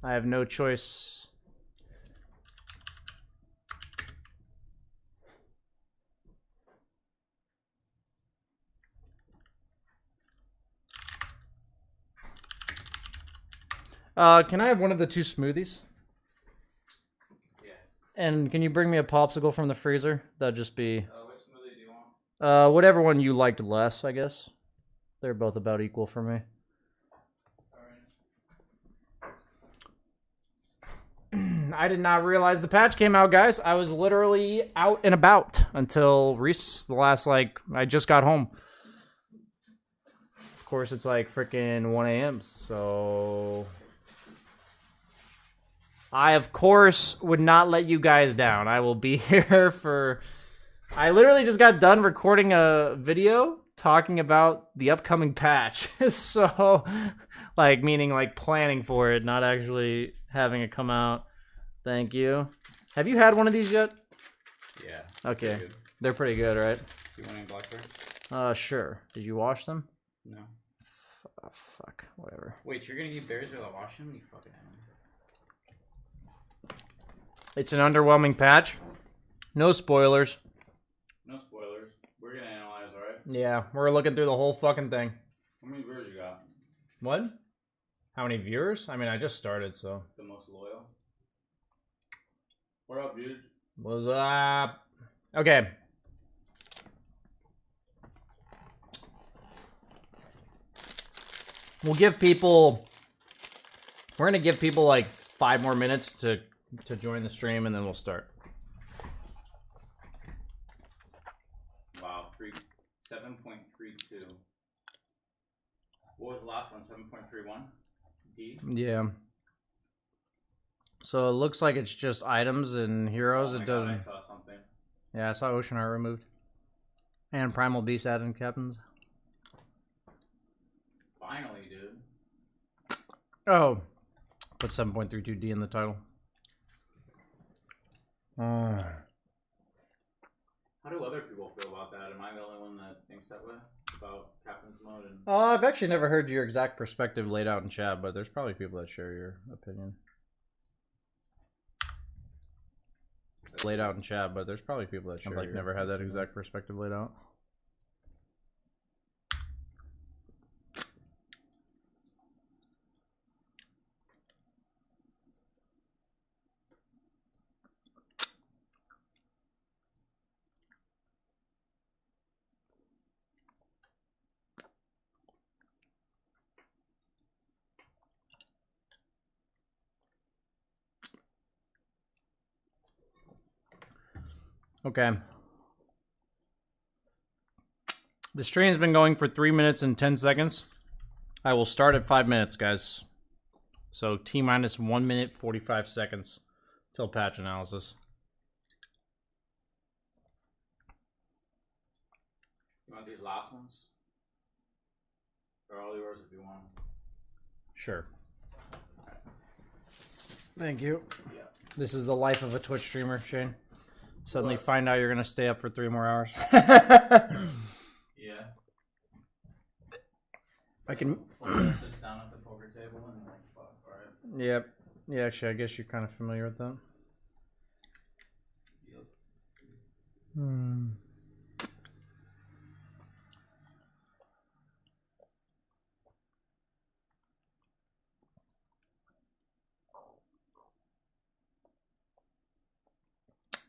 I have no choice. Can I have one of the two smoothies? Yeah. And can you bring me a popsicle from the freezer? That'd just be... Which smoothie do you want? Whatever one you liked less, I guess. They're both about equal for me. Alright. I did not realize the patch came out, guys. I was literally out and about until the last, like, I just got home. Of course, it's like freaking 1 a.m., so... I, of course, would not let you guys down. I will be here for... I literally just got done recording a video talking about the upcoming patch. So, like, meaning, like, planning for it, not actually having it come out. Thank you. Have you had one of these yet? Yeah. Okay. They're pretty good, right? You want any blackberry? Sure. Did you wash them? No. Oh, fuck. Whatever. Wait, you're gonna eat berries without washing them? You fucking animal. It's an underwhelming patch. No spoilers. No spoilers. We're gonna analyze, alright? Yeah, we're looking through the whole fucking thing. How many viewers you got? What? How many viewers? I mean, I just started, so. The most loyal? What up, dude? What's up? Okay. We'll give people... We're going to give people like 5 more minutes to join the stream, and then we'll start. Wow, 7.32. What was the last one? 7.31? D? Yeah. So it looks like it's just items and heroes. Oh my It doesn't... God, I saw something. Yeah, I saw Ocean Heart removed. And Primal Beast added in Captains. Finally, dude. Oh. Put 7.32D in the title. How do other people feel about that? Am I the only one that thinks that way? About Captain's Mode? And... I've actually never heard your exact perspective laid out in chat, but there's probably people that share your opinion. Laid out in chat, but there's probably people that share I've, like, never had that exact perspective laid out. Okay. The stream's been going for 3 minutes and 10 seconds. I will start at 5 minutes, guys. So T-minus 1 minute 45 seconds till patch analysis. You want these last ones? They're all yours if you want. Sure. Thank you. Yeah. This is the life of a Twitch streamer, Shane. Suddenly What? find out you're going to stay up for 3 more hours. Yeah. I can... Sits down at the poker table and like, fuck, alright. Yep. Yeah, actually, I guess you're kind of familiar with that. Yep. Hmm.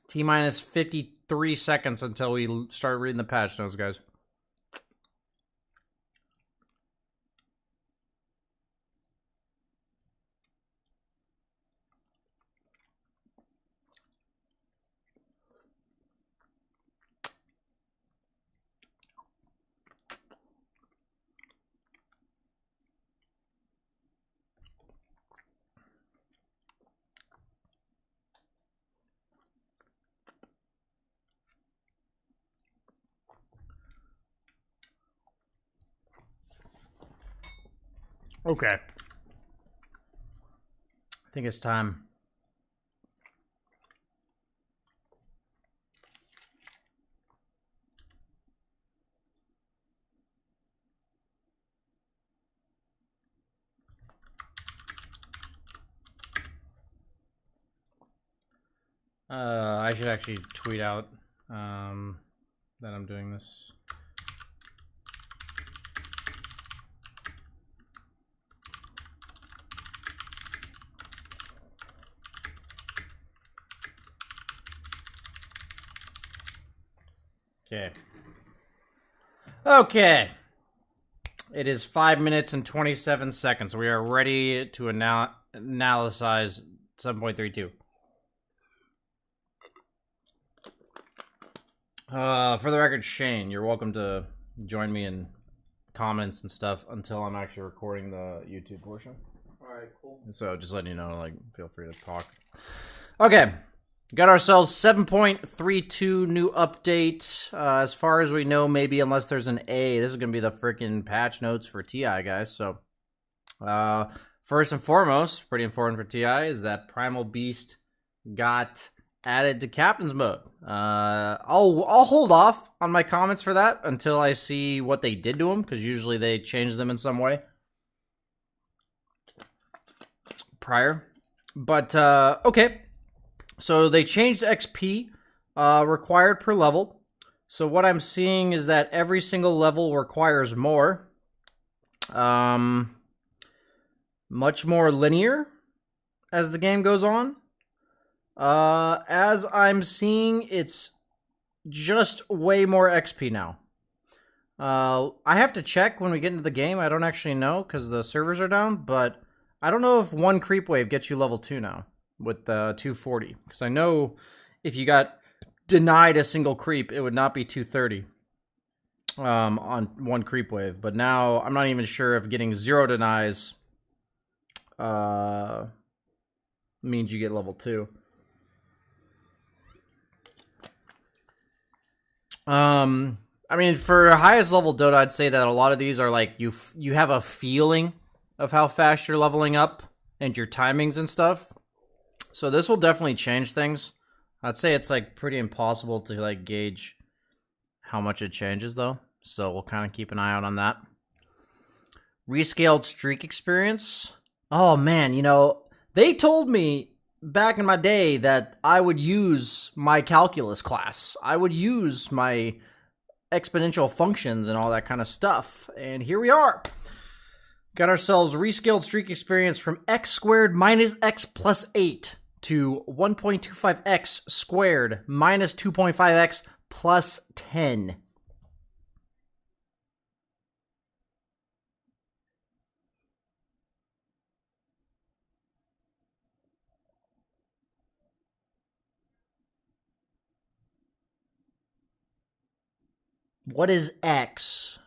T-minus 53 seconds until we start reading the patch notes, guys. Okay. I think it's time. I should actually tweet out that I'm doing this. Okay. Okay. It is 5 minutes and 27 seconds. We are ready to analyze 7.32. For the record, Shane, you're welcome to join me in comments and stuff until I'm actually recording the YouTube portion. Alright, cool. So just letting you know, like, feel free to talk. Okay. Got ourselves 7.32 new update. As far as we know, maybe unless there's an A, this is going to be the freaking patch notes for TI, guys. So, first and foremost, pretty important for TI, is that Primal Beast got added to Captain's Mode. I'll hold off on my comments for that until I see what they did to him, because usually they change them in some way prior. But, okay. So they changed XP required per level. So what I'm seeing is that every single level requires more. Much more linear as the game goes on. As I'm seeing, it's just way more XP now. I have to check when we get into the game. I don't actually know because the servers are down, but I don't know if one creep wave gets you level 2 now with the 240, because I know if you got denied a single creep, it would not be 230 on one creep wave. But now I'm not even sure if getting 0 denies means you get level 2. I mean, for highest level Dota, I'd say that a lot of these are like you have a feeling of how fast you're leveling up and your timings and stuff. So this will definitely change things. I'd say it's like pretty impossible to like gauge how much it changes though. So we'll kind of keep an eye out on that. Rescaled streak experience. Oh man, you know, they told me back in my day that I would use my calculus class. I would use my exponential functions and all that kind of stuff. And here we are. Got ourselves rescaled streak experience from x squared minus x plus 8 to 1.25x squared minus 2.5x plus 10. What is x?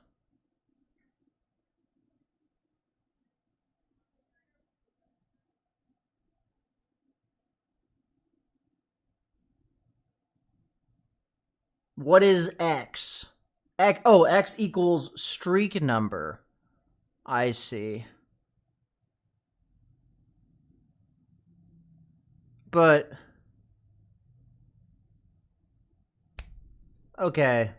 What is x? X equals streak number. I see. But okay.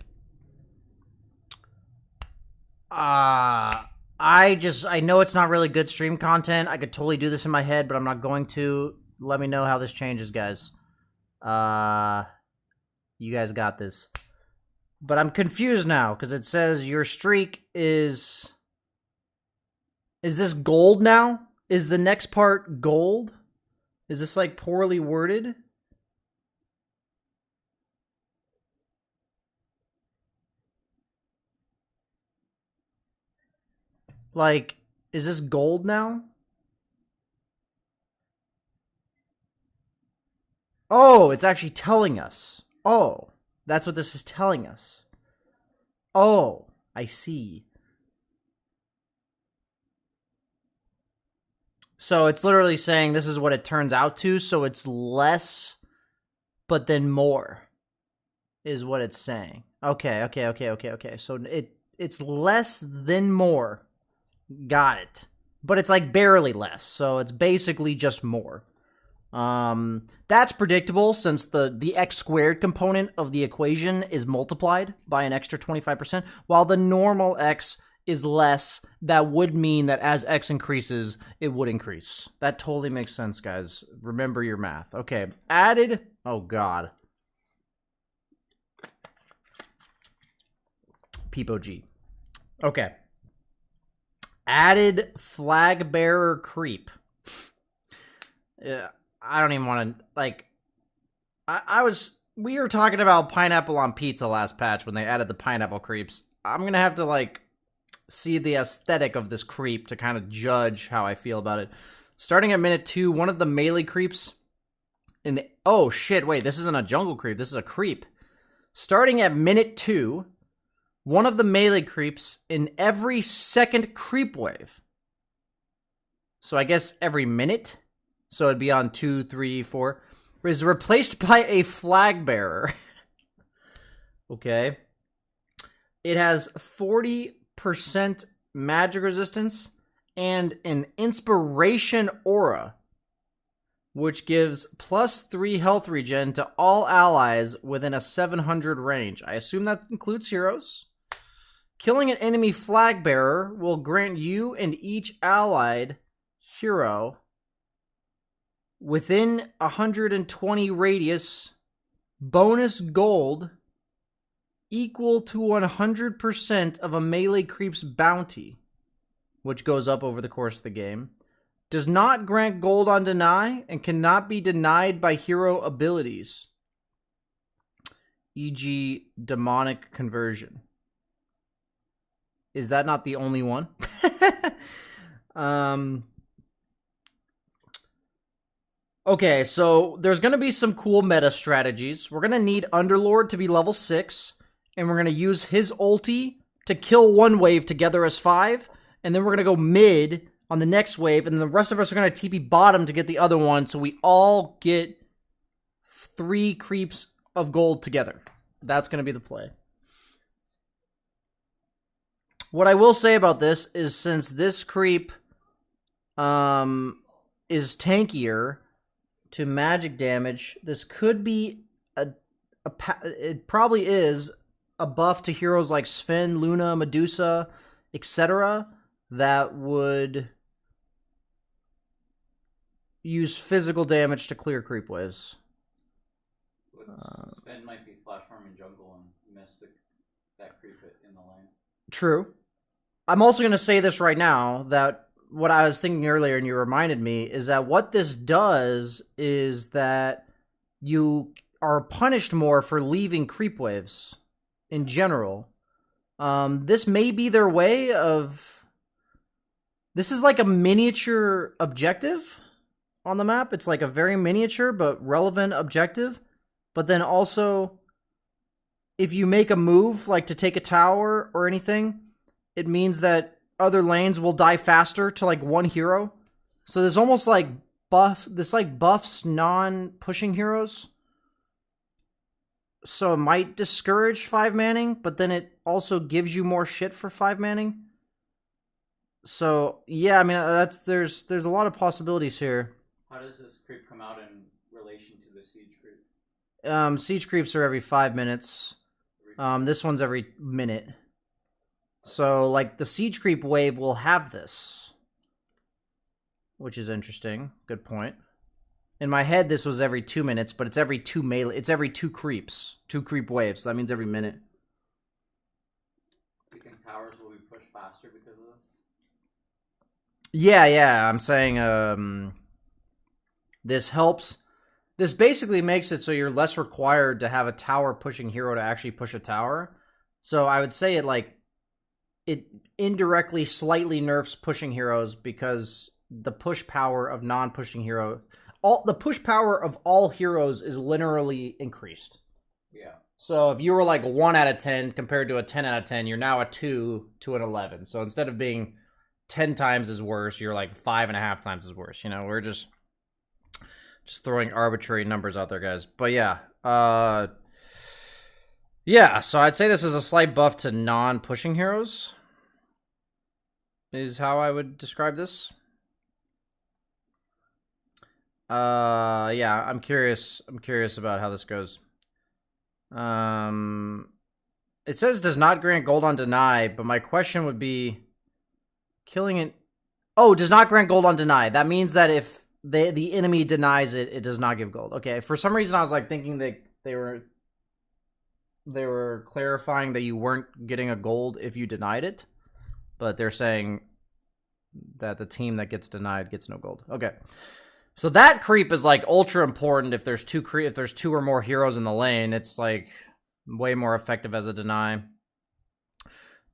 I know it's not really good stream content. I could totally do this in my head, but I'm not going to. Let me know how this changes, guys. You guys got this. But I'm confused now, because it says your streak is... Is this gold now? Is the next part gold? Is this, like, poorly worded? Like, is this gold now? Oh, it's actually telling us. Oh, that's what this is telling us. Oh, I see. So it's literally saying this is what it turns out to, so it's less, but then more, is what it's saying. Okay. So it's less than more. Got it. But it's like barely less, so it's basically just more. That's predictable since the x squared component of the equation is multiplied by an extra 25%, while the normal x is less, that would mean that as X increases, it would increase. That totally makes sense, guys. Remember your math. Okay, added... Oh, God. Peepo G. Okay. Added flag bearer creep. Yeah, I don't even want to, like... We were talking about pineapple on pizza last patch when they added the pineapple creeps. I'm going to have to, like, see the aesthetic of this creep to kind of judge how I feel about it. Starting at minute 2, one of the melee creeps in... Oh, shit, wait, this isn't a jungle creep. This is a creep. Starting at minute 2, one of the melee creeps in every second creep wave. So I guess every minute? So it'd be on 2, 3, 4... is replaced by a flag bearer. Okay. It has 40% magic resistance and an inspiration aura, which gives +3 health regen to all allies within a 700 range. I assume that includes heroes. Killing an enemy flag bearer will grant you and each allied hero within 120 radius bonus gold equal to 100% of a melee creep's bounty, which goes up over the course of the game. Does not grant gold on deny and cannot be denied by hero abilities, e.g. demonic conversion. Is that not the only one? Okay, so there's going to be some cool meta strategies. We're going to need Underlord to be level 6, and we're going to use his ulti to kill one wave together as 5, and then we're going to go mid on the next wave, and the rest of us are going to TP bottom to get the other one, so we all get 3 creeps of gold together. That's going to be the play. What I will say about this is since this creep is tankier to magic damage, this could be it probably is a buff to heroes like Sven, Luna, Medusa, etc. that would use physical damage to clear creep waves. Sven might be flash farming jungle and miss that creep in the lane. True. I'm also going to say this right now, that what I was thinking earlier, and you reminded me, is that what this does is that you are punished more for leaving creep waves in general. This may be their way of... This is like a miniature objective on the map. It's like a very miniature but relevant objective. But then also, if you make a move, like to take a tower or anything, it means that other lanes will die faster to like one hero. So there's almost like buffs non-pushing heroes. So it might discourage 5-manning, but then it also gives you more shit for 5-manning. So yeah, I mean there's a lot of possibilities here. How does this creep come out in relation to the siege creep? Siege creeps are every 5 minutes. This one's every minute. So, like, the siege creep wave will have this, which is interesting. Good point. In my head, this was every 2 minutes, but it's every 2 melee. It's every 2 creeps, 2 creep waves. So that means every minute. Do you think towers will be pushed faster because of this? Yeah. I'm saying this helps. This basically makes it so you're less required to have a tower pushing hero to actually push a tower. So I would say it indirectly slightly nerfs pushing heroes because the push power of non-pushing hero, the push power of all heroes is linearly increased. Yeah. So if you were like 1 out of 10 compared to a 10 out of 10, you're now a 2 to an 11. So instead of being 10 times as worse, you're like 5.5 times as worse. You know, we're just throwing arbitrary numbers out there, guys. But yeah, so I'd say this is a slight buff to non-pushing heroes, is how I would describe this. Yeah, I'm curious about how this goes. It says does not grant gold on deny, but my question would be killing it. Oh, does not grant gold on deny. That means that if the enemy denies it, it does not give gold. Okay, for some reason I was like thinking that they were clarifying that you weren't getting a gold if you denied it, but they're saying that the team that gets denied gets no gold. Okay. So that creep is like ultra important if there's two or more heroes in the lane. It's like way more effective as a deny.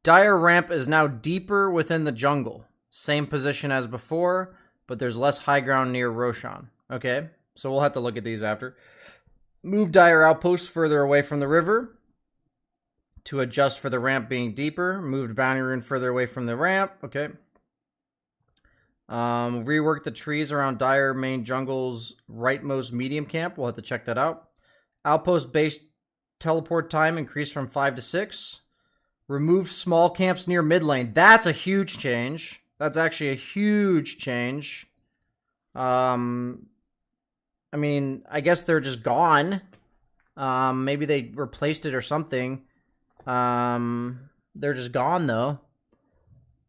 Dire ramp is now deeper within the jungle. Same position as before, but there's less high ground near Roshan. Okay, so we'll have to look at these after. Move dire outposts further away from the river to adjust for the ramp being deeper. Moved bounty rune further away from the ramp. Okay. Rework the trees around dire main jungle's rightmost medium camp. We'll have to check that out. Outpost based teleport time increased from 5 to 6. Remove small camps near mid lane. That's a huge change. That's actually a huge change. I mean, I guess they're just gone. Maybe they replaced it or something. They're just gone though.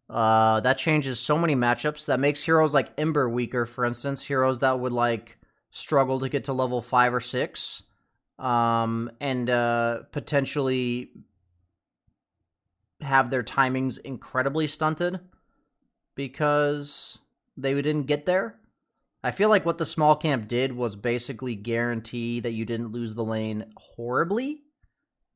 That changes so many matchups. That makes heroes like Ember weaker, for instance. Heroes that would like struggle to get to level 5 or 6. And potentially have their timings incredibly stunted because they didn't get there. I feel like what the small camp did was basically guarantee that you didn't lose the lane horribly.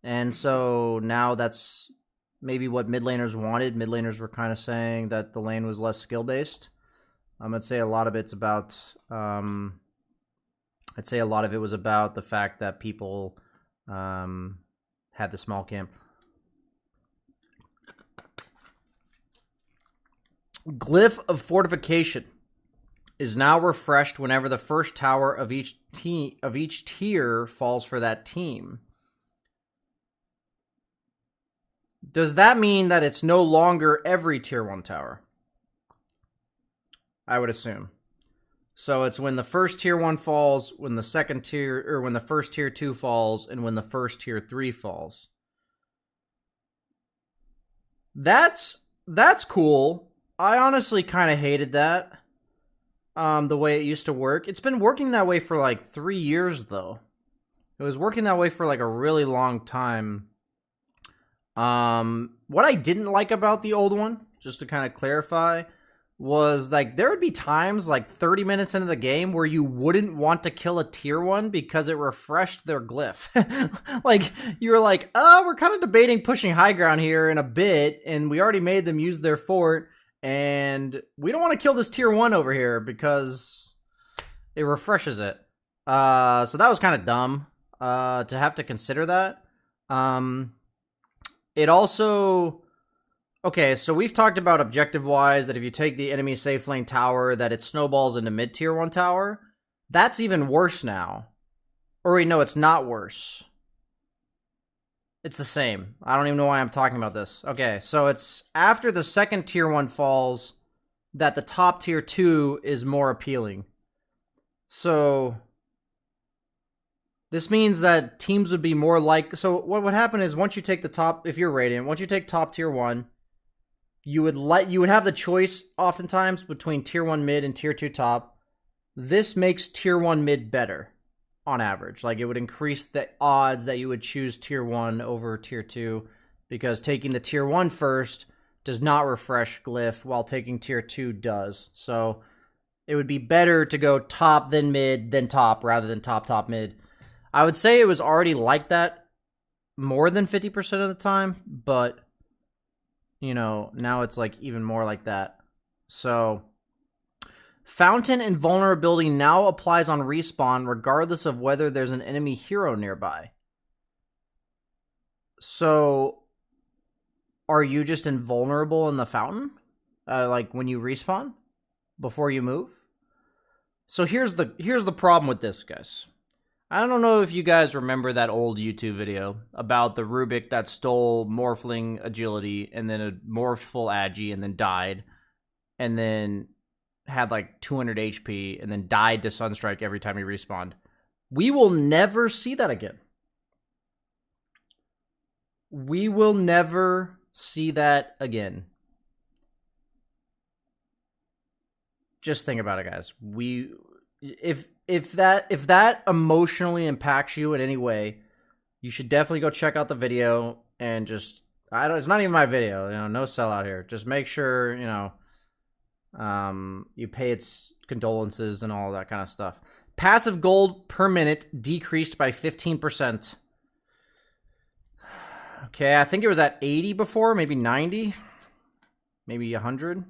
And so now that's maybe what mid laners wanted. Mid laners were kind of saying that the lane was less skill-based. I'd say a lot of it's about... I'd say a lot of it was about the fact that people had the small camp. Glyph of Fortification is now refreshed whenever the first tower of each tier falls for that team. Does that mean that it's no longer every tier 1 tower? I would assume. So it's when the first tier 1 falls, when the second tier, or when the first tier 2 falls, and when the first tier 3 falls. That's cool. I honestly kind of hated that. The way it used to work. It's been working that way for like 3 years though. It was working that way for like a really long time. What I didn't like about the old one, just to kind of clarify, was like there would be times like 30 minutes into the game where you wouldn't want to kill a tier 1 because it refreshed their glyph. Like you were like, we're kind of debating pushing high ground here in a bit, and we already made them use their fort, and we don't want to kill this tier 1 over here because it refreshes it. So that was kind of dumb to have to consider that. It also... Okay, so we've talked about objective-wise that if you take the enemy safe lane tower, that it snowballs into mid-tier 1 tower. That's even worse now. Or wait, no, it's not worse. It's the same. I don't even know why I'm talking about this. Okay, so it's after the second tier 1 falls that the top tier 2 is more appealing. So this means that teams would be more like... So what would happen is once you take the top... If you're Radiant, once you take top tier 1... You would have the choice oftentimes between tier 1 mid and tier 2 top. This makes tier 1 mid better on average. Like it would increase the odds that you would choose tier 1 over tier 2 because taking the tier 1 first does not refresh glyph while taking tier 2 does. So it would be better to go top then mid then top rather than top mid. I would say it was already like that more than 50% of the time, but you know, now it's like even more like that. So, Fountain Invulnerability now applies on respawn regardless of whether there's an enemy hero nearby. So, are you just invulnerable in the fountain? Like when you respawn? Before you move? So here's the problem with this, guys. I don't know if you guys remember that old YouTube video about the Rubik that stole Morphling agility and then a morphed full Agi and then died and then had like 200 HP and then died to Sunstrike every time he respawned. We will never see that again. We will never see that again. Just think about it, guys. If that emotionally impacts you in any way, you should definitely go check out the video and just it's not even my video, no sellout here. Just make sure, you pay its condolences and all that kind of stuff. Passive gold per minute decreased by 15%. Okay, I think it was at 80 before, maybe 90, maybe 100.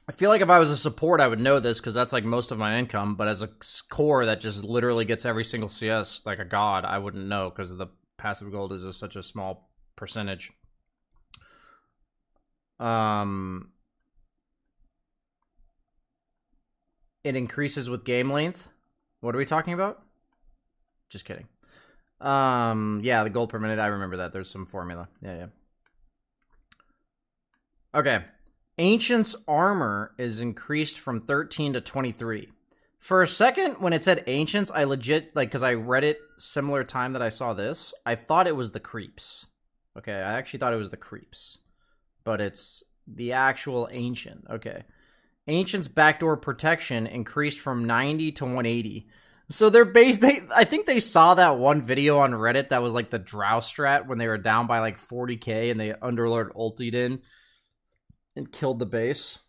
I feel like if I was a support, I would know this because that's like most of my income. But as a core that just literally gets every single CS like a god, I wouldn't know because the passive gold is such a small percentage. It increases with game length. What are we talking about? Just kidding. Yeah, the gold per minute. I remember that. There's some formula. Yeah. Okay. Ancient's armor is increased from 13 to 23. For a second, when it said Ancients, I legit, because I read it similar time that I saw this, I thought it was the creeps. Okay, I actually thought it was the creeps. But it's the actual Ancient. Okay. Ancient's backdoor protection increased from 90 to 180. So I think they saw that one video on Reddit that was like the Drow strat when they were down by like 40k and they Underlord ultied in and killed the base.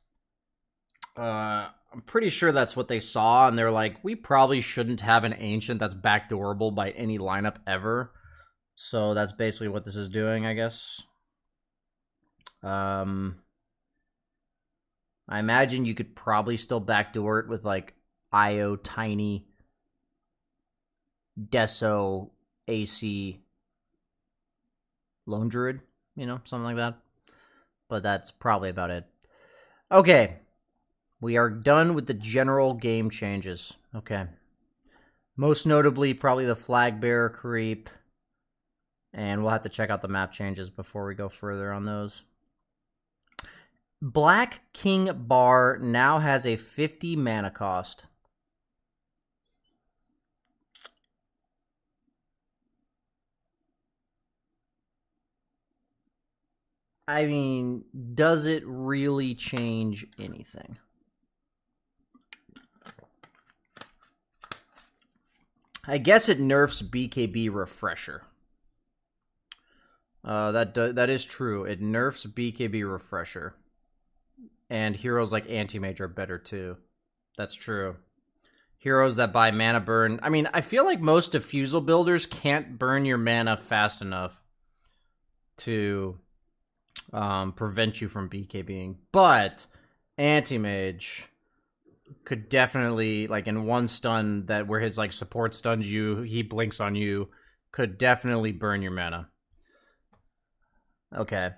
I'm pretty sure that's what they saw, and they're like, we probably shouldn't have an Ancient that's backdoorable by any lineup ever. So that's basically what this is doing, I guess. I imagine you could probably still backdoor it with like IO Tiny Deso AC Lone Druid, something like that. But that's probably about it. Okay. We are done with the general game changes. Okay. Most notably, probably the flag bearer creep. And we'll have to check out the map changes before we go further on those. Black King Bar now has a 50 mana cost. I mean, does it really change anything? I guess it nerfs BKB Refresher. That is true. It nerfs BKB Refresher. And heroes like Anti-Mage are better too. That's true. Heroes that buy mana burn. I mean, I feel like most diffusal builders can't burn your mana fast enough to prevent you from BKBing. But Anti-Mage could definitely, like in one stun where his like support stuns you, he blinks on you, could definitely burn your mana. Okay.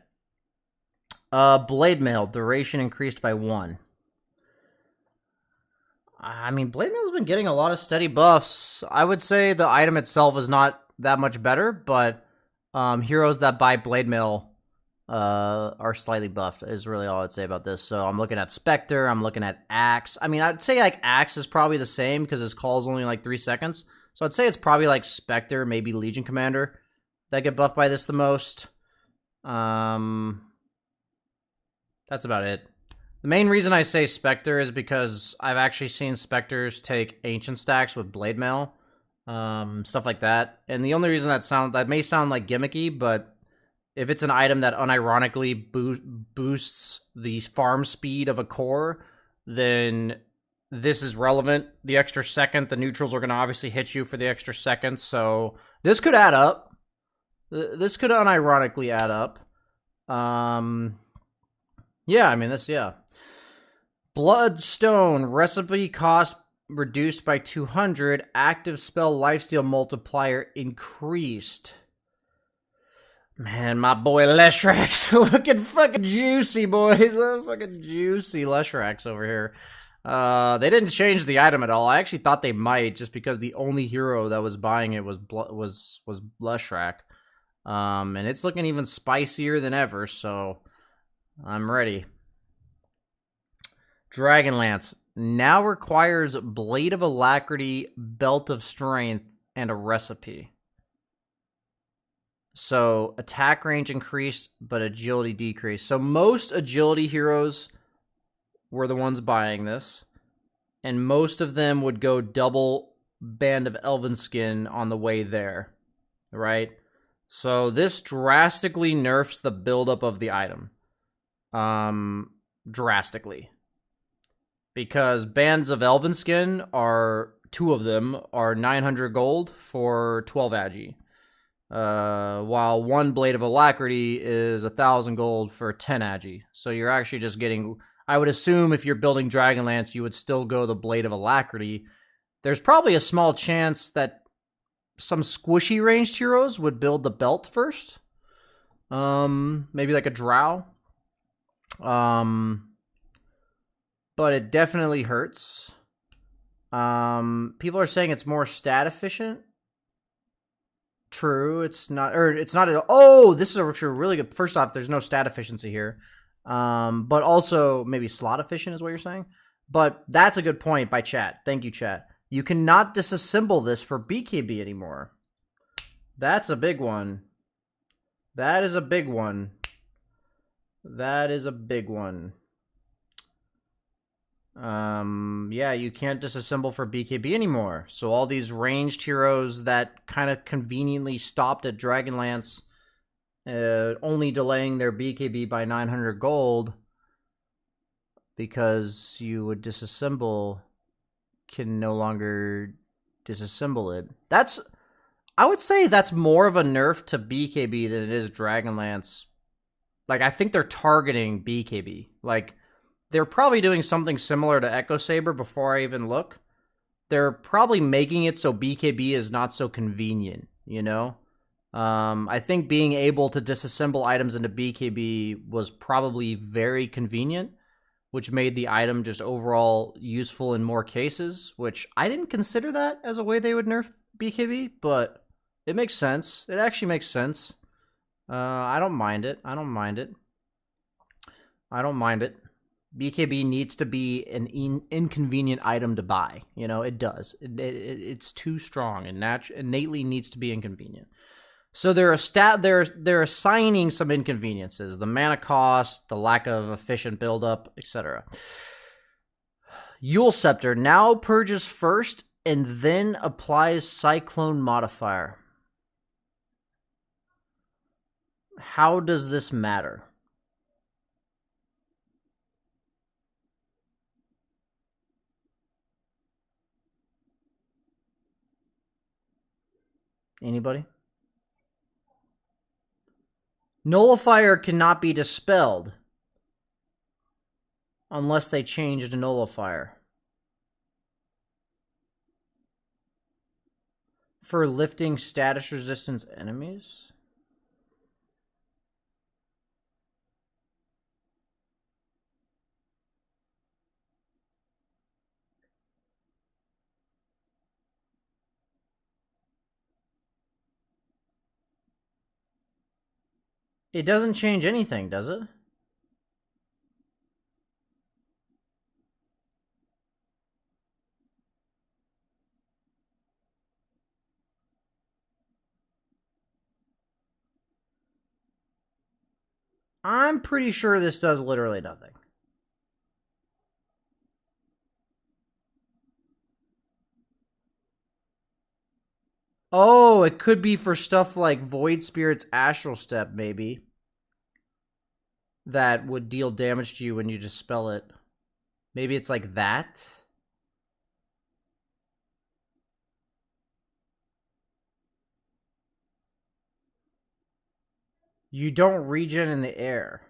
Blade Mail, duration increased by 1. I mean, Blade Mail's been getting a lot of steady buffs. I would say the item itself is not that much better, but heroes that buy Blade Mail are slightly buffed is really all I'd say about this. So I'm looking at Spectre, I'm looking at Axe. I mean, I'd say like Axe is probably the same because his call is only like 3 seconds. So I'd say it's probably like Spectre, maybe Legion Commander that get buffed by this the most. That's about it. The main reason I say Spectre is because I've actually seen Spectres take Ancient stacks with Blade Mail, stuff like that. And the only reason that may sound like gimmicky, but if it's an item that unironically boosts the farm speed of a core, then this is relevant. The extra second, the neutrals are going to obviously hit you for the extra second, so this could add up. This could unironically add up. Yeah, I mean, yeah. Bloodstone, recipe cost reduced by 200, active spell lifesteal multiplier increased. Man, my boy Leshrax looking fucking juicy, boys. Fucking juicy Leshrax over here. They didn't change the item at all. I actually thought they might, just because the only hero that was buying it was Leshrax. And it's looking even spicier than ever, so I'm ready. Dragonlance now requires Blade of Alacrity, Belt of Strength, and a recipe. So attack range increased, but agility decreased. So most agility heroes were the ones buying this, and most of them would go double Band of Elven Skin on the way there, right? So this drastically nerfs the buildup of the item. Drastically. Because Bands of Elven Skin are, 2 of them, are 900 gold for 12 agi. While 1 Blade of Alacrity is 1,000 gold for 10 agi. So you're actually just getting... I would assume if you're building Dragonlance, you would still go the Blade of Alacrity. There's probably a small chance that some squishy ranged heroes would build the belt first. Maybe like a Drow. But it definitely hurts. People are saying it's more stat efficient. True, it's not at all. Oh, this is a really good. First off, there's no stat efficiency here. But also maybe slot efficient is what you're saying. But that's a good point by chat. Thank you, chat. You cannot disassemble this for BKB anymore. That's a big one. That is a big one. That is a big one. Yeah, you can't disassemble for BKB anymore. So all these ranged heroes that kind of conveniently stopped at Dragonlance, only delaying their BKB by 900 gold because you would disassemble, can no longer disassemble it. I would say that's more of a nerf to BKB than it is Dragonlance. Like, I think they're targeting BKB. Like, they're probably doing something similar to Echo Saber before I even look. They're probably making it so BKB is not so convenient, you know? I think being able to disassemble items into BKB was probably very convenient, which made the item just overall useful in more cases, which I didn't consider that as a way they would nerf BKB, but it makes sense. It actually makes sense. I don't mind it. I don't mind it. BKB needs to be an inconvenient item to buy. You know, it does. It's too strong and innately needs to be inconvenient. So they're assigning some inconveniences: the mana cost, the lack of efficient buildup, etc. Yule Scepter now purges first and then applies Cyclone modifier. How does this matter? Anybody? Nullifier cannot be dispelled unless they changed Nullifier. For lifting status resistance enemies? It doesn't change anything, does it? I'm pretty sure this does literally nothing. Oh, it could be for stuff like Void Spirit's Astral Step, maybe. That would deal damage to you when you dispel it. Maybe it's like that? You don't regen in the air.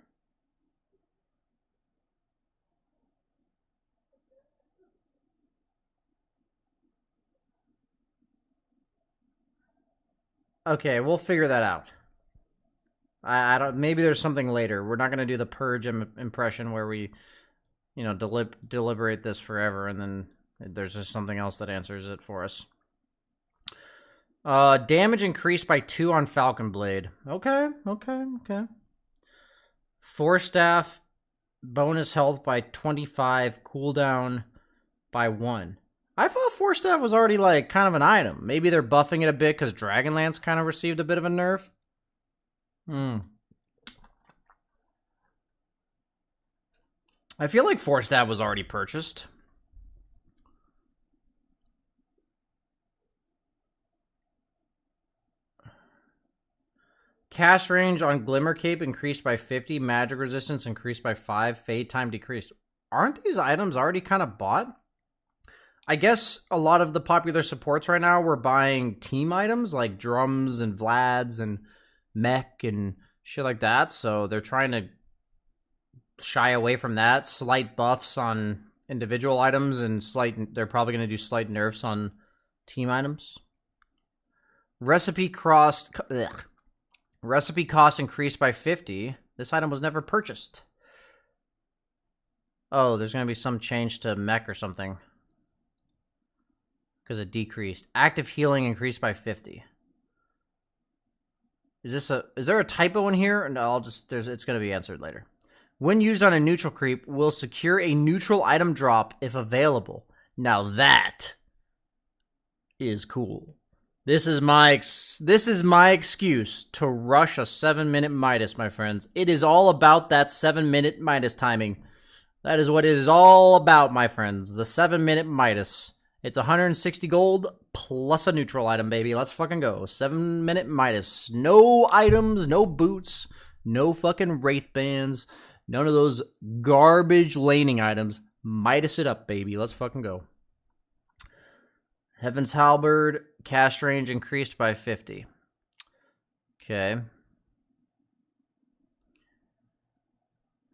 Okay, we'll figure that out. I don't. Maybe there's something later. We're not gonna do the purge impression where we, you know, deliberate this forever, and then there's just something else that answers it for us. Damage increased by 2 on Falcon Blade. Okay. Force Staff, bonus health by 25, cooldown by 1. I thought Force Staff was already, like, kind of an item. Maybe they're buffing it a bit because Dragonlance kind of received a bit of a nerf. I feel like Force Staff was already purchased. Cast range on Glimmer Cape increased by 50. Magic resistance increased by 5. Fade time decreased. Aren't these items already kind of bought? I guess a lot of the popular supports right now were buying team items like drums and Vlads and mech and shit like that. So they're trying to shy away from that. Slight buffs on individual items and they're probably going to do slight nerfs on team items. Recipe cost increased by 50. This item was never purchased. Oh, there's going to be some change to mech or something. Because it decreased. Active healing increased by 50. Is there a typo in here? No, it's going to be answered later. When used on a neutral creep, will secure a neutral item drop if available. Now that is cool. This is my excuse to rush a 7-minute Midas, my friends. It is all about that 7-minute Midas timing. That is what it is all about, my friends. The 7-minute Midas. It's 160 gold plus a neutral item, baby. Let's fucking go. 7-minute Midas. No items, no boots, no fucking wraith bands, none of those garbage laning items. Midas it up, baby. Let's fucking go. Heaven's Halberd, cast range increased by 50. Okay.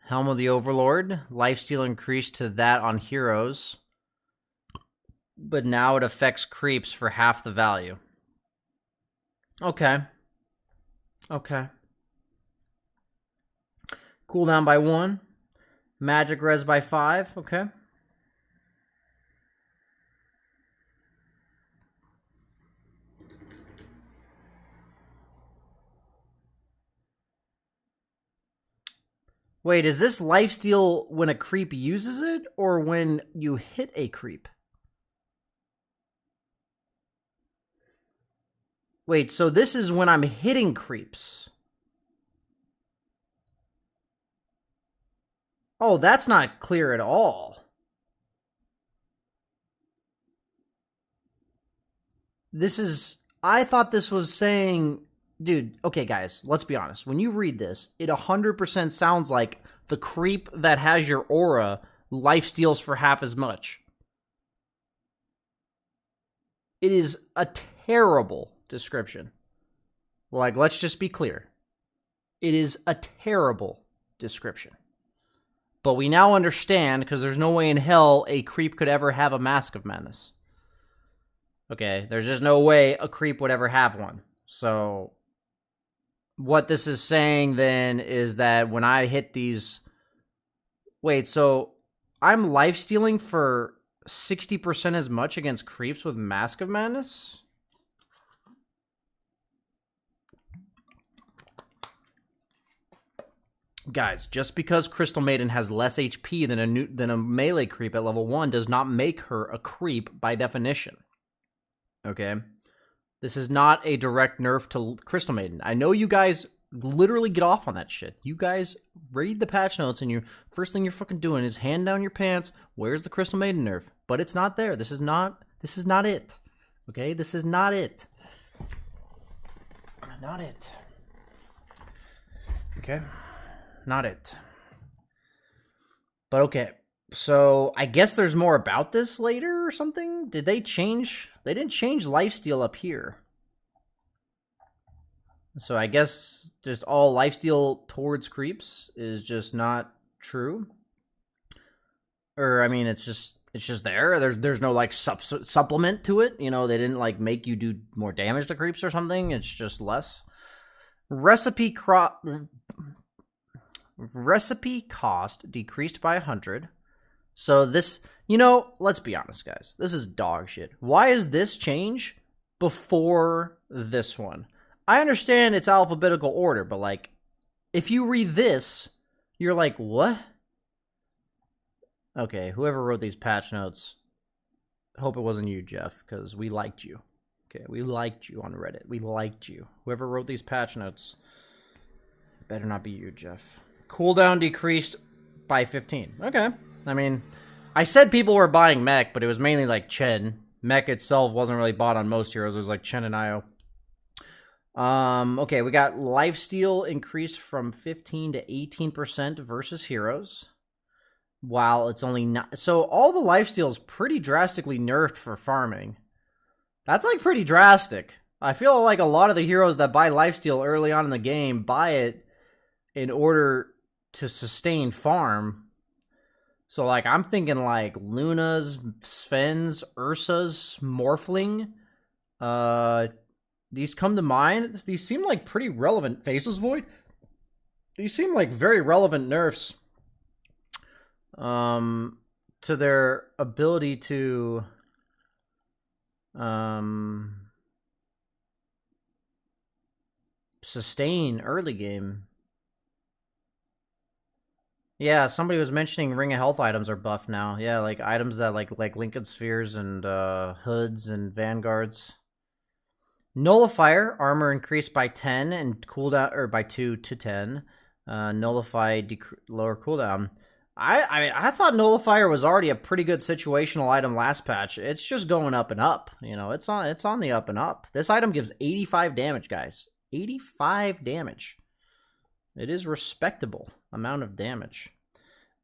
Helm of the Overlord, lifesteal increased to that on heroes, but now it affects creeps for half the value. Okay. Cooldown by 1. Magic res by 5. Okay. Wait, is this lifesteal when a creep uses it, or when you hit a creep? Wait, so this is when I'm hitting creeps. Oh, that's not clear at all. I thought this was saying... Dude, okay, guys, let's be honest. When you read this, it 100% sounds like the creep that has your aura lifesteals for half as much. It is a terrible description. Like, let's just be clear. It is a terrible description. But we now understand, because there's no way in hell a creep could ever have a Mask of Madness. Okay, there's just no way a creep would ever have one. So... what this is saying then is that when I hit these... Wait, so I'm lifestealing for 60% as much against creeps with Mask of Madness? Guys, just because Crystal Maiden has less HP than a melee creep at level 1 does not make her a creep by definition. Okay? This is not a direct nerf to Crystal Maiden. I know you guys literally get off on that shit. You guys read the patch notes and first thing you're fucking doing is hand down your pants, where's the Crystal Maiden nerf? But it's not there. This is not it. Okay? This is not it. Not it. Okay? Not it. But okay. So, I guess there's more about this later or something? Did they change? They didn't change lifesteal up here. So, I guess just all lifesteal towards creeps is just not true. Or, I mean, it's just there. There's no, like, supplement to it. You know, they didn't, like, make you do more damage to creeps or something. It's just less. Recipe cost decreased by 100. So this, let's be honest, guys. This is dog shit. Why is this change before this one? I understand it's alphabetical order, but, like, if you read this, you're like, what? Okay, whoever wrote these patch notes, hope it wasn't you, Jeff, because we liked you. Okay, we liked you on Reddit. We liked you. Whoever wrote these patch notes, better not be you, Jeff. Cooldown decreased by 15. Okay. I mean, I said people were buying mech, but it was mainly like Chen. Mech itself wasn't really bought on most heroes. It was like Chen and Io. Okay, we got lifesteal increased from 15 to 18% versus heroes. While it's only not... So all the lifesteal is pretty drastically nerfed for farming. That's like pretty drastic. I feel like a lot of the heroes that buy lifesteal early on in the game buy it in order to sustain farm. So like I'm thinking like Luna's, Sven's, Ursa's, Morphling. These come to mind. These seem like pretty relevant. Faceless Void. These seem like very relevant nerfs. To their ability to sustain early game. Yeah, somebody was mentioning Ring of Health items are buffed now. Yeah, like items that like Lincoln Spheres and hoods and vanguards. Nullifier armor increased by 10 and cooldown or by 2 to 10. Nullify lower cooldown. I thought Nullifier was already a pretty good situational item last patch. It's just going up and up. You know, it's on the up and up. This item gives 85 damage, guys. 85 damage. It is respectable amount of damage.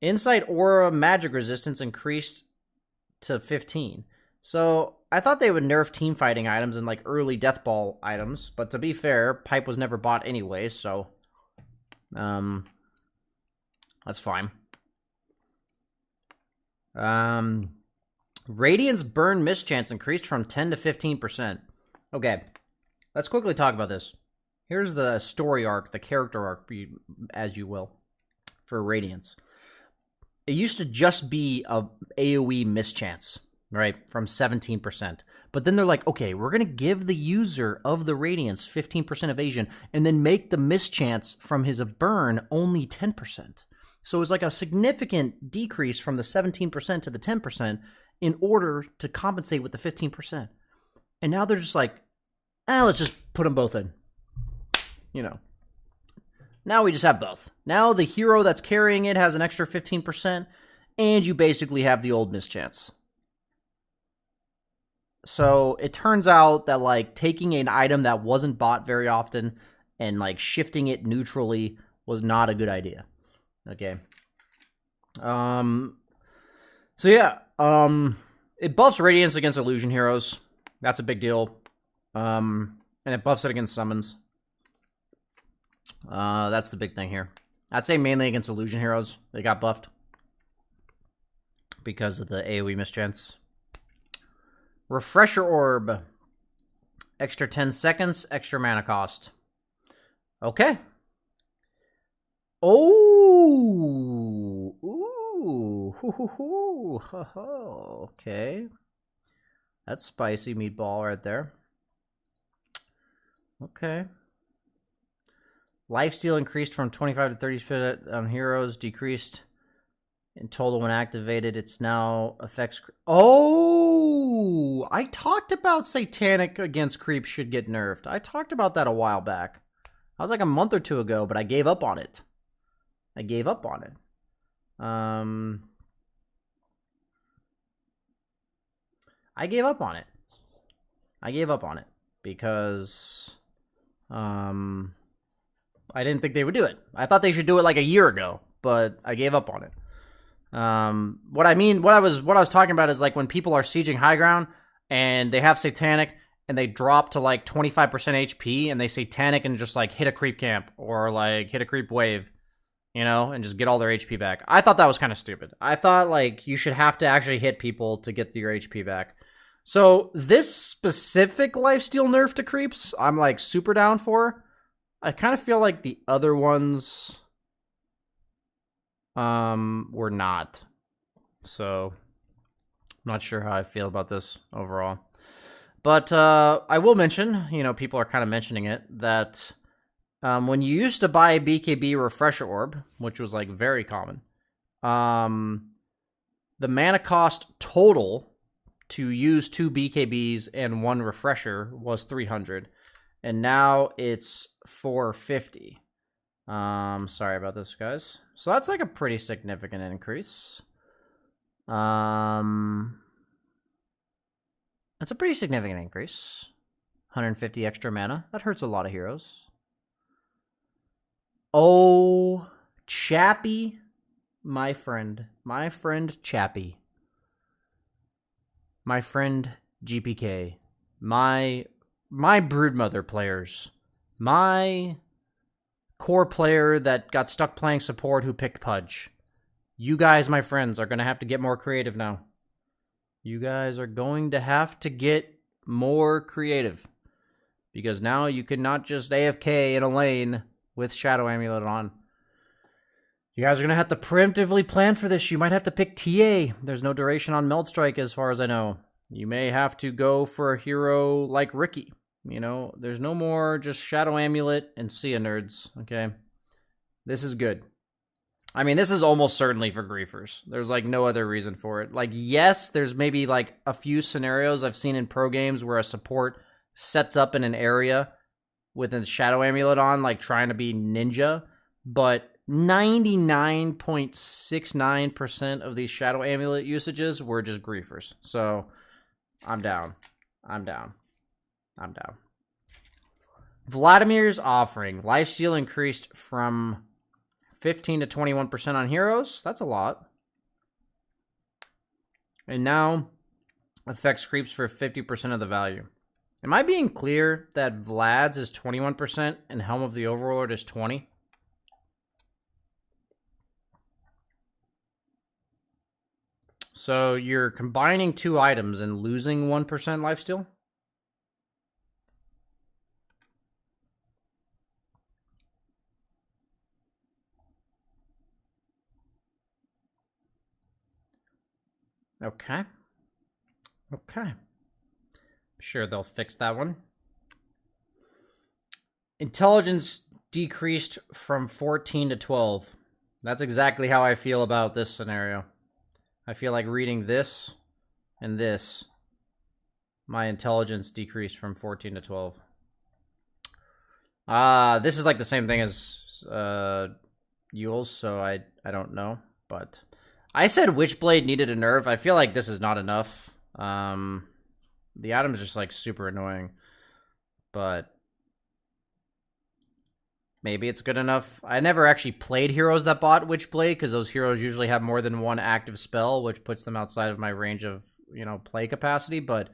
Insight Aura magic resistance increased to 15. So I thought they would nerf team fighting items and like early death ball items, but to be fair, Pipe was never bought anyway, so that's fine. Radiant's burn mischance increased from 10 to 15%. Okay, let's quickly talk about this. Here's the story arc, the character arc, as you will, for Radiance. It used to just be a AoE mischance, right, from 17%. But then they're like, okay, we're going to give the user of the Radiance 15% evasion and then make the mischance from his burn only 10%. So it was like a significant decrease from the 17% to the 10% in order to compensate with the 15%. And now they're just like, let's just put them both in. You know. Now we just have both. Now the hero that's carrying it has an extra 15%, and you basically have the old mischance. So it turns out that like taking an item that wasn't bought very often and like shifting it neutrally was not a good idea. Okay. So yeah, it buffs Radiance against illusion heroes. That's a big deal. And it buffs it against summons. That's the big thing here. I'd say mainly against illusion heroes. They got buffed because of the AoE mischance. Refresher Orb. Extra 10 seconds, extra mana cost. Okay. Oh, ooh, okay. That's spicy meatball right there. Okay. Lifesteal increased from 25 to 30% on heroes, decreased in total when activated. It's now affects... Oh! I talked about Satanic against creeps should get nerfed. I talked about that a while back. That was like a month or two ago, but I gave up on it. I gave up on it. I gave up on it. I gave up on it because I didn't think they would do it. I thought they should do it like a year ago, but I gave up on it. What I was talking about is like when people are sieging high ground and they have Satanic and they drop to like 25% HP and they Satanic and just like hit a creep camp or like hit a creep wave. You know, and just get all their HP back. I thought that was kind of stupid. I thought, like, you should have to actually hit people to get your HP back. So, this specific lifesteal nerf to creeps, I'm, like, super down for. I kind of feel like the other ones were not. So, I'm not sure how I feel about this overall. But I will mention, you know, people are kind of mentioning it, that... when you used to buy a BKB Refresher Orb, which was, like, very common, the mana cost total to use 2 BKBs and 1 refresher was 300, and now it's 450. Sorry about this, guys. So that's like a pretty significant increase. That's a pretty significant increase. 150 extra mana. That hurts a lot of heroes. Oh, Chappie, my friend Chappie. My friend GPK, my Broodmother players, my core player that got stuck playing support who picked Pudge. You guys, my friends, are going to have to get more creative now. You guys are going to have to get more creative. Because now you cannot just AFK in a lane with Shadow Amulet on. You guys are going to have to preemptively plan for this. You might have to pick TA. There's no duration on Meld Strike as far as I know. You may have to go for a hero like Ricky. You know, there's no more just Shadow Amulet and Sia nerds, okay? This is good. I mean, this is almost certainly for griefers. There's, like, no other reason for it. Like, yes, there's maybe, like, a few scenarios I've seen in pro games where a support sets up in an area with a Shadow Amulet on, like, trying to be ninja, but 99.69% of these Shadow Amulet usages were just griefers. So, I'm down. Vladimir's offering. Lifesteal increased from 15 to 21% on heroes. That's a lot. And now affects creeps for 50% of the value. Am I being clear that Vlad's is 21% and Helm of the Overlord is 20%? So you're combining 2 items and losing 1% lifesteal? Okay. Sure, they'll fix that one. Intelligence decreased from 14 to 12. That's exactly how I feel about this scenario. I feel like reading this and this, my intelligence decreased from 14 to 12. This is like the same thing as Yule's, so I don't know. But I said Witchblade needed a nerf. I feel like this is not enough. The item is just like super annoying. But maybe it's good enough. I never actually played heroes that bought Witchblade because those heroes usually have more than one active spell, which puts them outside of my range of, play capacity. But,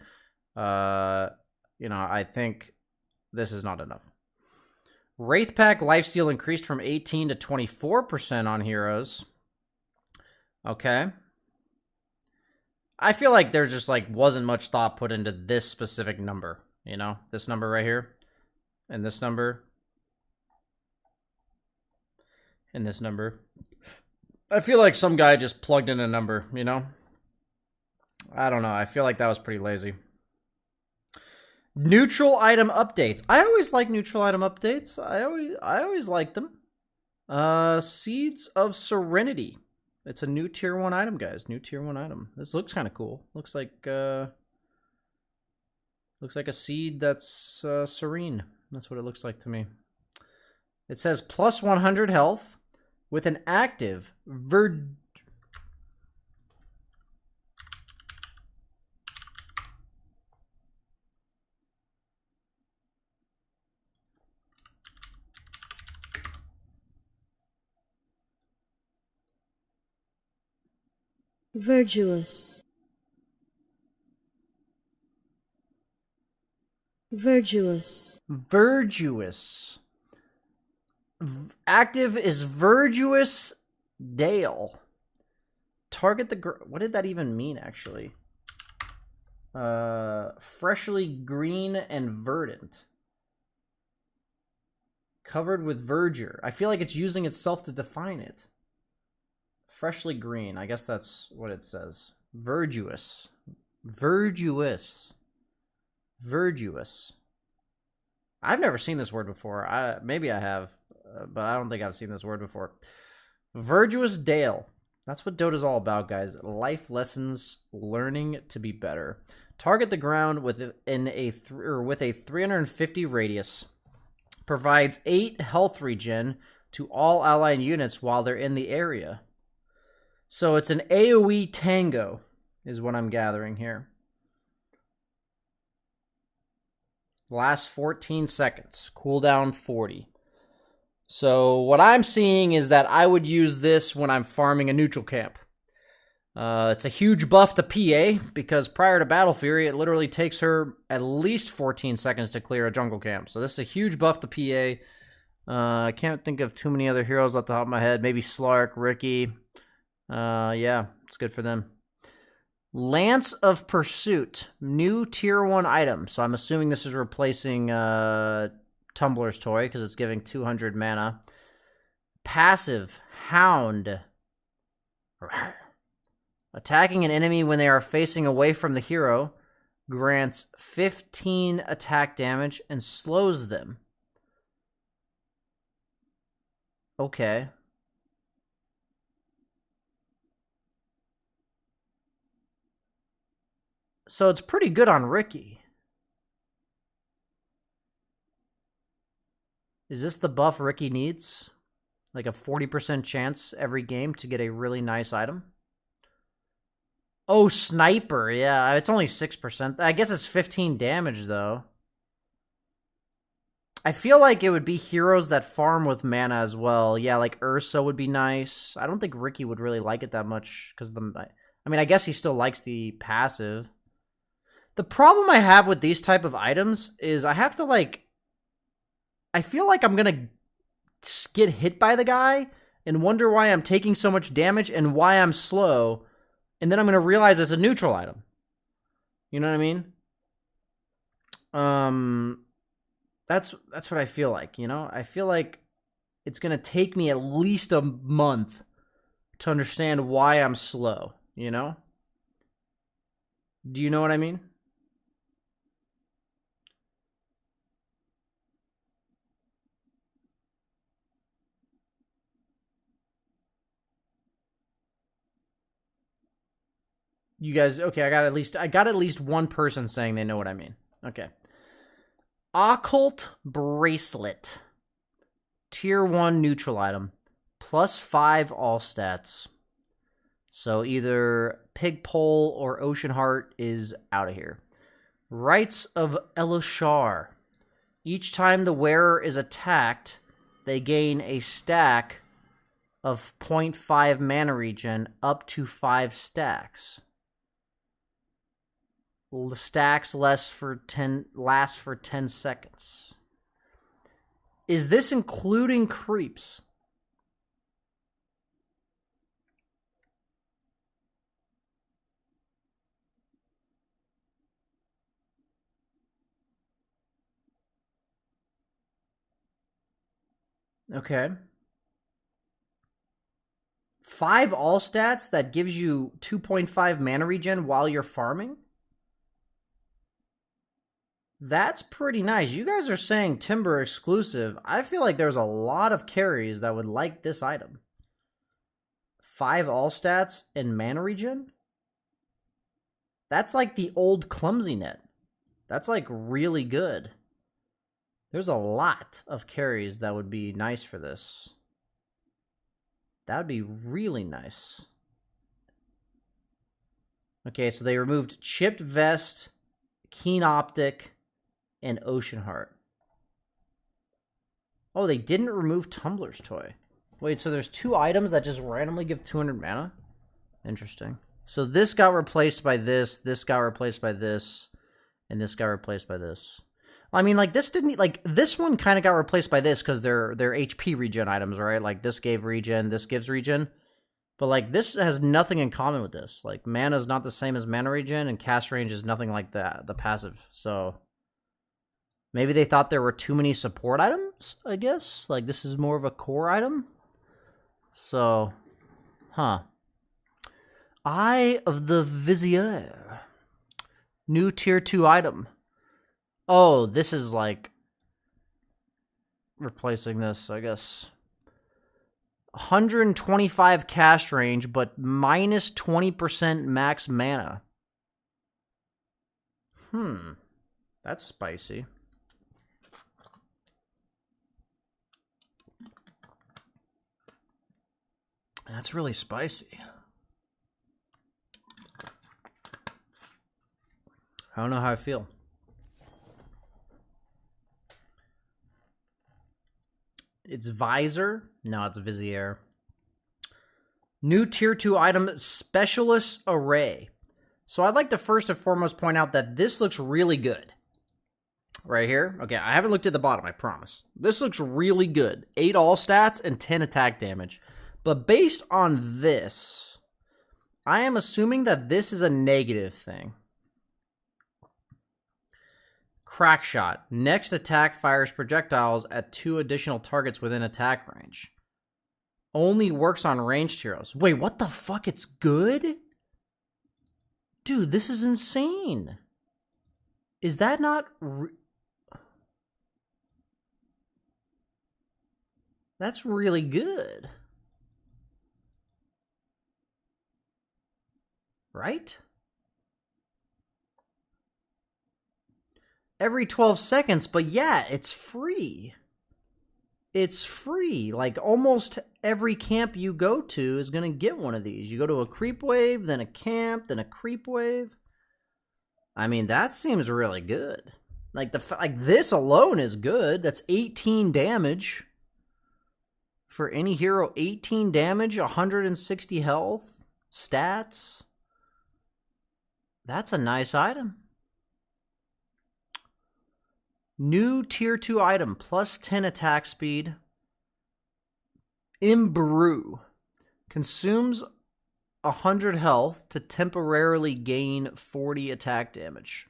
I think this is not enough. Wraithpack lifesteal increased from 18 to 24% on heroes. Okay. I feel like there just, wasn't much thought put into this specific number. This number right here. And this number. And this number. I feel like some guy just plugged in a number, I don't know. I feel like that was pretty lazy. Neutral item updates. I always like neutral item updates. I always like them. Seeds of Serenity. It's a new tier 1 item, guys. New tier 1 item. This looks kind of cool. Looks like a seed that's serene. That's what it looks like to me. It says plus 100 health with an active Virtuous. Active is Virtuous Dale. Target the... What did that even mean, actually? Freshly green and verdant. Covered with verdure. I feel like it's using itself to define it. Freshly green. I guess that's what it says. Virtuous. I've never seen this word before. Maybe I have, but I don't think I've seen this word before. Virtuous Dale. That's what Dota's all about, guys. Life lessons, learning to be better. Target the ground with a 350 radius. Provides 8 health regen to all allied units while they're in the area. So it's an AoE tango, is what I'm gathering here. Last 14 seconds. Cooldown 40. So what I'm seeing is that I would use this when I'm farming a neutral camp. It's a huge buff to PA, because prior to Battle Fury, it literally takes her at least 14 seconds to clear a jungle camp. So this is a huge buff to PA. I can't think of too many other heroes off the top of my head. Maybe Slark, Ricky. Yeah, it's good for them. Lance of Pursuit. New tier 1 item. So I'm assuming this is replacing Tumbler's Toy, because it's giving 200 mana. Passive. Hound. Attacking an enemy when they are facing away from the hero grants 15 attack damage and slows them. Okay. So it's pretty good on Ricky. Is this the buff Ricky needs? Like a 40% chance every game to get a really nice item? Oh, Sniper. Yeah, it's only 6%. I guess it's 15 damage, though. I feel like it would be heroes that farm with mana as well. Yeah, like Ursa would be nice. I don't think Ricky would really like it that much, because I mean, I guess he still likes the passive. The problem I have with these type of items is I have to, like... I feel like I'm gonna get hit by the guy and wonder why I'm taking so much damage and why I'm slow, and then I'm gonna realize it's a neutral item. You know what I mean? That's what I feel like, you know? I feel like it's gonna take me at least a month to understand why I'm slow, you know? Do you know what I mean? You guys, okay, I got at least one person saying they know what I mean. Okay. Occult Bracelet. Tier 1 neutral item. +5 all stats. So either Pigpole or Ocean Heart is out of here. Rites of Elishar. Each time the wearer is attacked, they gain a stack of 0.5 mana regen up to 5 stacks. The stacks last for 10 seconds. Is this including creeps? Okay. 5 all stats that gives you 2.5 mana regen while you're farming? That's pretty nice. You guys are saying Timber exclusive. I feel like there's a lot of carries that would like this item. 5 all stats and mana regen? That's like the old Clumsy Net. That's like really good. There's a lot of carries that would be nice for this. That would be really nice. Okay, so they removed Chipped Vest, Keen Optic, and Ocean Heart. Oh, they didn't remove Tumbler's Toy. Wait, so there's 2 items that just randomly give 200 mana? Interesting. So this got replaced by this got replaced by this, and this got replaced by this. I mean, like, this didn't... Like, this one kind of got replaced by this because they're HP regen items, right? Like, this gave regen, this gives regen. But, like, this has nothing in common with this. Like, mana is not the same as mana regen, and cast range is nothing like that, the passive. So... maybe they thought there were too many support items, I guess? Like, this is more of a core item? So, huh. Eye of the Vizier. New tier 2 item. Oh, this is like... replacing this, I guess. 125 cast range, but minus 20% max mana. That's spicy. That's really spicy. I don't know how I feel. It's Visor. No, it's Vizier. New Tier 2 item, Specialist Array. So I'd like to first and foremost point out that this looks really good. Right here. Okay, I haven't looked at the bottom, I promise. This looks really good. 8 all stats and 10 attack damage. But based on this, I am assuming that this is a negative thing. Crack Shot. Next attack fires projectiles at 2 additional targets within attack range. Only works on ranged heroes. Wait, what the fuck? It's good? Dude, this is insane. Is that not... That's really good. Right? Every 12 seconds, but yeah, it's free. It's free. Like, almost every camp you go to is going to get one of these. You go to a creep wave, then a camp, then a creep wave. I mean, that seems really good. Like, this alone is good. That's 18 damage. For any hero, 18 damage, 160 health, stats. That's a nice item. New Tier 2 item, plus 10 attack speed. Imbrew. Consumes 100 health to temporarily gain 40 attack damage.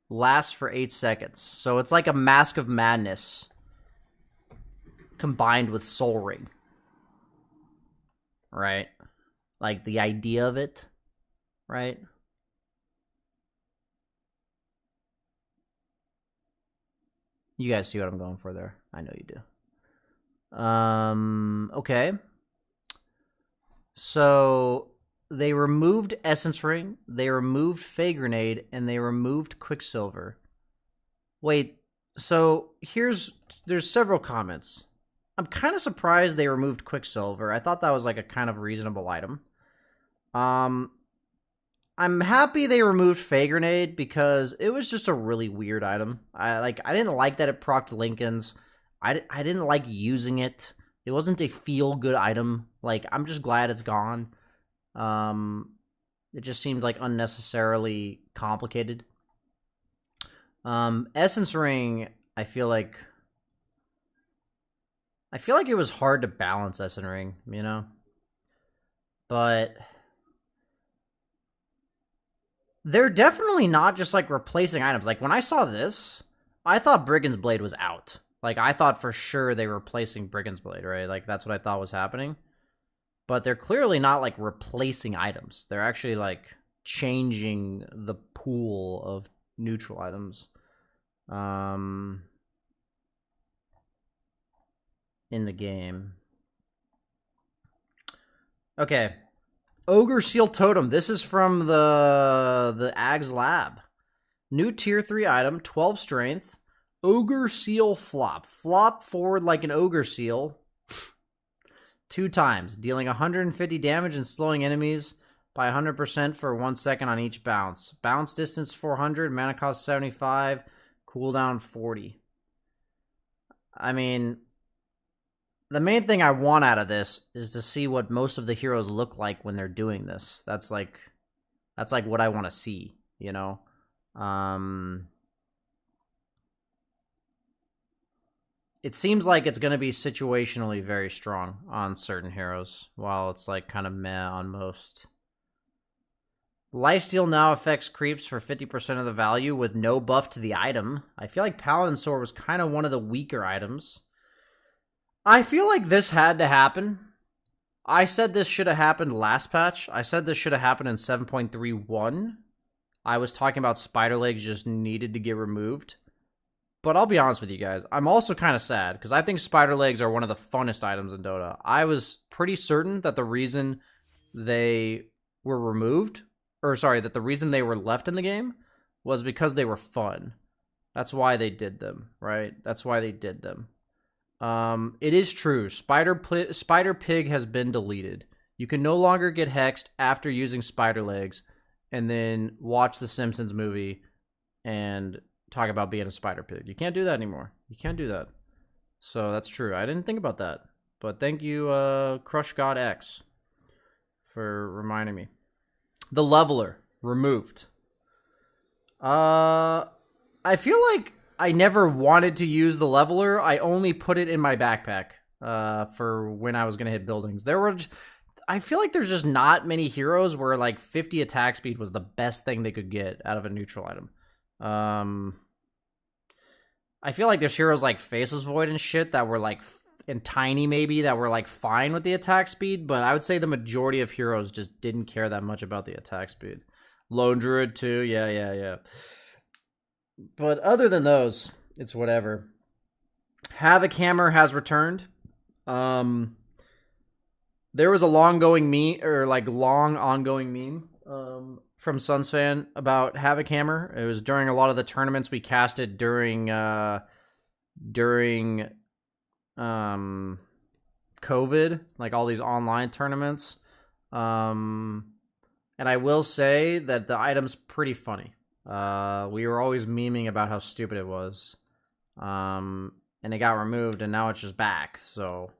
Lasts for 8 seconds. So it's like a Mask of Madness combined with Soul Ring. Right? Like the idea of it. Right? You guys see what I'm going for there. I know you do. Okay. So they removed Essence Ring, they removed Fey Grenade, and they removed Quicksilver. Wait, so there's several comments. I'm kind of surprised they removed Quicksilver. I thought that was like a kind of reasonable item. I'm happy they removed Fey Grenade because it was just a really weird item. I didn't like that it procced Lincolns. I didn't like using it. It wasn't a feel-good item. Like, I'm just glad it's gone. It just seemed like unnecessarily complicated. Essence Ring, I feel like it was hard to balance Essence Ring, you know? But they're definitely not just, like, replacing items. Like, when I saw this, I thought Brigand's Blade was out. Like, I thought for sure they were replacing Brigand's Blade, right? Like, that's what I thought was happening. But they're clearly not, like, replacing items. They're actually, like, changing the pool of neutral items. In the game. Okay. Ogre Seal Totem. This is from the Ags Lab. New tier 3 item, 12 strength. Ogre Seal Flop. Flop forward like an Ogre Seal 2 times, dealing 150 damage and slowing enemies by 100% for 1 second on each bounce. Bounce distance 400, mana cost 75, cooldown 40. I mean, the main thing I want out of this is to see what most of the heroes look like when they're doing this. That's like what I want to see, you know? It seems like it's going to be situationally very strong on certain heroes, while it's like kind of meh on most. Lifesteal now affects creeps for 50% of the value with no buff to the item. I feel like Paladin Sword was kind of one of the weaker items. I feel like this had to happen. I said this should have happened last patch. I said this should have happened in 7.31. I was talking about Spider Legs just needed to get removed. But I'll be honest with you guys. I'm also kind of sad because I think spider legs are one of the funnest items in Dota. I was pretty certain that the reason they were removed, or sorry, that the reason they were left in the game was because they were fun. That's why they did them, right? That's why they did them. It is true. Spider Pig has been deleted. You can no longer get hexed after using spider legs and then watch the Simpsons movie and talk about being a spider pig. You can't do that anymore. You can't do that. So that's true. I didn't think about that. But thank you, Crush God X, for reminding me. The leveler removed. I feel like I never wanted to use the leveler. I only put it in my backpack for when I was going to hit buildings. I feel like there's just not many heroes where like 50 attack speed was the best thing they could get out of a neutral item. I feel like there's heroes like Faceless Void and shit that were like, and Tiny maybe, that were like fine with the attack speed, but I would say the majority of heroes just didn't care that much about the attack speed. Lone Druid too, yeah. But other than those, it's whatever. Havoc Hammer has returned. There was a long ongoing meme from Suns fan about Havoc Hammer. It was during a lot of the tournaments we casted during COVID, like all these online tournaments. And I will say that the item's pretty funny. We were always memeing about how stupid it was. And it got removed and now it's just back. So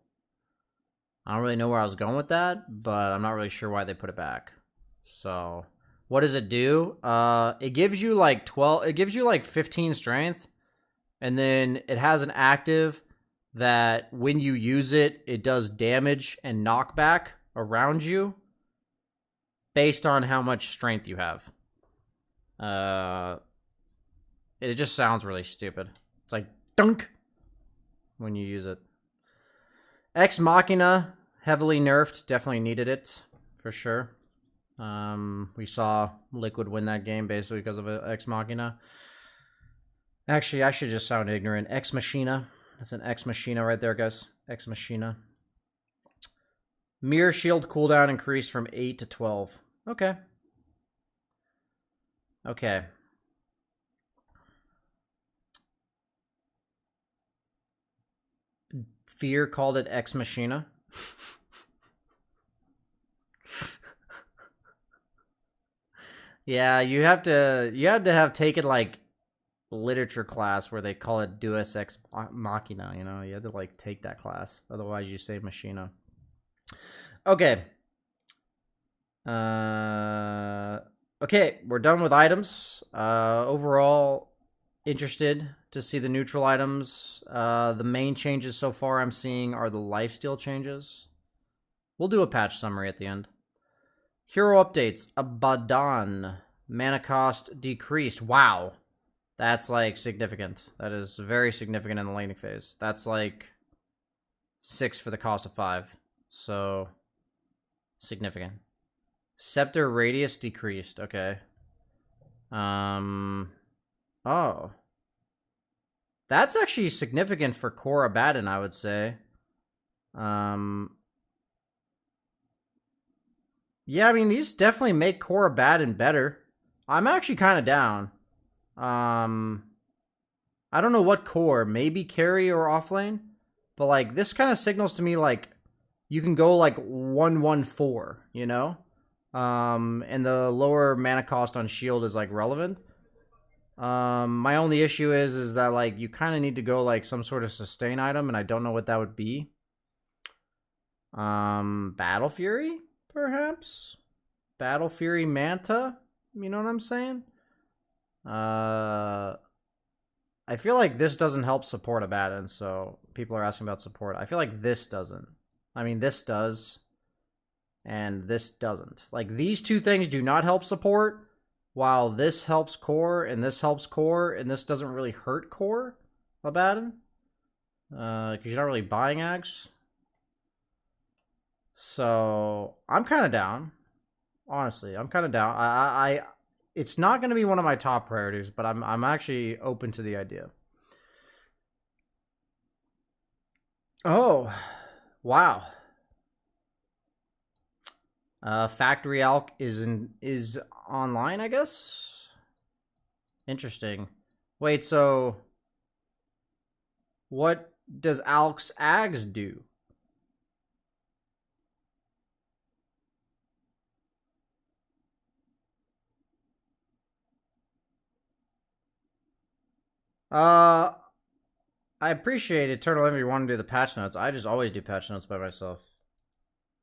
I don't really know where I was going with that, but I'm not really sure why they put it back. So what does it do? It gives you like 15 strength, and then it has an active that when you use it, it does damage and knockback around you based on how much strength you have. It just sounds really stupid. It's like dunk when you use it. Ex Machina, heavily nerfed, definitely needed it for sure. We saw Liquid win that game basically because of Ex Machina. Actually, I should just sound ignorant. Ex Machina. That's an Ex Machina right there, guys. Ex Machina. Mirror Shield cooldown increased from 8 to 12. Okay. Fear called it Ex Machina. Yeah, you had to have taken like literature class where they call it Deus Ex Machina, you know? You had to like take that class. Otherwise you say Machina. Okay. Okay, we're done with items. Overall, interested to see the neutral items. The main changes so far I'm seeing are the lifesteal changes. We'll do a patch summary at the end. Hero updates. Abaddon. Mana cost decreased. Wow. That's like significant. That is very significant in the laning phase. That's like 6 for the cost of 5. So significant. Scepter radius decreased. Okay. Oh. That's actually significant for core Abaddon, I would say. Yeah, I mean, these definitely make core Abaddon better. I'm actually kind of down. I don't know what core, maybe carry or offlane, but like this kind of signals to me like you can go like 1-1-4, you know? And the lower mana cost on shield is like relevant. My only issue is that like you kind of need to go like some sort of sustain item, and I don't know what that would be. Battle Fury, perhaps? Battle Fury Manta? You know what I'm saying? I feel like this doesn't help support Abaddon, so people are asking about support. I feel like this doesn't. I mean, this does, and this doesn't. Like, these two things do not help support, while this helps core, and this helps core, and this doesn't really hurt core Abaddon. Because you're not really buying Axe. So, I'm kind of down. Honestly, I'm kind of down. It's not going to be one of my top priorities, but I'm actually open to the idea. Oh, wow. Factory Alk is online, I guess. Interesting. Wait, so what does Alk's Ags do? I appreciate Eternal Envy wanting to do the patch notes. I just always do patch notes by myself.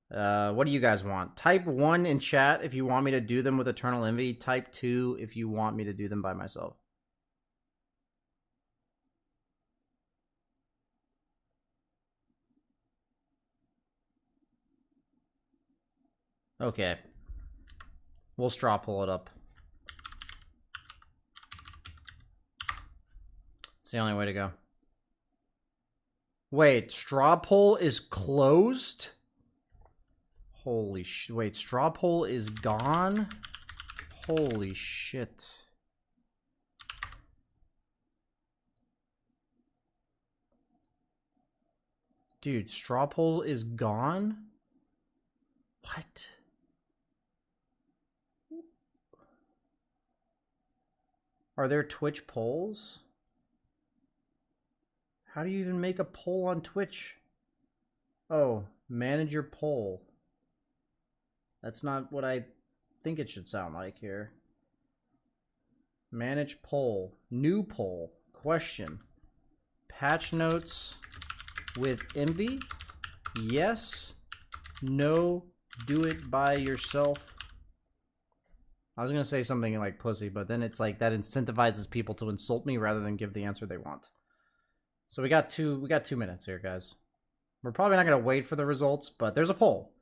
What do you guys want? Type 1 in chat if you want me to do them with Eternal Envy. Type 2 if you want me to do them by myself. Okay. We'll straw pull it up. It's the only way to go. Wait, straw poll is closed? Holy shit. Wait, straw poll is gone? Holy shit. Dude, straw poll is gone? What? Are there Twitch polls? How do you even make a poll on Twitch? Oh, manage your poll. That's not what I think it should sound like here. Manage poll. New poll. Question. Patch notes with Envy? Yes. No. Do it by yourself. I was gonna say something like pussy, but then it's like that incentivizes people to insult me rather than give the answer they want. So we got 2 minutes here, guys. We're probably not gonna wait for the results, but there's a poll.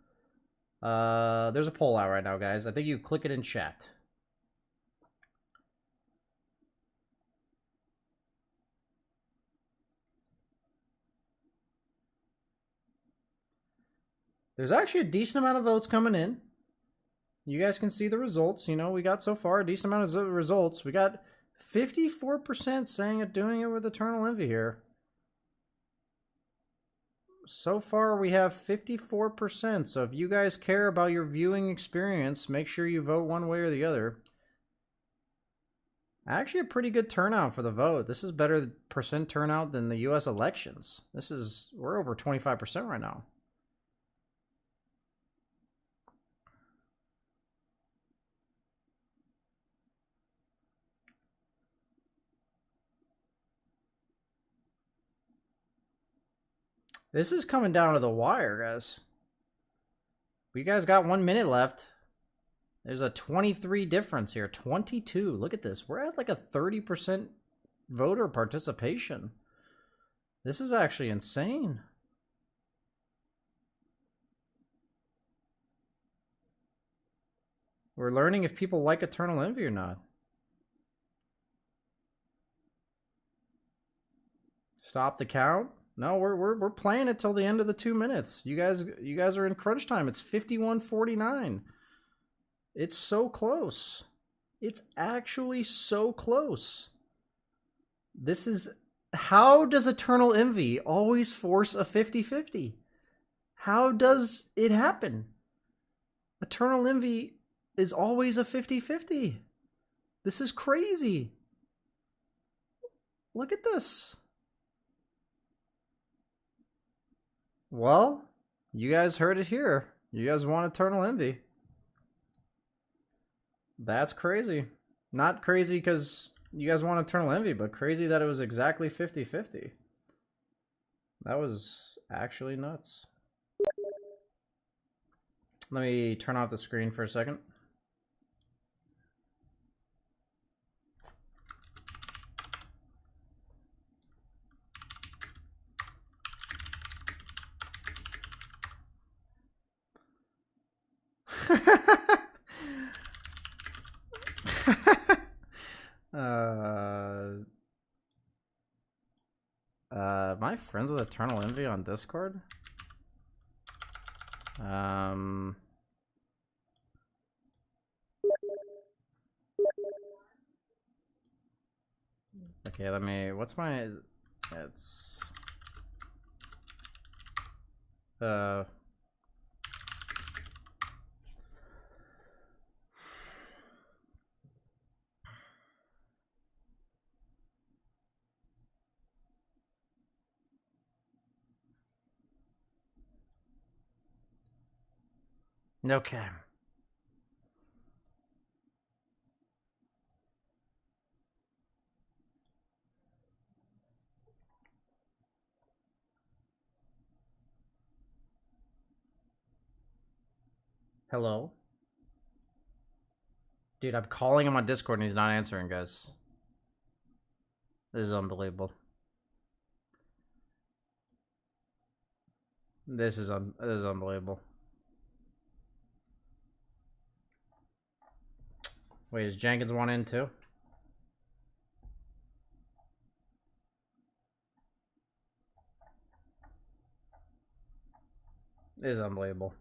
There's a poll out right now, guys. I think you click it in chat. There's actually a decent amount of votes coming in. You guys can see the results. You know, we got so far a decent amount of results. We got 54% saying it doing it with Eternal Envy here. So far, we have 54%. So if you guys care about your viewing experience, make sure you vote one way or the other. Actually, a pretty good turnout for the vote. This is better percent turnout than the U.S. elections. We're over 25% right now. This is coming down to the wire, guys. We guys got 1 minute left. There's a 23 difference here. 22. Look at this. We're at like a 30% voter participation. This is actually insane. We're learning if people like Eternal Envy or not. Stop the count. No, we're playing it till the end of the 2 minutes. You guys are in crunch time. It's 51:49. It's so close. It's actually so close. This is... How does Eternal Envy always force a 50-50? How does it happen? Eternal Envy is always a 50-50. This is crazy. Look at this. Well, you guys heard it here. You guys want Eternal Envy. That's crazy. Not crazy because you guys want Eternal Envy, but crazy that it was exactly 50-50. That was actually nuts. Let me turn off the screen for a second. Am I friends with Eternal Envy on Discord? Okay, what's my... It's... Okay. Hello? Dude, I'm calling him on Discord and he's not answering, guys. This is unbelievable. This is unbelievable. Wait, is Jenkins one in too? This is unbelievable.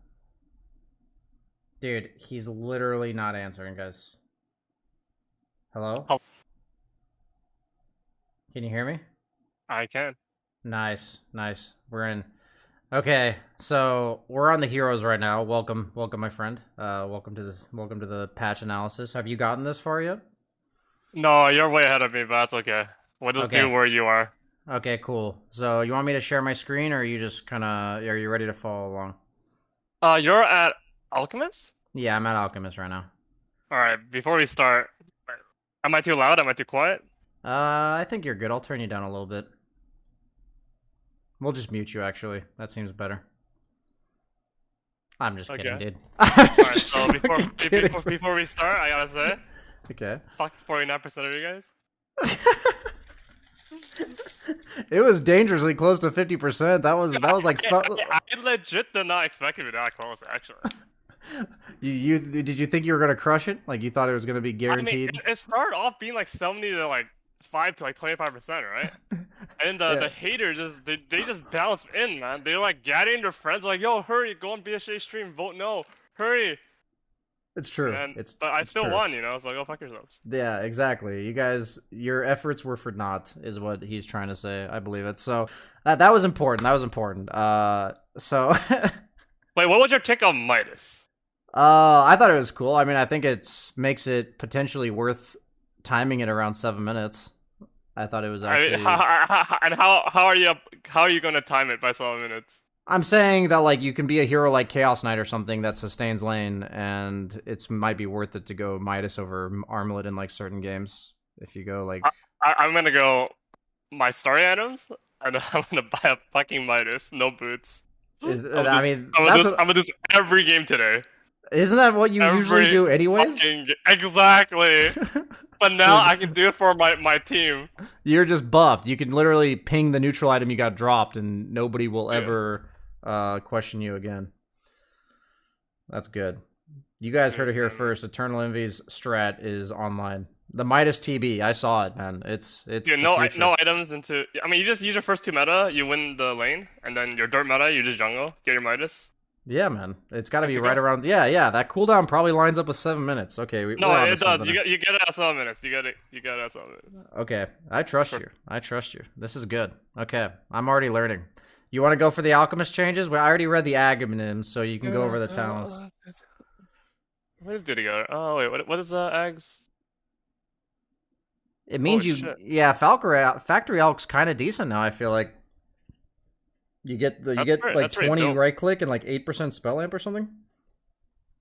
Dude, he's literally not answering, guys. Hello? Oh. Can you hear me? I can. Nice, nice. We're in. Okay, so we're on the heroes right now. Welcome, my friend. Welcome to the patch analysis. Have you gotten this far yet? No, you're way ahead of me, but that's okay. We'll just do where you are. Okay, cool. So you want me to share my screen, or are you just are you ready to follow along? You're at Alchemist? Yeah, I'm at Alchemist right now. Alright, before we start, am I too loud? Am I too quiet? I think you're good. I'll turn you down a little bit. We'll just mute you, actually. That seems better. I'm just kidding, dude. Alright, so before we start, I gotta say, okay. Fuck 49% of you guys. It was dangerously close to 50%. That was like. I legit did not expect it to be that close, actually. Did you think you were gonna crush it? Like you thought it was gonna be guaranteed? I mean, it started off being like 70 to like 5 to like 25%, right? And the haters they just bounced in, man. They're like gathering their friends, like, yo, hurry, go on BSA stream, vote no, hurry. It's true. But I still won, you know. It's like, go fuck yourselves. Yeah, exactly. You guys, your efforts were for naught, is what he's trying to say. I believe it. So that was important. That was important. So. Wait, what was your take on Midas? I thought it was cool. I mean, I think it makes it potentially worth timing it around 7 minutes. I thought it was actually. And how are you gonna time it by 7 minutes? I'm saying that like you can be a hero like Chaos Knight or something that sustains lane, and it might be worth it to go Midas over Armlet in like certain games. If you go like, I'm gonna go my story items, and then I'm gonna buy a fucking Midas, no boots. I'm gonna do this every game today. Isn't that what you usually do anyways? Exactly. But now I can do it for my team. You're just buffed. You can literally ping the neutral item you got dropped, and nobody will ever question you again. That's good. You guys heard it here first. Eternal Envy's strat is online. The Midas TB, I saw it, man. It's dude, no items into. I mean, you just use your first 2 meta, you win the lane, and then your dirt meta, you just jungle, get your Midas. Yeah, man. It's got to be right around. Yeah. That cooldown probably lines up with 7 minutes. Okay. No, it does. You get it at 7 minutes. You get it at 7 minutes. Okay. I trust you. This is good. Okay. I'm already learning. You want to go for the alchemist changes? Well, I already read the agonyms, so you can go over the talents. What does do together? Oh wait, what is Ags? It means yeah, Factory Alch's kind of decent now. I feel like. You get like 20 right click and like 8% spell amp or something.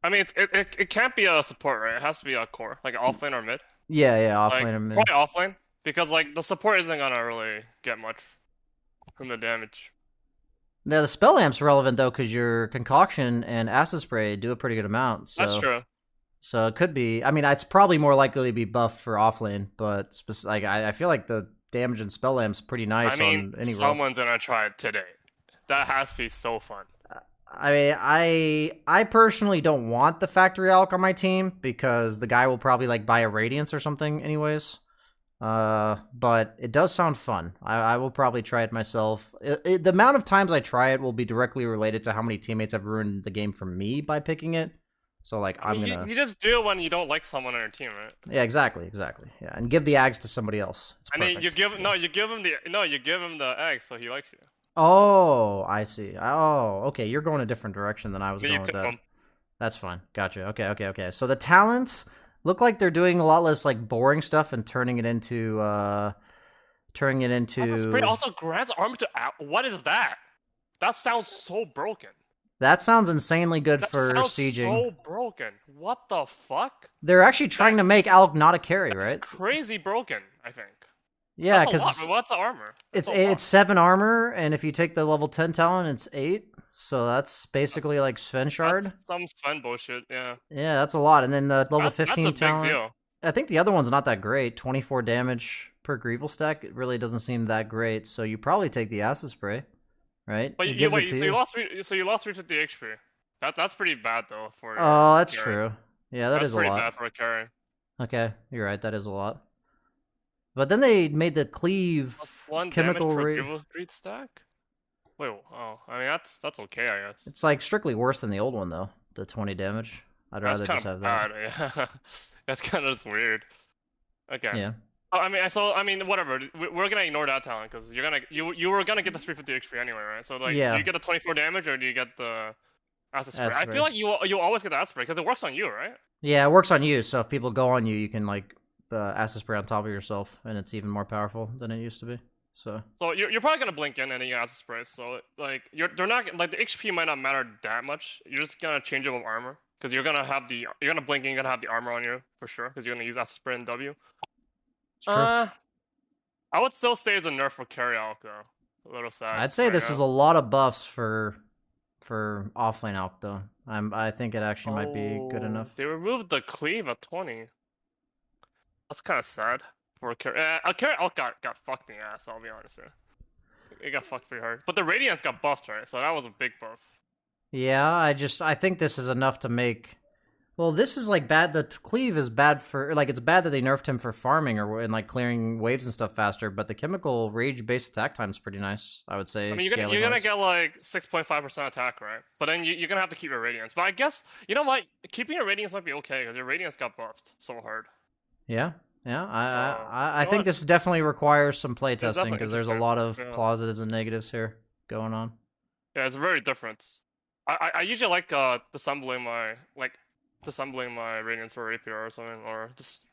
I mean, it can't be a support, right? It has to be a core, like offlane or mid. Yeah, offlane or mid. Probably offlane, because like the support isn't gonna really get much from the damage. Yeah, the spell amp's relevant though, because your concoction and acid spray do a pretty good amount. So. That's true. So it could be. I mean, it's probably more likely to be buffed for offlane, but like I feel like the damage and spell amp's pretty nice. I mean, on any someone's gonna try it today. That has to be so fun. I mean, I personally don't want the Factory Alch on my team because the guy will probably like buy a Radiance or something anyways. But it does sound fun. I will probably try it myself. The amount of times I try it will be directly related to how many teammates have ruined the game for me by picking it. So like you just do it when you don't like someone on your team, right? Yeah, exactly. Yeah, and give the Ags to somebody else. And then you give him the eggs, so he likes you. Oh, I see. Oh, okay. You're going a different direction than I was You going with tip that. 'em. That's fine. Gotcha. Okay. So the talents look like they're doing a lot less like boring stuff and turning it into That's a spray. Also, grants armor to what is that? That sounds so broken. That sounds insanely good That for sounds sieging. so broken. What the fuck? They're actually trying to make Alec not a carry, That's right? crazy broken, I think. Yeah, That's a lot. because What's the armor? it's 7 armor, and if you take the level 10 talent, it's 8. So that's basically like Sven Shard. That's some Sven bullshit, yeah. Yeah, that's a lot. And then the level That's 15 a big talent. deal. I think the other one's not that great. 24 damage per Greevil stack. It really doesn't seem that great. So you probably take the acid spray, right? But It gives it to so you lost 350 HP. That's pretty bad though for. Oh, that's carry. true. Yeah, that That's is a pretty lot. bad for a carry. Okay, you're right. That is a lot. But then they made the cleave +1 chemical damage per rate. Greevil Street stack. Wait, oh, I mean that's okay, I guess. It's like strictly worse than the old one though. The 20 damage. I'd That's rather kind just have of that. bad. Yeah. That's kind of just weird. Okay. Yeah. I mean, whatever. We're gonna ignore that talent because you were gonna get the 350 HP anyway, right? So like, Yeah. do you get the 24 damage or do you get the acid spray? Acid I spray. feel like you always get the acid spray because it works on you, right? Yeah, it works on you. So if people go on you, you can like acid spray on top of yourself, and it's even more powerful than it used to be. So You're probably gonna blink in and then you acid spray. So like they're not like the HP might not matter that much. You're just gonna change it with armor because you're gonna blink and you're gonna have the armor on you for sure because you're gonna use acid spray and W. it's true. I would still stay as a nerf for carry out though. A little sad. I'd say right this now. is a lot of buffs for offlane Alk though. I think it actually might be good enough. They removed the cleave at 20. That's kind of sad for a carry. A carry out got fucked in the ass. I'll be honest here. It got fucked pretty hard. But the radiance got buffed, right? So that was a big buff. Yeah, I think this is enough to make. Well, this is like bad. The cleave is bad for like it's bad that they nerfed him for farming and like clearing waves and stuff faster. But the chemical rage based attack time is pretty nice. I would say. I mean, you're gonna get like 6.5% attack, right? But then you're gonna have to keep your radiance. But I guess you know what? Keeping your radiance might be okay because your radiance got buffed so hard. Yeah. So, I think this definitely requires some play testing definitely because there's a interesting. lot of Yeah. positives and negatives here going on. Yeah, it's very different. I usually like assembling my radiance for APR or something, or just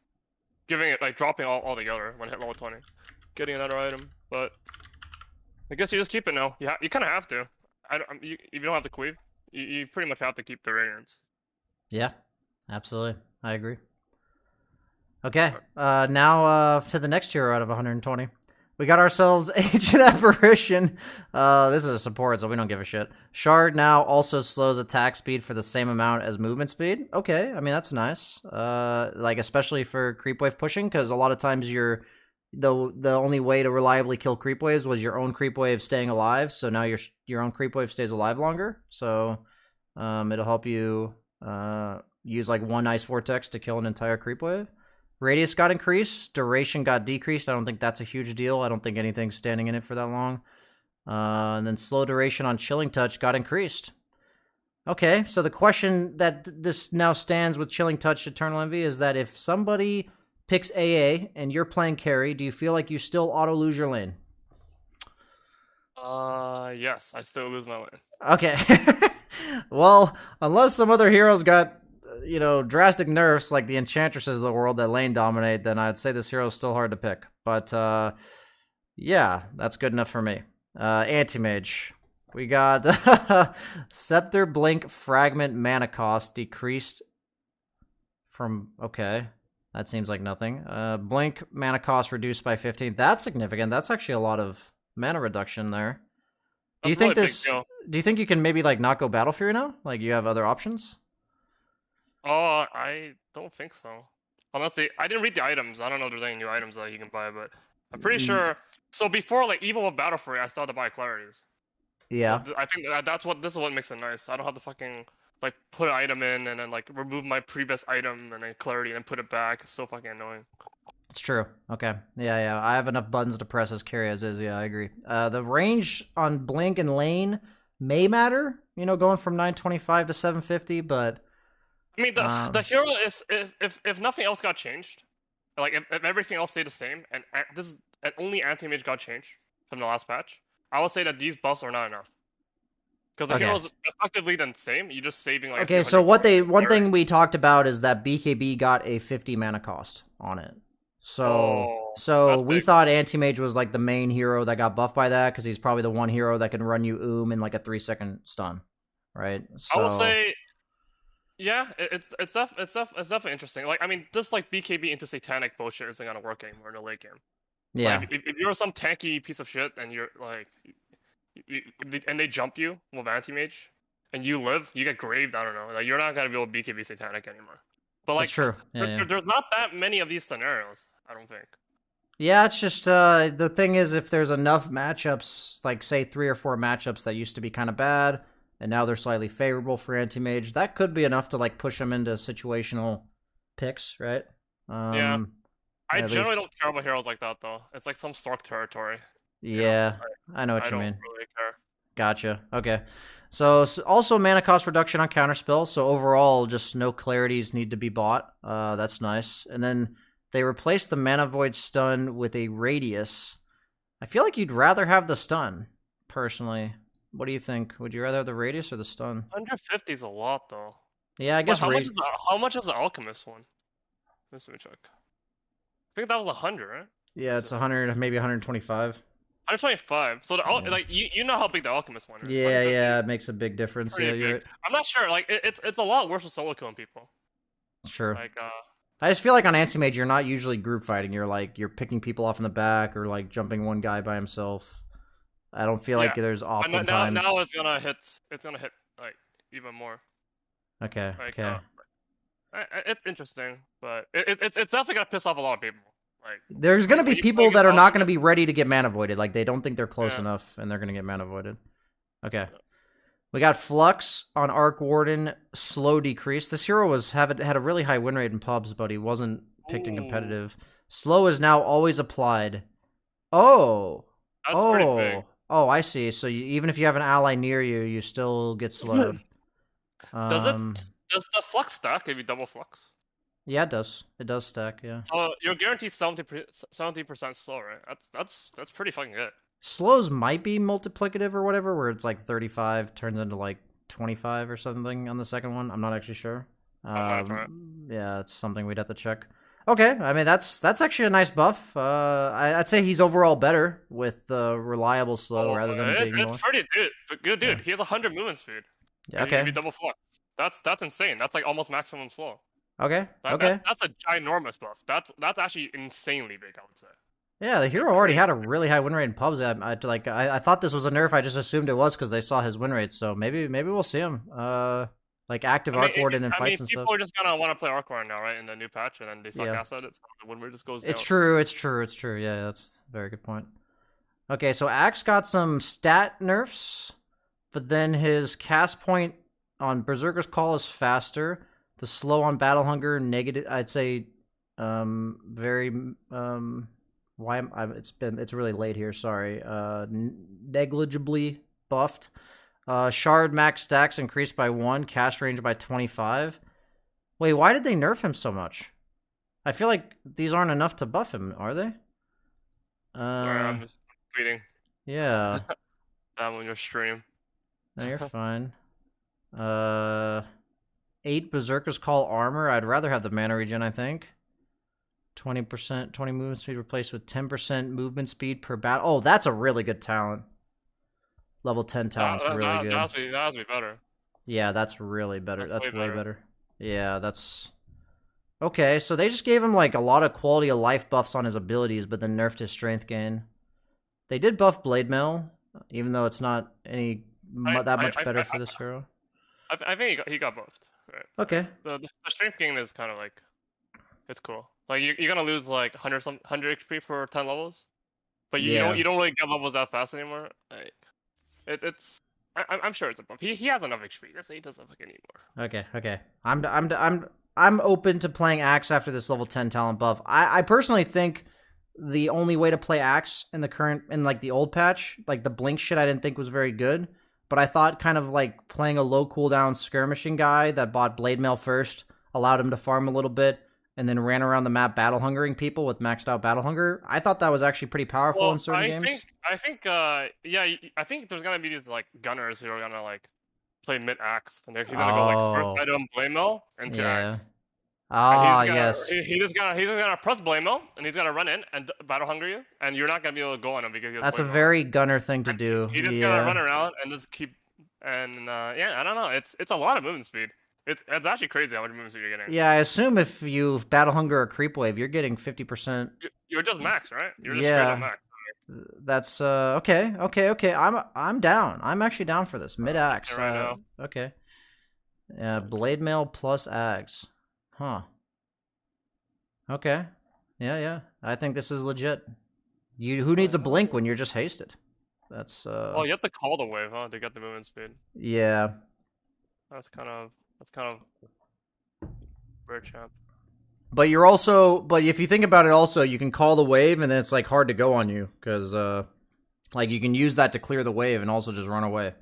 giving it like dropping all together when I hit level 20, getting another item. But I guess you just keep it now. You kind of have to. You don't have to cleave. You pretty much have to keep the radiance. Yeah, absolutely. I agree. Okay, now to the next hero out of 120. We got ourselves Ancient Apparition. This is a support, so we don't give a shit. Shard now also slows attack speed for the same amount as movement speed. Okay, I mean, that's nice. Like, especially for creep wave pushing, because a lot of times the only way to reliably kill creep waves was your own creep wave staying alive, so now your own creep wave stays alive longer. So it'll help you use like one ice vortex to kill an entire creep wave. Radius got increased, duration got decreased. I don't think that's a huge deal. I don't think anything's standing in it for that long. And then slow duration on Chilling Touch got increased. Okay, so the question that this now stands with Chilling Touch Eternal Envy is that if somebody picks AA and you're playing carry, do you feel like you still auto-lose your lane? Yes, I still lose my lane. Okay. Well, unless some other heroes got drastic nerfs like the Enchantresses of the world that lane dominate, then I'd say this hero is still hard to pick. But, yeah, that's good enough for me. Anti-Mage. We got Scepter, Blink, Fragment, Mana Cost decreased from... Okay, that seems like nothing. Blink, Mana Cost reduced by 15. That's significant. That's actually a lot of mana reduction there. Do you think Do you think you can maybe, like, not go Battle Fury now? Like, you have other options? Oh, I don't think so. Unless I didn't read the items. I don't know if there's any new items that you can buy, but I'm pretty sure. So before, like, even with Battle Fury, I still had to buy Clarities. Yeah. So I think this is what makes it nice. I don't have to fucking like put an item in and then like remove my previous item and then Clarity and then put it back. It's so fucking annoying. It's true. Okay. Yeah. I have enough buttons to press as carry as is. Yeah, I agree. The range on Blink and Lane may matter, going from 925 to 750, but... I mean, the hero is... If nothing else got changed, like if everything else stayed the same, and only Anti-Mage got changed from the last patch, I would say that these buffs are not enough. Because the Okay. hero's effectively the same. You're just saving like. Okay, so one thing we talked about is that BKB got a 50 mana cost on it. So we thought Anti-Mage was like the main hero that got buffed by that because he's probably the one hero that can run you in like a 3-second stun, right? So I will say, yeah, it's definitely interesting. Like, I mean, this like BKB into Satanic bullshit isn't gonna work anymore in the late game. Yeah. Like, if you're some tanky piece of shit and you're like, and they jump you with Anti-Mage, and you live, you get graved. I don't know. Like, you're not gonna be able to BKB Satanic anymore. But like, that's true. Yeah, there's not that many of these scenarios. I don't think. Yeah, it's just the thing is if there's enough matchups, like say 3 or 4 matchups that used to be kind of bad, and now they're slightly favorable for Anti-Mage, that could be enough to like push them into situational picks, right? Yeah. I generally least... don't care about heroes like that though. It's like some Stark territory. Yeah, I know what you mean. I don't really care. Gotcha. Okay. So also mana cost reduction on counterspell. So overall, just no clarities need to be bought. That's nice. And then they replaced the mana void stun with a radius. I feel like you'd rather have the stun, personally. What do you think? Would you rather have the radius or the stun? 150 is a lot though. Yeah, I guess. How much is the alchemist one? Let me check. I think that was 100, right? Yeah, it's 100, maybe 125. 125. So like you know how big the alchemist one is. Yeah, it makes a big difference. Yeah, big. I'm not sure. Like it's a lot worse with solo killing people. Sure. Like I just feel like on Anti-Mage, you're not usually group fighting. You're picking people off in the back or like jumping one guy by himself. I don't feel like there's often times. Now it's gonna hit. It's gonna hit like even more. Okay. Like, okay. It's interesting, but it's definitely gonna piss off a lot of people. Like there's gonna be people that are not gonna be ready to get mana voided. Like they don't think they're close enough, and they're gonna get mana voided. Okay. We got Flux on Arc Warden, slow decrease. This hero had a really high win rate in pubs, but he wasn't picked in competitive. Slow is now always applied. Oh. That's pretty big. Oh, I see. So even if you have an ally near you, you still get slowed. Does the Flux stack if you double Flux? Yeah, it does. It does stack, yeah. So you're guaranteed 70% slow, right? That's pretty fucking good. Slows might be multiplicative or whatever, where it's like 35 turns into like 25 or something on the second one. I'm not actually sure. Yeah, it's something we'd have to check. Okay, I mean that's actually a nice buff. I'd say he's overall better with reliable slow rather than being more. It's pretty good, dude. Yeah. He has 100 movement speed. Yeah, okay. If you double Flux, that's insane. That's like almost maximum slow. Okay. That's a ginormous buff. That's actually insanely big, I would say. Yeah, the hero already had a really high win rate in pubs. I thought this was a nerf. I just assumed it was because they saw his win rate. So maybe we'll see him. Like active Arc Warden in fights and stuff. People are just gonna want to play Arc Warden now, right? In the new patch, and then they suck ass at it. So the win rate just goes down. It's true. Yeah, that's a very good point. Okay, so Axe got some stat nerfs, but then his cast point on Berserker's Call is faster. The slow on Battle Hunger negative. I'd say, very Why it's really late here. Sorry. Negligibly buffed. Shard max stacks increased by 1. Cast range by 25. Wait, why did they nerf him so much? I feel like these aren't enough to buff him, are they? Sorry, I'm just tweeting. Yeah. I'm on your stream. No, you're fine. 8 Berserker's Call armor. I'd rather have the mana regen, I think. 20%, 20 movement speed replaced with 10% movement speed per battle. Oh, that's a really good talent. Level 10 talent's really good. That has to be better. Yeah, that's really better. That's way better. better. Yeah, that's... Okay, so they just gave him like a lot of quality of life buffs on his abilities, but then nerfed his strength gain. They did buff Blade Mail, even though it's not that much better for this hero. I think he got buffed. Right. Okay. The strength gain is kind of like... It's cool. Like you're gonna lose like 100 HP for 10 levels, but you don't really get levels that fast anymore. Like I'm sure it's a buff. He has enough HP. He doesn't fucking need more. Okay. I'm open to playing Axe after this level 10 talent buff. I personally think the only way to play Axe in the old patch, like the blink shit, I didn't think was very good. But I thought kind of like playing a low cooldown skirmishing guy that bought Blade Mail first allowed him to farm a little bit. and then ran around the map battle hungering people with maxed out battle hunger. I thought that was actually pretty powerful in certain games. I think there's gonna be these like gunners who are gonna like play mid axe, and he's gonna go like first item blameo into axe. Yes. He's just gonna press blameo, and he's gonna run in and battle hunger you, and you're not gonna be able to go on him because that's a very gunner thing to do. He's just gonna run around and just keep, and I don't know. It's a lot of movement speed. It's actually crazy how much movement speed you're getting. Yeah, I assume if you battle hunger a creep wave, you're getting 50%. You're just max, right? You're just straight up max. That's okay. I'm down. I'm actually down for this mid axe. Right now. Okay. Blade mail plus axe. Huh. Okay. Yeah. I think this is legit. Who needs a blink when you're just hasted? That's Well, you have to call the wave, huh, to get the movement speed. Yeah. That's kind of rare, champ. But if you think about it, also you can call the wave, and then it's like hard to go on you because like you can use that to clear the wave and also just run away.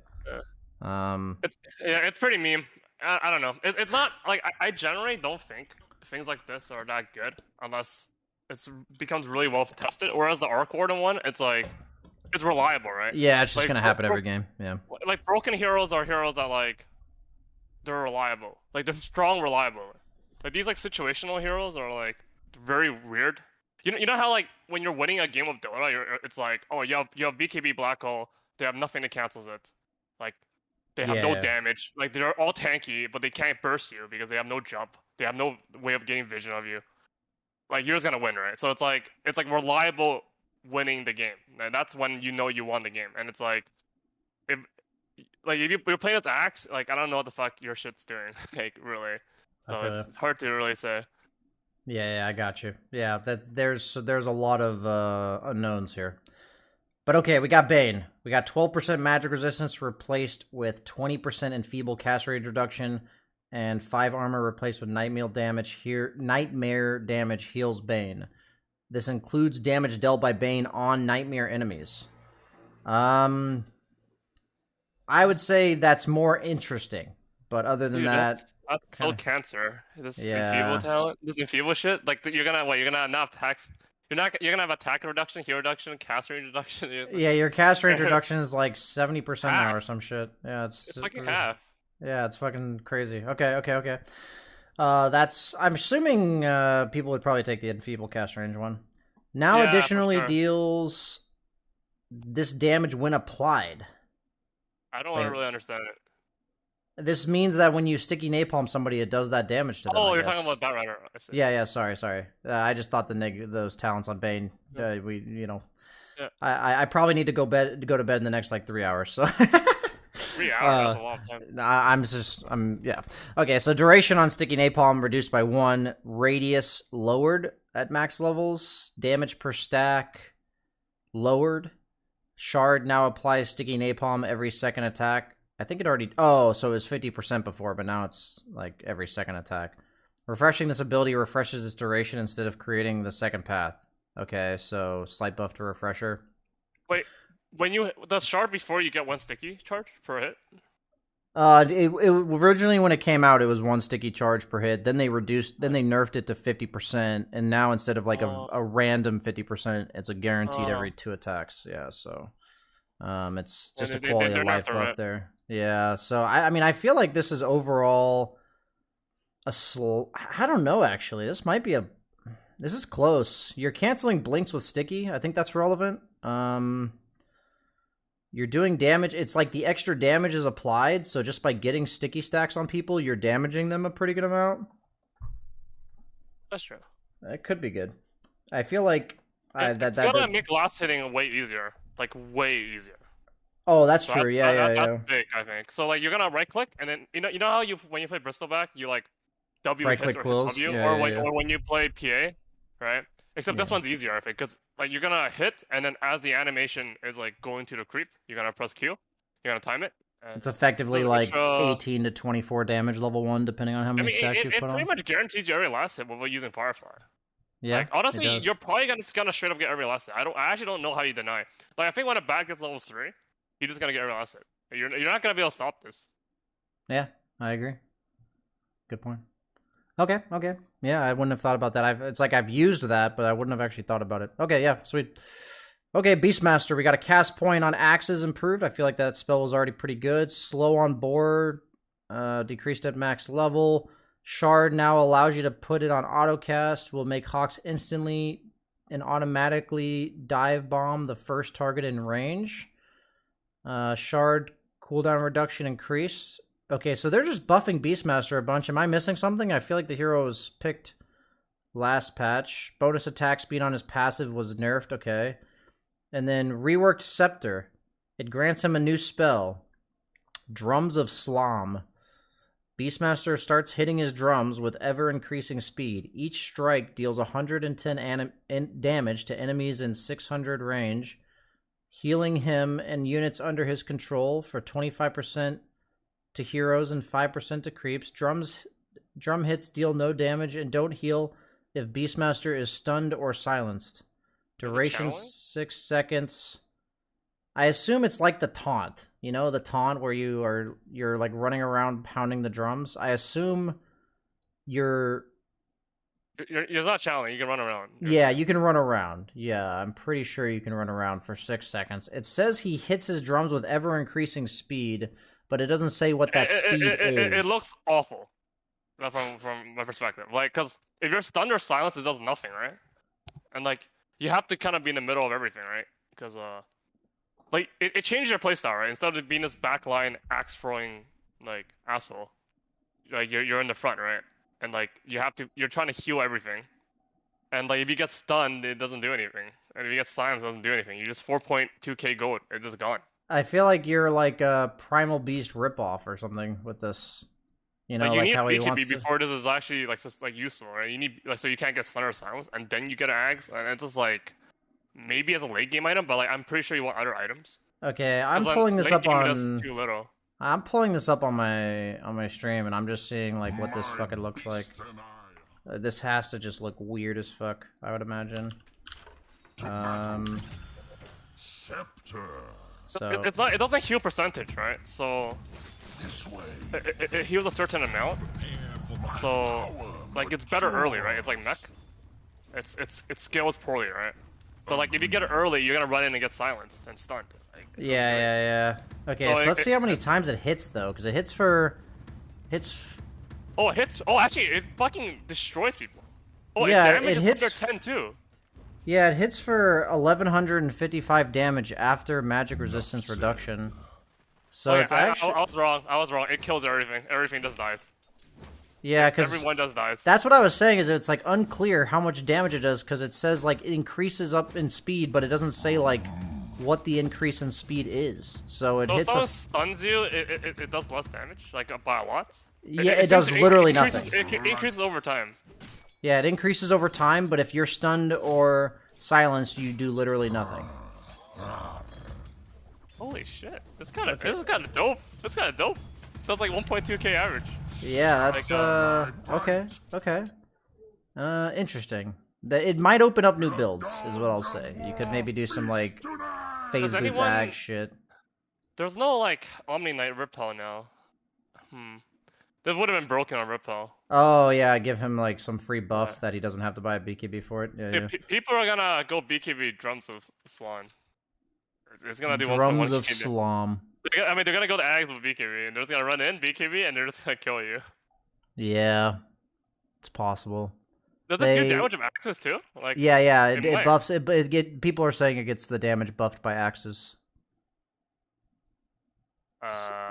Yeah. It's pretty meme. I don't know. It's not like I generally don't think things like this are that good unless it becomes really well tested. Whereas the Arc Warden one, it's like it's reliable, right? Yeah, it's just gonna happen every game. Yeah. Like broken heroes are heroes that like they're reliable. Like they're strong, reliable. Like these like situational heroes are like very weird. You know how like when you're winning a game of Dota, it's like, oh, you have BKB Black Hole, they have nothing that cancels it. Like they have no damage. Like they're all tanky, but they can't burst you because they have no jump. They have no way of getting vision of you. Like you're just gonna win, right? So it's like reliable winning the game. And that's when you know you won the game. And it's like if you're playing with the axe, like I don't know what the fuck your shit's doing. Like really. So it's hard to really say. Yeah, I got you. Yeah, there's a lot of unknowns here. But okay, we got Bane. We got 12% magic resistance replaced with 20% enfeeble cast rate reduction, and 5 armor replaced with nightmare damage. Here, nightmare damage heals Bane. This includes damage dealt by Bane on nightmare enemies. I would say that's more interesting. But other than that. That's so cancer. This enfeeble talent, this enfeeble shit. Like you're gonna not tax. You're gonna have attack reduction, heal reduction, cast range reduction. Yeah, your cast range reduction is like 70% now or some shit. Yeah, it's fucking half. Yeah, it's fucking crazy. Okay. I'm assuming people would probably take the enfeeble cast range one. Now, additionally deals this damage when applied. I don't really understand it. This means that when you sticky napalm somebody, it does that damage to them. Oh, you're talking about that, right? Yeah. Sorry. I just thought those talents on Bane. Yeah. I probably need to go to bed in the next like 3 hours. So 3 hours, that's a long time. Okay, so duration on sticky napalm reduced by 1. Radius lowered at max levels. Damage per stack lowered. Shard now applies sticky napalm every second attack. I think it already... Oh, so it was 50% before, but now it's like every second attack. Refreshing this ability refreshes its duration instead of creating the second path. Okay, so slight buff to refresher. Wait, the shard before you get 1 sticky charge per hit? It originally when it came out, it was 1 sticky charge per hit. Then they nerfed it to 50%, and now instead of like a random 50%, it's a guaranteed every 2 attacks. Yeah, so it's just a quality of life buff there. Yeah, so I mean, I feel like this is overall I don't know, actually. This is close. You're canceling blinks with sticky. I think that's relevant. You're doing damage. It's like the extra damage is applied, so just by getting sticky stacks on people, you're damaging them a pretty good amount. That's true. That could be good. I feel like it's gonna make last hitting way easier. Like way easier. Oh, that's true. Yeah. That's big, I think. So like you're gonna right click, and then you know how when you play Bristleback, you like W right hit click or quills, hit W, or when you play PA, right? Except this one's easier, I think, because like you're gonna hit, and then as the animation is like going to the creep, you're gonna press Q, you're gonna time it. It's effectively like 18 to 24 damage level 1, depending on how many stacks you put on. It pretty much guarantees you every last hit while using Firefly. Yeah, like, honestly, you're probably gonna straight up get every last hit. I actually don't know how you deny. Like I think when a bag gets level 3, you're just gonna get every last hit. You're not gonna be able to stop this. Yeah, I agree. Good point. Okay. Yeah, I wouldn't have thought about that. It's like I've used that, but I wouldn't have actually thought about it. Okay, yeah, sweet. Okay, Beastmaster, we got a cast point on Axes improved. I feel like that spell was already pretty good. Slow on board, decreased at max level. Shard now allows you to put it on autocast. Will make Hawks instantly and automatically dive bomb the first target in range. Shard cooldown reduction increase. Okay, so they're just buffing Beastmaster a bunch. Am I missing something? I feel like the hero was picked last patch. Bonus attack speed on his passive was nerfed. Okay. And then reworked Scepter. It grants him a new spell. Drums of Slom. Beastmaster starts hitting his drums with ever-increasing speed. Each strike deals 110 damage to enemies in 600 range, healing him and units under his control for 25% to heroes and 5% to creeps. Drum hits deal no damage and don't heal if Beastmaster is stunned or silenced. Duration 6 seconds. I assume it's like the taunt. You know, the taunt where you're like running around pounding the drums. I assume you're not challenging. You can run around. Yeah, you can run around. Yeah, I'm pretty sure you can run around for 6 seconds. It says he hits his drums with ever-increasing speed, but it doesn't say what that speed is. It looks awful from my perspective. Like, because if you're stunned or silenced, it does nothing, right? And, like, you have to kind of be in the middle of everything, right? Because, like, it changed your playstyle, right? Instead of being this backline axe-throwing, like, asshole, like, you're in the front, right? And, like, you're trying to heal everything. And, like, if you get stunned, it doesn't do anything. And if you get silenced, it doesn't do anything. You just 4.2k gold. It's just gone. I feel like you're like a Primal Beast ripoff or something with this. You know, like how he wants to... before this is actually like just like useful, right? You need like so you can't get stunned or silenced, and then you get an axe, and it's just like maybe as a late game item, but like I'm pretty sure you want other items. Okay, I'm pulling this up on. Too little. I'm pulling this up on my stream, and I'm just seeing like what this fucking looks like. This has to just look weird as fuck, I would imagine. Scepter. So it's not. It doesn't heal percentage, right? So it heals a certain amount. So like it's better early, right? It's like mech. It scales poorly, right? But like if you get it early, you're gonna run in and get silenced and stunned. Like, yeah. Okay, so let's see how many times it hits though, because it hits. Oh, it hits. Oh, actually, it fucking destroys people. Oh, yeah, it hits under 10 too. Yeah, it hits for 1155 damage after magic resistance reduction. So it's actually... I was wrong. It kills everything. Everything just dies. Yeah, because everyone just dies. That's what I was saying. Is it's like unclear how much damage it does because it says like it increases up in speed, but it doesn't say like what the increase in speed is. So it hits. If someone stuns you, it does less damage, like by a lot. Yeah, it does literally nothing. It increases over time. Yeah, it increases over time, but if you're stunned or silenced, you do literally nothing. Holy shit! This is kind of dope. That's kind of dope. That's like 1.2k average. Yeah, that's okay. Interesting. It might open up new builds, is what I'll say. You could maybe do some like phase boots ag shit. There's no like Omni Knight Repel now. That would have been broken on Repel. Oh yeah, give him like some free buff that he doesn't have to buy a BKB for it. Yeah. People are gonna go BKB Drums of Slon. It's gonna do Drums of Slom. I mean, they're gonna go to Ags with BKB, and they're just gonna run in BKB, and they're just gonna kill you. Yeah, it's possible. Does it do damage of axes too? Like yeah, it buffs. People are saying it gets the damage buffed by axes.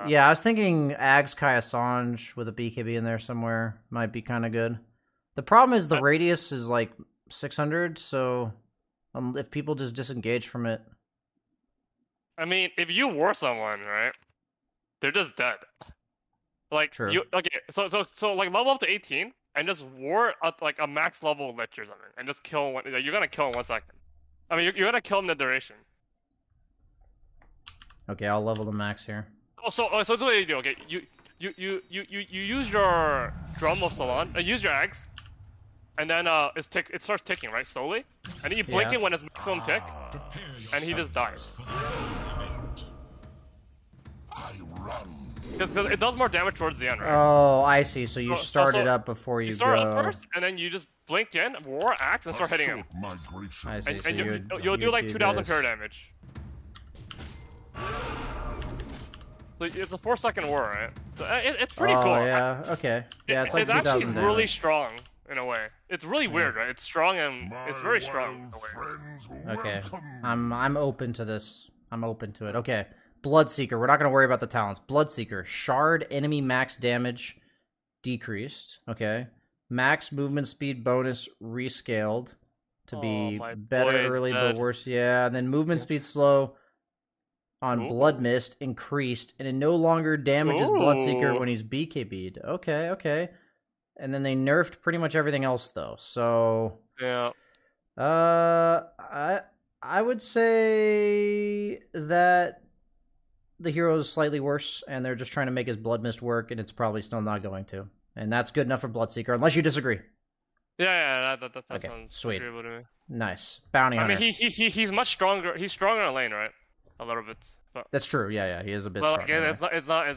Yeah, I was thinking Ags Kai Assange with a BKB in there somewhere might be kind of good. The problem is the radius is like 600, so if people just disengage from it. I mean, if you war someone, right, they're just dead. Like, true. So like level up to 18 and just war at like a max level lich or something, and just kill one. You're gonna kill in 1 second. I mean, you're gonna kill in the duration. Okay, I'll level the max here. So this is what you do. Okay, you use your drum of Salon, use your axe, and then it starts ticking right slowly, and then you blink it when it's maximum tick, and he just dies. I run Because it does more damage towards the end, right? Oh, I see. So you start it so up before you start go. up first, and then you just blink in, war axe, and start hitting him. Migration. I see. And, So you'll do like 2,000 this. pair damage. So it's a 4-second war, right? So it's pretty cool. Oh yeah. Okay. Yeah, it's like It's 2,000 actually really damage. strong in a way. It's really weird, right? It's strong and it's very strong in a way. Okay. I'm open to this. I'm open to it. Okay. Bloodseeker. We're not going to worry about the talents. Bloodseeker. Shard enemy max damage decreased. Okay. Max movement speed bonus rescaled to be my better boy is early but dead. worse. Yeah. And then movement speed slow on Ooh. Blood Mist increased, and it no longer damages Bloodseeker Ooh. when he's BKB'd. Okay. Okay. And then they nerfed pretty much everything else though. So Yeah. I would say that the hero is slightly worse, and they're just trying to make his Blood Mist work, and it's probably still not going to. And that's good enough for Bloodseeker, unless you disagree. Yeah, that Okay, sounds sweet. agreeable to me. Nice. Bounty I Hunter. mean, he's much stronger. He's stronger in lane, right? A little bit. But That's true. Yeah, he is a bit like, stronger. it's not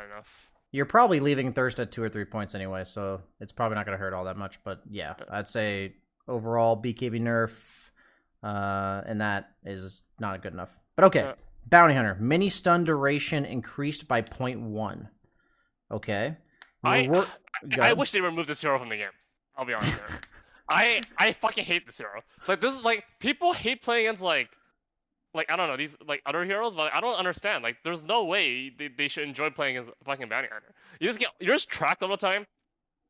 enough. You're probably leaving Thirst at 2 or 3 points anyway, so it's probably not going to hurt all that much. But yeah, I'd say overall BKB nerf, and that is not good enough. But okay. Bounty Hunter. Mini stun duration increased by 0.1. Okay. I wish they removed this hero from the game. I'll be honest here. I fucking hate this hero. Like, this is like, people hate playing against like I don't know, these like other heroes, but I don't understand. Like, there's no way they should enjoy playing against fucking Bounty Hunter. You're just tracked all the time.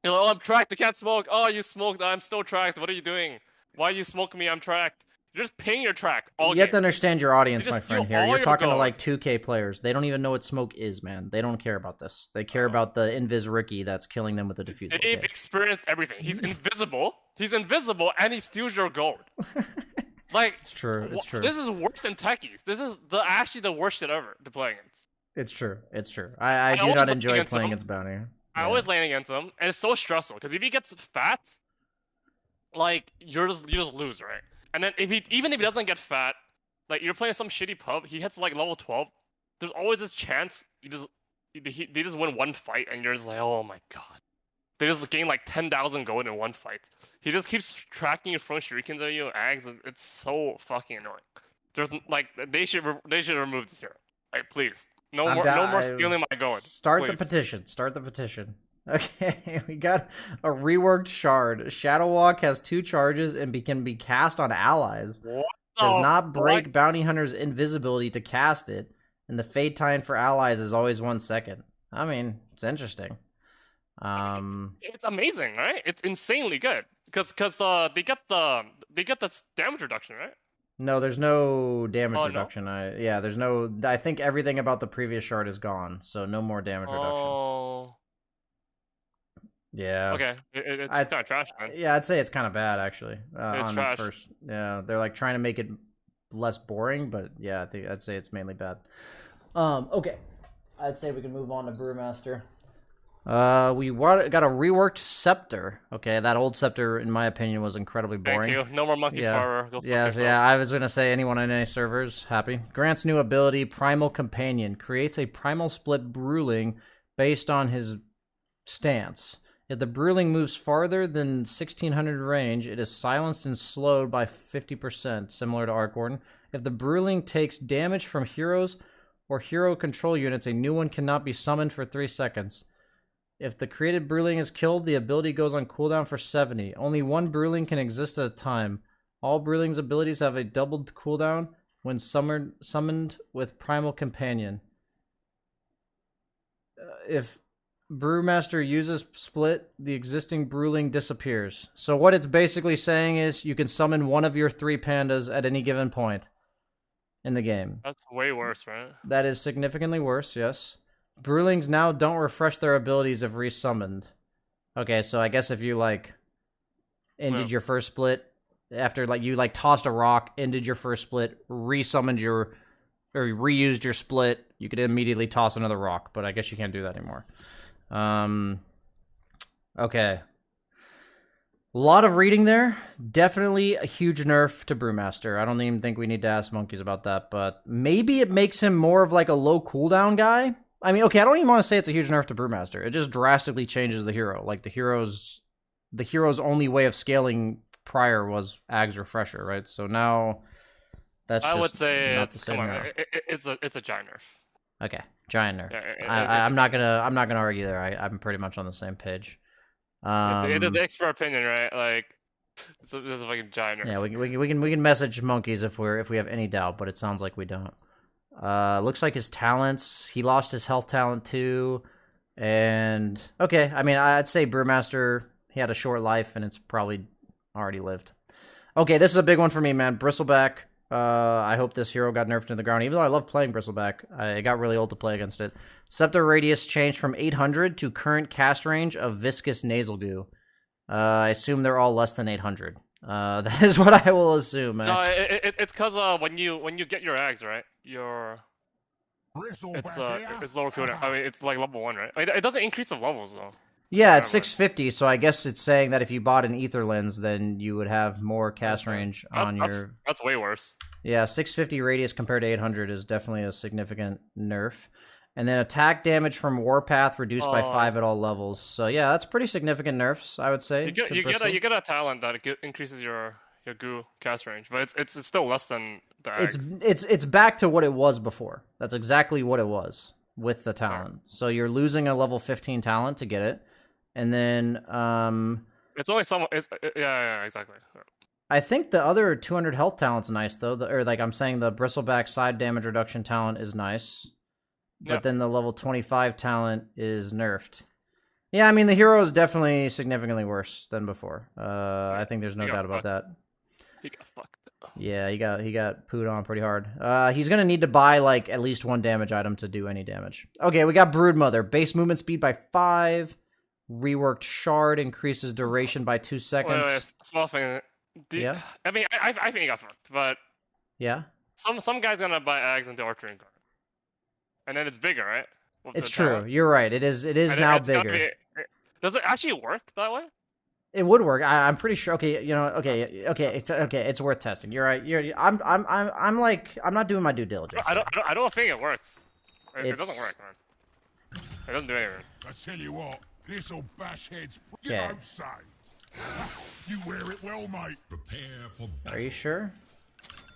You're like, oh, I'm tracked, I can't smoke. Oh, you smoked, I'm still tracked. What are you doing? Why are you smoking me? I'm tracked. You're just paying your track all You have game. to understand your audience, You my just friend. steal Here, all you're your talking to gold. like 2K players. They don't even know what smoke is, man. They don't care about this. They care about the Invis Ricky that's killing them with the diffuser. They've Okay. experienced everything. He's invisible. He's invisible, and he steals your gold. Like, It's true. It's true. This is worse than techies. This is actually the worst shit ever to play against. It's true. It's true. I do always not play enjoy against playing him. against Bounty. I always lane against him, and it's so stressful because if he gets fat, like you just lose, right? And then even if he doesn't get fat, like you're playing some shitty pub, he hits like level 12. There's always this chance they just win one fight, and you're just like, oh my god. They just gain like 10,000 gold in one fight. He just keeps tracking your front shurikens at you, Ags. It's so fucking annoying. There's like they should remove this hero. Like, please, no more stealing my gold. Start please. the petition. Start the petition. Okay, we got a reworked shard. Shadow Walk has 2 charges and can be cast on allies. What Does the not break fuck? Bounty Hunter's invisibility to cast it, and the fade time for allies is always 1 second. I mean, it's interesting. It's amazing, right? It's insanely good because they get the damage reduction, right? No, there's no damage Oh, no? reduction. There's no. I think everything about the previous shard is gone, so no more damage reduction. Oh, Yeah. okay. It's I- kind of trash, man. Yeah, I'd say it's kind of bad actually. It's on trash. the first, yeah, they're like trying to make it less boring, but yeah, I'd say it's mainly bad. Okay, I'd say we can move on to Brewmaster. We got a reworked scepter. Okay, that old scepter, in my opinion, was incredibly boring. Thank you. No more monkeys forever. Go fuck yourself. I was gonna say anyone on any servers happy. Grants new ability, Primal Companion, creates a primal split Bruling based on his stance. If the Bruling moves farther than 1600 range, it is silenced and slowed by 50%, similar to Arc Warden. If the Bruling takes damage from heroes or hero control units, a new one cannot be summoned for 3 seconds. If the created Bruling is killed, the ability goes on cooldown for 70. Only one Bruling can exist at a time. All Bruling's abilities have a doubled cooldown when summoned with Primal Companion. If Brewmaster uses Split, the existing Bruling disappears. So what it's basically saying is you can summon one of your 3 pandas at any given point in the game. That's way worse, right? That is significantly worse, yes. Brulings now don't refresh their abilities if resummoned. Okay, so I guess if you, like, ended your first split, after, like, you, like, tossed a rock, ended your first split, resummoned or reused your split, you could immediately toss another rock, but I guess you can't do that anymore. Okay. A lot of reading there. Definitely a huge nerf to Brewmaster. I don't even think we need to ask monkeys about that, but maybe it makes him more of like a low cooldown guy. I mean, okay, I don't even want to say it's a huge nerf to Brewmaster. It just drastically changes the hero. Like the hero's only way of scaling prior was Ag's Refresher, right? So now that's I just would say not the same come on, hero. it's a giant nerf. Okay, giant nerf. Yeah, I'm not gonna argue there. I'm pretty much on the same page. The expert opinion, right? Like, it's a fucking giant nerf. Yeah, we can message monkeys if we have any doubt, but it sounds like we don't. Looks like his talents. He lost his health talent too, and okay. I mean, I'd say Brewmaster. He had a short life, and it's probably already lived. Okay, this is a big one for me, man. Bristleback. I hope this hero got nerfed to the ground. Even though I love playing Bristleback, I got really old to play against it. Scepter radius changed from 800 to current cast range of viscous nasal goo. I assume they're all less than 800. That is what I will assume, man. No, it's because when you get your eggs, right? It's lower cooldown. I mean, it's like level 1, right? It doesn't increase the levels though. Yeah, it's 650, so I guess it's saying that if you bought an Ether Lens, then you would have more cast range on your... That's way worse. Yeah, 650 radius compared to 800 is definitely a significant nerf. And then attack damage from Warpath reduced by 5 at all levels. So yeah, that's pretty significant nerfs, I would say. You get a talent that increases your goo cast range, but it's still less than the eggs. It's back to what it was before. That's exactly what it was with the talent. So you're losing a level 15 talent to get it. And then, it's only some. Yeah, exactly. I think the other 200 health talent's nice though. I'm saying the Bristleback side damage reduction talent is nice, but then the level 25 talent is nerfed. Yeah, I mean the hero is definitely significantly worse than before. I think there's no doubt about that. He got fucked. Yeah, he got pooed on pretty hard. He's gonna need to buy like at least one damage item to do any damage. Okay, we got Broodmother. Base movement speed by 5. Reworked shard increases duration by 2 seconds. Wait, small thing. Yeah. I mean, I think he got fucked, but yeah. Some guy's gonna buy eggs into Archery Card, and then it's bigger, right? It's true. Talent. You're right. It is now bigger. Does it actually work that way? It would work. I'm pretty sure. Okay, you know. Okay. It's worth testing. You're right. I'm not doing my due diligence. I don't think it works. It doesn't work, man. It doesn't do anything. I tell you what. This'll bash heads. Get outside. You wear it well, mate. Prepare for battle. Are you sure?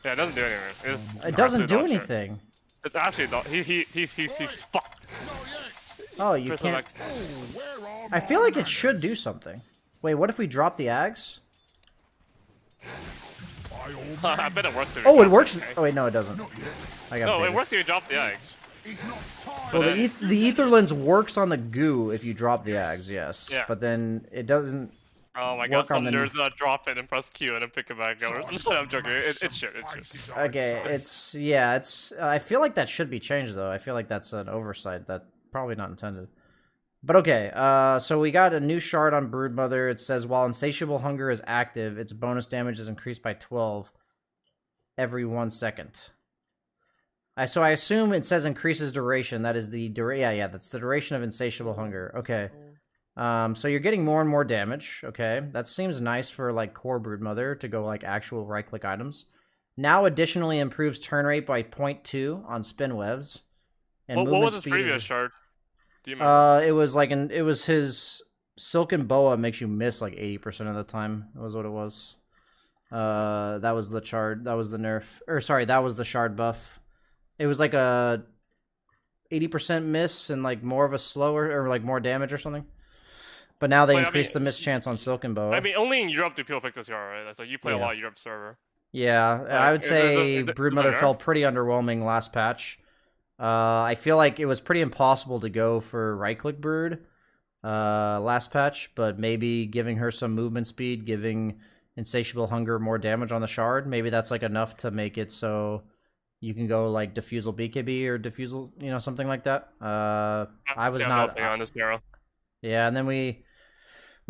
Yeah, it doesn't do anything. It doesn't do anything. It's actually not. He's fucked. Oh, you can't. I feel like it should do something. Wait, what if we drop the Ags? I bet it works. Oh, it works. Oh wait, no, it doesn't. It works if you drop the eggs. Well, the Ether Lens works on the goo if you drop the Ags, yes. Yeah. But then it doesn't. Oh my god, some nerds drop it and press Q and then pick it back up. I'm joking. It's shit. Okay, it's. I feel like that should be changed though. I feel like that's an oversight that probably not intended. But okay, so we got a new shard on Broodmother. It says while Insatiable Hunger is active, its bonus damage is increased by 12 every 1 second. So I assume it says increases duration. That is the duration. Yeah, that's the duration of Insatiable Hunger. Okay. So you're getting more and more damage. Okay, that seems nice for like core Broodmother to go like actual right-click items. Now additionally improves turn rate by 0.2 on spin webs. And what was his previous shard? Do you remember? It was his Silken Boa makes you miss like 80% of the time. That was what it was. That was the shard. That was the nerf. Or sorry, that was the shard buff. It was like a 80% miss and like more of a slower or like more damage or something. But now they increased the miss chance on Silken Boa. I mean, only in Europe do people pick this hero, right? So you play a lot of Europe server. Yeah, I would say Broodmother felt pretty underwhelming last patch. I feel like it was pretty impossible to go for right-click Brood last patch, but maybe giving her some movement speed, giving Insatiable Hunger more damage on the shard, maybe that's like enough to make it so you can go like Diffusal BKB or Diffusal, something like that. I was not on this hero. Yeah, and then we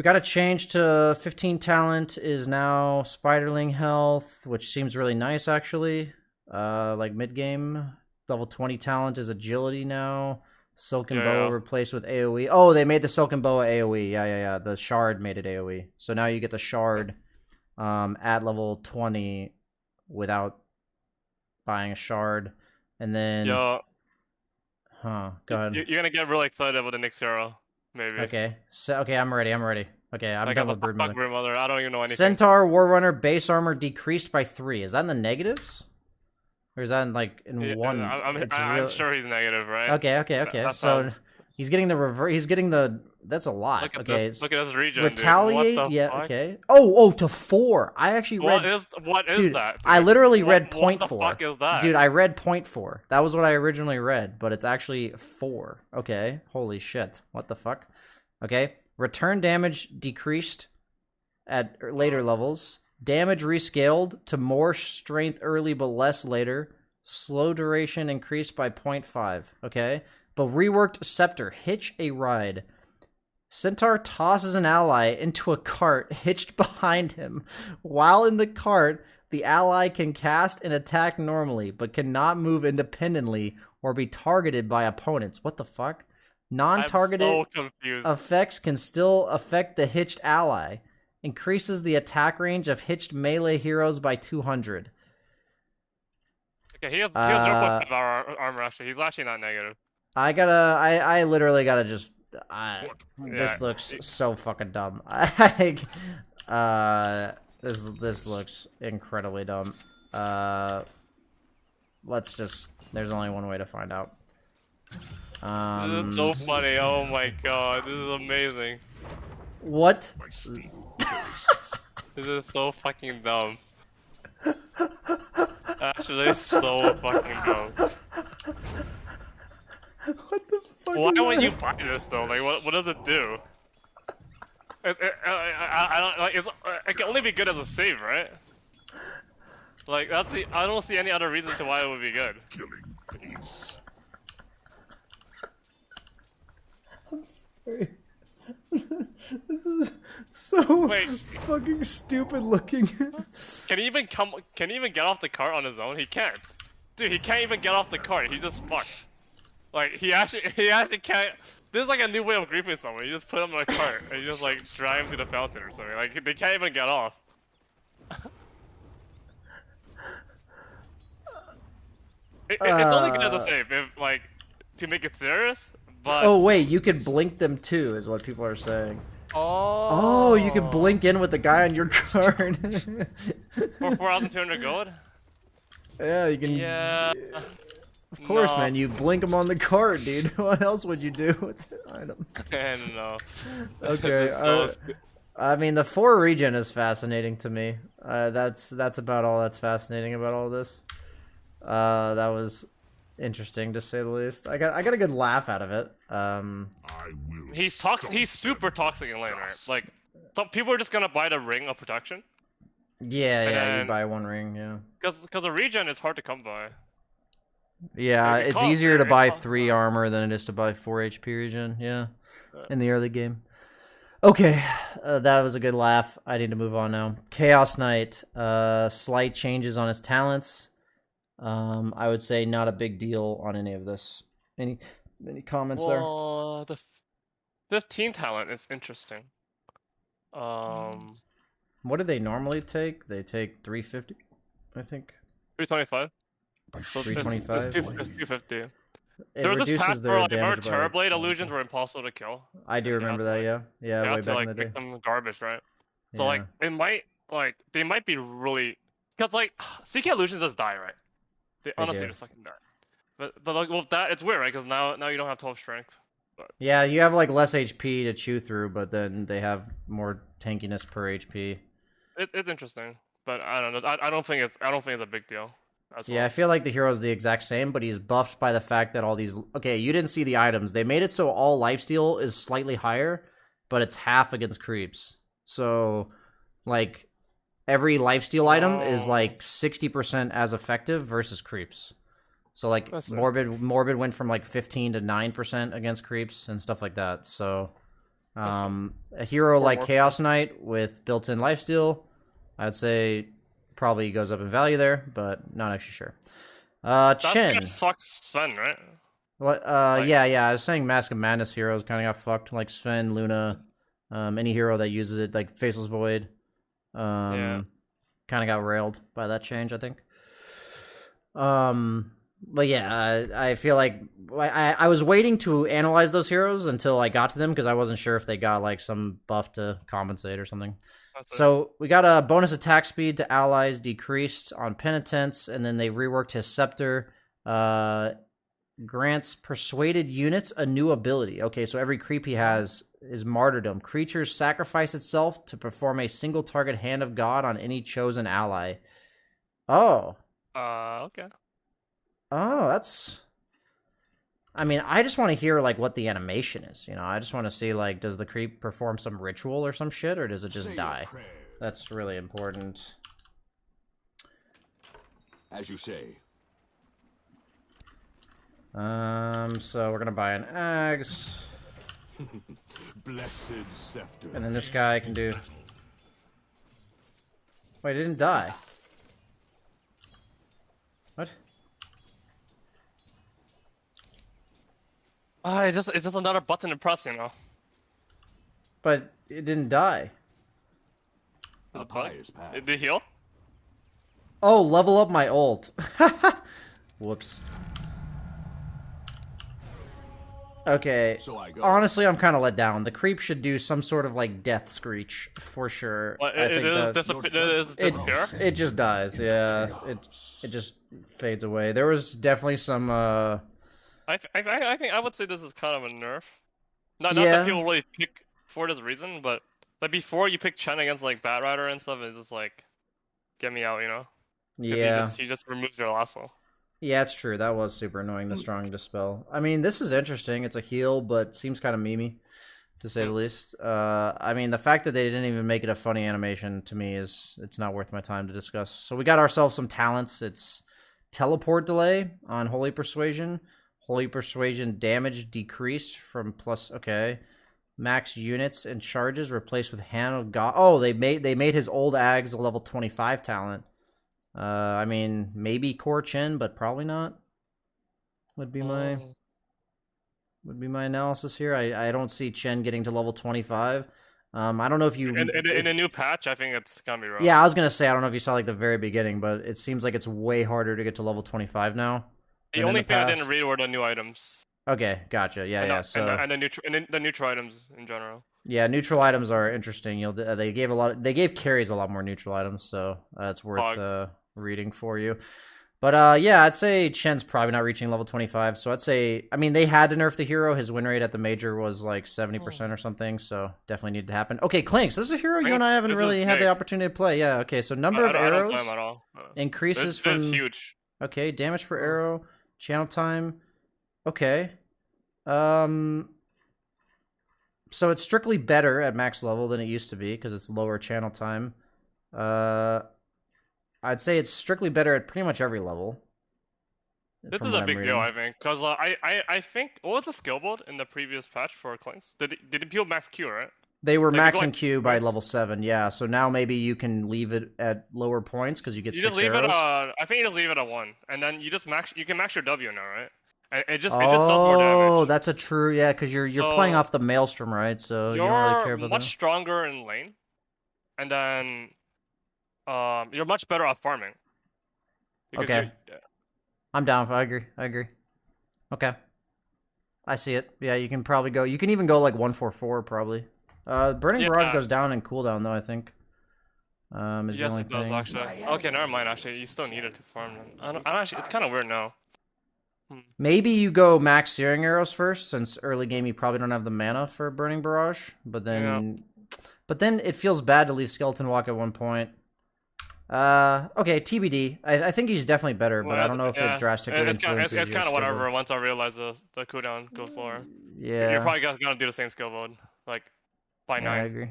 got a change to 15 talent is now Spiderling health, which seems really nice actually. Like mid game, level 20 talent is agility now. Silken Boa replaced with AoE. Oh, they made the Silken Boa AoE. Yeah. The shard made it AoE. So now you get the shard at level 20 without buying a shard. And then Huh. Go ahead. You're gonna get really excited about the next hero, maybe. Okay. So okay, I'm ready. Okay, I'm done with Broodmother. Broodmother. I don't even know anything. Centaur Warrunner base armor decreased by 3. Is that in the negatives? Or is that in like one? I'm sure he's negative, right? Okay. So he's getting the reverse. He's getting the. That's a lot. Look at okay. this. Look at this regen. Retaliate. Dude. What the Yeah. fuck? Okay. Oh, to 4. I actually read. What is dude, that? Dude? I literally read point What 4. the fuck is that? Dude, I read point 4. That was what I originally read, but it's actually 4. Okay. Holy shit. What the fuck? Okay. Return damage decreased at later levels. Damage rescaled to more strength early but less later. Slow duration increased by 0.5. Okay. But reworked scepter. Hitch a ride. Centaur tosses an ally into a cart hitched behind him. While in the cart, the ally can cast and attack normally, but cannot move independently or be targeted by opponents. What the fuck? Non-targeted effects can still affect the hitched ally. Increases the attack range of hitched melee heroes by 200. Okay, he has 0.5 armor actually. He's actually not negative. I literally gotta just... This looks so fucking dumb. This looks incredibly dumb. Let's just... There's only one way to find out. This is so funny. Oh my god, this is amazing. What? This is so fucking dumb. Actually, it's so fucking dumb. What the fuck? Why would you buy this though? Like, what does it do? It can only be good as a save, right? Like, I don't see any other reason to why it would be good. I'm sorry. This is so fucking stupid looking. Can he even get off the cart on his own? He can't. Dude, he can't even get off the cart. He's just fucked. Like, he actually can't. This is like a new way of griefing someone. You just put him in a cart and you just like drive him to the fountain or something. Like, they can't even get off. It's only good as a save if, like, to make it serious. But... Oh wait, you can blink them too, is what people are saying. Oh, you can blink in with the guy on your card. For 4,200 gold. Yeah, you can. Yeah. Of course, man. You blink them on the card, dude. What else would you do with the item? I don't know. Okay. I mean, the 4 regen is fascinating to me. That's about all that's fascinating about all this. That was interesting to say the least. I got a good laugh out of it. He's super toxic in lane, right? Like, some people are just gonna buy the ring of protection. Yeah, you buy 1 ring, yeah. Because the regen is hard to come by. Yeah, it's easier to buy 3 armor than it is to buy 4 HP regen, yeah. In the early game. Okay, that was a good laugh. I need to move on now. Chaos Knight, slight changes on his talents. I would say not a big deal on any of this. Any comments there? Well, the 15 talent is interesting. What do they normally take? They take 350, I think. 325. So 325. It's 250. It There was this reduces pack their where damage by Terrorblade illusions were impossible to kill. I do remember that, yeah. Yeah, way to back like in the day. make them garbage, right? So Yeah. like it might they might be really because like CK illusions just die, right? They honestly do. just fucking die. But like with that, it's weird, right? Because now you don't have 12 strength. But... Yeah, you have like less HP to chew through, but then they have more tankiness per HP. It's interesting, but I don't know. I don't think it's a big deal. Yeah, I feel like the hero's the exact same, but he's buffed by the fact that all these... Okay, you didn't see the items. They made it so all lifesteal is slightly higher, but it's half against creeps. So, like, every lifesteal item is like 60% as effective versus creeps. So, like, Morbid went from like 15 to 9% against creeps and stuff like that. So, a hero like Chaos Knight with built-in lifesteal, I'd say... probably goes up in value there, but not actually sure. Chen. That sucks Sven, right? What? Yeah. I was saying Mask of Madness heroes kind of got fucked, like Sven, Luna, any hero that uses it, like Faceless Void, kind of got railed by that change, I think. But yeah, I feel like I was waiting to analyze those heroes until I got to them because I wasn't sure if they got like some buff to compensate or something. So we got a bonus attack speed to allies decreased on penitents, and then they reworked his scepter. Grants persuaded units a new ability. Okay, so every creep he has is martyrdom. Creatures sacrifice itself to perform a single target hand of God on any chosen ally. Oh. Okay. Oh, that's... I mean, I just want to hear, like, what the animation is, you know? I just want to see, like, does the creep perform some ritual or some shit, or does it just die? That's really important. As you say. So we're gonna buy an axe. Blessed scepter. And then this guy can do... Wait, it didn't die. What? It's just another button to press, you know. But it didn't die. The pie is passed. Did it heal? Oh, level up my ult. Whoops. Okay. So I go. Honestly, I'm kind of let down. The creep should do some sort of like death screech for sure. What, I think it disappear? it just dies. Yeah, it just fades away. There was definitely some. I think I would say this is kind of a nerf. Not Yeah. that people really pick for this reason, but like before you pick Chen against like Bat Rider and stuff, it's just like, get me out, you know. Yeah. He just removes your lasso. Yeah, it's true. That was super annoying, the strong dispel. I mean, this is interesting. It's a heal, but seems kind of memey, to say the least. I mean, the fact that they didn't even make it a funny animation, to me, it's not worth my time to discuss. So we got ourselves some talents. It's teleport delay on Holy Persuasion. Holy Persuasion damage decreased from plus... Okay. Max units and charges replaced with Hand of God. Oh, they made his old Ags a level 25 talent. I mean, maybe Core Chen, but probably not. Would be my analysis here. I don't see Chen getting to level 25. I don't know if you in a new patch, I think it's gonna be rough. Yeah, I was gonna say I don't know if you saw like the very beginning, but it seems like it's way harder to get to level 25 now. The only thing I didn't read were the new items. Okay, gotcha. Yeah. So and the neutral items in general. Yeah, neutral items are interesting. They gave carries a lot more neutral items, so it's worth reading for you. But yeah, I'd say Chen's probably not reaching level 25. So I'd say, I mean, they had to nerf the hero. His win rate at the major was like 70% or something, so definitely needed to happen. Okay, Clinks, this is a hero you and I haven't really had the opportunity to play. Yeah, okay, so number of arrows I don't play him at all. increases from... huge. Okay, damage per arrow, channel time. Okay. So it's strictly better at max level than it used to be because it's lower channel time. I'd say it's strictly better at pretty much every level. This is a big deal, I think, because I think what was the skill build in the previous patch for Clinks? Did it peel max Q, right? They were maxing Q by level 7, yeah. So now maybe you can leave it at lower points because you get 6 arrows. I think you just leave it at 1, and then you can max your W now, right? And it just does more damage. Oh, that's a true, yeah, because you're playing off the Maelstrom, right? So you don't really care about that. You're much stronger in lane, and then you're much better at farming. Okay. I'm down. I agree. Okay. I see it. Yeah, you can probably go. You can even go like 144 probably. Burning Barrage goes down in cooldown though, I think. Yes, it does actually. Okay, never mind. Actually, you still need it to farm. I don't actually. It's kind of weird now. Maybe you go max searing arrows first, since early game you probably don't have the mana for Burning Barrage. But then it feels bad to leave Skeleton Walk at one point. Okay, TBD. I think he's definitely better, but I don't know if it drastically influences It's kind of whatever. Once I realize the cooldown goes lower. Yeah. You're probably gonna do the same skill mode, like by 9. I agree.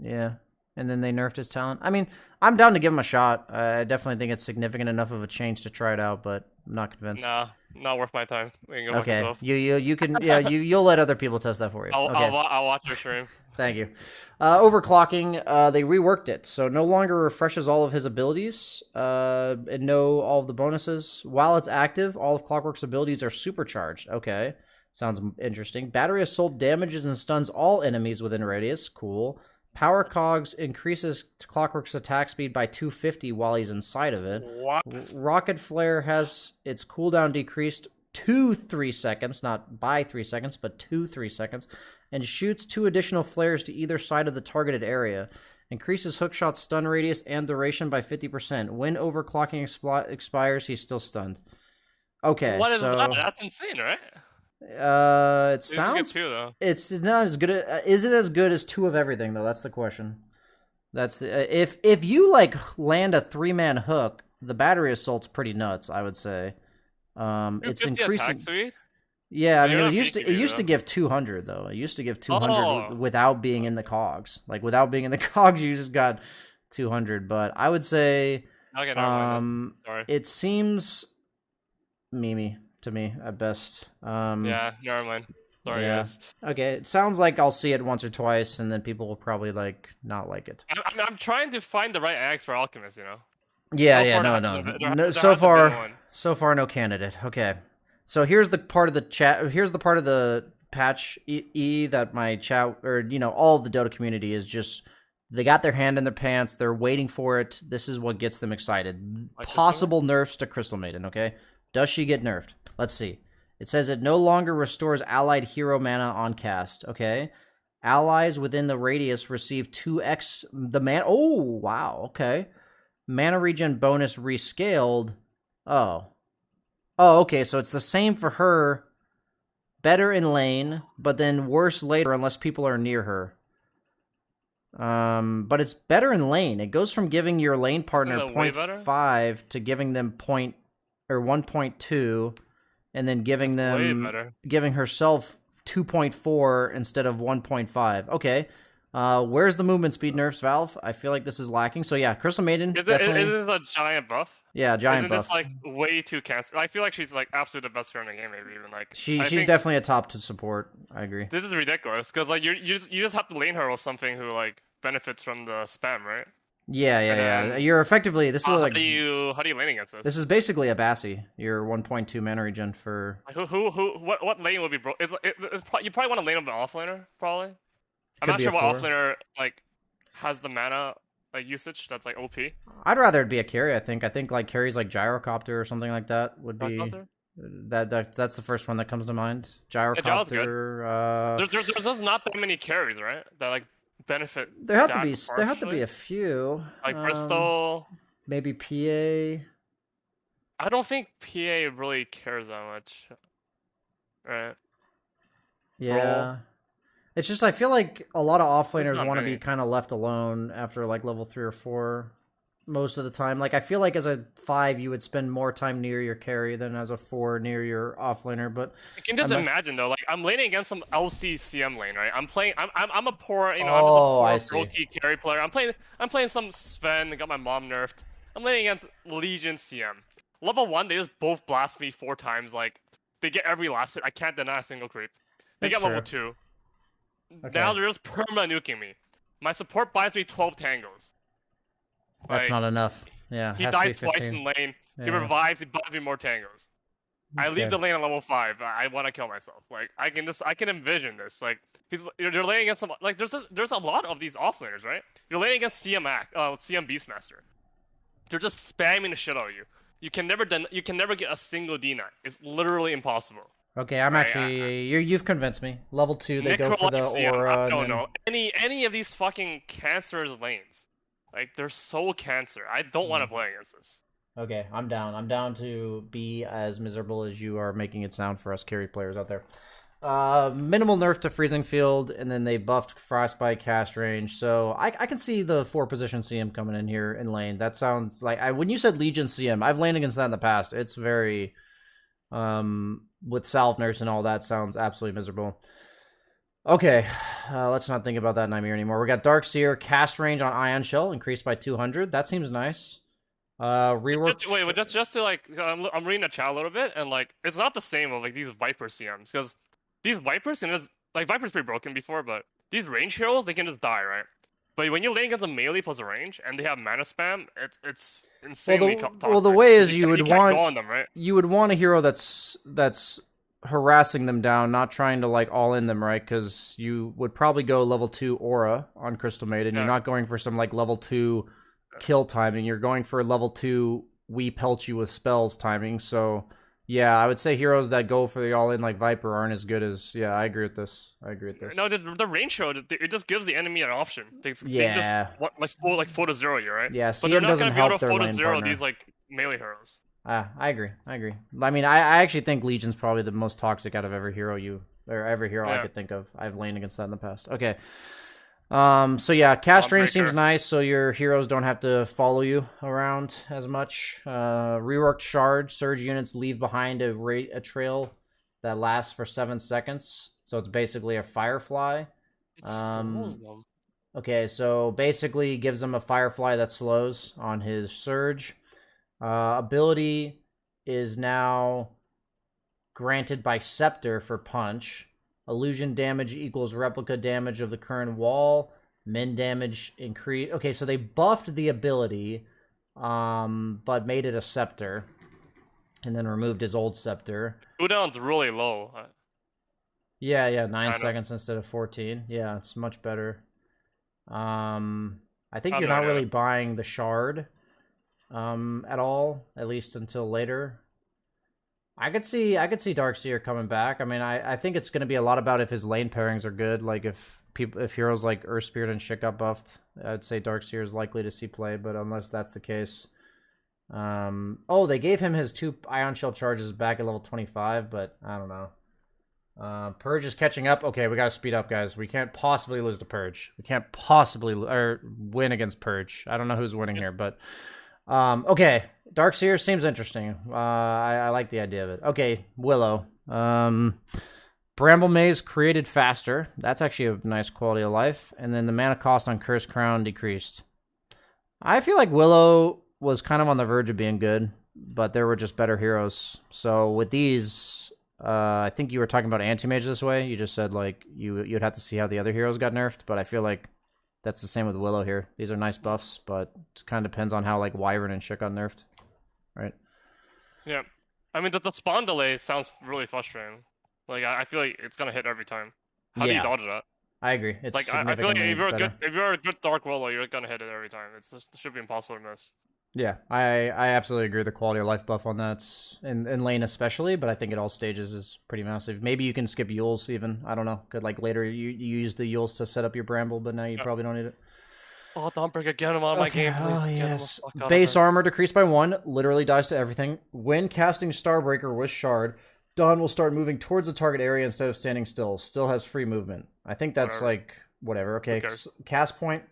Yeah. And then they nerfed his talent. I mean, I'm down to give him a shot. I definitely think it's significant enough of a change to try it out, but I'm not convinced. Nah, not worth my time. Okay, you can you'll let other people test that for you. I'll watch your stream. Thank you. Overclocking, they reworked it, so no longer refreshes all of his abilities, and all of the bonuses. While it's active, all of Clockwork's abilities are supercharged. Okay, sounds interesting. Battery Assault damages and stuns all enemies within radius. Cool. Power Cogs increases Clockwork's attack speed by 250 while he's inside of it. What? Rocket Flare has its cooldown decreased to 3 seconds, not by 3 seconds, but to 3 seconds, and shoots 2 additional flares to either side of the targeted area. Increases hookshot stun radius and duration by 50%. When overclocking expires, he's still stunned. Okay, What is so that? That's insane, right? it sounds too, though. it's not as good. Is it as good as 2 of everything though? That's the question. That's if you like land a 3-man hook, the battery assault's pretty nuts. I would say. It's increasing. Attack speed? Yeah, I mean, You're it not used peeking, to though. give 200 though. It used to give 200 Oh. without being in the cogs. Like without being in the cogs, you just got 200. But I would say, Okay, never mind. Sorry. it seems memey to me at best. Yeah, never mind. Sorry, yeah. guys. Okay, it sounds like I'll see it once or twice, and then people will probably like not like it. I'm trying to find the right axe for Alchemist, you know? Yeah, So yeah, far, no, there no, hasn't no. been So far, no candidate. Okay, so here's the part of the chat. Here's the part of the patch that my chat or all of the Dota community is just they got their hand in their pants. They're waiting for it. This is what gets them excited. Like Possible nerfs to Crystal Maiden. Okay, does she get nerfed? Let's see. It says it no longer restores allied hero mana on cast. Okay. Allies within the radius receive 2x the mana. Oh, wow. Okay. Mana regen bonus rescaled. Oh. Oh, okay. So it's the same for her. Better in lane, but then worse later unless people are near her. But it's better in lane. It goes from giving your lane partner Isn't that way better? 0.5 to giving them 1.2. And then giving herself 2.4 instead of 1.5. Okay. Where's the movement speed nerfs, Valve? I feel like this is lacking. So yeah, Crystal Maiden definitely. Is it a giant buff? Yeah, giant Isn't buff. this like way too cancer? I feel like she's like absolutely the best hero in the game. Maybe even like She's definitely a top to support. I agree. This is ridiculous because like you just have to lane her with something who like benefits from the spam, right? Yeah. You're effectively this is like how do you lane against this? this is basically a Bassi. Your 1.2 mana regen for. Like, what lane would be bro? You probably want to lane up an offlaner, probably. I'm Could not be sure a what 4. offlaner like has the mana like usage that's like OP. I'd rather it be a carry. I think like carries like Gyrocopter or something like that would be. That's the first one that comes to mind. Gyrocopter. There's just not that many carries, right? That like benefit. There have to be a few. Like Bristol. Maybe PA. I don't think PA really cares that much. Right. Yeah. It's just I feel like a lot of offlaners not want to many. be kind of left alone after like level 3 or 4 most of the time. Like I feel like as a 5 you would spend more time near your carry than as a 4 near your offlaner, but You can just imagine though, like I'm laning against some LCCM lane, right? I'm a poor, I'm I just a poor see. carry player. I'm playing some Sven, got my mom nerfed. I'm laning against Legion CM. Level 1, they just both blast me 4 times, like they get every last hit. I can't deny a single creep. They That's get level true. 2. Okay. Now they're just perma nuking me. My support buys me 12 tangos. That's Like, not enough. Yeah, He has to be died twice 15. in lane. He Yeah. revives. He buys me more tangos. I Okay. leave the lane at level 5. I want to kill myself. Like I can envision this. Like you're laying against some like there's a lot of these offlaners, right? You're laying against CM Beastmaster. They're just spamming the shit out of you. You can never get a single D9. It's literally impossible. Okay, I'm actually you've convinced me. Level 2 they go for the Necrolixium, aura. I don't and then- know any of these fucking cancerous lanes. Like they're so cancer. I don't want to play against this. Okay, I'm down. I'm down to be as miserable as you are making it sound for us carry players out there. Minimal nerf to Freezing Field, and then they buffed Frostbite cast range. So I can see the 4-position CM coming in here in lane. That sounds like when you said Legion CM, I've laned against that in the past. It's very with Salve Nurse and all that sounds absolutely miserable. Okay, let's not think about that nightmare anymore. We got Dark Seer cast range on Ion Shell increased by 200. That seems nice. Rework. Just to like, I'm reading the chat a little bit, and like, it's not the same with like these Viper CMs because these Vipers can just like Viper's pretty broken before, but these range heroes they can just die, right? But when you lane against a melee plus a range and they have mana spam, it's insanely toxic. Well, the way is you would can't want go on them, right? you would want a hero that's harassing them down, not trying to like all in them, right? Because you would probably go level 2 aura on Crystal Maiden. You're not going for some like level 2 kill timing. You're going for level 2 we pelt you with spells timing. So yeah, I would say heroes that go for the all in like Viper aren't as good as. Yeah, I agree with this. No, the range show, it just gives the enemy an option. They Yeah. just like 4 to 0 you, right? Yeah, But they're CM not doesn't gonna be able help to their 4 to lane 0 partner. these like melee heroes. I agree. I mean, I actually think Legion's probably the most toxic out of every hero I could think of. I've laned against that in the past. Okay. So yeah, cast range seems nice, so your heroes don't have to follow you around as much. Reworked shard, surge units leave behind a trail that lasts for 7 seconds. So it's basically a firefly. It slows them. Okay, so basically gives them a firefly that slows on his surge. Ability is now granted by Scepter for punch. Illusion damage equals replica damage of the current wall. Min damage increase. Okay, so they buffed the ability, but made it a Scepter, and then removed his old Scepter. Cooldown's really low. Yeah, 9 seconds instead of 14. Yeah, it's much better. I think you're not really buying the shard at all, at least until later. I could see Darkseer coming back. I mean, I think it's going to be a lot about if his lane pairings are good. Like if heroes like Earth Spirit and shit got buffed, I'd say Darkseer is likely to see play. But unless that's the case, they gave him his 2 Ion Shell charges back at level 25, but I don't know. Purge is catching up. Okay, we gotta speed up, guys. We can't possibly lose to Purge. We can't possibly win against Purge. I don't know who's winning here, but okay. Darkseer seems interesting. I like the idea of it. Okay, Willow. Bramble Maze created faster. That's actually a nice quality of life. And then the mana cost on Curse Crown decreased. I feel like Willow was kind of on the verge of being good, but there were just better heroes. So with these, I think you were talking about anti-mage this way. You just said like you'd have to see how the other heroes got nerfed, but I feel like that's the same with Willow here. These are nice buffs, but it kind of depends on how like Wyvern and shit got nerfed, right? Yeah, I mean the spawn delay sounds really frustrating. Like I feel like it's gonna hit every time. How do you dodge that? I agree. It's like I feel like if you're a good Dark Willow, you're gonna hit it every time. It should be impossible to miss. Yeah, I absolutely agree with the quality of life buff on that, in lane especially, but I think at all stages is pretty massive. Maybe you can skip Yules even. I don't know. Could like later you use the Yules to set up your Bramble, but now you probably don't need it. Oh, Dawnbreaker, get him out of my game, please. Oh, yes. Base armor decreased by 1, literally dies to everything. When casting Starbreaker with Shard, Dawn will start moving towards the target area instead of standing still. Still has free movement. I think that's whatever. Okay, cast point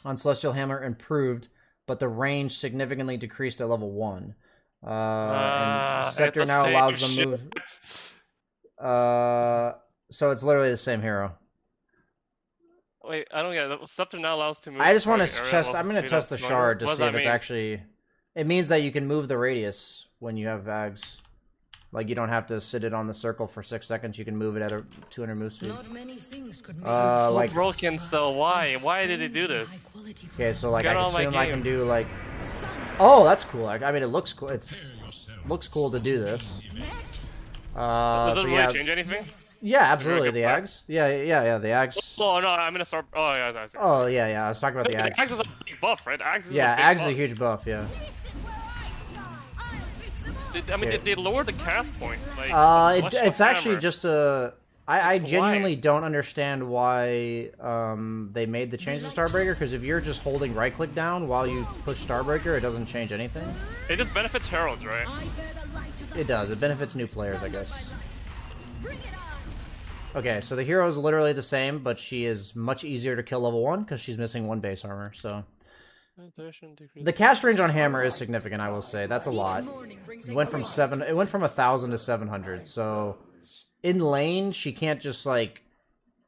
on Celestial Hammer improved, but the range significantly decreased at level 1. And Scepter now allows them to move. So it's literally the same hero. Wait, I don't get it. Scepter now allows to move. I just want to test. I'm going to test the shard to see if it's actually. It means that you can move the radius when you have Vags. Like, you don't have to sit it on the circle for 6 seconds. You can move it at a 200 move speed. Not many things could make like broken still. Why? Why did he do this? Okay, so like I can assume I can do like. Oh, that's cool. I mean, it looks cool. It looks cool to do this. Does it really change anything? Yeah, absolutely. The Ags. Yeah. The Ags. Oh no, I'm gonna start. Oh yeah, I see. Oh yeah. I was talking about the Ags. The Ags is a big buff, right? Ags is Ags is a huge buff. Yeah. I mean, they lowered the cast point. Like, it's actually just a. I genuinely don't understand why they made the change to Starbreaker, because if you're just holding right-click down while you push Starbreaker, it doesn't change anything. It just benefits Heralds, right? It does. It benefits new players, I guess. Okay, so the hero is literally the same, but she is much easier to kill level 1 because she's missing 1 base armor, so... The cast range on Hammer is significant, I will say. That's a lot. It went from 1,000 to 700, so... In lane, she can't just, like,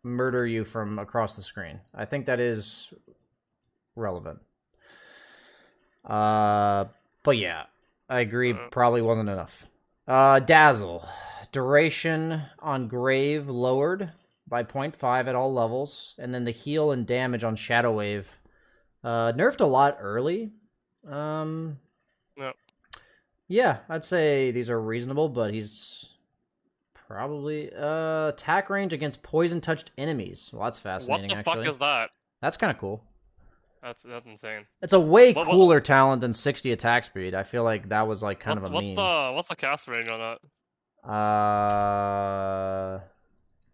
murder you from across the screen. I think that is relevant. But yeah, I agree, probably wasn't enough. Dazzle. Duration on Grave lowered by 0.5 at all levels, and then the heal and damage on Shadow Wave nerfed a lot early. No. Yeah, I'd say these are reasonable, but he's Probably. Attack range against poison-touched enemies. Well, that's fascinating, What the actually. fuck is that? That's kind of cool. That's insane. It's a way cooler talent than 60 attack speed. I feel like that was like kind of a meme. What's the cast range on that? I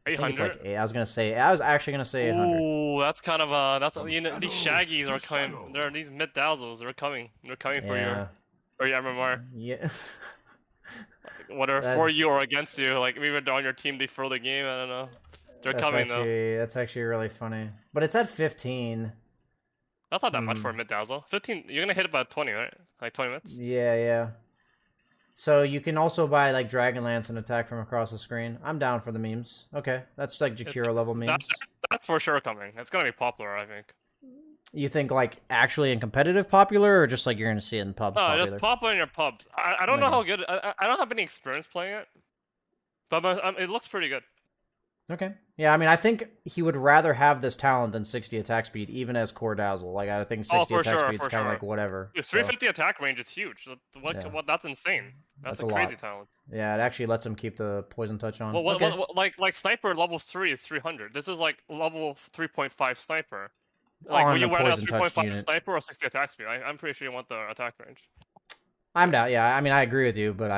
think it's 800. like 8. I was actually gonna say 800. Ooh, that's kind of that's you know, these shaggies are coming. There are these mid dazzles. They're coming. They're coming for your MMR. Yeah. Whether for you or against you, like maybe they're on your team, they throw the game. I don't know. They're coming though. That's actually really funny. But it's at 15. That's not that much for a mid dazzle. 15. You're gonna hit about 20, right? Like 20 minutes. Yeah. So you can also buy like Dragonlance and attack from across the screen. I'm down for the memes. Okay, that's like Jakiro level memes. That's for sure coming. It's gonna be popular, I think. You think like actually in competitive popular, or just like you're gonna see it in pubs? No, just popular in your pubs. I don't know how good. I don't have any experience playing it, but it looks pretty good. Okay. Yeah, I mean, I think he would rather have this talent than 60 attack speed, even as core dazzle. Like, I think 60 attack speed's kind of like whatever. Dude, 350 attack range is huge. What? That's insane. That's a crazy talent. Yeah, it actually lets him keep the poison touch on. Well, like sniper level 3 is 300. This is like level 3.5 sniper. Like, will you rather have 3.5 sniper or 60 attack speed? I'm pretty sure you want the attack range. I'm down. Yeah, I mean, I agree with you, but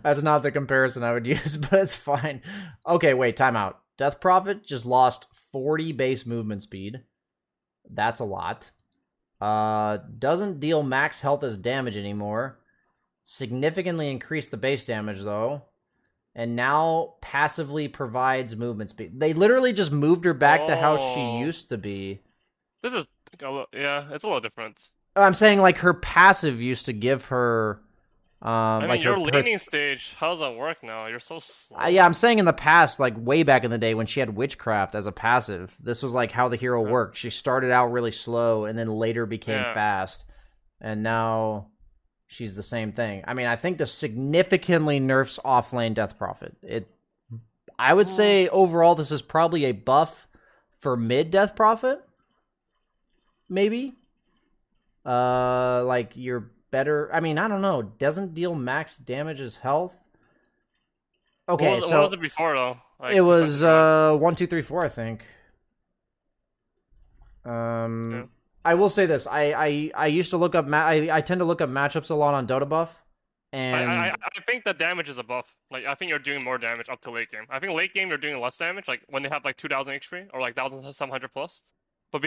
that's not the comparison I would use, but it's fine. Okay, wait, timeout. Death Prophet just lost 40 base movement speed. That's a lot. Doesn't deal max health as damage anymore. Significantly increased the base damage, though. And now passively provides movement speed. They literally just moved her back to how she used to be. This is, yeah, it's a little different. I'm saying, like, her passive used to give her... I mean, like your laning stage, how does that work now? You're so slow. Yeah, I'm saying in the past, like, way back in the day when she had Witchcraft as a passive, this was, like, how the hero worked. She started out really slow and then later became fast. And now she's the same thing. I mean, I think this significantly nerfs off-lane Death Prophet. I would say, overall, this is probably a buff for mid Death Prophet. Maybe. Like, you're better. I mean, I don't know. Doesn't deal max damage as health. Okay, what was it before though? Like, it was 1, 2, 3, 4, I think. I will say this. I used to look up. I tend to look up matchups a lot on Dota Buff, and I think the damage is a buff. Like, I think you're doing more damage up to late game. I think late game you're doing less damage. Like when they have like 2,000 HP or like 1,700 plus. But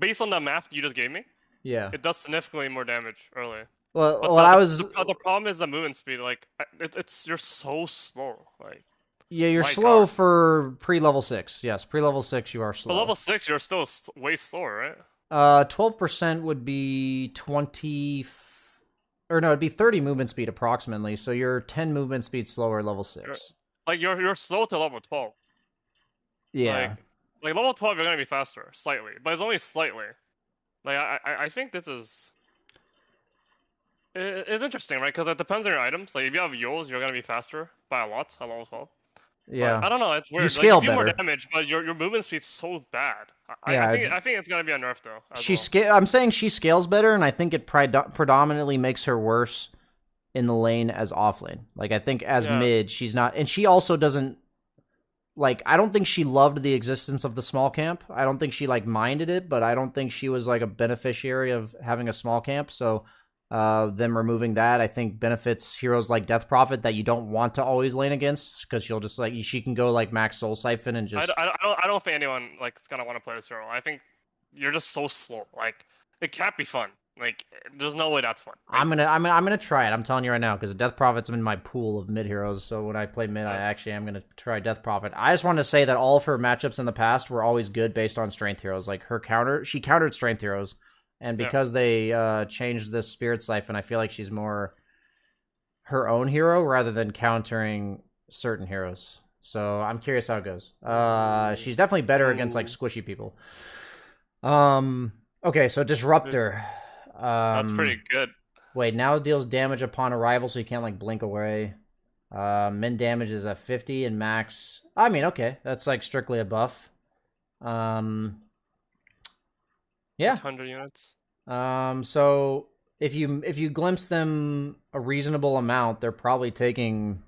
based on the math you just gave me. Yeah, it does significantly more damage early. Well, the problem is the movement speed. Like, you're so slow. Like, yeah, you're slow for pre-level 6. Yes, pre-level 6 you are slow. But level 6 you're still way slower, right? 12% would be 20, or no, it'd be 30 movement speed approximately. So you're 10 movement speed slower level 6. You're slow to level 12. Yeah. Like level 12 you're gonna be faster slightly, but it's only slightly. Like, I think this is... It's interesting, right? Because it depends on your items. Like, if you have Yols, you're going to be faster by a lot at level 12. Yeah. But I don't know, it's weird. You scale like, you do better. More damage, but your movement speed's so bad. I think it's going to be a nerf, though. I'm saying she scales better, and I think it predominantly makes her worse in the lane as off lane. Like, I think as mid, she's not... And she also doesn't... Like, I don't think she loved the existence of the small camp. I don't think she, like, minded it, but I don't think she was, like, a beneficiary of having a small camp. So, them removing that, I think, benefits heroes like Death Prophet that you don't want to always lane against, because she'll just, like, she can go, like, max Soul Siphon and just... I don't think anyone, like, is going to want to play this hero. I think you're just so slow. Like, it can't be fun. Like, there's no way that's fun. Like, I'm gonna try it. I'm telling you right now, because Death Prophet's in my pool of mid heroes. So when I play mid, I actually am gonna try Death Prophet. I just want to say that all of her matchups in the past were always good based on strength heroes. Like she countered strength heroes, and because they changed this Spirit Siphon, I feel like she's more her own hero rather than countering certain heroes. So I'm curious how it goes. She's definitely better against like squishy people. Okay, so Disruptor. That's pretty good. Wait, now it deals damage upon arrival, so you can't like blink away. Min damage is at 50 and max. I mean, okay, that's like strictly a buff. Yeah. 100 units. So if you glimpse them a reasonable amount, they're probably taking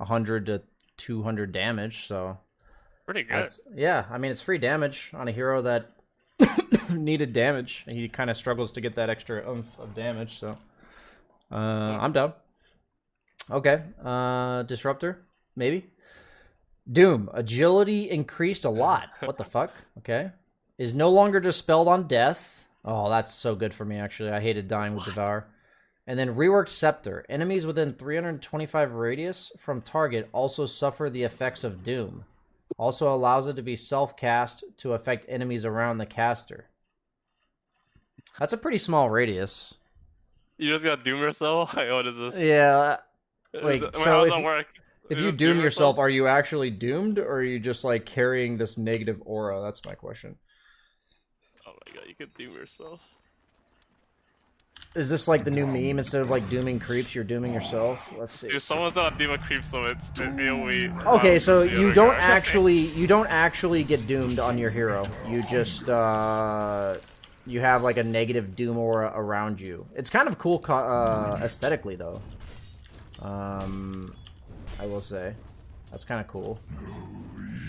100 to 200 damage, so Pretty good. yeah, I mean, it's free damage on a hero that needed damage. He kind of struggles to get that extra oomph of damage, so I'm down. Okay, Disruptor, maybe. Doom, agility increased a lot. What the fuck? Okay. Is no longer dispelled on death. Oh, that's so good for me, actually. I hated dying with Devour. And then reworked Scepter. Enemies within 325 radius from target also suffer the effects of Doom. Also allows it to be self-cast to affect enemies around the caster. That's a pretty small radius. You just got Doom yourself? Like, what is this? Yeah. Wait, How so does if, that work? if You you just doom yourself, are you actually doomed, or are you just, like, carrying this negative aura? That's my question. Oh my god, you can Doom yourself. Is this like the new meme? Instead of like dooming creeps, you're dooming yourself? Let's see. Dude, someone's not a Demon Creep, so it's AoE. Okay, so the you other don't guy. actually get doomed on your hero. You just you have like a negative doom aura around you. It's kind of cool aesthetically though. I will say that's kind of cool.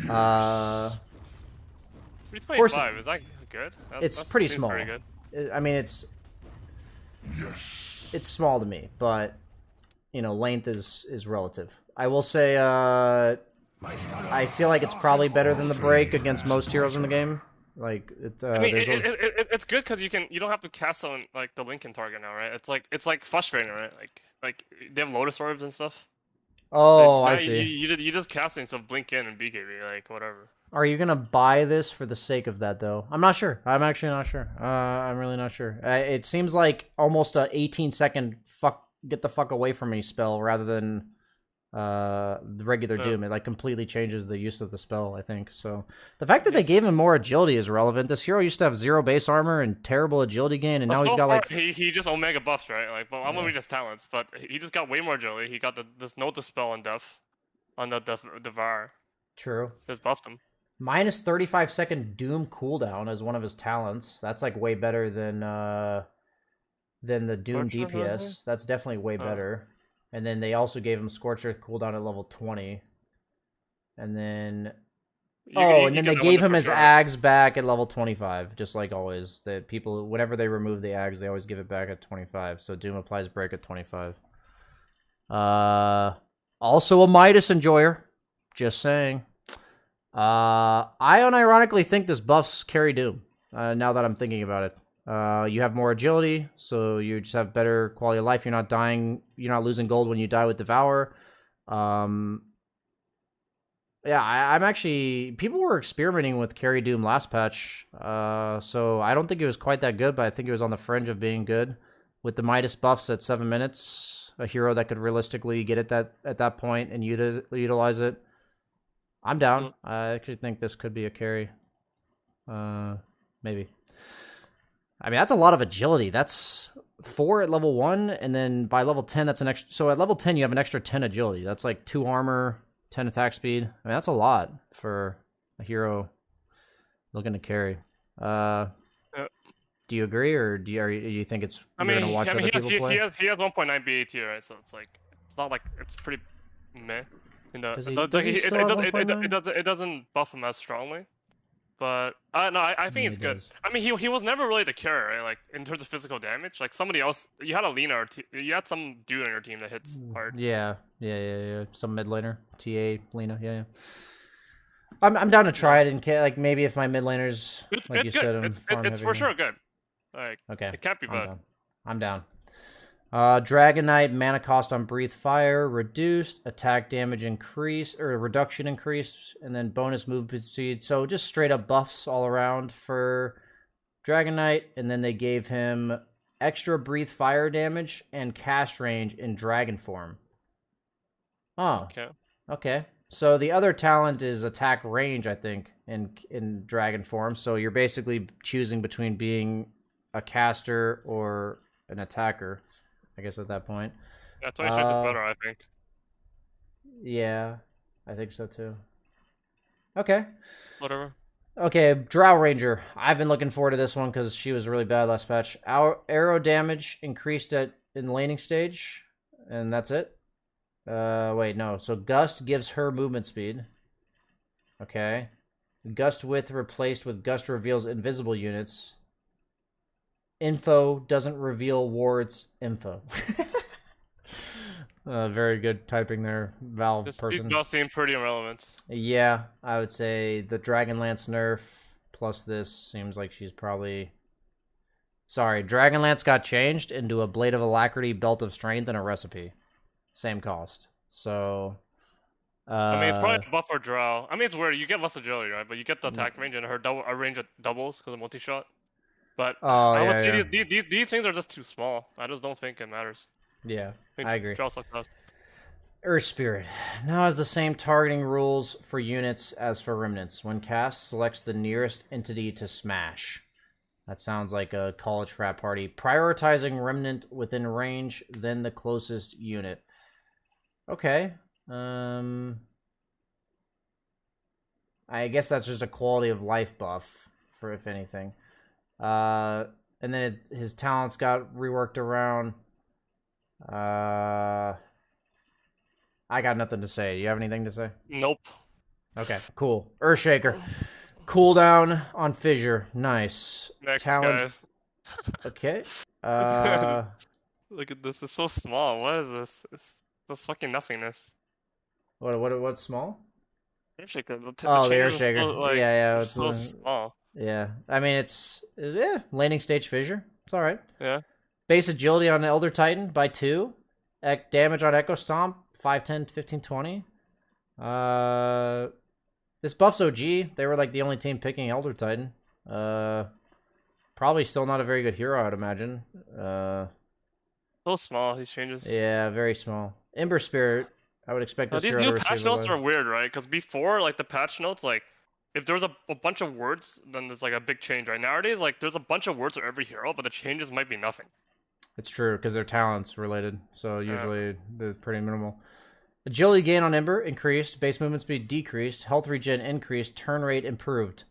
325, is that good? It's That pretty seems small. Pretty good. I mean, it's small to me, but you know, length is relative. I will say, I feel like it's probably better than the break against most heroes in the game. Like, I mean, there's it's good because you don't have to cast on like the Lincoln target now, right? It's like frustrating, right? Like they have Lotus Orbs and stuff. oh, Like, I now see. You just casting so blink in and BKB, like whatever. Are you gonna buy this for the sake of that, though? I'm not sure. I'm actually not sure. I'm really not sure. It seems like almost a 18-second get the fuck away from me spell rather than the regular Doom. It like completely changes the use of the spell, I think. So the fact that they gave him more agility is relevant. This hero used to have 0 base armor and terrible agility gain, and But now he's so got far, like he just Omega buffs, right? Like, but I'm gonna read his talents, but he just got way more agility. He got this no dispel on death, on the Devour. true. Just buffed him. Minus 35-second Doom cooldown as one of his talents. That's like way better than the Doom Scorch Earth, DPS. That's definitely way better. And then they also gave him Scorch Earth cooldown at level 20. And then and then they gave him his Ags back at level 25, just like always. That people, whenever they remove the Ags, they always give it back at 25. So Doom applies break at 25. Also a Midas enjoyer. Just saying. I unironically think this buffs carry Doom, now that I'm thinking about it. You have more agility, so you just have better quality of life. You're not dying, you're not losing gold when you die with Devour. Yeah, I'm actually... People were experimenting with carry Doom last patch, so I don't think it was quite that good, but I think it was on the fringe of being good. With the Midas buffs at 7 minutes, a hero that could realistically get it at that point and utilize it. I'm down. I actually think this could be a carry. Maybe. I mean, that's a lot of agility. That's 4 at level 1, and then by level 10, that's an extra... So at level 10, you have an extra 10 agility. That's like 2 armor, 10 attack speed. I mean, that's a lot for a hero looking to carry. Do you agree, or do you think it's... You're going to watch other people play? He has 1.9 BAT, right? So it's like... It's not like... It's pretty meh. You know, it doesn't buff him as strongly, but no, I think it's good. I mean, he was never really the carrier, right? Like in terms of physical damage. Like somebody else, you had a Lina, you had some dude on your team that hits hard. Yeah. Some mid laner, TA, Lina, yeah. I'm down to try it and like maybe if my mid laners, like you said, it's for sure good. Like okay, it can't be bad. I'm down. Dragon Knight, mana cost on Breathe Fire reduced, attack damage increase, or reduction increased, and then bonus movement speed. So just straight up buffs all around for Dragon Knight, and then they gave him extra Breathe Fire damage and cast range in Dragon form. Oh, okay. So the other talent is attack range, I think, in Dragon form. So you're basically choosing between being a caster or an attacker, I guess, at that point. Yeah, 26 is better, I think. Yeah, I think so too. Okay. Whatever. Okay, Drow Ranger. I've been looking forward to this one because she was really bad last patch. Our arrow damage increased in laning stage, and that's it. Wait, no. So Gust gives her movement speed. Okay. Gust Width replaced with Gust reveals invisible units. Info doesn't reveal wards info. Very good typing there, Valve person. These both seem pretty irrelevant. Yeah, I would say the Dragonlance nerf plus this seems like she's probably... Sorry, Dragonlance got changed into a Blade of Alacrity, Belt of Strength, and a Recipe. Same cost. So... I mean, it's probably a buff for Drow. I mean, it's weird. You get less agility, right? But you get the attack range and her range of doubles because of multi-shot. But I would say these things are just too small. I just don't think it matters. Yeah, I agree. Drow suck best. Earth Spirit now has the same targeting rules for units as for Remnants. When cast, selects the nearest entity to smash. That sounds like a college frat party. Prioritizing Remnant within range, then the closest unit. Okay. I guess that's just a quality of life buff, for if anything. And then his talents got reworked around. I got nothing to say. Do you have anything to say? Nope. Okay, cool. Earthshaker. Cooldown on Fissure. Nice. Next, Talent... guys. Okay. Look at this. It's so small. What is this? It's fucking nothingness. What's small? Earthshaker. The Earthshaker. So, like, yeah. It's so small. Yeah. I mean, it's landing stage Fissure. It's all right. Yeah. Base agility on Elder Titan by 2. Damage on Echo Stomp 5, 10, 15, 20. This buff's OG. They were like the only team picking Elder Titan. Probably still not a very good hero, I'd imagine. So small, these changes. Yeah, very small. Ember Spirit. I would expect this these hero new to patch receive notes are weird, right? Because before, like, the patch notes, like, if there was a bunch of words, then there's, like, a big change, right? Nowadays, like, there's a bunch of words for every hero, but the changes might be nothing. It's true, because they're talents related, so usually they're pretty minimal. Agility gain on Ember increased, base movement speed decreased, health regen increased, turn rate improved.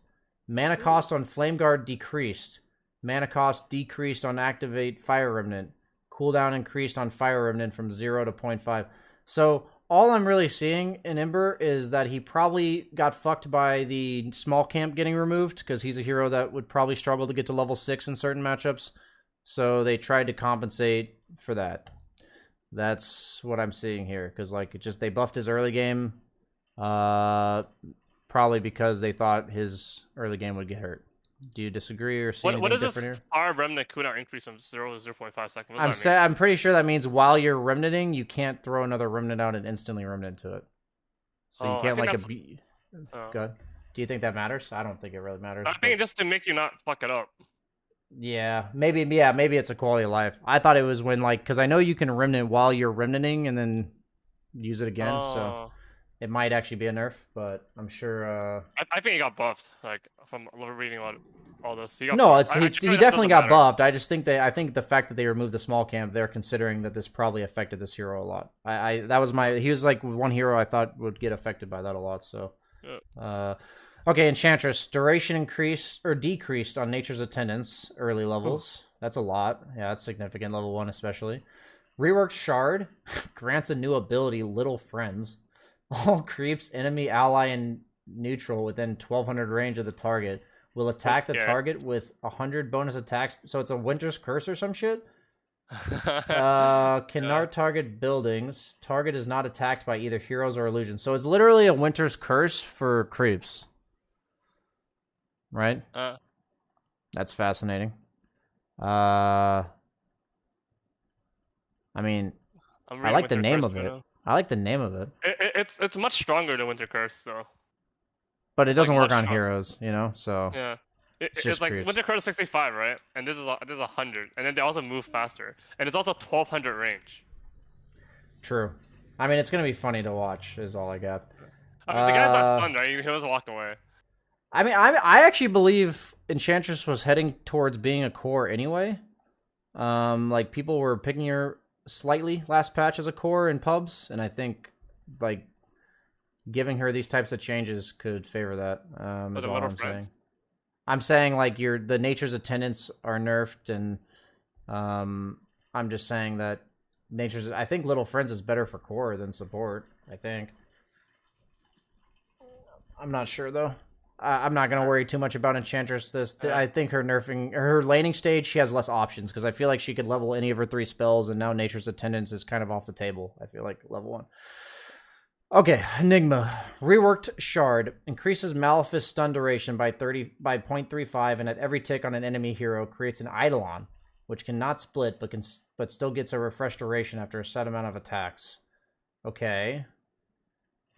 Mana cost on Flame Guard decreased. Mana cost decreased on Activate Fire Remnant. Cooldown increased on Fire Remnant from 0 to 0.5. So all I'm really seeing in Ember is that he probably got fucked by the small camp getting removed, because he's a hero that would probably struggle to get to level 6 in certain matchups. So they tried to compensate for that. That's what I'm seeing here, because like they buffed his early game, probably because they thought his early game would get hurt. Do you disagree or see anything different here? What is this Fire Remnant cooldown increase from 0 to 0.5 seconds? I'm pretty sure that means while you're remnanting, you can't throw another remnant out and instantly remnant to it. So you can't like Good. Do you think that matters? I don't think it really matters. I think just to make you not fuck it up. Yeah, maybe it's a quality of life. I thought it was when, like, because I know you can remnant while you're remnanting and then use it again, so it might actually be a nerf, but I'm sure... I think he got buffed, like, from reading all this. He definitely got buffed. I just think I think the fact that they removed the small camp, they're considering that this probably affected this hero a lot. He was like one hero I thought would get affected by that a lot, so... Yeah. Okay, Enchantress. Duration increased or decreased on Nature's Attendance, early levels. Ooh. That's a lot. Yeah, that's significant, level 1 especially. Reworked Shard. Grants a new ability, Little Friends. All creeps, enemy, ally, and neutral within 1200 range of the target will attack the target with 100 bonus attacks. So it's a Winter's Curse or some shit? Cannot target buildings. Target is not attacked by either heroes or illusions. So it's literally a Winter's Curse for creeps. Right? That's fascinating. I mean, I like the name of it. I like the name of it. It's much stronger than Winter Curse, though. But it doesn't work on heroes, you know? So yeah. It's like creeps. Winter Curse is 65, right? And this is 100. And then they also move faster. And it's also 1200 range. True. I mean, it's going to be funny to watch, is all I got. I mean, the guy got stunned, right? He was walking away. I mean, I actually believe Enchantress was heading towards being a core anyway. Like, people were picking her slightly last patch as a core in pubs, and I think, like, giving her these types of changes could favor that, is all I'm saying. I'm saying, like, the Nature's Attendants are nerfed, and I'm just saying that Nature's. I think Little Friends is better for core than support. I think. I'm not sure though. I'm not gonna worry too much about Enchantress. I think her laning stage, she has less options because I feel like she could level any of her 3 spells, and now Nature's Attendance is kind of off the table. I feel like level 1. Okay, Enigma. Reworked Shard increases Malefice stun duration by 0.35, and at every tick on an enemy hero creates an Eidolon, which cannot split but still gets a refresh duration after a set amount of attacks. Okay.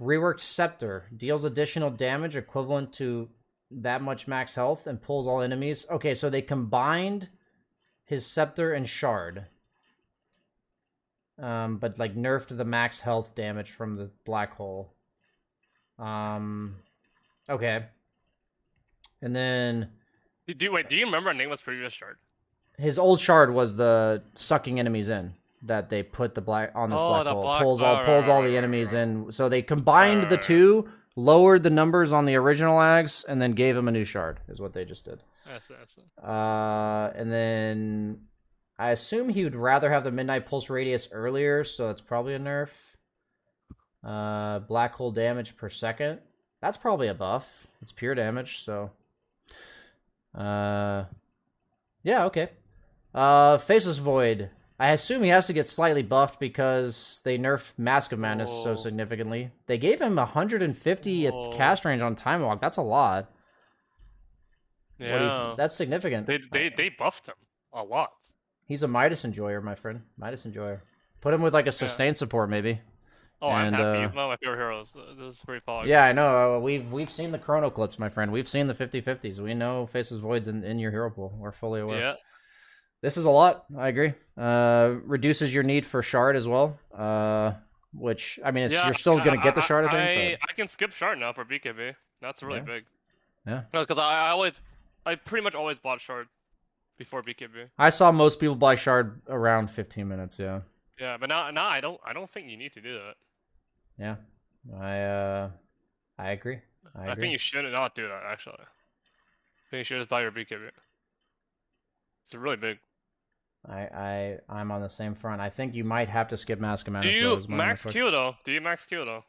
Reworked Scepter deals additional damage equivalent to that much max health and pulls all enemies. Okay, so they combined his Scepter and Shard. But like nerfed the max health damage from the black hole. Okay. And then Do you remember Enigma's previous shard? his old shard was the sucking enemies in that they put the black on this black hole. Pulls all the enemies in. So they combined the two, lowered the numbers on the original ags, and then gave him a new shard, is what they just did. That's it. And then I assume he would rather have the Midnight Pulse radius earlier, so it's probably a nerf. Black hole damage per second. That's probably a buff. It's pure damage, so. Yeah, okay. Faceless Void. I assume he has to get slightly buffed because they nerfed Mask of Madness so significantly. They gave him 150 at cast range on Time Walk. That's a lot. Yeah. That's significant. They buffed him a lot. He's a Midas Enjoyer, my friend. Midas Enjoyer. Put him with like a sustained support, maybe. Oh, I'm happy. He's one of my favorite heroes. This is pretty polished. Yeah, I know. We've seen the Chrono Clips, my friend. We've seen the 50-50s. We know Faceless Void's in your hero pool. We're fully aware. Yeah. This is a lot. I agree. Reduces your need for shard as well. Which I mean, you're still gonna get the shard. I think. I can skip shard now for BKB. That's really big. Yeah. Because I pretty much always bought shard before BKB. I saw most people buy shard around 15 minutes. Yeah. Yeah, but now I don't think you need to do that. Yeah. I agree. I think you should not do that. Actually, I think you should just buy your BKB. It's really big. I'm on the same front. I think you might have to skip Mask of Madness. Do you max Q though?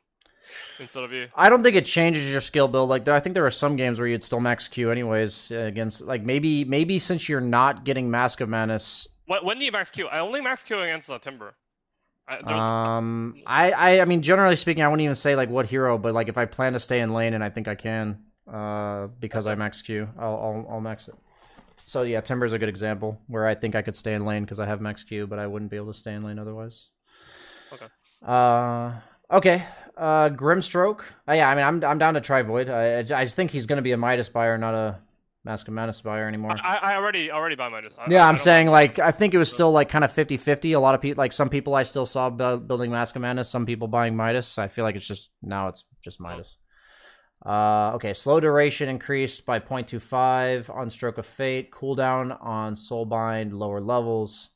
Instead of you? I don't think it changes your skill build. Like I think there are some games where you'd still max Q anyways against like maybe since you're not getting Mask of Madness. When do you max Q? I only max Q against Timber. I mean generally speaking, I wouldn't even say like what hero, but like if I plan to stay in lane and I think I can, because I max Q, I'll max it. So yeah, Timber's a good example where I think I could stay in lane because I have max Q, but I wouldn't be able to stay in lane otherwise. Okay. Okay. Grimstroke. Yeah, I mean I'm down to try Void. I just think he's gonna be a Midas buyer, not a Mask of Madness buyer anymore. I already buy Midas. I'm saying like I think it was still like kind of 50-50. A lot of people, like some people I still saw building Mask of Madness, some people buying Midas. I feel like it's just Midas. Okay, slow duration increased by 0.25 on Stroke of Fate. Cooldown on Soulbind, lower levels.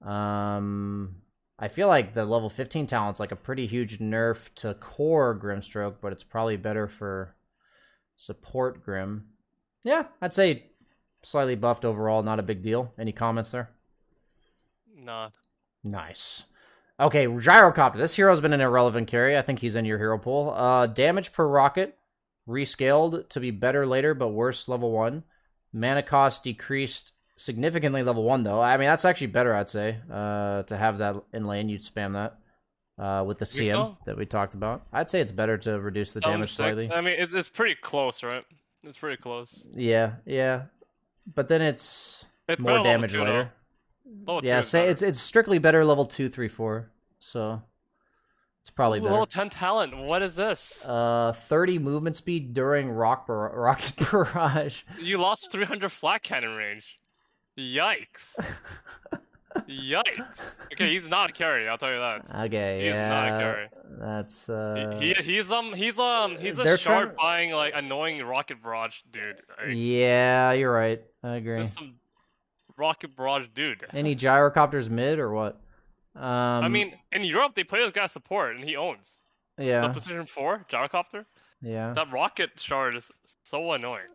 I feel like the level 15 talent's like a pretty huge nerf to core Grimstroke, but it's probably better for support Grim. Yeah, I'd say slightly buffed overall, not a big deal. Any comments there? Not. Nice. Okay, Gyrocopter. This hero's been an irrelevant carry. I think he's in your hero pool. Damage per rocket, rescaled to be better later, but worse level 1. Mana cost decreased significantly level 1, though. I mean, that's actually better, I'd say, to have that in lane. You'd spam that with the CM that we talked about. I'd say it's better to reduce the damage slightly. I mean, it's pretty close, right? It's pretty close. Yeah. But then it's more damage later. Yeah, say it's strictly better level 2, 3, 4. So it's probably better. Level 10 talent. What is this? 30 movement speed during rocket barrage. You lost 300 flat cannon range. Yikes. Yikes. Okay, he's not a carry, I'll tell you that. Okay, he's not a carry. That's he's a shard buying like annoying rocket barrage dude. Like, yeah, you're right. I agree. Just some rocket barrage dude. Any gyrocopters mid or what? I mean, in Europe they play this guy support and he owns. Yeah. The position 4 gyrocopter. Yeah. That rocket shard is so annoying.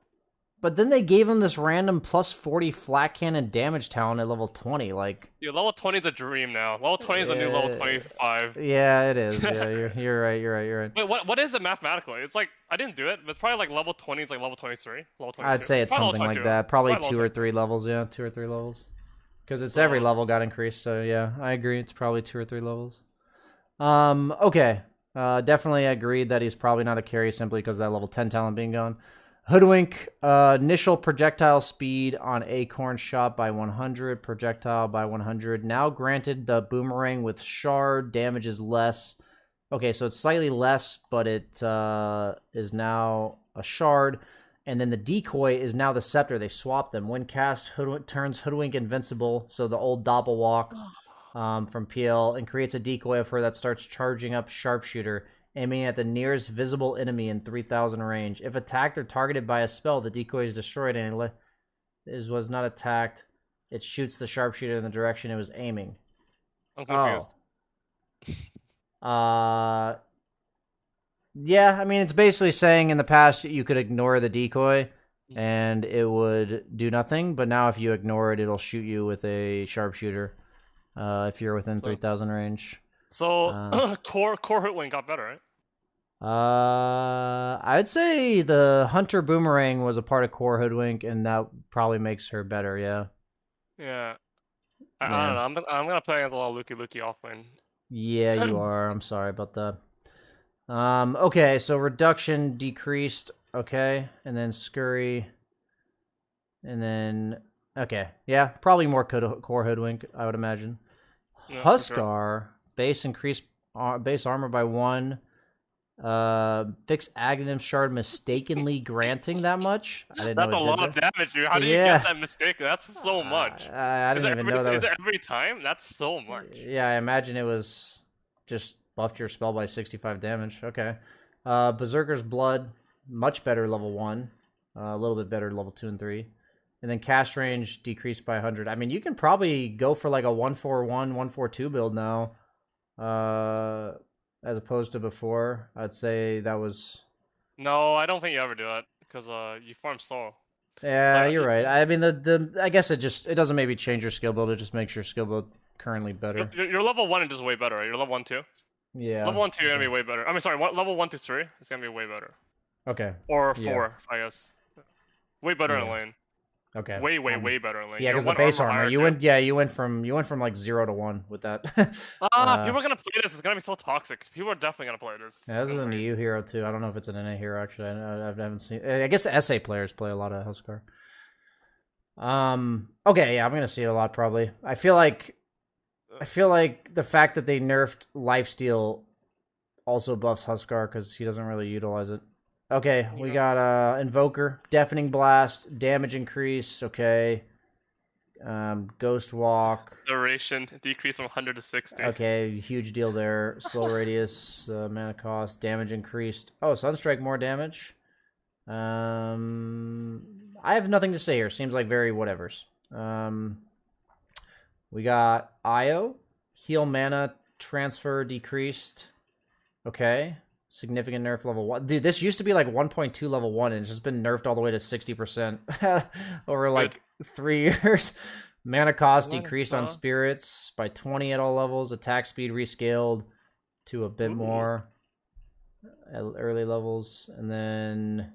But then they gave him this random plus 40 flat cannon damage talent at level 20. Like, Dude, level 20 is a dream now. Level 20 is the new level 25. yeah, it is. Yeah, you're right. You're right. Wait, what is it mathematically? It's like I didn't do it, but it's probably like level 20 is like level 23, level 22. I'd say it's Probably something level like 22. that. Probably Probably 2 level or 3 levels. Yeah, 2 or 3 levels. Because it's every level got increased. So yeah, I agree. It's probably 2 or 3 levels. Okay. Definitely agreed that he's probably not a carry simply because of that level 10 talent being gone. Hoodwink, initial projectile speed on Acorn shot by 100, projectile by 100. Now granted the boomerang with shard, damage is less. Okay, so it's slightly less, but it is now a shard. And then the decoy is now the scepter. They swapped them. When cast, Hoodwink turns Hoodwink invincible, so the old Doppelwalk from PL, and creates a decoy of her that starts charging up Sharpshooter, aiming at the nearest visible enemy in 3,000 range. If attacked or targeted by a spell, the decoy is destroyed and was not attacked. It shoots the sharpshooter in the direction it was aiming. I'm confused. Yeah, I mean, it's basically saying in the past you could ignore the decoy and it would do nothing, but now if you ignore it, it'll shoot you with a sharpshooter if you're within 3,000 range. So core Hoodwink got better, right? I'd say the Hunter Boomerang was a part of Core Hoodwink, and that probably makes her better. Yeah. Yeah. I don't know. I'm gonna play against a lot of Luki offlane. Yeah, you are. I'm sorry about that. Okay, so reduction decreased. Okay, and then scurry, and then okay, yeah, probably more Core Hoodwink, I would imagine. Yeah, Huskar base increased base armor by 1. Fixed Aghanim Shard mistakenly granting that much. I didn't know. That's a lot of damage, dude. How do you Yeah. get that mistake? That's so much. I didn't even know that. Is it every time? That's so much. Yeah, I imagine it was just buffed your spell by 65 damage. Okay. Berserker's Blood, much better level 1. A little bit better level 2 and 3. And then cast range decreased by 100. I mean, you can probably go for like a 141, 142 build now. As opposed to before. I'd say that was... No, I don't think you ever do it because you farm slow. Yeah, you're right. I mean, I guess it doesn't maybe change your skill build. It just makes your skill build currently better. Your level 1 is just way better, right? Your level 1 too. Yeah. Level 1 2 gonna be way better. I mean, sorry, level 1 to 3 is gonna be way better. Okay. Or 4, I guess. Way better in lane. Okay. Way better in lane. Yeah, because the base armor. You went from like 0 to 1 with that. People are gonna play this. It's gonna be so toxic. People are definitely gonna play this. Yeah, this is an EU hero too. I don't know if it's an NA hero actually. I haven't seen. I guess SA players play a lot of Huskar. Okay, yeah, I'm gonna see it a lot probably. I feel like the fact that they nerfed lifesteal also buffs Huskar because he doesn't really utilize it. Okay, we got Invoker, Deafening Blast, damage increase, okay. Ghost Walk. Duration decrease from 100 to 60. Okay, huge deal there. Slow radius, mana cost, damage increased. Oh, Sunstrike more damage. I have nothing to say here. Seems like very whatevers. We got Io, heal mana transfer decreased. Okay. Significant nerf level 1. Dude, this used to be like 1.2 level 1, and it's just been nerfed all the way to 60% over like 3 years. Mana cost decreased on spirits by 20 at all levels. Attack speed rescaled to a bit more at early levels. And then...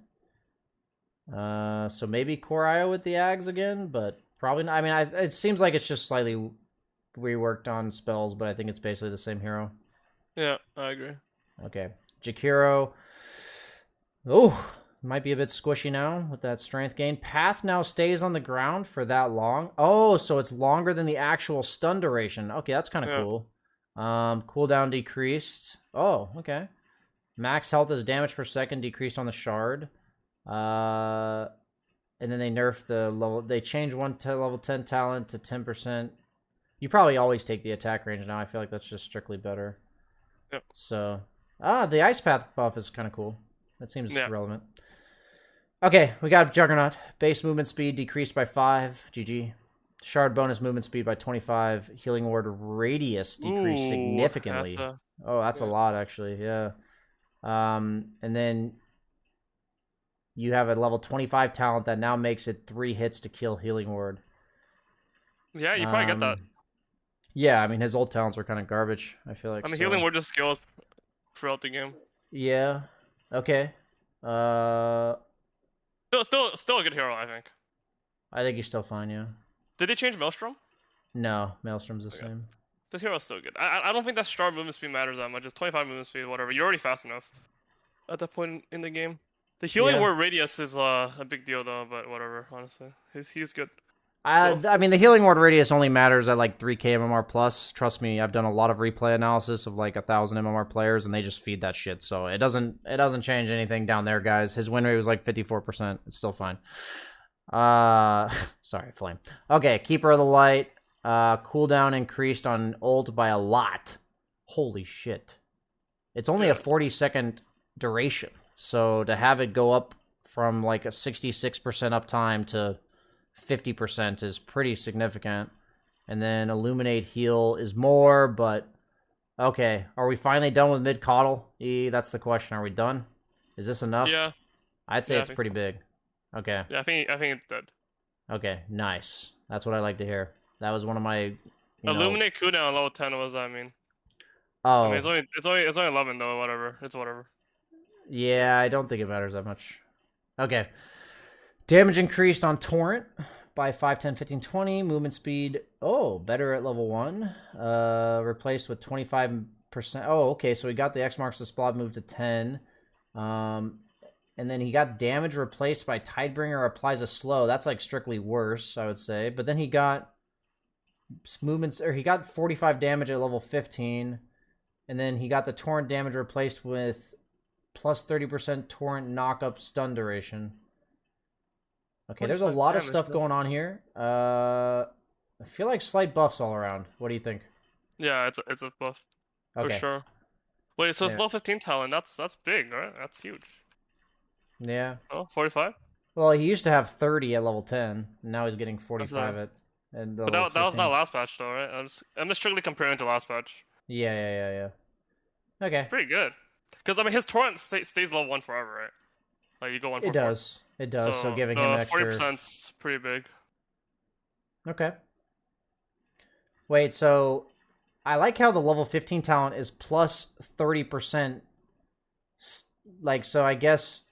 so maybe Core IO with the Ags again, but probably not. I mean, it seems like it's just slightly reworked on spells, but I think it's basically the same hero. Yeah, I agree. Okay. Jakiro. Oh, might be a bit squishy now with that strength gain. Path now stays on the ground for that long. Oh, so it's longer than the actual stun duration. Okay, that's kind of cool. Cooldown decreased. Oh, okay. Max health is damage per second decreased on the shard. And then they nerfed the level. They changed one to level 10 talent to 10%. You probably always take the attack range now. I feel like that's just strictly better. Yep. So, the ice path buff is kind of cool. That seems relevant. Okay, we got Juggernaut. Base movement speed decreased by 5. GG. Shard bonus movement speed by 25. Healing ward radius decreased significantly. That's a lot actually. Yeah. And then you have a level 25 talent that now makes it 3 hits to kill Healing Ward. Yeah, you probably get that. Yeah, I mean, his old talents were kind of garbage, I feel like. I mean, Healing Ward just scales throughout the game. Yeah. Okay. Still a good hero, I think. I think he's still fine, yeah. Did they change Maelstrom? No, Maelstrom's the same. This hero's still good. I don't think that star movement speed matters that much. It's 25 movement speed, whatever. You're already fast enough at that point in the game. The Healing Ward radius is a big deal, though, but whatever, honestly. He's good. I mean, the Healing Ward radius only matters at like 3k MMR plus. Trust me, I've done a lot of replay analysis of like 1,000 MMR players, and they just feed that shit. So it doesn't change anything down there, guys. His win rate was like 54%. It's still fine. Sorry, Flame. Okay, Keeper of the Light. Cooldown increased on ult by a lot. Holy shit. It's only a 40-second duration. So to have it go up from like a 66% uptime to 50% is pretty significant. And then Illuminate Heal is more, but okay. Are we finally done with mid coddle? That's the question. Are we done? Is this enough? Yeah. I'd say it's pretty big. Okay. Yeah, I think it's dead. Okay, nice. That's what I like to hear. That was one of my Illuminate cooldown on level 10, what does that mean? Oh. I mean, it's only 11 though, whatever. It's whatever. Yeah, I don't think it matters that much. Okay. Damage increased on Torrent by 5, 10, 15, 20. Movement speed, better at level 1. Replaced with 25%. Oh, okay, so he got the X marks the spot move to 10. And then he got damage replaced by Tidebringer applies a slow. That's like strictly worse, I would say. But then he got movements, or he got 45 damage at level 15. And then he got the Torrent damage replaced with plus 30% Torrent knock-up stun duration. Okay, there's a lot of stuff going on here. I feel like slight buffs all around. What do you think? Yeah, it's a buff. Okay. For sure. Wait, so it's level 15 talent. That's big, right? That's huge. Yeah. Oh, 45? Well, he used to have 30 at level 10. And now he's getting 45 at But that was not last patch, though, right? I'm just strictly comparing to last patch. Yeah. Okay. Pretty good. Because, I mean, his torrent stays level 1 forever, right? Like, you go 1 for 4. It does, so giving him extra... 40%'s pretty big. Okay. Wait, so... I like how the level 15 talent is plus 30%. Like, so I guess...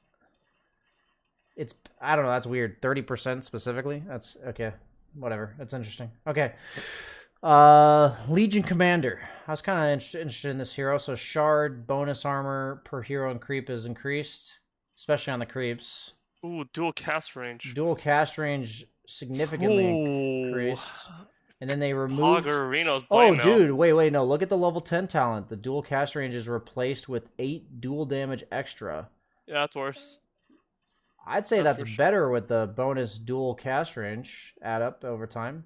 It's... I don't know, that's weird. 30% specifically? That's... Okay. Whatever. That's interesting. Okay. Legion Commander. I was kind of interested in this hero. So Shard, bonus armor per hero and creep is increased. Especially on the creeps. Ooh, dual cast range. Dual cast range significantly increased. And then they removed... dude, wait, no. Look at the level 10 talent. The dual cast range is replaced with 8 dual damage extra. Yeah, that's worse. I'd say that's better with the bonus dual cast range add up over time.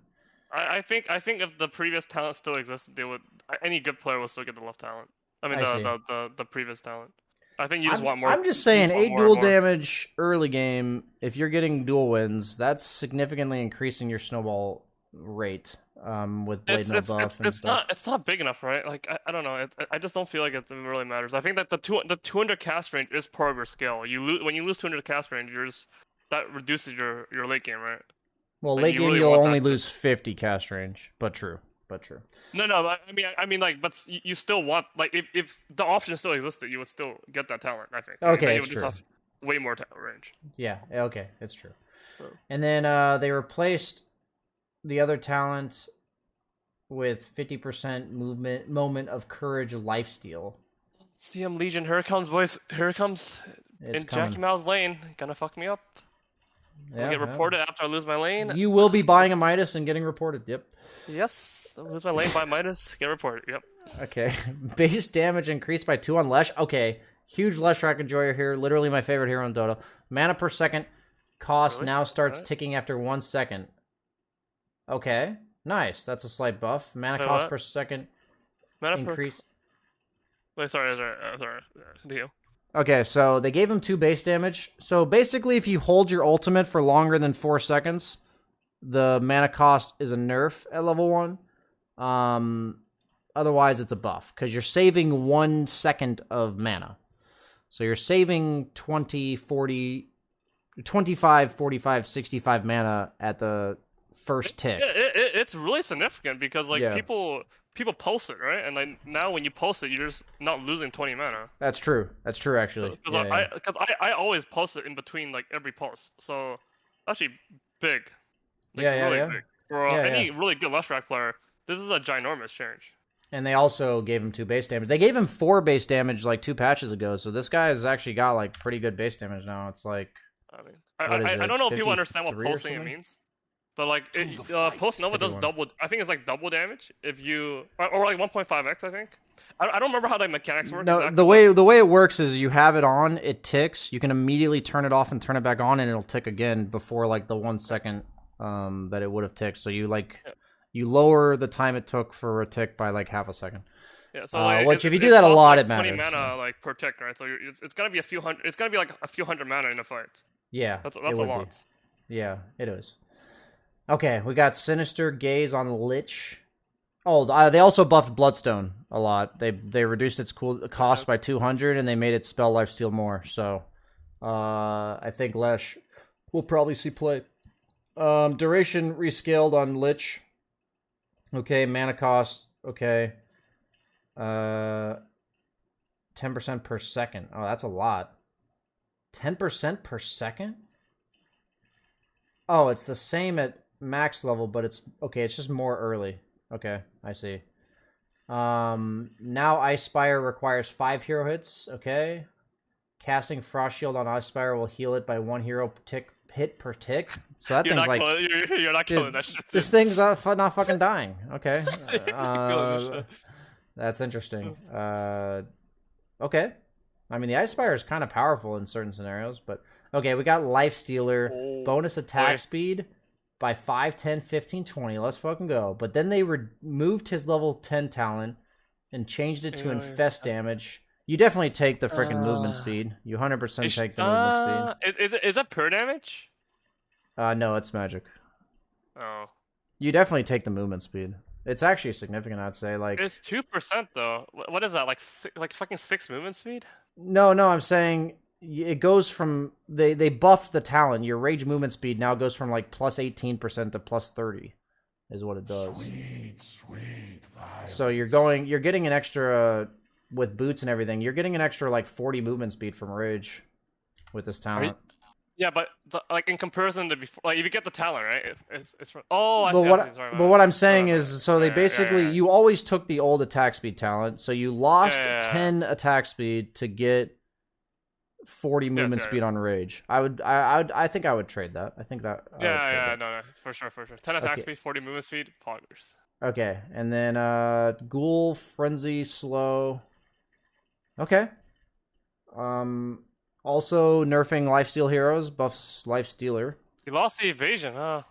I think if the previous talent still existed, they would... Any good player would still get the left talent. I mean, the previous talent. I think you just want more... I'm just saying, 8 dual damage early game, if you're getting dual wins, that's significantly increasing your snowball rate with Blade No buff. It's not big enough, right? Like, I don't know. I just don't feel like it really matters. I think that the 200 cast range is part of your skill. When you lose 200 cast range, that reduces your late game, right? Well, late game you'll only lose 50 cast range, but true. No, I mean, like, but you still want, like, if the option still existed, you would still get that talent, I think. Okay, it's true. Just have way more range. Yeah, okay, it's true. And then they replaced the other talent with 50% moment of courage lifesteal. CM Legion, here it comes, boys. Here it comes. In Jackie Mao's lane. Gonna fuck me up. I'll get reported after I lose my lane. You will be buying a Midas and getting reported, yep. Yes, I'll lose my lane, buy Midas, get reported, yep. Okay. Base damage increased by 2 on Lesh. Okay. Huge Leshrac enjoyer here. Literally my favorite hero in Dota. Mana per second cost now starts ticking after 1 second. Okay. Nice. That's a slight buff. Mana cost per second increase. Wait, sorry. Deal. Okay, so they gave him 2 base damage. So basically, if you hold your ultimate for longer than 4 seconds, the mana cost is a nerf at level 1. Otherwise, it's a buff, because you're saving 1 second of mana. So you're saving 20, 40, 25, 45, 65 mana at the first tick. It's really significant because like Yeah. people post it, right? And like now when you post it, you're just not losing 20 mana. That's true. That's true, actually. Because I always post it in between like every post, so actually big. Like, really big. For any really good Leshrac player, this is a ginormous change. And they also gave him 2 base damage. They gave him 4 base damage like 2 patches ago, so this guy has actually got like pretty good base damage now. It's like, I mean, I don't know if people understand what posting it means, but like Post Nova does 51. double. I think it's like double damage if you or like 1.5x. I think. I don't remember how the mechanics work. No, exactly. the way it works is you have it on, it ticks. You can immediately turn it off and turn it back on, and it'll tick again before like the 1 second that it would have ticked. So you you lower the time it took for a tick by like half a second. Yeah, so like, which if you do that a lot, it matters. 20 mana like per tick, right? So it's gonna be a few hundred. It's gonna be like a few hundred mana in a fight. Yeah, that's a lot. Yeah, it is. Okay, we got Sinister Gaze on Lich. Oh, they also buffed Bloodstone a lot. They reduced its cost by 200, and they made its spell lifesteal more. So, I think Lesh will probably see play. Duration rescaled on Lich. Okay, mana cost. Okay. 10% per second. Oh, that's a lot. 10% per second? Oh, it's the same at max level, but it's okay, it's just more early. Okay, I see. Now Ice Spire requires 5 hero hits. Okay. Casting Frost Shield on Ice Spire will heal it by 1 hero hit per tick. So that thing's like you're not killing that shit. This thing's not fucking dying. Okay. That's interesting. Okay. I mean, the Ice Spire is kind of powerful in certain scenarios, but okay, we got Life Stealer, bonus attack speed by 5, 10, 15, 20. Let's fucking go. But then they removed his level 10 talent and changed it to infest damage. You definitely take the freaking movement speed. You 100% take the movement speed. Is that per damage? No, it's magic. Oh. You definitely take the movement speed. It's actually significant, I'd say. Like it's 2% though. What is that? Like fucking 6 movement speed? No, I'm saying it goes from they buffed the talent. Your rage movement speed now goes from like plus 18% to plus 30, is what it does. Sweet. So you're getting an extra with boots and everything. You're getting an extra like 40 movement speed from rage with this talent. Yeah, but like in comparison to before, like if you get the talent, right? It's from, but what I'm saying is, so they basically you always took the old attack speed talent, so you lost 10 attack speed to get 40 movement speed on rage. I think I would trade that. I think that. No, for sure. 10 attack speed, 40 movement speed, poggers. Okay, and then Ghoul, Frenzy, Slow. Okay. Also nerfing lifesteal heroes, buffs lifestealer. He lost the evasion, huh?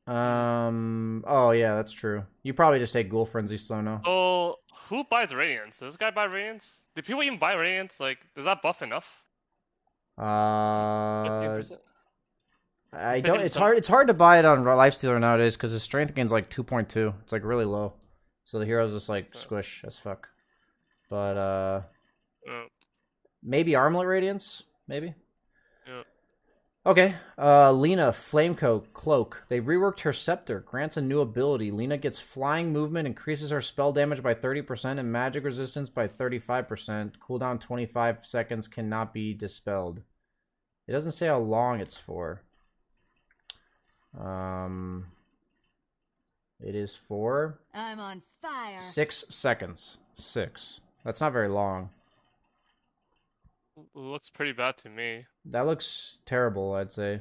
Oh yeah, that's true. You probably just take Ghoul, Frenzy, Slow now. So who buys Radiance? Does this guy buy Radiance? Do people even buy Radiance? Like, does that buff enough? 15%? I don't. It's hard to buy it on lifestealer nowadays because his strength gain's like 2.2. It's like really low, so the hero's just like squish as fuck. But maybe Armlet Radiance, maybe. Yeah. Okay. Lena Flamecoat Cloak. They reworked her scepter. Grants a new ability. Lena gets flying movement, increases her spell damage by 30% and magic resistance by 35%. Cooldown 25 seconds, cannot be dispelled. It doesn't say how long it's for. It is for I'm on fire. 6 seconds. 6. That's not very long. Looks pretty bad to me. That looks terrible, I'd say.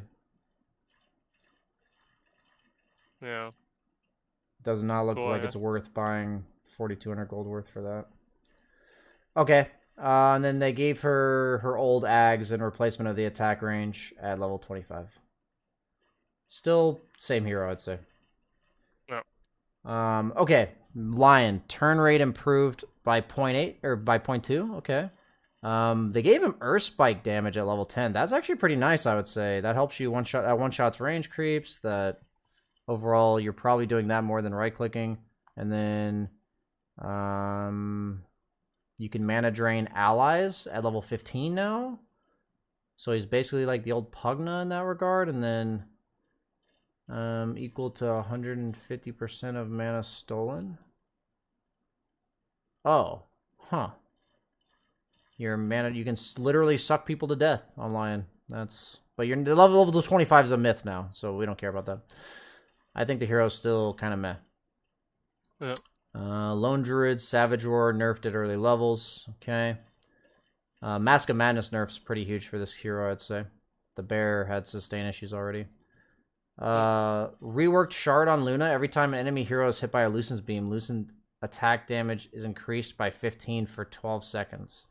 Yeah. Does not look like it's worth buying 4,200 gold worth for that. Okay. And then they gave her old Ags in replacement of the attack range at level 25. Still same hero, I'd say. No. Okay. Lion. Turn rate improved by 0.8 or by 0.2. Okay. They gave him Earth Spike damage at level 10. That's actually pretty nice, I would say. That helps you one shot's range creeps. That overall you're probably doing that more than right clicking. And then you can mana drain allies at level 15 now. So he's basically like the old Pugna in that regard, and then equal to 150% of mana stolen. Oh, huh. Your mana, you can literally suck people to death on Lion. But your level 25 is a myth now, so we don't care about that. I think the hero's still kind of meh. Yeah. Lone Druid, Savage Roar, nerfed at early levels. Okay. Mask of Madness nerf's pretty huge for this hero, I'd say. The bear had sustain issues already. Reworked Shard on Luna. Every time an enemy hero is hit by a Lucen's Beam, Lucent attack damage is increased by 15 for 12 seconds.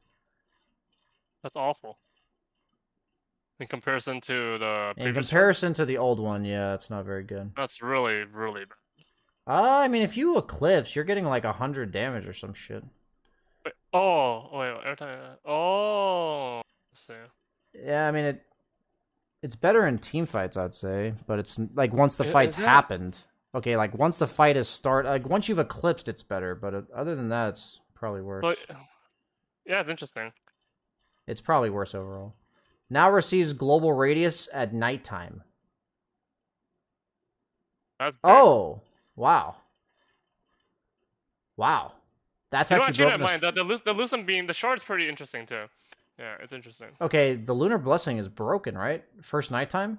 That's awful. In comparison to the In previous comparison to the old one, yeah, it's not very good. one, that's really, really bad. I mean, if you Eclipse, you're getting like 100 damage or some shit. Wait, wait, every time. Oh, let's see. Yeah, I mean, it's better in team fights, I'd say, but it's like once the Is fight's that- happened. Okay, like once the fight is like once you've Eclipsed, it's better, but other than that, it's probably worse. But yeah, it's interesting. It's probably worse overall. Now receives global radius at nighttime. That's big. Oh, wow. Wow. That's You know, actually actually, broken. that mind. The Lucent Beam, the shard's pretty interesting too. Yeah, it's interesting. Okay, the Lunar Blessing is broken, right? First nighttime?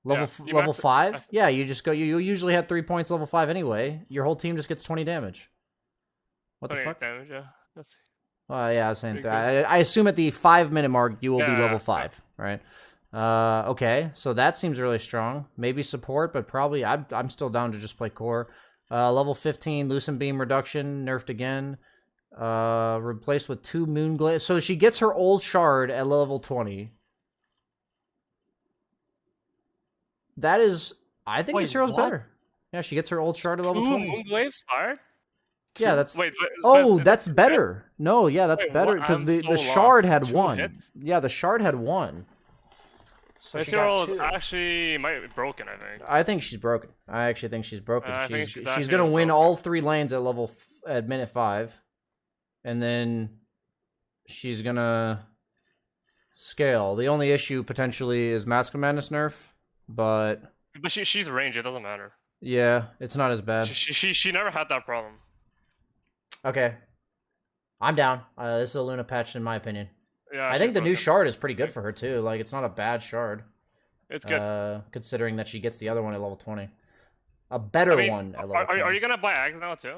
Level Yeah, you level max it- 5? Yeah, you just go. You usually had 3 points level 5 anyway. Your whole team just gets 20 damage. What the 28 fuck? damage, yeah. Let's see. Yeah, I was saying. Pretty I assume at the 5-minute mark you will be Yeah, level yeah. 5, right? Okay, so that seems really strong. Maybe support, but probably I'm still down to just play core. Level 15, Lucent Beam reduction, nerfed again. Replaced with 2 Moon Glaze. So she gets her old shard at level 20. That is, I think Wait, this hero's what? better. Yeah, she gets her old shard at level Ooh, 20. Moonglade's fired? Yeah, that's. Wait, Oh, that's better. No, yeah, that's Wait, better what? because I'm the so shard lost. had 2 1. hits? Yeah, the shard had 1. So This she got hero is 2. actually might be broken, I think. I think she's broken. I actually think she's broken. I think she's she's actually gonna win broken. all 3 lanes at at minute 5, and then she's gonna scale. The only issue potentially is Mask of Madness nerf, but But she's range, it doesn't matter. yeah, it's not as bad. She never had that problem. Okay, I'm down. This is a Luna patch in my opinion. Yeah, I think the she's new broken. shard is pretty good for her too. Like it's not a bad shard. It's good. Considering that she gets the other one at level 20. A better I mean, one at level are 20. you gonna buy Ags now too?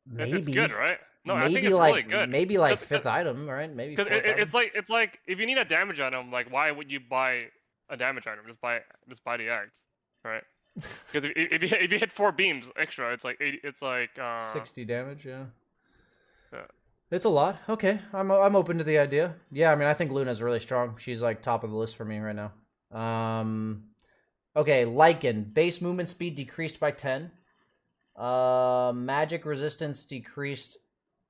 Maybe. It's good, right? No, maybe I think it's like really good. maybe like Cause- 5th item, right? Maybe Because 4th item. it's like if you need a damage item, like why would you buy a damage item? Just buy the Ags, right? Because if you hit 4 beams extra, it's like 80, it's like 60 damage, yeah. Yeah. It's a lot. Okay, I'm open to the idea. Yeah, I mean, I think Luna's really strong. She's like top of the list for me right now. Okay, Lycan. Base movement speed decreased by 10. Magic resistance decreased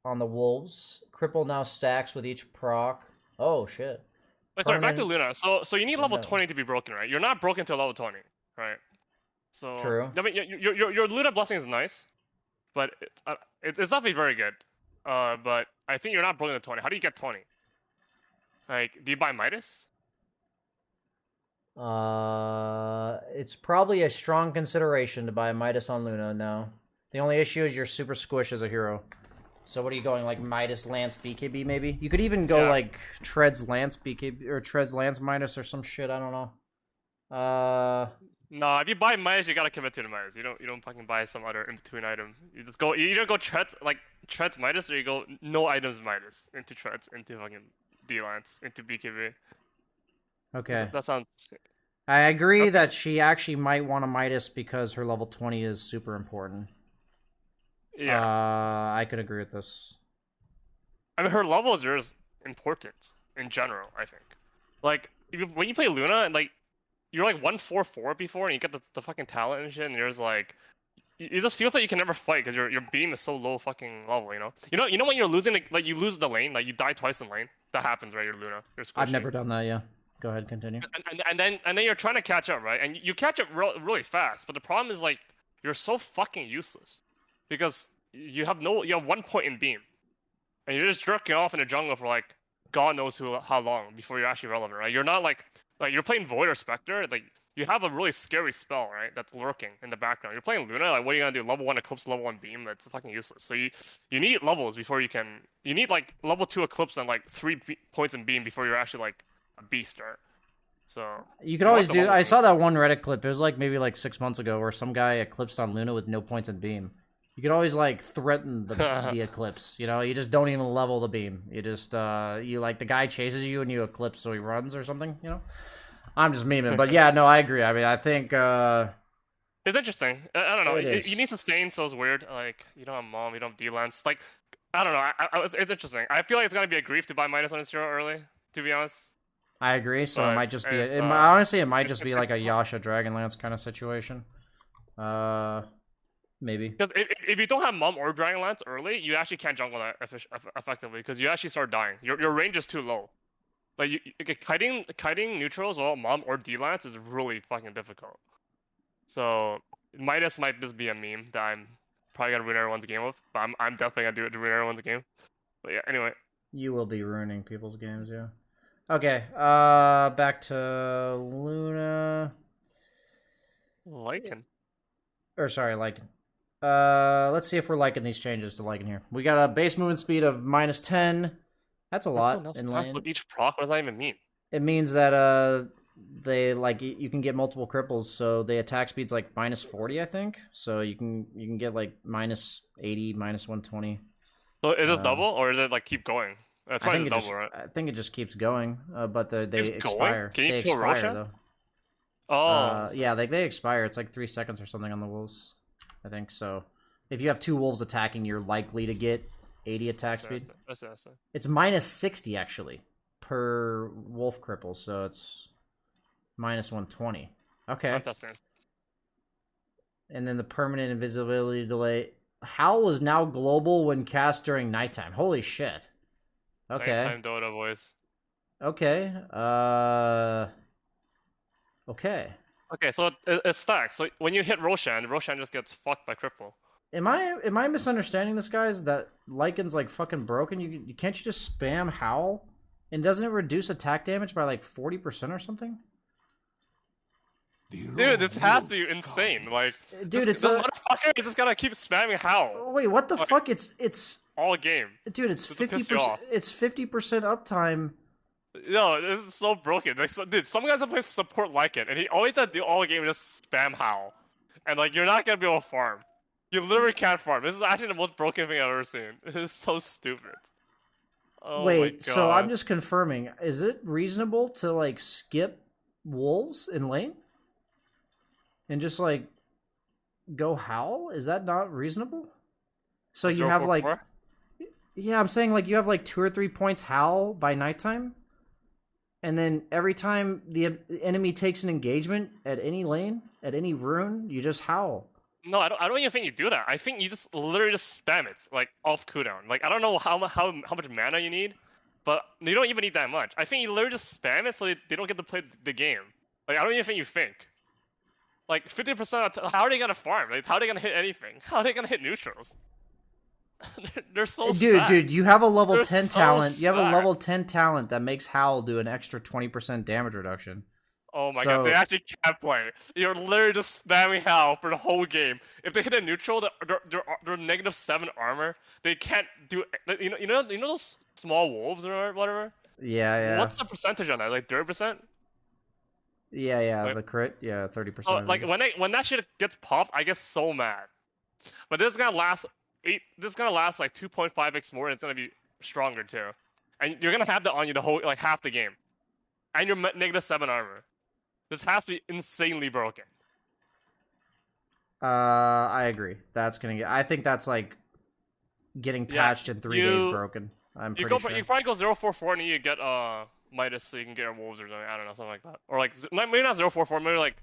on the wolves. Cripple now stacks with each proc. Oh shit. Wait, sorry, back to Permanent- Luna. So you need level Yeah. 20 to be broken, right? You're not broken till level 20, right? So True. I mean, your Luna blessing is nice, but it's not very good. But I think you're not broken to 20. How do you get 20? Like, do you buy Midas? It's probably a strong consideration to buy a Midas on Luna. No, the only issue is you're super squish as a hero. So what are you going like Midas Lance BKB maybe? You could even go Yeah. like Treads Lance BKB or Treads Lance Midas or some shit. I don't know. No, if you buy Midas, you gotta commit to the Midas. You don't fucking buy some other in between item. You just go. You either go Treads Midas, or you go no items Midas into Treads, into fucking D-Lance, into BKB. Okay, That sounds. I agree Okay. that she actually might want a Midas because her level 20 is super important. Yeah. I could agree with this. I mean, her level is just important in general. I think. Like when you play Luna, and like you're like 144 before, and you get the fucking talent and shit, and you're just like. It just feels like you can never fight because your beam is so low fucking level, you know. You know when you're losing, like you lose the lane, like you die twice in lane. That happens, right? You're Luna. You're I've squishy. never done that. Yeah, go ahead, continue. And then you're trying to catch up, right? And you catch up really fast. But the problem is like you're so fucking useless because you have 1 point in beam, and you're just jerking off in the jungle for like God knows how long before you're actually relevant, right? You're not like you're playing Void or Spectre, like you have a really scary spell, right? That's lurking in the background. You're playing Luna, like what are you gonna do? Level 1 Eclipse, level 1 Beam? That's fucking useless. So you need levels before you can. You need like level 2 Eclipse and like 3 points in Beam before you're actually like a beaster. So you could always do. I saw that one Reddit clip. It was like maybe like 6 months ago where some guy eclipsed on Luna with no points in Beam. You could always like threaten the eclipse. You know, you just don't even level the beam. You just you like the guy chases you and you eclipse so he runs or something. You know, I'm just memeing, but yeah, no, I agree. I mean, I think it's interesting. I don't know. You need sustain, so it's weird. Like you don't have mom, you don't have D-Lance. Like I don't know. It's interesting. I feel like it's gonna be a grief to buy -1 early. To be honest. I agree. So But it might just be. if, Honestly, it might just be like a Yasha Dragonlance kind of situation. Maybe. Because if you don't have Mum or Dragonlance early, you actually can't jungle that effectively because you actually start dying. Your range is too low. Like kiting neutrals while Mum or D-Lance is really fucking difficult. So Midas might just be a meme that I'm probably gonna ruin everyone's game with, but I'm definitely gonna do it to ruin everyone's game. But yeah, anyway. You will be ruining people's games, yeah. Okay, back to Luna. Lycan. Or sorry, Lycan. Let's see if we're liking these changes to Lycan here. We got a base movement speed of -10. That's a lot in lane. Each proc, what does that even mean? It means that they like you can get multiple cripples, so the attack speed's like -40, I think. So you can get like -80, -120. So is it double or is it like keep going? That's why it's double, right? I think it just keeps going, but they expire. Can you they kill expire Roshan? though. Oh. Yeah, they expire. It's like 3 seconds or something on the wolves, I think. So if you have 2 wolves attacking, you're likely to get 80 attack speed. That's it's -60 actually per wolf cripple, so it's -120. Okay. And then the permanent invisibility delay. Howl is now global when cast during nighttime. Holy shit. Okay. Nighttime Dota voice. Okay. Okay. Okay, so it stacks. So when you hit Roshan just gets fucked by cripple. Am I misunderstanding this, guys? That Lycan's like fucking broken. You can't you just spam Howl, and doesn't it reduce attack damage by like 40% or something? Dude, this has to be insane. Like, dude, this motherfucker just gotta keep spamming Howl. Wait, what the fuck? It's all game. Dude, it's 50%. It's 50% uptime. No, this is so broken. Like, dude, some guys that play support like it, and he always had to do all game and just spam Howl, and like you're not gonna be able to farm. You literally can't farm. This is actually the most broken thing I've ever seen. It is so stupid. Oh wait, my God. So I'm just confirming. Is it reasonable to like skip wolves in lane and just like go Howl? Is that not reasonable? So you have like, yeah, I'm saying like you have like 2 or 3 points Howl by nighttime. And then every time the enemy takes an engagement at any lane, at any rune, you just Howl. No, I don't even think you do that. I think you just literally just spam it, like, off cooldown. Like, I don't know how much mana you need, but you don't even need that much. I think you literally just spam it so they don't get to play the game. Like, I don't even think you think. Like, 50% how are they gonna farm? Like, how are they gonna hit anything? How are they gonna hit neutrals? They're so stacked. Dude, you have a level 10 talent. You have a level 10 talent that makes Howl do an extra 20% damage reduction. Oh my God, they actually can't play. You're literally just spamming Howl for the whole game. If they hit a neutral, they're -7 armor. They can't do. You know those small wolves or whatever. Yeah. What's the percentage on that? Like 30%? Yeah. Like, the crit, 30%. Oh, like when that shit gets popped, I get so mad. But this is gonna last like 2.5x more, and it's gonna be stronger too. And you're gonna have that on you the whole like half the game, and you're -7 armor. This has to be insanely broken. I agree. That's gonna get. I think that's like getting patched in 3 days broken. I'm pretty sure. You probably go 044 and you get Midas so you can get your wolves or something. I don't know, something like that. Or like maybe not 044, maybe like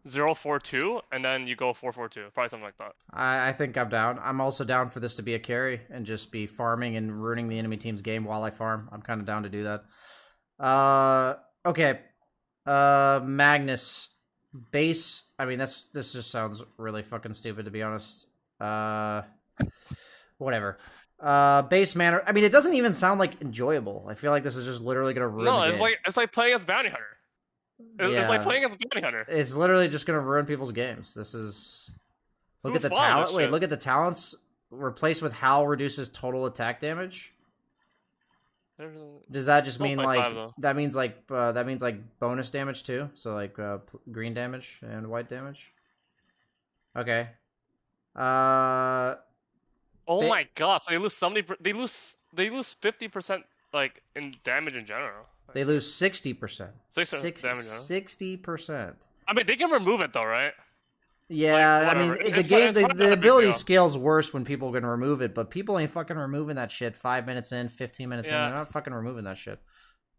042 and then you go 442. Probably something like that. I think I'm down. I'm also down for this to be a carry and just be farming and ruining the enemy team's game while I farm. I'm kind of down to do that. Okay. Magnus base. I mean, this just sounds really fucking stupid, to be honest. Whatever. Base mana. I mean, it doesn't even sound like enjoyable. I feel like this is just literally gonna ruin. No, the it's game. it's like playing as bounty hunter. It's like playing as a bounty hunter. It's literally just gonna ruin people's games. This is. Look at the talent. Wait, look at the talents. Replaced with Howl reduces total attack damage. Does that just mean like that means like bonus damage too? So like green damage and white damage. Okay. Oh my god! So they lose 70. They lose 50% like in damage in general. They lose 60%. 60%. I mean, they can remove it though, right? Yeah, like, I mean, the ability scales worse when people can remove it, but people ain't fucking removing that shit 5 minutes in, 15 minutes in. They're not fucking removing that shit.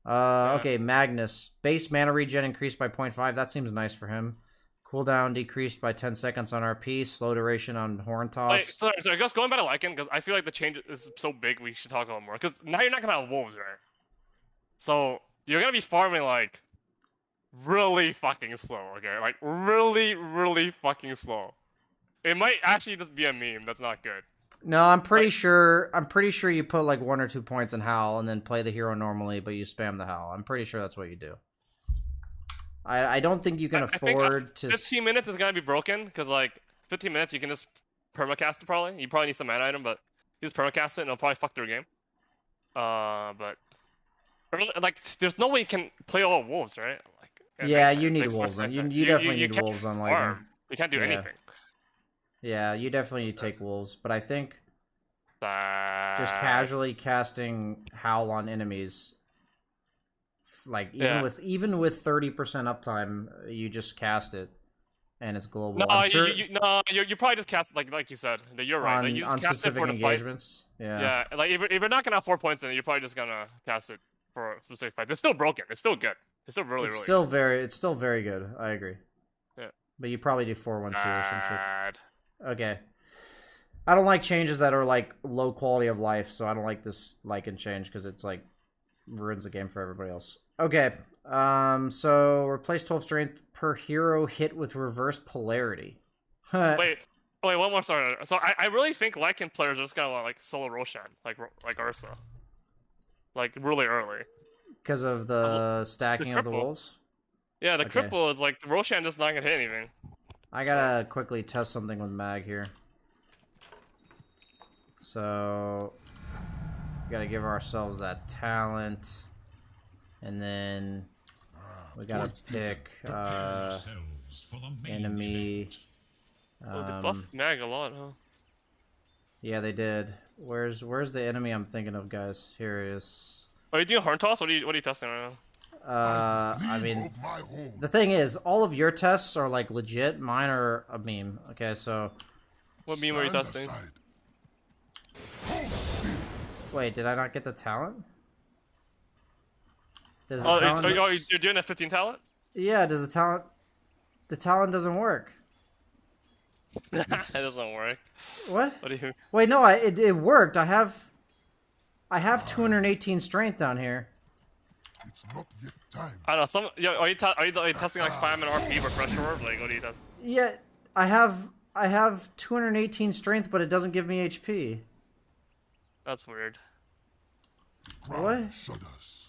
Okay, Magnus. Base mana regen increased by 0.5. That seems nice for him. Cooldown decreased by 10 seconds on RP. Slow duration on Horn Toss. Wait, sorry, just going back to Lycan, because I feel like the change is so big we should talk a little more. Because now you're not going to have wolves, right? So, you're going to be farming, like, really fucking slow, okay? Like, really, really fucking slow. It might actually just be a meme. That's not good. No, I'm pretty sure you put, like, 1 or 2 points in Howl and then play the hero normally, but you spam the Howl. I'm pretty sure that's what you do. I don't think you can afford to... 15 minutes is going to be broken, because, like, 15 minutes you can just permacast it, probably. You probably need some mana item, but you just permacast it, and it'll probably fuck through a game. But... Like, there's no way you can play all wolves, right? Like, yeah, you need wolves. You definitely need wolves on like. You can't do anything. Yeah, you definitely take wolves, but I think just casually casting Howl on enemies, like even with 30% uptime, you just cast it, and it's global. No, you probably just cast like you said. You're right. On, like, you just on cast specific it for engagements. The fight. Yeah. Like if you're not gonna have 4 points in it, you're probably just gonna cast it for a specific fight. It's still broken. It's still good. It's still really good. It's still very good. I agree. Yeah. But you probably do 4-1-2 or some shit. Okay. I don't like changes that are like low quality of life, so I don't like this Lycan change because it's like ruins the game for everybody else. Okay. So replace 12 strength per hero hit with reverse polarity. Wait, one more. Sorry. So I really think Lycan players are just gonna like solo Roshan, like Ursa. Like, really early. Because of the stacking of the wolves? Yeah, the cripple is like, the Roshan just not gonna hit anything. I gotta quickly test something with Mag here. So, we gotta give ourselves that talent. And then, we gotta pick, enemy. They buffed Mag a lot, huh? Yeah, they did. Where's the enemy I'm thinking of, guys? Here he is. Are you doing Horn Toss? What are you testing right now? I mean, the thing is, all of your tests are like legit. Mine are a meme. Okay, so. What meme were you testing? Wait, did I not get the talent? Does the talent? You're doing a 15 talent? Yeah. Does the talent? The talent doesn't work. It doesn't work. What? What do you? Wait, no. It worked. I have 218 strength down here. It's not yet time. I don't know. Are you testing like spam and RP refresh orb? Like, what do you test? Yeah, I have 218 strength, but it doesn't give me HP. That's weird. What?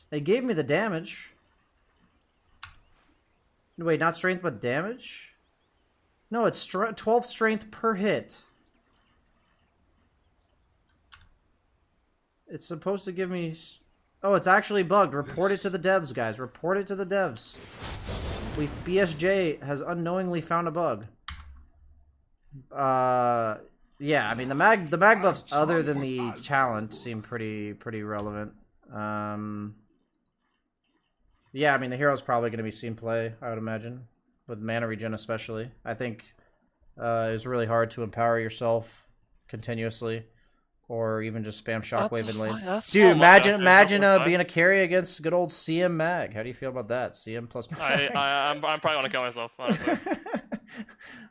It gave me the damage. Wait, not strength, but damage? No, it's 12 strength per hit. It's supposed to give me... Oh, it's actually bugged. Report it to the devs, guys. Report it to the devs. BSJ has unknowingly found a bug. Yeah, I mean, the mag buffs other than the talent seem pretty relevant. Yeah, I mean, the hero's probably going to be seen play, I would imagine. With mana regen especially. I think it's really hard to empower yourself continuously. Or even just spam shockwave in lane. Dude, imagine being a carry against good old CM Mag. How do you feel about that? CM plus Mag. I'm probably gonna kill myself, honestly.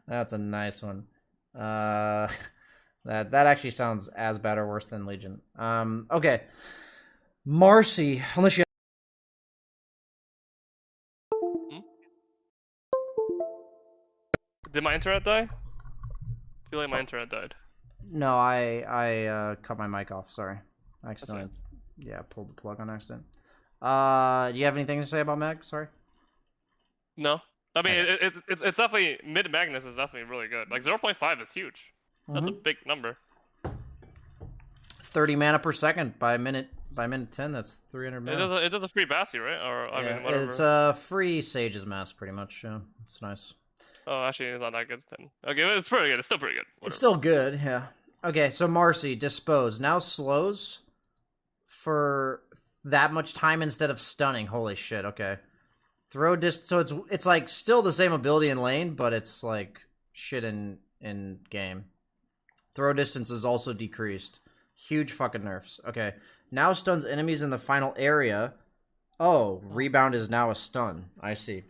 That's a nice one. That actually sounds as bad or worse than Legion. Okay. Marcy, unless you Did my internet die? I feel like my internet died. No, I cut my mic off. Sorry, I accidentally. Yeah, pulled the plug on accident. Do you have anything to say about Meg? Sorry. No, I mean Okay. it's definitely mid Magnus is definitely really good. Like 0.5 is huge. That's a big number. 30 mana per second by minute 10. That's 300 mana. It does a free Bassi, right? Or I Yeah, mean whatever. it's free Sage's Mask pretty much. Yeah, it's nice. Oh, actually, it's not that good then. Okay, it's pretty good. It's still pretty good. Whatever. It's still good. Yeah. Okay, so Marcy dispose now slows for that much time instead of stunning. Holy shit. Okay. Throw so it's like still the same ability in lane, but it's like shit in game. Throw distance is also decreased. Huge fucking nerfs. Okay. Now stuns enemies in the final area. Oh, rebound is now a stun. I see.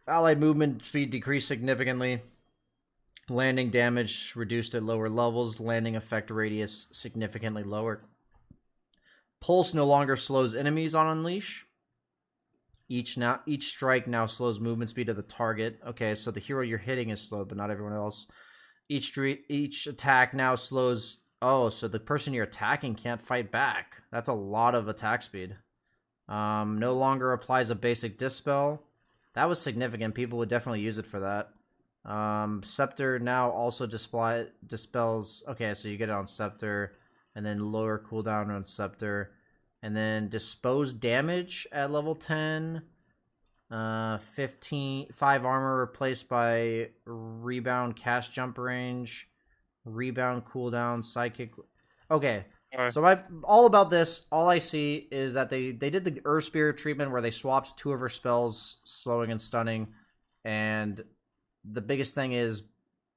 Allied movement speed decreased significantly. Landing damage reduced at lower levels. Landing effect radius significantly lower. Pulse no longer slows enemies on Unleash. Each strike now slows movement speed of the target. Okay, so the hero you're hitting is slowed, but not everyone else. Each attack now slows. Oh, so the person you're attacking can't fight back. That's a lot of attack speed. No longer applies a basic dispel. That was significant. People would definitely use it for that. Scepter now also dispels. Okay, so you get it on Scepter, and then lower cooldown on Scepter. And then dispose damage at level 10. 5 armor replaced by rebound cast jump range. Rebound cooldown, psychic. Okay. So all about this, all I see is that they did the Earth Spirit treatment where they swapped 2 of her spells, slowing and stunning. And the biggest thing is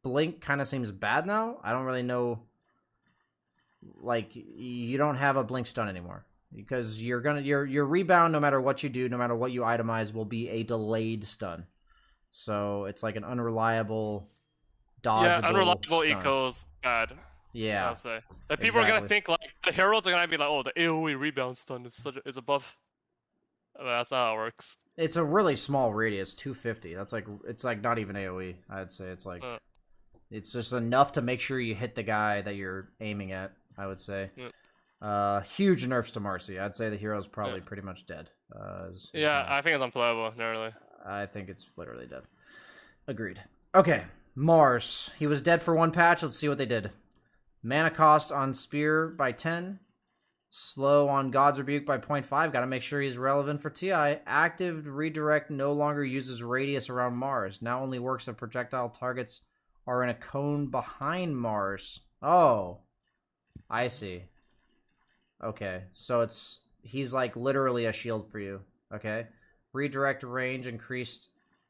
Blink kind of seems bad now. I don't really know. Like, you don't have a Blink stun anymore. Because your rebound, no matter what you do, no matter what you itemize, will be a delayed stun. So it's like an unreliable, dodgeable. Yeah, unreliable stun. equals bad. Yeah, I'll say. Like, people are gonna think like the heralds are gonna be like, oh, the AOE rebound stun is a buff. But that's not how it works. It's a really small radius, 250. It's like not even AOE. I'd say it's like it's just enough to make sure you hit the guy that you're aiming at. I would say. Yeah. Huge nerfs to Marcy. I'd say the hero's probably pretty much dead. I think it's unplayable, literally. I think it's literally dead. Agreed. Okay, Mars. He was dead for 1 patch. Let's see what they did. Mana cost on Spear by 10. Slow on God's Rebuke by 0.5. Gotta make sure he's relevant for TI. Active Redirect no longer uses radius around Mars. Now only works if projectile targets are in a cone behind Mars. Oh, I see. Okay, so he's like literally a shield for you. Okay, redirect range increased.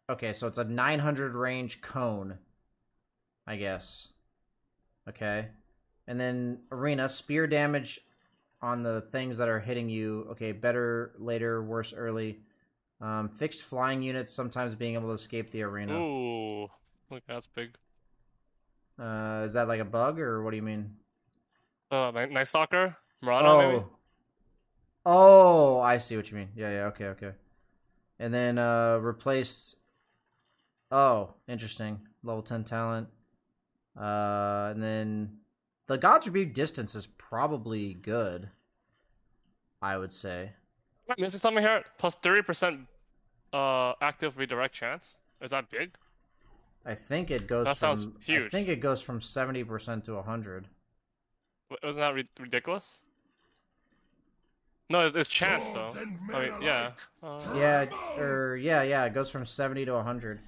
Okay, so it's a 900 range cone, I guess. Okay, and then arena spear damage on the things that are hitting you. Okay, better later, worse early. Fixed flying units sometimes being able to escape the arena. Ooh, look, that's big. Is that like a bug or what do you mean? Night Stalker. Murano, maybe? Oh, I see what you mean. Yeah, okay. And then replaced. Oh, interesting. Level 10 talent. And then the God's Rebuke distance is probably good, I would say. Am I missing something here? Plus 30% active redirect chance. Is that big? I think it goes sounds huge. I think it goes from 70% to 100. Wasn't that ridiculous? No, it's chance though. I mean, yeah. It goes from 70 to 100.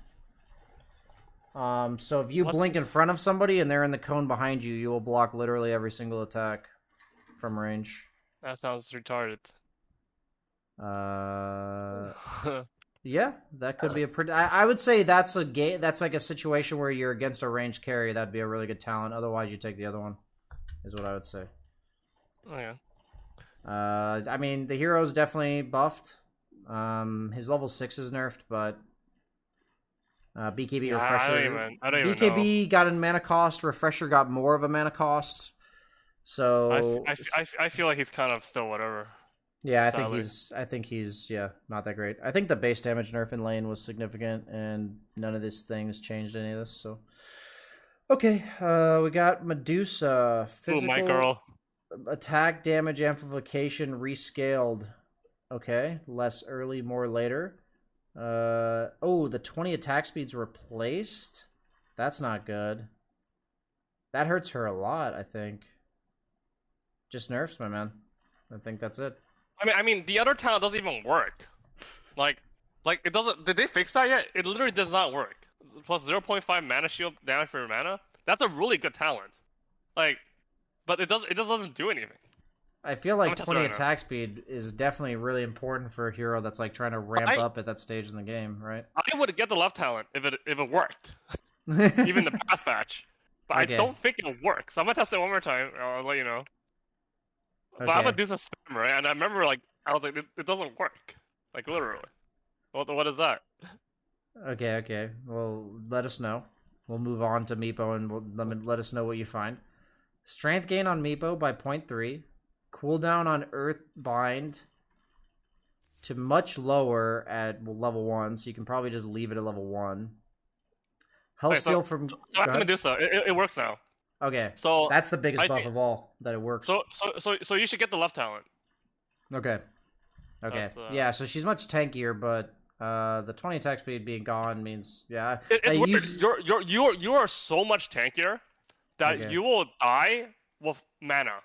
So if you blink in front of somebody and they're in the cone behind you, you will block literally every single attack from range. That sounds retarded. Yeah, that could be a pretty. I would say that's a that's like a situation where you're against a ranged carry. That'd be a really good talent. Otherwise, you take the other one. Is what I would say. Oh yeah. I mean, the hero's definitely buffed. His level 6 is nerfed, but BKB refresher. I don't even BKB know. got a mana cost. Refresher got more of a mana cost. So I feel like he's kind of still whatever. Yeah, I think he's not that great. I think the base damage nerf in lane was significant, and none of these things changed any of this. So Okay, we got Medusa. Ooh, Physical my girl. attack damage amplification rescaled. Okay, less early, more later. Oh, the 20 attack speed's replaced? That's not good. That hurts her a lot, I think. Just nerfs, my man. I think that's it. I mean, the other talent doesn't even work. Like it doesn't. Did they fix that yet? It literally does not work. Plus 0.5 mana shield damage per mana. That's a really good talent. Like, but it just doesn't do anything. I feel like I'm gonna test it 20 right now. attack speed is definitely really important for a hero that's like trying to ramp up at that stage in the game, right? I would get the left talent if it worked, even the past patch. But Okay. I don't think it works. I'm gonna test it one more time. I'll let you know. But I'm Okay. gonna do some spam, right? And I remember, like, I was like, it doesn't work. Like, literally. What is that? Okay. Well, let us know. We'll move on to Meepo and let us know what you find. Strength gain on Meepo by 0.3. Cooldown on Earth Bind to much lower at level 1, so you can probably just leave it at level 1. Health Wait, steal from... So after Medusa, it works now. Okay, So that's the biggest I buff think- of all, that it works. So you should get the left talent. Okay. That's, Yeah, so she's much tankier, but the 20 attack speed being gone means... Yeah. It's I weird. use- You are so much tankier that Okay. you will die with mana.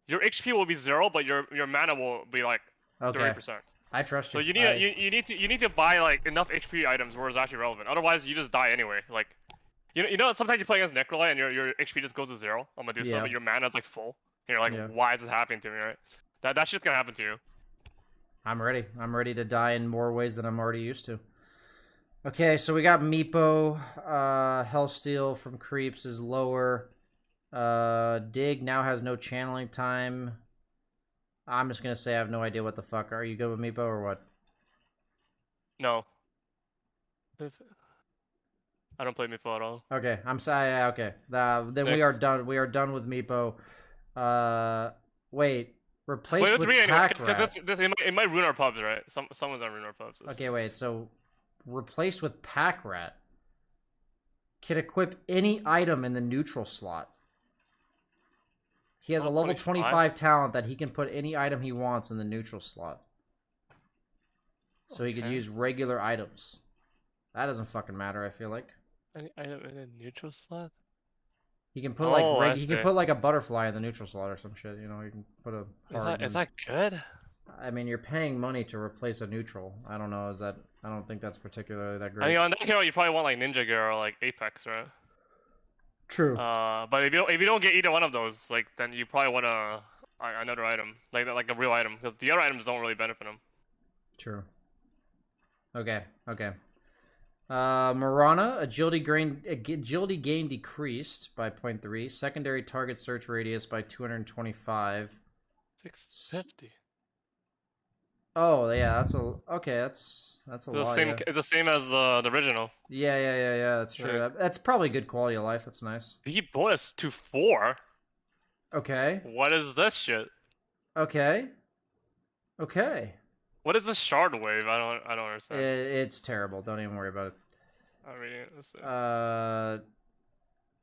Your HP will be 0, but your mana will be like Okay. 30%. I trust So you. you need to buy like enough HP items where it's actually relevant. Otherwise, you just die anyway. Like, you know sometimes you play against Necrolite and your HP just goes to 0 on Medusa, Yeah. but your mana's like full. And you're like, Yeah. why is this happening to me? Right? That shit's gonna happen to you. I'm ready. I'm ready to die in more ways than I'm already used to. Okay, so we got Meepo. Hellsteel from Creeps is lower. Dig now has no channeling time. I'm just gonna say I have no idea what the fuck. Are you good with Meepo or what? No. I don't play Meepo at all. Okay, I'm sorry. Yeah, okay. Then we are done. We are done with Meepo. Wait. Replace Wait, let's with read anyway, Pack 'cause Rat. it might ruin our pubs, right? Someone's on ruin our pubs. Okay, wait. So, replace with Pack Rat. Can equip any item in the neutral slot. He has a level 25 talent that he can put any item he wants in the neutral slot. So he can use regular items. That doesn't fucking matter, I feel like. Any item in a neutral slot? He can put like I he can see. put like a butterfly in the neutral slot or some shit, you know, he can put a heart Is in- that good? I mean, you're paying money to replace a neutral. I don't know, I don't think that's particularly that great. I mean, on that hero, you probably want like Ninja Gear or like Apex, right? True. But if you don't get either one of those, like then you probably want another item, like a real item, because the other items don't really benefit him. True. Okay. Marana, agility gain decreased by 0.3. Secondary target search radius by 225. 650. Oh yeah, that's a That's a It's lot. the same. Yeah. It's the same as the original. Yeah. That's true. Yeah. That's probably good quality of life. That's nice. Beat bonus to 4. Okay. What is this shit? Okay. What is this shard wave? I don't understand. It's terrible. Don't even worry about it. I'm reading it. Let's see.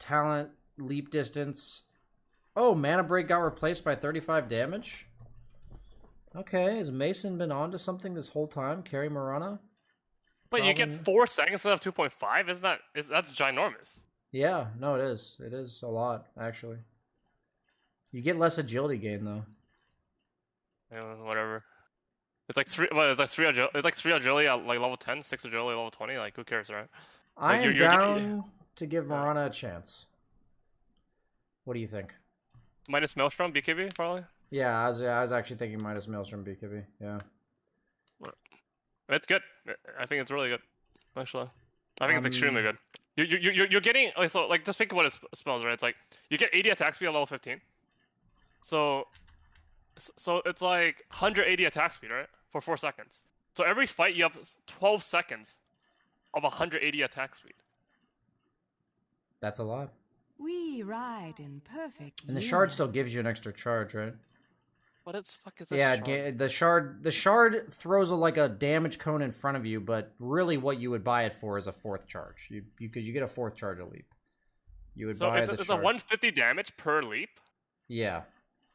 Talent leap distance. Oh, mana break got replaced by 35 damage. Okay, has Mason been on to something this whole time? Carry Marana? But you get Problem- 4 seconds instead of 2.5. That's ginormous. Yeah, no, it is. It is a lot, actually. You get less agility gain though. Yeah, whatever. It's like 3. What? It's like 3 agility. It's like 3 agility at like level 10, 6 agility level 20. Like who cares, right? I am you're down to give Marana a chance. What do you think? Minus Maelstrom, BKB probably. Yeah, I was actually thinking minus Maelstrom BKB. Yeah. It's good. I think it's really good. Actually, I think it's extremely good. You're getting. Okay, so like just think of what it spells, right? It's like you get 80 attack speed at level 15. So it's like 180 attack speed, right? For 4 seconds. So every fight you have 12 seconds of 180 attack speed. That's a lot. We ride in perfect And the union. shard still gives you an extra charge, right? What is fuck is this? Yeah, shard? the shard throws like a damage cone in front of you, but really what you would buy it for is a 4th charge. Because you get a 4th charge a leap. You would So buy the it's a shard. 150 damage per leap, Yeah,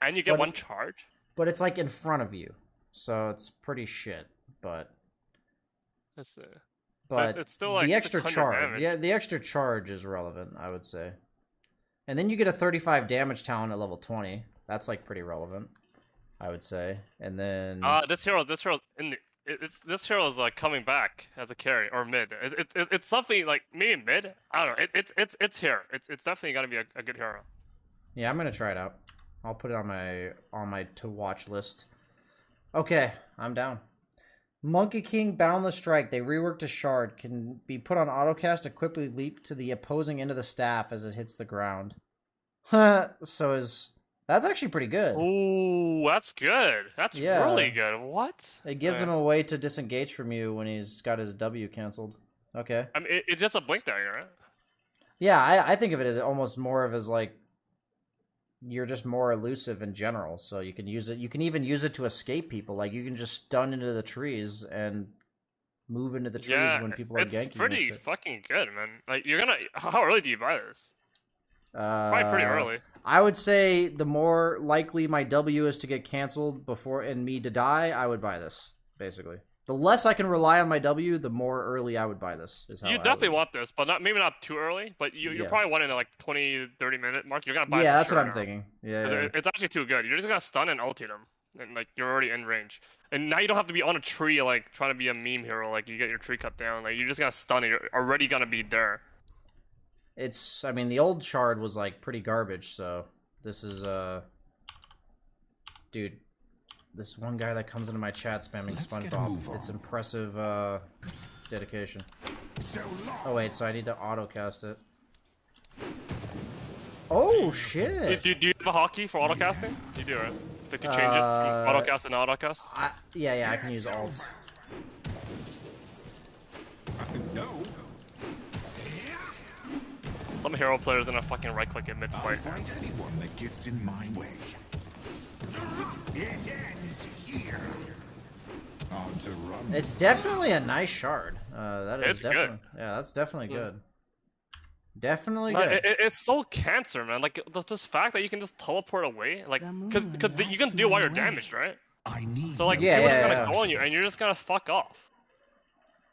and you get But one charge. but it's like in front of you, so it's pretty shit. But Let's see. but It's still like the extra 600 charge, damage. yeah, the extra charge is relevant, I would say. And then you get a 35 damage talent at level 20. That's like pretty relevant, I would say. And then This hero's in the. This hero is like coming back as a carry or mid. It's something like maybe mid. I don't know. It's here. It's definitely gonna be a good hero. yeah, I'm gonna try it out. I'll put it on my to watch list. Okay, I'm down. Monkey King Boundless Strike. They reworked a shard. Can be put on autocast to quickly leap to the opposing end of the staff as it hits the ground. That's actually pretty good. Ooh, that's good. That's Yeah. really good. What? It gives him a way to disengage from you when he's got his W canceled. Okay. I mean, it's just a blink dagger, right? Yeah, I think of it as almost more of as like you're just more elusive in general, so you can use it. You can even use it to escape people. Like you can just stun into the trees and move into the trees when people are ganking. It's pretty and shit. fucking good, man. Like you're gonna. How early do you buy this? Probably pretty early. I would say the more likely my W is to get canceled before and me to die, I would buy this. Basically, the less I can rely on my W, the more early I would buy this. Is how You I definitely would. want this, but maybe not too early. But you're Yeah. probably wanting to like 20-30 minute mark. You're gonna buy. Yeah, it for that's sure what I'm now. thinking. Yeah, 'Cause yeah. It's actually too good. You're just gonna stun and ulti them, and like you're already in range. And now you don't have to be on a tree like trying to be a meme hero. Like you get your tree cut down. Like you're just gonna stun and you're already gonna be there. It's. I mean, the old shard was like pretty garbage. So this is dude. This one guy that comes into my chat spamming Let's get a SpongeBob. move on. It's impressive dedication. So long. Oh wait, so I need to autocast it. Oh shit! Do you have a hotkey for autocasting? You do, right? Like to change it from autocast to non-autocast? Yeah, I can use alt. No. Some hero players gonna fucking right-click it I'll mid-fight. fight anyone that gets in my way. It ends here. On to run. It's definitely a nice shard. That is It's good. definitely. Yeah, that's definitely good. Definitely No, good. it's so cancer, man. Like this fact that you can just teleport away, like The because moon you can lights do while my you're way. damaged, right? I need So like Yeah, people just yeah, gonna yeah. go on you, and you're just gonna fuck off.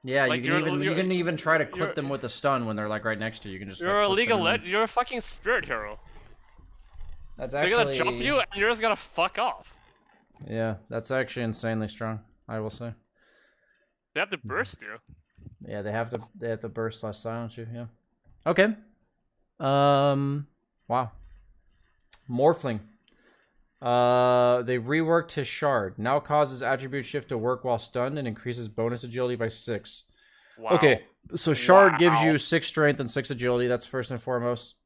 Yeah, like, you can you're- even try to clip you're- them with a stun when they're like right next to you. You can just. You're a like, League clip of them and- Legends. You're a fucking spirit hero. That's They're actually. gonna jump you, and you're just gonna fuck off. Yeah, that's actually insanely strong. I will say. They have to burst you. Yeah, they have to burst / silence you. Yeah. Okay. Wow. Morphling. They reworked his shard. Now causes attribute shift to work while stunned and increases bonus agility by 6. Wow. Okay, so shard gives Wow. you 6 strength and 6 agility. That's first and foremost.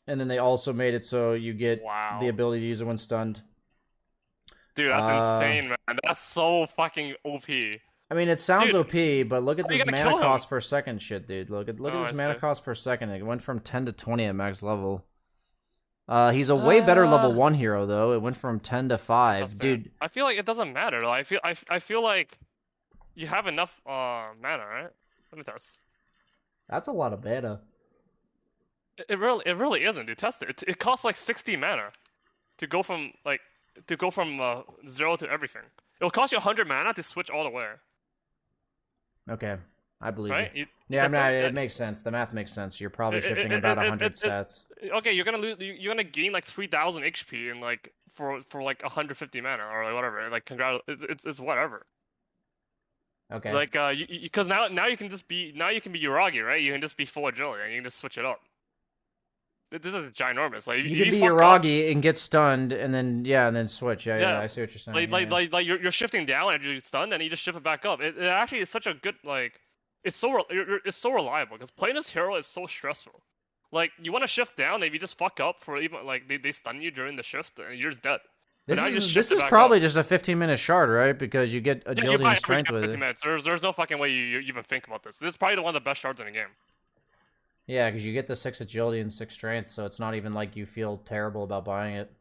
And then they also made it so you get Wow. the ability to use it when stunned. Dude, that's insane, man. That's so fucking OP. I mean, it sounds Dude, OP, but look at how are you this gonna mana kill him? cost per second shit, dude. Look at Oh, this I mana see. cost per second. It went from 10 to 20 at max level. He's a way better level 1 hero, though. It went from 10 to 5. That's Dude, I feel like it doesn't matter. Like, I feel like you have enough mana, right? Let me test. that's a lot of mana. It really isn't. Dude, test it. It costs like 60 mana to go from 0 to everything. It'll cost you 100 mana to switch all the way, Okay, I believe right? you. You Yeah, I test mean, it? it makes sense. The math makes sense. You're probably It- shifting it- about it- 100 it- stats. Okay, you're gonna gain like 3,000 HP and like for like 150 mana or like whatever. Like it's whatever. Okay. Like because now you can be Uragi, right? You can just be full agility and you can just switch it up. This is ginormous. Like you can be fuck up, Uragi and get stunned, and then switch. Yeah, Yeah. I see what you're saying. like yeah. like you're shifting down and you're stunned and you just shift it back up. It actually is such a good like it's so reliable because playing this hero is so stressful. Like you want to shift down, and if you just fuck up for even like they stun you during the shift, and you're just dead. But now you just This shift it is back probably up. just a 15-minute shard, right? Because you get Yeah, you agility buy and every strength with 50 it. minutes. There's no fucking way you even think about this. This is probably one of the best shards in the game. Yeah, because you get the 6 agility and 6 strength, so it's not even like you feel terrible about buying it.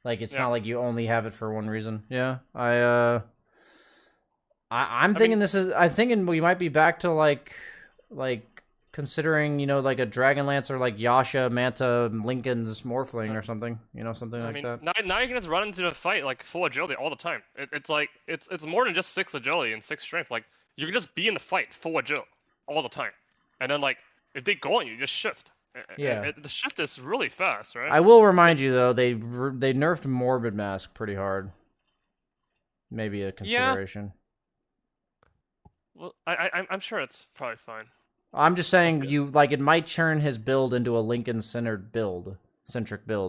Like it's Yeah. not like you only have it for one reason. Yeah, I'm thinking mean- this is. I'm thinking we might be back to like considering, like a Dragonlance or like Yasha, Manta, Lincoln's Morphling or something, something like that. Now you can just run into the fight like full agility all the time. It's like it's more than just 6 agility and 6 strength. Like you can just be in the fight full agility all the time, and then like if they go on you, just shift. Yeah. The shift is really fast, right? I will remind you though, they nerfed Morbid Mask pretty hard. Maybe a consideration. Well, I'm sure it's probably fine. I'm just saying it might turn his build into a Lincoln-centric build,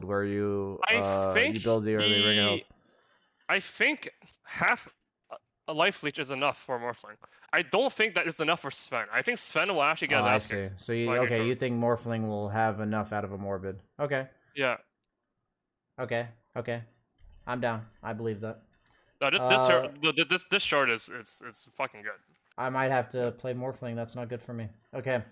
where you you build the early ring health. I think half a life leech is enough for Morphling. I don't think that is enough for Sven. I think Sven will actually get his ass kicked. So you think Morphling will have enough out of a Morbid? Okay. Yeah. Okay. I'm down. I believe that. No, this short is fucking good. I might have to play Morphling. That's not good for me. Okay.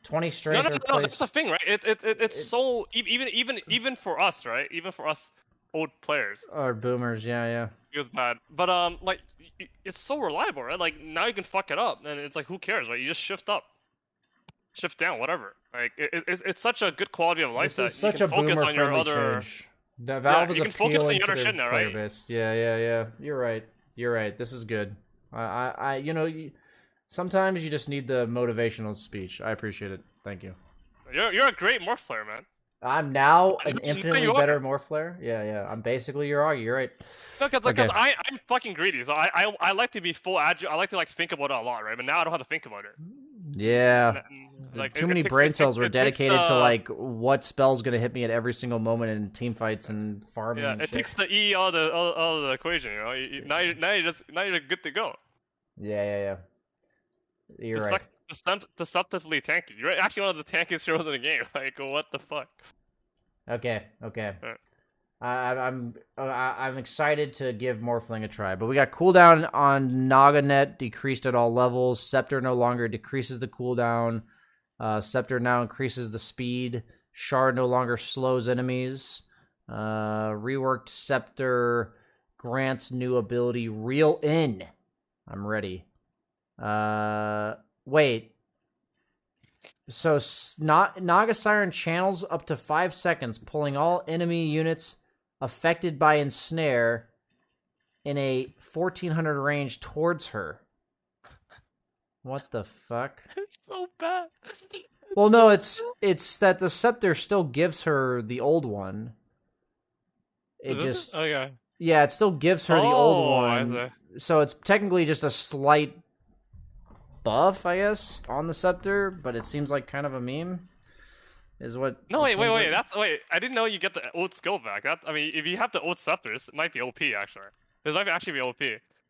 20 strength. No. That's the thing, right? It's so even for us, right? Even for us old players or boomers, yeah. It was bad, but like it's so reliable, right? Like now you can fuck it up, and it's like who cares, right? You just shift up, shift down, whatever. Like it's such a good quality of life that you can focus on your other. Change. The Valve is you can focus on your other to shit now, player right? base. Yeah. You're right. This is good. Sometimes you just need the motivational speech. I appreciate it. Thank you. You're a great morph player, man. I'm now an infinitely better morph player. Yeah. I'm basically your Augie. You're right. No, because I'm fucking greedy. So I like to be full agile. I like to think about it a lot, right? But now I don't have to think about it. Yeah. Too many brain cells were dedicated to what spell's gonna hit me at every single moment in team fights and farming. Yeah, it takes the E out of the equation. Now you're good to go. Yeah. You're right. Deceptively tanky. You're actually one of the tankiest heroes in the game. Like, what the fuck? Okay. I'm excited to give Morphling a try, but we got cooldown on Naganet decreased at all levels. Scepter no longer decreases the cooldown. Scepter now increases the speed. Shard no longer slows enemies. Reworked Scepter grants new ability Reel In. I'm ready. Wait. So Naga Siren channels up to 5 seconds, pulling all enemy units affected by Ensnare in a 1400 range towards her. What the fuck? It's so bad. Well, no, it's that the Scepter still gives her the old one. It just... Okay. Yeah, it still gives her the old one. I see. So it's technically just a slight buff, I guess, on the Scepter, but it seems like kind of a meme. Is what? No, wait. Like. I didn't know you get the old skill back. If you have the old Scepters, it might be OP actually. This might actually be OP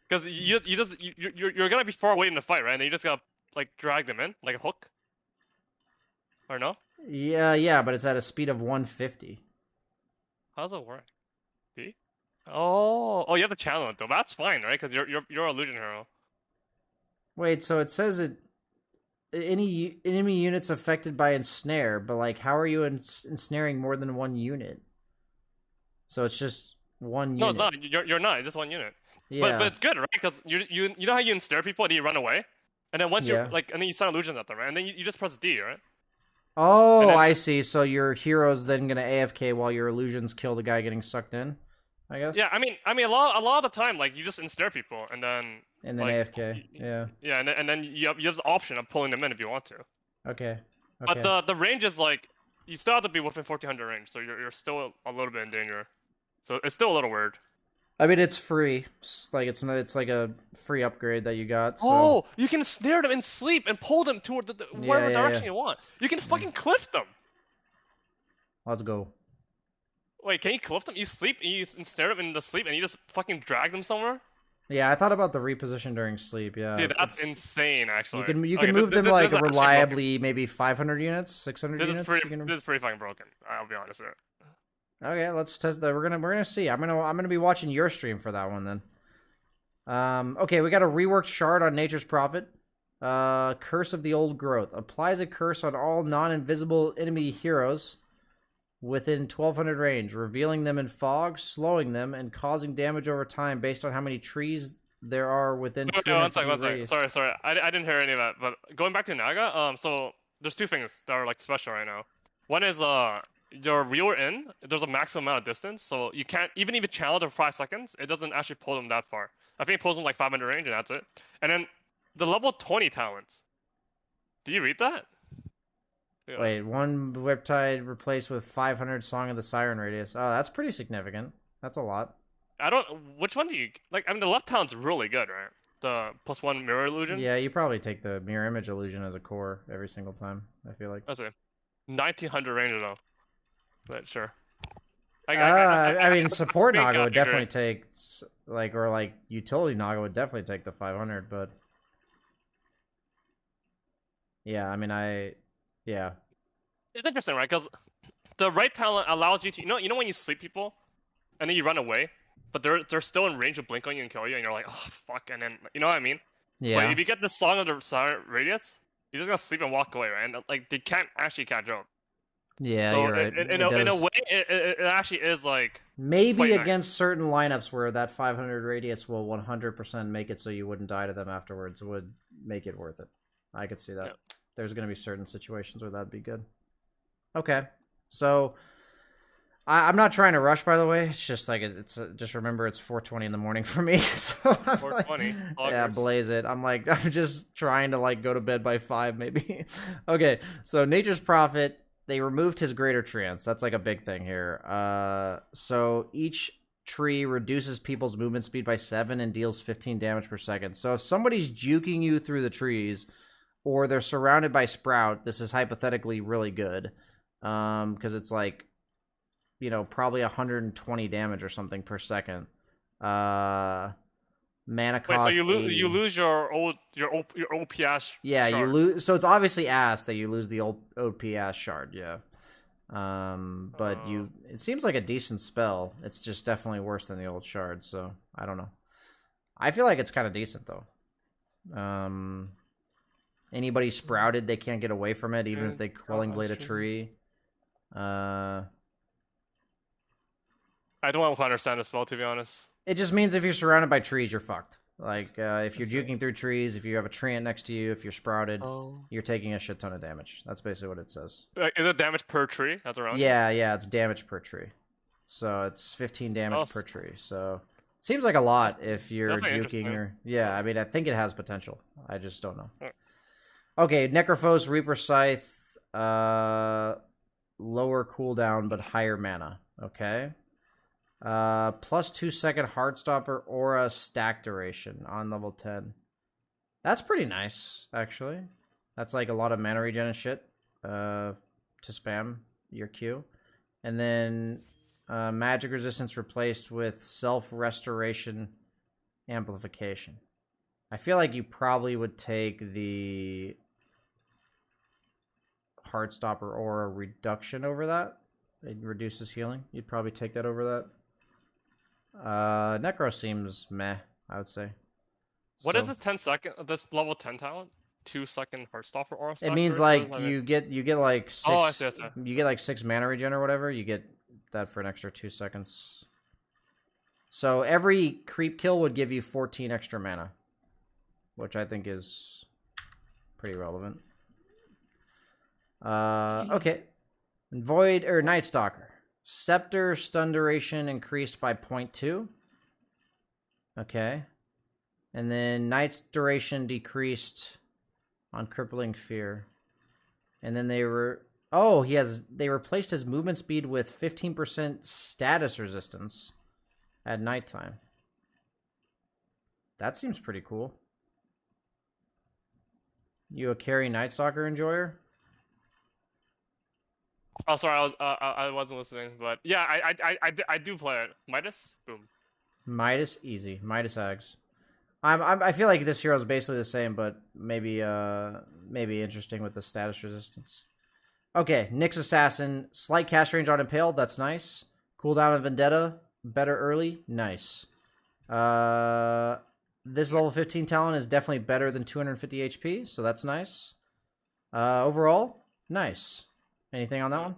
because you're gonna be far away in the fight, right? And you just gotta drag them in like a hook, or no? Yeah, but it's at a speed of 150. How does it work? B? Oh, you have to channel it though. That's fine, right? Because you're illusion hero. Wait, so it says it. Any enemy units affected by ensnare, but how are you ensnaring more than one unit? So it's just one unit. No, it's not. You're not. It's just one unit. Yeah. But it's good, right? Because you know how you ensnare people and you run away, and then once you're and then you send illusions at them, right? And then you just press D, right? Oh, then, I see. So your hero's then gonna AFK while your illusions kill the guy getting sucked in, I guess. Yeah, I mean, a lot of the time, you just ensnare people and then AFK. Yeah. Yeah, and then you have the option of pulling them in if you want to. Okay. But the range is you still have to be within 1400 range, so you're still a little bit in danger. So it's still a little weird. I mean, it's free. It's like a free upgrade that you got. So. Oh, you can snare them in sleep and pull them toward whatever direction you want. You can fucking cliff them. Let's go. Wait, can you cliff them? You sleep and you snare them in the sleep and you just fucking drag them somewhere? Yeah, I thought about the reposition during sleep. Yeah, dude, that's insane. Actually, you can move them reliably, maybe 500 units, 600 units. This is pretty fucking broken. I'll be honest with it. Okay, let's test that. We're gonna see. I'm gonna be watching your stream for that one then. Okay, we got a reworked shard on Nature's Prophet. Curse of the Old Growth applies a curse on all non-invisible enemy heroes within 1200 range, revealing them in fog, slowing them, and causing damage over time based on how many trees there are within. No, one second. Sorry. I didn't hear any of that. But going back to Naga, so there's two things that are like special right now. One is your rear in, there's a maximum amount of distance, so you can't even if you channel it for 5 seconds, it doesn't actually pull them that far. I think it pulls them like 500 range, and that's it. And then the level 20 talents. Do you read that? Yeah. Wait, one Whiptide replaced with 500 Song of the Siren radius. Oh, that's pretty significant. That's a lot. I don't. Which one do you like? I mean, the left talent's really good, right? The +1 mirror illusion. Yeah, you probably take the mirror image illusion as a core every single time. I feel like. That's it. 1900 range though. But sure. I mean, support think Naga would I'd be definitely great. take or utility Naga would definitely take the 500, but yeah, I mean, yeah. It's interesting, right? Because the right talent allows you to, you know when you sleep people, and then you run away, but they're still in range to blink on you and kill you, and you're like, oh fuck, and then you know what I mean? Yeah. But if you get the Song of the Siren radius, you're just gonna sleep and walk away, right? And like they can't actually catch up. Yeah, So you're right. in a way, it actually is like Maybe quite nice. against certain lineups where that 500 radius will 100% make it so you wouldn't die to them afterwards would make it worth it. I could see that. Yep. There's going to be certain situations where that'd be good. Okay. So I'm not trying to rush, by the way. It's just like just remember it's 4:20 in the morning for me. So 4:20. Yeah, blaze it. I'm just trying to go to bed by 5 maybe. Okay. So Nature's Prophet, they removed his greater trance. That's like a big thing here. So each tree reduces people's movement speed by 7 and deals 15 damage per second. So if somebody's juking you through the trees, or they're surrounded by Sprout, this is hypothetically really good. Because it's probably 120 damage or something per second. Mana cost. Wait, so you 80. you lose your OPS. Yeah, you shard. lose. So it's obviously ass that you lose the old OPS shard. Yeah. But it seems like a decent spell. It's just definitely worse than the old shard. So I don't know. I feel like it's kind of decent though. Anybody sprouted, they can't get away from it, even if they Quelling Blade a tree. I don't understand this spell, to be honest. It just means if you're surrounded by trees, you're fucked. If you're juking through trees, if you have a treant next to you, if you're sprouted, you're taking a shit ton of damage. That's basically what it says. Is it damage per tree? That's around. Yeah, it's damage per tree. So it's 15 damage per tree. So it seems like a lot if you're Definitely juking or I mean, I think it has potential. I just don't know. Okay, Necrophos, Reaper Scythe, lower cooldown but higher mana. Okay. Plus 2 second Heartstopper Aura stack duration on level 10. That's pretty nice, actually. That's like a lot of mana regen and shit to spam your Q. And then magic resistance replaced with self-restoration amplification. I feel like you probably would take the Heartstopper Aura reduction over that. It reduces healing. You'd probably take that over that. Necro seems meh, I would say. What is this 10 second? This level 10 talent? 2 second Heartstopper Aura. It means you get like 6. Oh, I see. You get like 6 mana regen or whatever. You get that for an extra 2 seconds. So every creep kill would give you 14 extra mana, which I think is pretty relevant. Okay. Void or Night Stalker. Scepter stun duration increased by 0.2. Okay. And then Night's duration decreased on Crippling Fear. And then they replaced his movement speed with 15% status resistance at nighttime. That seems pretty cool. You a carry Night Stalker enjoyer? Oh, sorry, I wasn't listening, but yeah, I do play it. Midas, boom. Midas, easy. Midas Ags. I feel like this hero is basically the same, but maybe interesting with the status resistance. Okay, Nyx Assassin, slight cast range on Impale, that's nice. Cooldown of Vendetta, better early, nice. This level 15 talent is definitely better than 250 HP, so that's nice. Overall, nice. Anything on that one?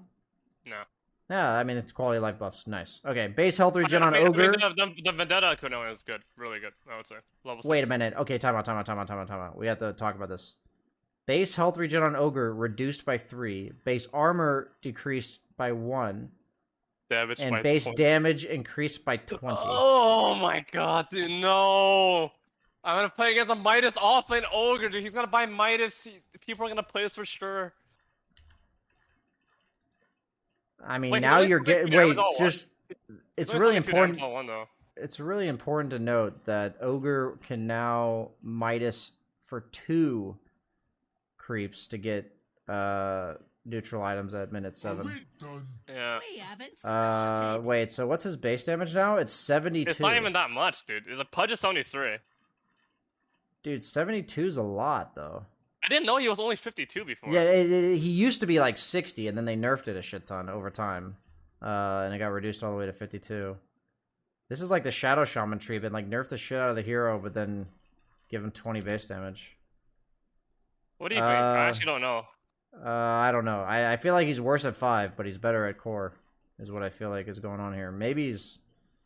No. Yeah, I mean, it's quality of life buffs. Nice. Okay, base health regen on Ogre. The Vendetta Kuno is good. Really good, I would say. Level 6. Wait a minute. Okay, time out. We have to talk about this. Base health regen on Ogre reduced by 3. Base armor decreased by 1. Damage And by base 20. damage increased by 20. Oh my god, dude, no! I'm gonna play against a Midas offlane Ogre, dude. He's gonna buy Midas. People are gonna play this for sure. I mean, Wait, now really? you're getting... Wait, just... It's There's really only 2 important... damage on one, though. It's really important to note that Ogre can now Midas for 2 creeps to get neutral items at minute 7. Yeah. We haven't started. Wait, so what's his base damage now? It's 72. It's not even that much, dude. The Pudge is 73. Dude, 72 is a lot, though. I didn't know he was only 52 before. Yeah, he used to be like 60, and then they nerfed it a shit ton over time. And it got reduced all the way to 52. This is like the Shadow Shaman treatment, like nerf the shit out of the hero, but then give him 20 base damage. What do you think? I actually don't know. I don't know. I feel like he's worse at 5, but he's better at core, is what I feel like is going on here. Maybe he's...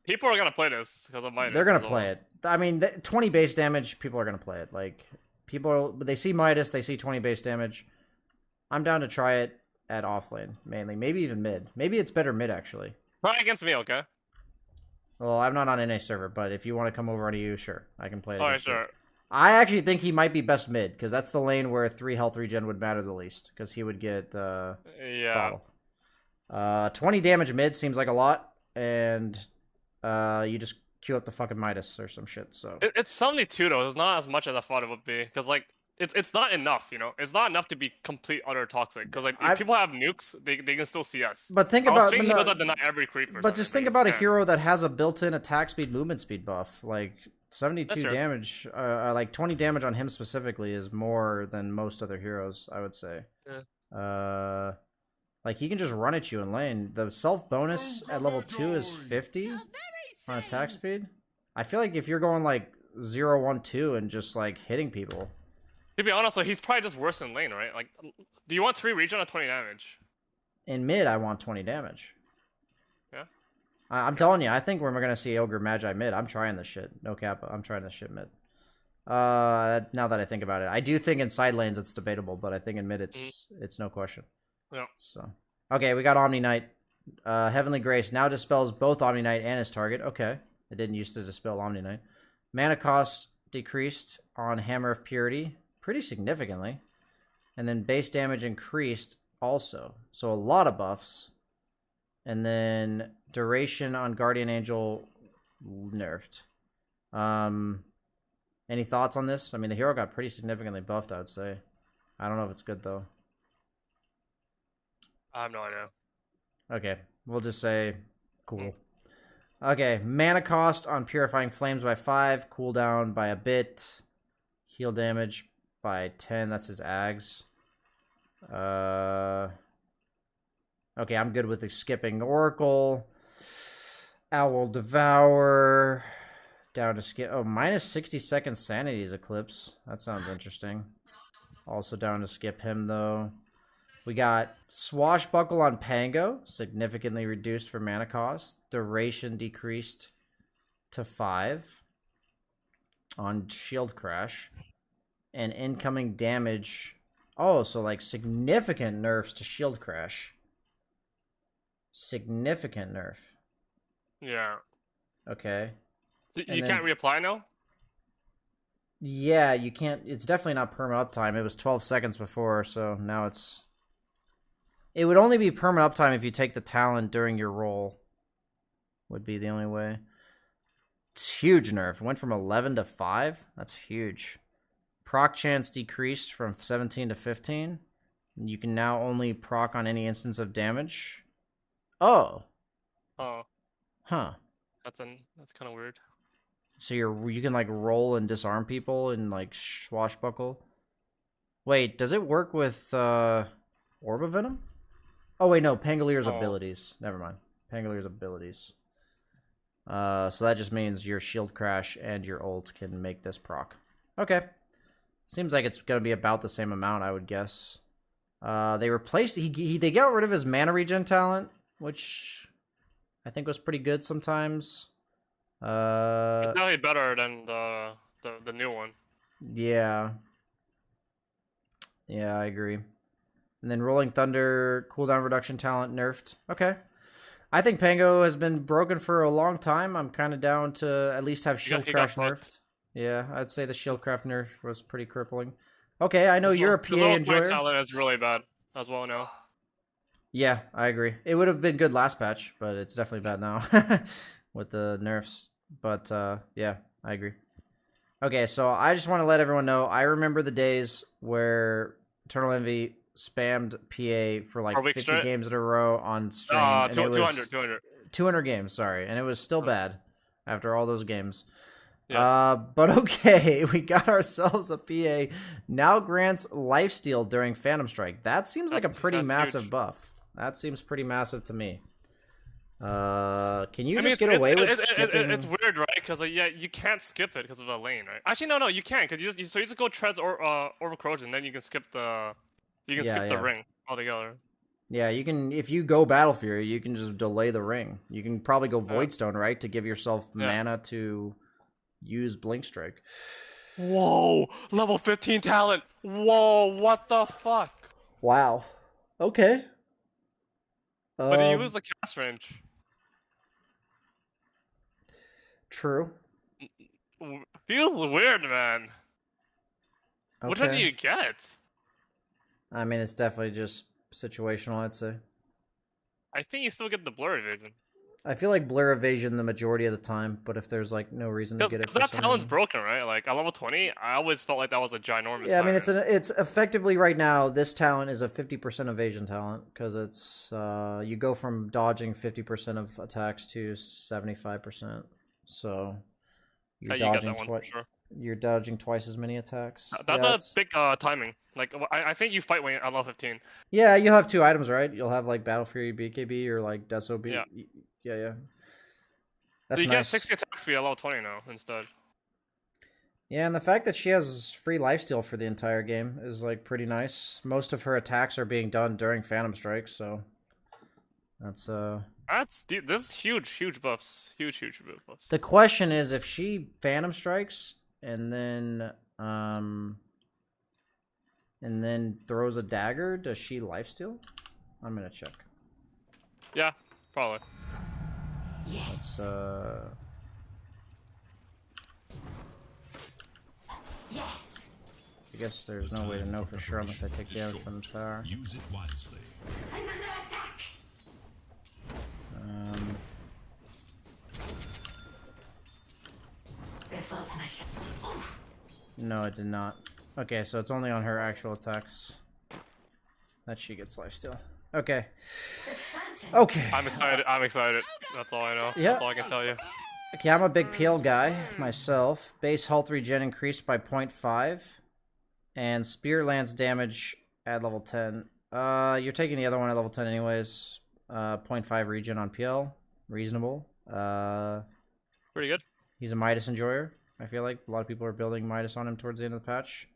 People are gonna play this because of Midas. They're gonna play it. I mean, 20 base damage, people are gonna play it. Like, they see Midas, they see 20 base damage. I'm down to try it at offlane, mainly. Maybe even mid. Maybe it's better mid, actually. Try against me, okay? Well, I'm not on NA server, but if you want to come over to you, sure. I can play it. Alright, sure. I actually think he might be best mid, because that's the lane where 3 health regen would matter the least, because he would get yeah. bottle. 20 damage mid seems like a lot, and you just queue up the fucking Midas or some shit, so... It's 72, though. It's not as much as I thought it would be, because, like, it's not enough, you know? It's not enough to be complete utter toxic, because, like, if people have nukes, they can still see us. But think I was about... thinking he doesn't deny every creeper. But just think about a hero that has a built-in attack speed, movement speed buff. Like, 72 damage, like 20 damage on him specifically is more than most other heroes, I would say. Yeah. Like, he can just run at you in lane. The self bonus at level 2 is 50 on attack speed. I feel like if you're going, like, 0, 1, 2 and just, like, hitting people... To be honest, so he's probably just worse in lane, right? Like, do you want 3 regen or 20 damage? In mid, I want 20 damage. Yeah? I'm telling you, I think we're going to see Ogre Magi mid. I'm trying this shit. No cap. I'm trying this shit mid. Now that I think about it. I do think in side lanes it's debatable, but I think in mid it's no question. Yeah. So, okay, we got Omni Knight. Heavenly Grace now dispels both Omni Knight and his target. Okay. It didn't used to dispel Omni Knight. Mana cost decreased on Hammer of Purity pretty significantly. And then base damage increased also. So a lot of buffs. And then duration on Guardian Angel nerfed. Any thoughts on this? I mean, the hero got pretty significantly buffed, I would say. I don't know if it's good, though. I have no idea. Okay, we'll just say cool. Okay, mana cost on Purifying Flames by 5, cooldown by a bit, heal damage by 10, that's his Ags. Okay, I'm good with skipping Oracle. Owl Devour. Down to skip. Oh, minus 60 seconds Sanity's Eclipse. That sounds interesting. Also down to skip him, though. We got Swashbuckle on Pango. Significantly reduced for mana cost. Duration decreased to 5 on Shield Crash. And incoming damage. Oh, so like significant nerfs to Shield Crash. Significant nerf. Yeah. Okay. So you can't reapply now? Yeah, you can't. It's definitely not perma uptime. It was 12 seconds before, so now it's... It would only be perma uptime if you take the talent during your roll. Would be the only way. It's huge nerf. It went from 11 to 5. That's huge. Proc chance decreased from 17 to 15. You can now only proc on any instance of damage. Oh. Oh. Huh. That's kind of weird. So you can like roll and disarm people and like swashbuckle. Wait, does it work with Orb of Venom? Oh wait, no, Pangalier's abilities. Never mind. Pangalier's abilities. So that just means your Shield Crash and your ult can make this proc. Okay. Seems like it's gonna be about the same amount, I would guess. They replaced they got rid of his mana regen talent, which I think was pretty good sometimes. It's definitely better than the new one. Yeah. Yeah, I agree. And then Rolling Thunder, cooldown reduction talent nerfed. Okay. I think Pango has been broken for a long time. I'm kind of down to at least have Shield Crash nerfed. Yeah, I'd say the Shield Craft nerf was pretty crippling. Okay, I know you're a PA enjoyer. Talent is really bad as well now. Yeah, I agree. It would have been good last patch, but it's definitely bad now with the nerfs. But yeah, I agree. Okay, so I just want to let everyone know, I remember the days where Eternal Envy spammed PA for like 50 straight? games in a row on stream. 200 games, sorry. And it was still bad after all those games. Yeah. But okay, we got ourselves a PA. Now grants lifesteal during Phantom Strike. That seems like a pretty massive buff. That seems pretty massive to me. Can you just get away with skipping? It's weird, right? Because yeah, you can't skip it because of the lane, right? Actually, no, you can. Because you just go treads or overcroach, and then you can skip the the ring altogether. Yeah, you can. If you go Battle Fury, you can just delay the ring. You can probably go Voidstone, right, to give yourself mana to use Blink Strike. Whoa, level 15 talent. Whoa, what the fuck? Wow. Okay. But you lose the cast range. True. Feels weird, man. Okay. Which one do you get? I mean, it's definitely just situational, I'd say. I think you still get the blur evasion. I feel like blur evasion the majority of the time, but if there's like no reason to get it, that talent's broken, right? Like at level 20, I always felt like that was a ginormous. Yeah, I mean, it's effectively right now. This talent is a 50% evasion talent because it's you go from dodging 50% of attacks to 75%. So you're dodging twice. Sure. You're dodging twice as many attacks. That's a big timing. Like I think you fight when at level 15. Yeah, you'll have two items, right? You'll have like Battle Fury BKB or like Deso B. Yeah. That's so you nice. get 60 attack speed at level 20 now instead. Yeah, and the fact that she has free lifesteal for the entire game is like pretty nice. Most of her attacks are being done during Phantom Strike, so that's this is huge buffs. Huge buffs. The question is if she Phantom Strikes and then throws a dagger, does she lifesteal? I'm gonna check. Yeah, probably. Yes. Yes. I guess there's no way to know for sure unless I take damage from the tower. Use it wisely. I'm under attack. No, it did not. Okay, so it's only on her actual attacks that she gets lifesteal. Okay. Okay. I'm excited. That's all I know. Yeah. That's all I can tell you. Okay, I'm a big PL guy myself. Base health regen increased by 0.5. And Spear Lance damage at level 10. You're taking the other one at level 10 anyways. 0.5 regen on PL. Reasonable. Pretty good. He's a Midas enjoyer. I feel like a lot of people are building Midas on him towards the end of the patch.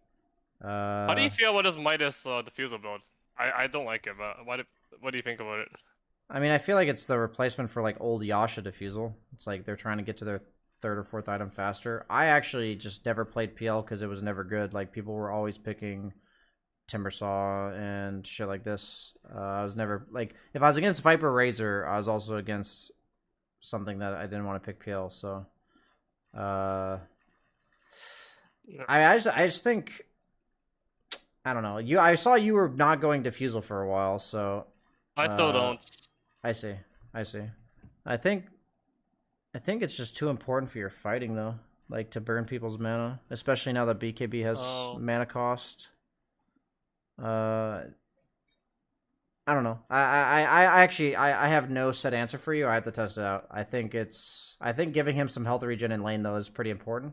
How do you feel about his Midas diffusal build? I don't like it, but what do you think about it? I mean, I feel like it's the replacement for like old Yasha diffusal. It's like they're trying to get to their third or fourth item faster. I actually just never played PL because it was never good. Like people were always picking Timbersaw and shit like this. I was never like if I was against Viper Razor, I was also against something that I didn't want to pick PL. So, I just think. I don't know. I saw you were not going diffusal for a while, so I still don't. I see. I think it's just too important for your fighting though, like to burn people's mana, especially now that BKB has mana cost. I don't know. I actually have no set answer for you. I have to test it out. I think giving him some health regen in lane though is pretty important.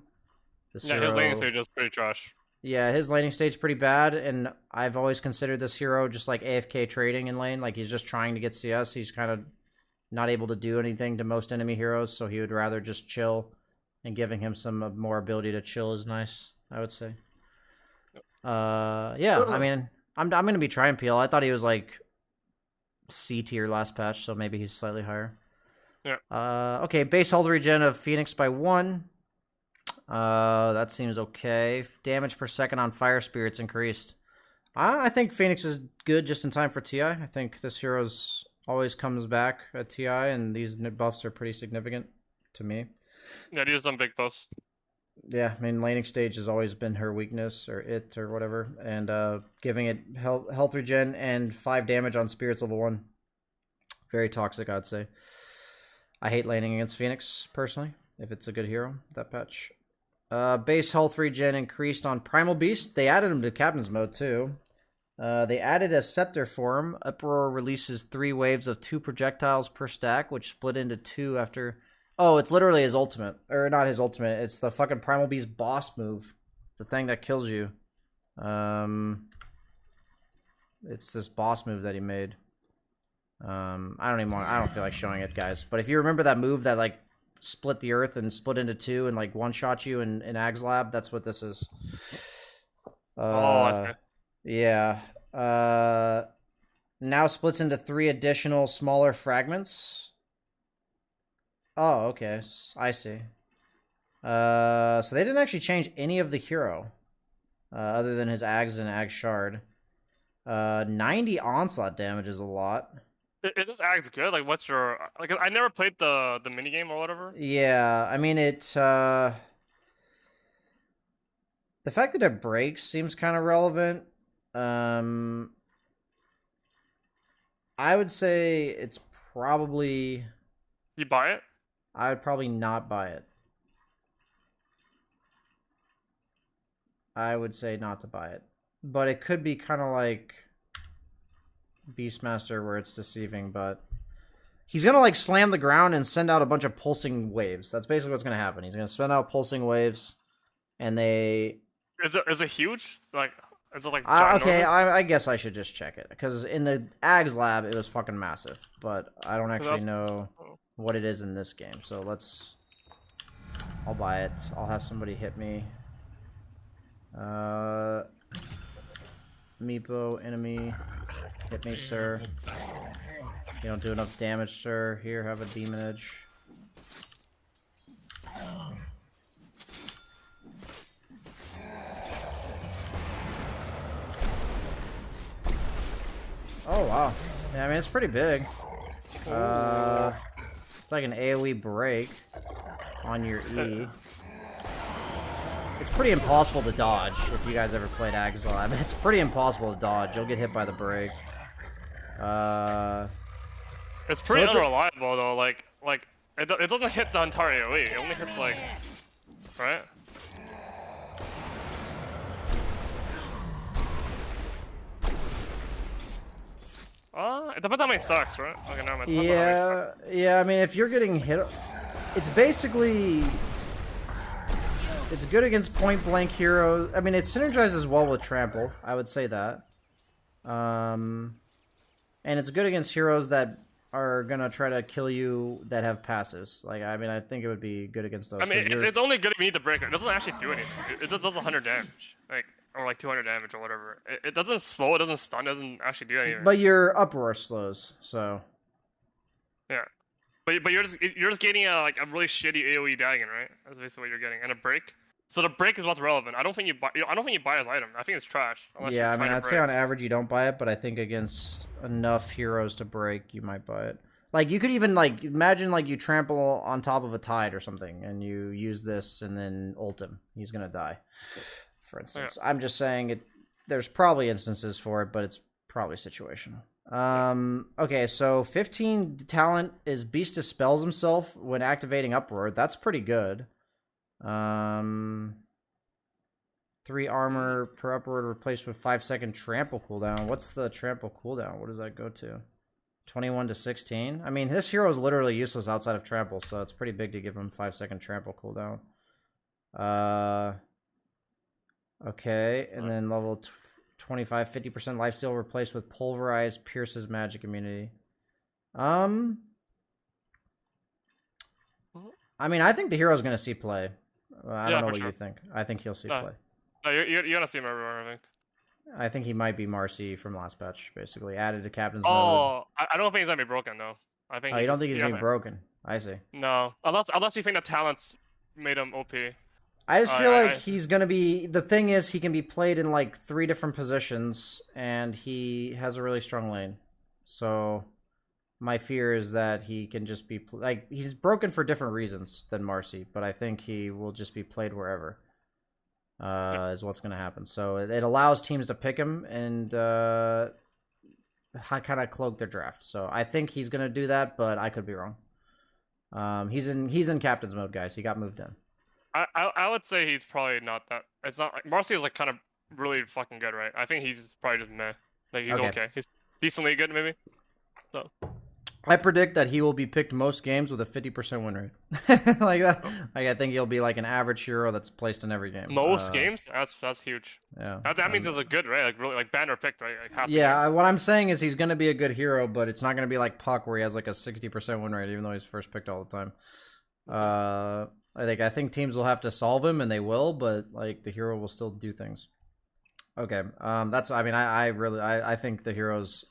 His laning stage is pretty trash. Yeah, his laning stage pretty bad, and I've always considered this hero just like AFK trading in lane. Like he's just trying to get CS. He's kind of not able to do anything to most enemy heroes, so he would rather just chill. And giving him some more ability to chill is nice, I would say. Yeah, I mean, I'm gonna be trying PL. I thought he was like C tier last patch, so maybe he's slightly higher. Yeah. Okay, base health regen of Phoenix by 1. That seems okay. Damage per second on fire spirits increased. I think Phoenix is good just in time for TI. I think this hero's always comes back at TI, and these buffs are pretty significant to me. Yeah, these are some big buffs. Yeah, I mean, laning stage has always been her weakness, or it, or whatever, and giving it health regen and 5 damage on spirits level 1. Very toxic, I'd say. I hate laning against Phoenix, personally, if it's a good hero, that patch. Base health regen increased on Primal Beast. They added him to Captain's Mode, too. They added a Scepter form. Uproar releases 3 waves of 2 projectiles per stack, which split into 2 after... Oh, it's literally his ultimate. Or not his ultimate. It's the fucking Primal Beast boss move. The thing that kills you. It's this boss move that he made. I don't feel like showing it, guys. But if you remember that move that, like, split the earth and split into 2 and, like, one-shot you in Ag's Lab, that's what this is. I see. Yeah. Now splits into 3 additional smaller fragments. Oh, okay. I see. So they didn't actually change any of the hero. Other than his Ags and Ag Shard. 90 onslaught damage is a lot. Is this Ags good? Like, what's your... Like, I never played the minigame or whatever. Yeah, I mean, the fact that it breaks seems kind of relevant. I would say it's probably... You buy it? I would probably not buy it. I would say not to buy it. But it could be kind of like Beastmaster where it's deceiving, but... He's going to, like, slam the ground and send out a bunch of pulsing waves. That's basically what's going to happen. He's going to send out pulsing waves, and they... Is it huge? Like... Is it like okay, I guess I should just check it. Because in the Ags Lab, it was fucking massive. But I don't actually know what it is in this game. So let's... I'll buy it. I'll have somebody hit me. Meepo, enemy. Hit me, sir. You don't do enough damage, sir. Here, have a Demon Edge. Oh, wow. Yeah, I mean, it's pretty big. It's like an AoE break on your E. It's pretty impossible to dodge if you guys ever played Ag's Lab. It's pretty impossible to dodge. You'll get hit by the break. It's pretty unreliable, though. Like it doesn't hit the entire AoE. It only hits, like... Right? It depends on how many stacks, right? Okay, no, yeah, I mean, if you're getting hit... It's basically... It's good against point-blank heroes. I mean, it synergizes well with Trample. I would say that. And it's good against heroes that are gonna try to kill you that have passives. Like, I mean, I think it would be good against those. I mean, it's only good if you need the breaker. It doesn't actually do anything. It just does 100 damage. Like... Or like 200 damage or whatever. It doesn't slow, it doesn't stun, it doesn't actually do anything. But your uproar slows, so... Yeah. But you're just getting a really shitty AoE Dagon, right? That's basically what you're getting. And a break. So the break is what's relevant. I don't think you buy his item. I think it's trash. Yeah, I mean, I'd say on average you don't buy it, but I think against enough heroes to break, you might buy it. Like, you could even, like, imagine, like, you trample on top of a Tide or something, and you use this and then ult him. He's gonna die. For instance, yeah. I'm just saying there's probably instances for it, but it's probably situational. Okay, so 15 talent is Beast dispels himself when activating Uproar. That's pretty good. 3 armor per Uproar replaced with 5-second trample cooldown. What's the trample cooldown? What does that go to? 21 to 16? I mean, this hero is literally useless outside of trample, so it's pretty big to give him 5-second trample cooldown. Okay, and then level 25, 50% lifesteal replaced with Pulverize, Pierce's magic immunity. I mean, I think the hero's going to see play. I don't know what you think. I think he'll see play. No, you're going to see him everywhere, I think. I think he might be Marcy from last patch, basically. Added to Captain's mode. Oh, I don't think he's going to be broken, though. I think you don't think he's going to be broken? I see. No, unless you think the talents made him OP. I just feel like he's gonna be. The thing is, he can be played in like 3 different positions, and he has a really strong lane. So, my fear is that he can just be like he's broken for different reasons than Marcy, but I think he will just be played wherever. Is what's gonna happen. So it allows teams to pick him and kind of cloak their draft. So I think he's gonna do that, but I could be wrong. He's in captain's mode, guys. He got moved in. I would say he's probably not that. It's not like Marcy is like kind of really fucking good, right? I think he's probably just meh. Like he's okay. He's decently good, maybe. So I predict that he will be picked most games with a 50% win rate. Like that. Like I think he'll be like an average hero that's placed in every game. Most games? That's huge. Yeah. That means it's a good, right? Like really, like banner picked, right? Like half yeah. What I'm saying is he's gonna be a good hero, but it's not gonna be like Puck where he has like a 60% win rate, even though he's first picked all the time. I think teams will have to solve him, and they will, but like the hero will still do things. Okay, that's. I mean, I think the hero's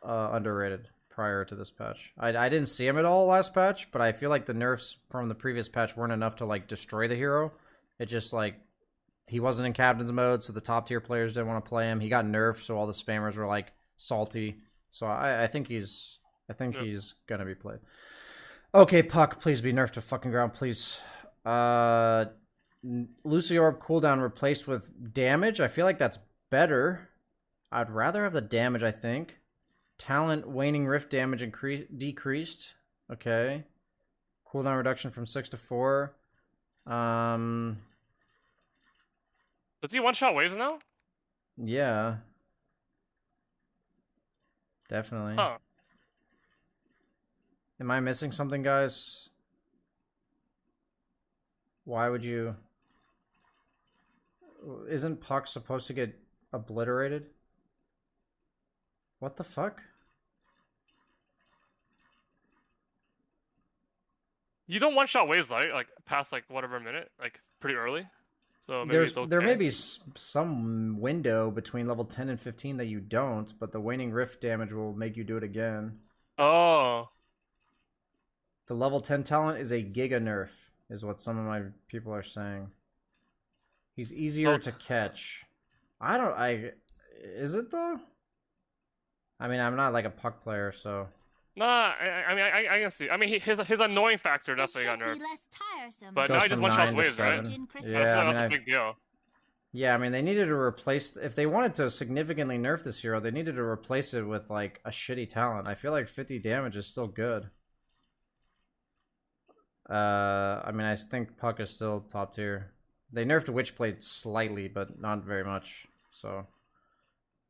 underrated prior to this patch. I didn't see him at all last patch, but I feel like the nerfs from the previous patch weren't enough to like destroy the hero. It just like he wasn't in captain's mode, so the top tier players didn't want to play him. He got nerfed, so all the spammers were like salty. So I think he's gonna be played. Okay, Puck, please be nerfed to fucking ground, please. Luciorb cooldown replaced with damage. I feel like that's better. I'd rather have the damage, I think. Talent, waning rift damage decreased. Okay. Cooldown reduction from 6 to 4. Does he one-shot waves now? Yeah. Definitely. Huh. Am I missing something, guys? Why would you... Isn't Puck supposed to get obliterated? What the fuck? You don't one-shot waves, right? Like past like whatever minute, like pretty early. So maybe it's okay. There may be some window between level 10 and 15 that you don't, but the waning rift damage will make you do it again. Oh. The level 10 talent is a giga nerf, is what some of my people are saying. He's easier to catch. Is it though? I mean, I'm not like a Puck player, so. Nah, I can see. I mean, his annoying factor definitely got nerfed. But now he just one-shot waves, right? Yeah, that's a big deal. Yeah, I mean, they needed to replace... If they wanted to significantly nerf this hero, they needed to replace it with, like, a shitty talent. I feel like 50 damage is still good. I mean, I think Puck is still top tier. They nerfed Witchblade slightly, but not very much. So,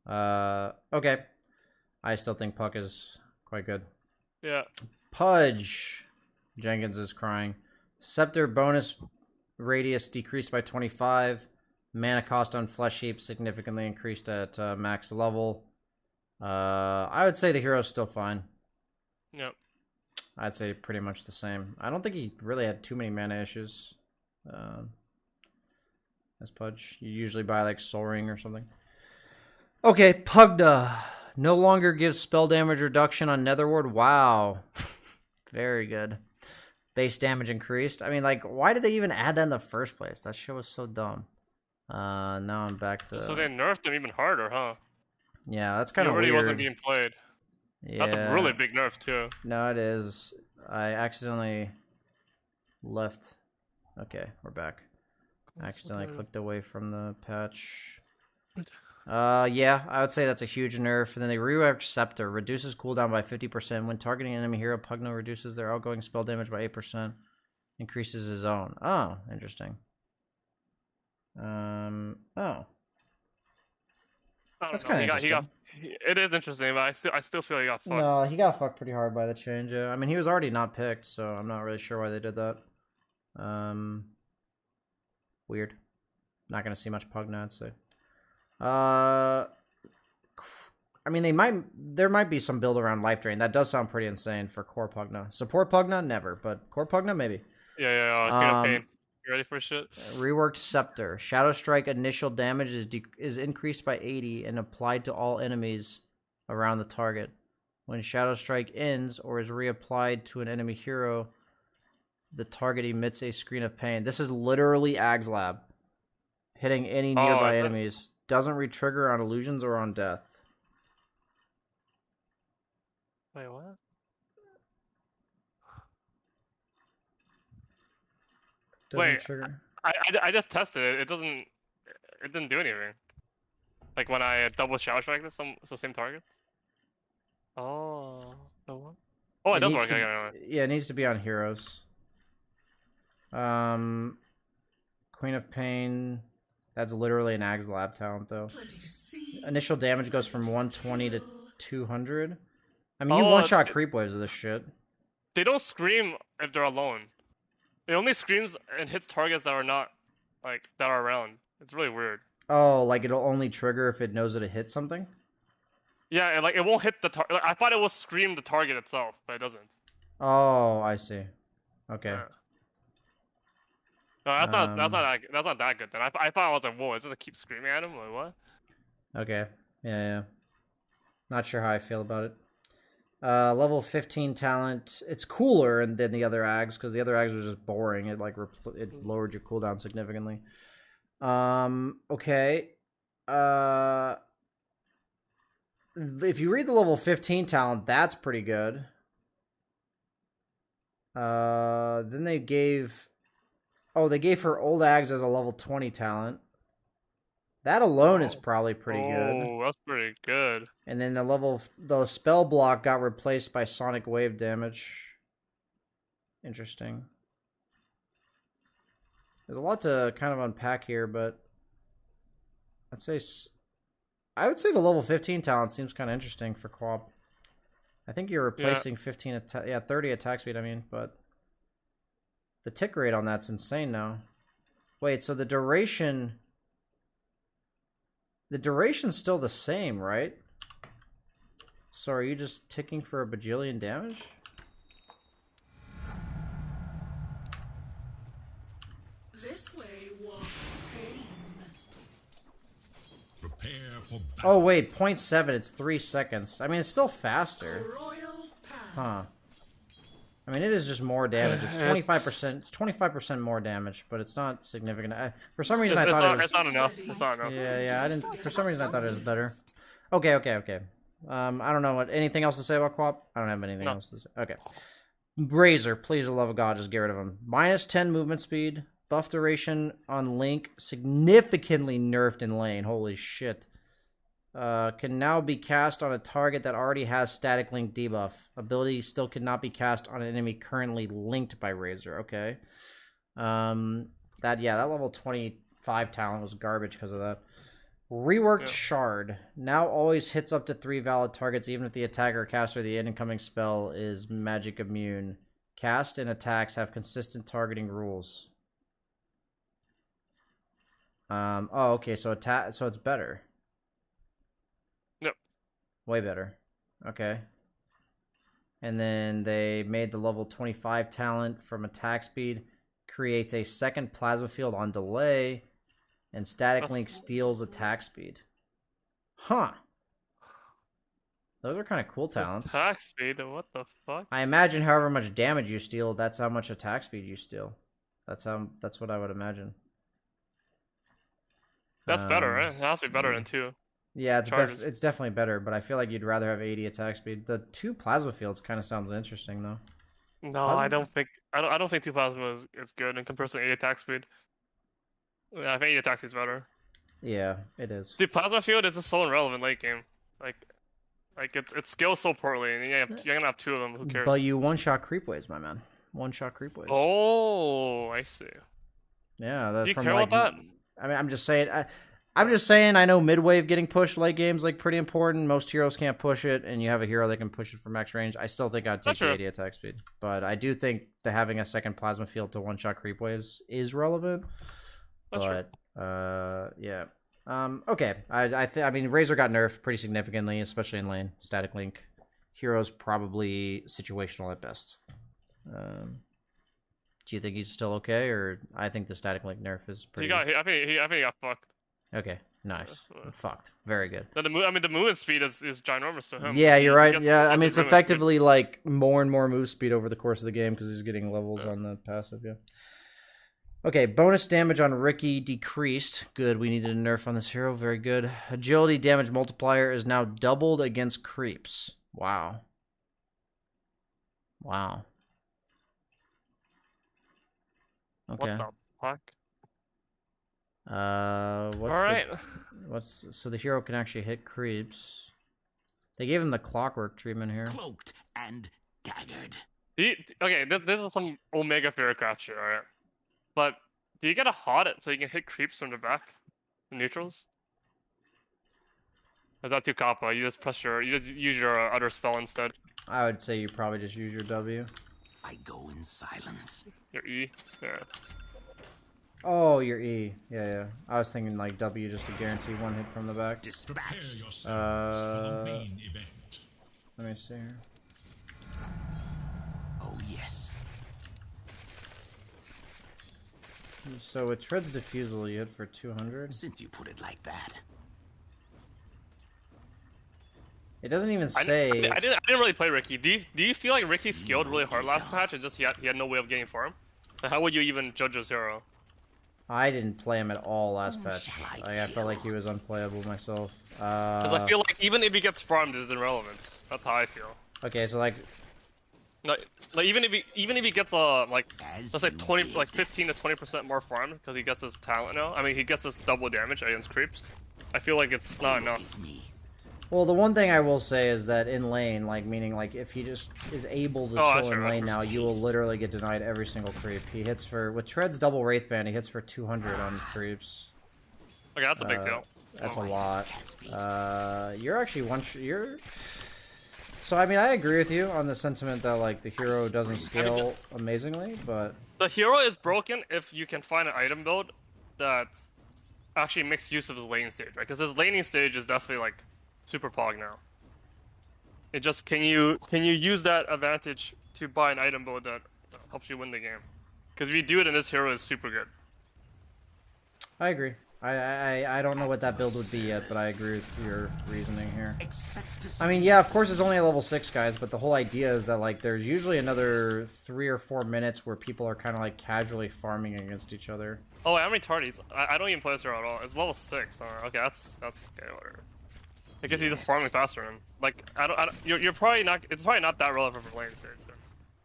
okay. I still think Puck is quite good. Yeah. Pudge. Jenkins is crying. Scepter bonus radius decreased by 25. Mana cost on Flesh Heap significantly increased at max level. I would say the hero's still fine. Yep. I'd say pretty much the same. I don't think he really had too many mana issues. As Pudge. You usually buy like Soul Ring or something. Okay, Pugda. No longer gives spell damage reduction on Netherward. Wow. Very good. Base damage increased. I mean, like, why did they even add that in the first place? That shit was so dumb. Now I'm back to... So they nerfed him even harder, huh? Yeah, that's kind of weird. He already wasn't being played. Yeah. That's a really big nerf, too. No, it is. I accidentally left. Okay, we're back. I accidentally clicked away from the patch. Yeah, I would say that's a huge nerf. And then they reworked Scepter. Reduces cooldown by 50%. When targeting an enemy hero, Pugno reduces their outgoing spell damage by 8%. Increases his own. Oh, interesting. Oh. That's kind of interesting. It is interesting, but I still feel he got fucked. No, he got fucked pretty hard by the change. Yeah. I mean, he was already not picked, so I'm not really sure why they did that. Weird. Not gonna see much Pugna, I'd say. I mean, there might be some build around Life Drain. That does sound pretty insane for core Pugna. Support Pugna, never, but core Pugna, maybe. Yeah. Campaign. You ready for shit? Reworked Scepter. Shadow Strike initial damage is increased by 80 and applied to all enemies around the target. When Shadow Strike ends or is reapplied to an enemy hero, The target emits a screen of pain. This is literally Ag's Lab. Hitting any nearby enemies. Doesn't re-trigger on illusions or on death. Wait, what? Doesn't trigger. I just tested it. It didn't do anything. Like when I double shower strike this, it's the same targets. Oh, the what? Oh, it does work. Yeah, it needs to be on heroes. Queen of Pain. That's literally an Ag's Lab talent, though. Initial damage goes from 120 to 200. I mean, you one-shot creep waves of this shit. They don't scream if they're alone. It only screams and hits targets that are not, like, that are around. It's really weird. Oh, like it'll only trigger if it knows that it hit something? Yeah, like it won't hit the target. Like, I thought it will scream the target itself, but it doesn't. Oh, I see. Okay. Yeah. No, I thought that's not that good then. I thought I was like, whoa, is it to keep screaming at him? Like what? Okay. Yeah. Not sure how I feel about it. Level 15 talent. It's cooler than the other Ags because the other Ags was just boring. It like it lowered your cooldown significantly. Okay. If you read the level 15 talent, that's pretty good. Then they gave her old Ags as a level 20 talent. That alone is probably pretty good. Oh, that's pretty good. And then the spell block got replaced by sonic wave damage. Interesting. There's a lot to kind of unpack here, but I would say the level 15 talent seems kind of interesting for co-op. I think you're replacing 30 attack speed, I mean, but the tick rate on that's insane now. Wait, so the duration's still the same, right? So are you just ticking for a bajillion damage? This way walks pain. Prepare for battle. Oh wait, 0.7, it's 3 seconds. I mean, it's still faster. Royal path. Huh. I mean, it is just more damage. It's 25%. It's 25% more damage, but it's not significant. For some reason, I thought it was. It's not enough. It's not enough. Yeah. I didn't. For some reason, I thought it was better. Okay. I don't know anything else to say about co-op. I don't have anything else to say. Okay. Razor, please, for the love of God, just get rid of him. -10 movement speed, buff duration on Link, significantly nerfed in lane. Holy shit. Can now be cast on a target that already has static link debuff. Ability still cannot be cast on an enemy currently linked by Razor. Okay. That level 25 talent was garbage because of that. Reworked Shard. Now always hits up to 3 valid targets even if the attacker, caster, the incoming spell is magic immune. Cast and attacks have consistent targeting rules. Okay, so it's better. Yep. Way better. Okay. And then they made the level 25 talent from attack speed. Creates a second plasma field on delay. And static link steals attack speed. Huh. Those are kind of cool talents. Attack speed? What the fuck? I imagine however much damage you steal, that's how much attack speed you steal. That's what I would imagine. That's better, right? It has to be better than 2. Yeah, it's definitely better, but I feel like you'd rather have 80 attack speed. The 2 plasma fields kind of sounds interesting though. No, I don't think 2 plasma is good in comparison to 8 attack speed. Yeah, I think 8 attack speed is better. Yeah, it is. The plasma field is just so irrelevant late game. Like it scales so poorly, and you're gonna have 2 of them. Who cares? But you one-shot creep waves, my man. One-shot creep waves. Oh, I see. Yeah, do you care about that? I mean, I'm just saying. I know mid-wave getting pushed late game's like pretty important. Most heroes can't push it, and you have a hero that can push it from max range. I still think I'd take the 80 attack speed, but I do think that having a second plasma field to one-shot creep waves is relevant. That's yeah. Okay. I mean, Razor got nerfed pretty significantly, especially in lane. Static link. Hero's probably situational at best. Do you think he's still okay, or I think the static link nerf is pretty? I think he got fucked. Okay. Nice. Fucked. Very good. But the movement speed is ginormous to him. Yeah, you're right. He gets Yeah, I such mean, a it's movement effectively like more and more move speed over the course of the game because he's getting levels on the passive. Yeah. Okay, bonus damage on Ricky decreased. Good. We needed a nerf on this hero. Very good. Agility damage multiplier is now doubled against creeps. Wow. Wow. Okay. What the fuck? What's All right. so the hero can actually hit creeps. They gave him the clockwork treatment here. Cloaked and daggered. Okay, this is some Omega Fearcraft shit, alright? But do you get a hot it so you can hit creeps from the back? The neutrals? Or is that too coppa? You just use your other spell instead. I would say you probably just use your W. I go in silence. Your E. Yeah. Oh, your E. Yeah. I was thinking like W just to guarantee one hit from the back. Dispatched. yourselves for the main event. Let me see here. Oh yes. So with Tread's Diffusal, you hit for 200. Since you put it like that. It doesn't even say. I didn't really play Ricky. Do you feel like Ricky scaled really hard last patch and just he had no way of getting farm? Like, how would you even judge his hero? I didn't play him at all last patch. I felt like he was unplayable myself. Because I feel like even if he gets farmed, it's irrelevant. That's how I feel. Okay, so like Like even if he gets like As let's say you 15 to 20% more farm because he gets his talent now. I mean he gets his double damage against creeps. I feel like it's not enough. It's me. well, the one thing I will say is that in lane, like meaning like if he just is able to Oh, chill sure, in lane that's now, you will literally get denied every single creep. He hits for with Tread's double Wraithband, he hits for 200 on creeps. Okay, that's a big deal. That's a Oh, lot. cat's feet. You're actually you're. So I mean, I agree with you on the sentiment that like the hero doesn't scale amazingly, but The hero is broken if you can find an item build that actually makes use of his laning stage, right? Because his laning stage is definitely like super pog now. It just can you use that advantage to buy an item build that helps you win the game? Because if you do it, and this hero is super good. I agree. I don't know what that build would be yet, but I agree with your reasoning here. Expect to see I mean, yeah, of course it's only a level 6, guys, but the whole idea is that, like, there's usually another 3 or 4 minutes where people are kind of, like, casually farming against each other. Oh, I'm retarded. I don't even play this hero at all. It's level 6. Okay, that's okay. Whatever. I guess he's just farming faster. And like, I don't. You're probably not. It's probably not that relevant for laning stage.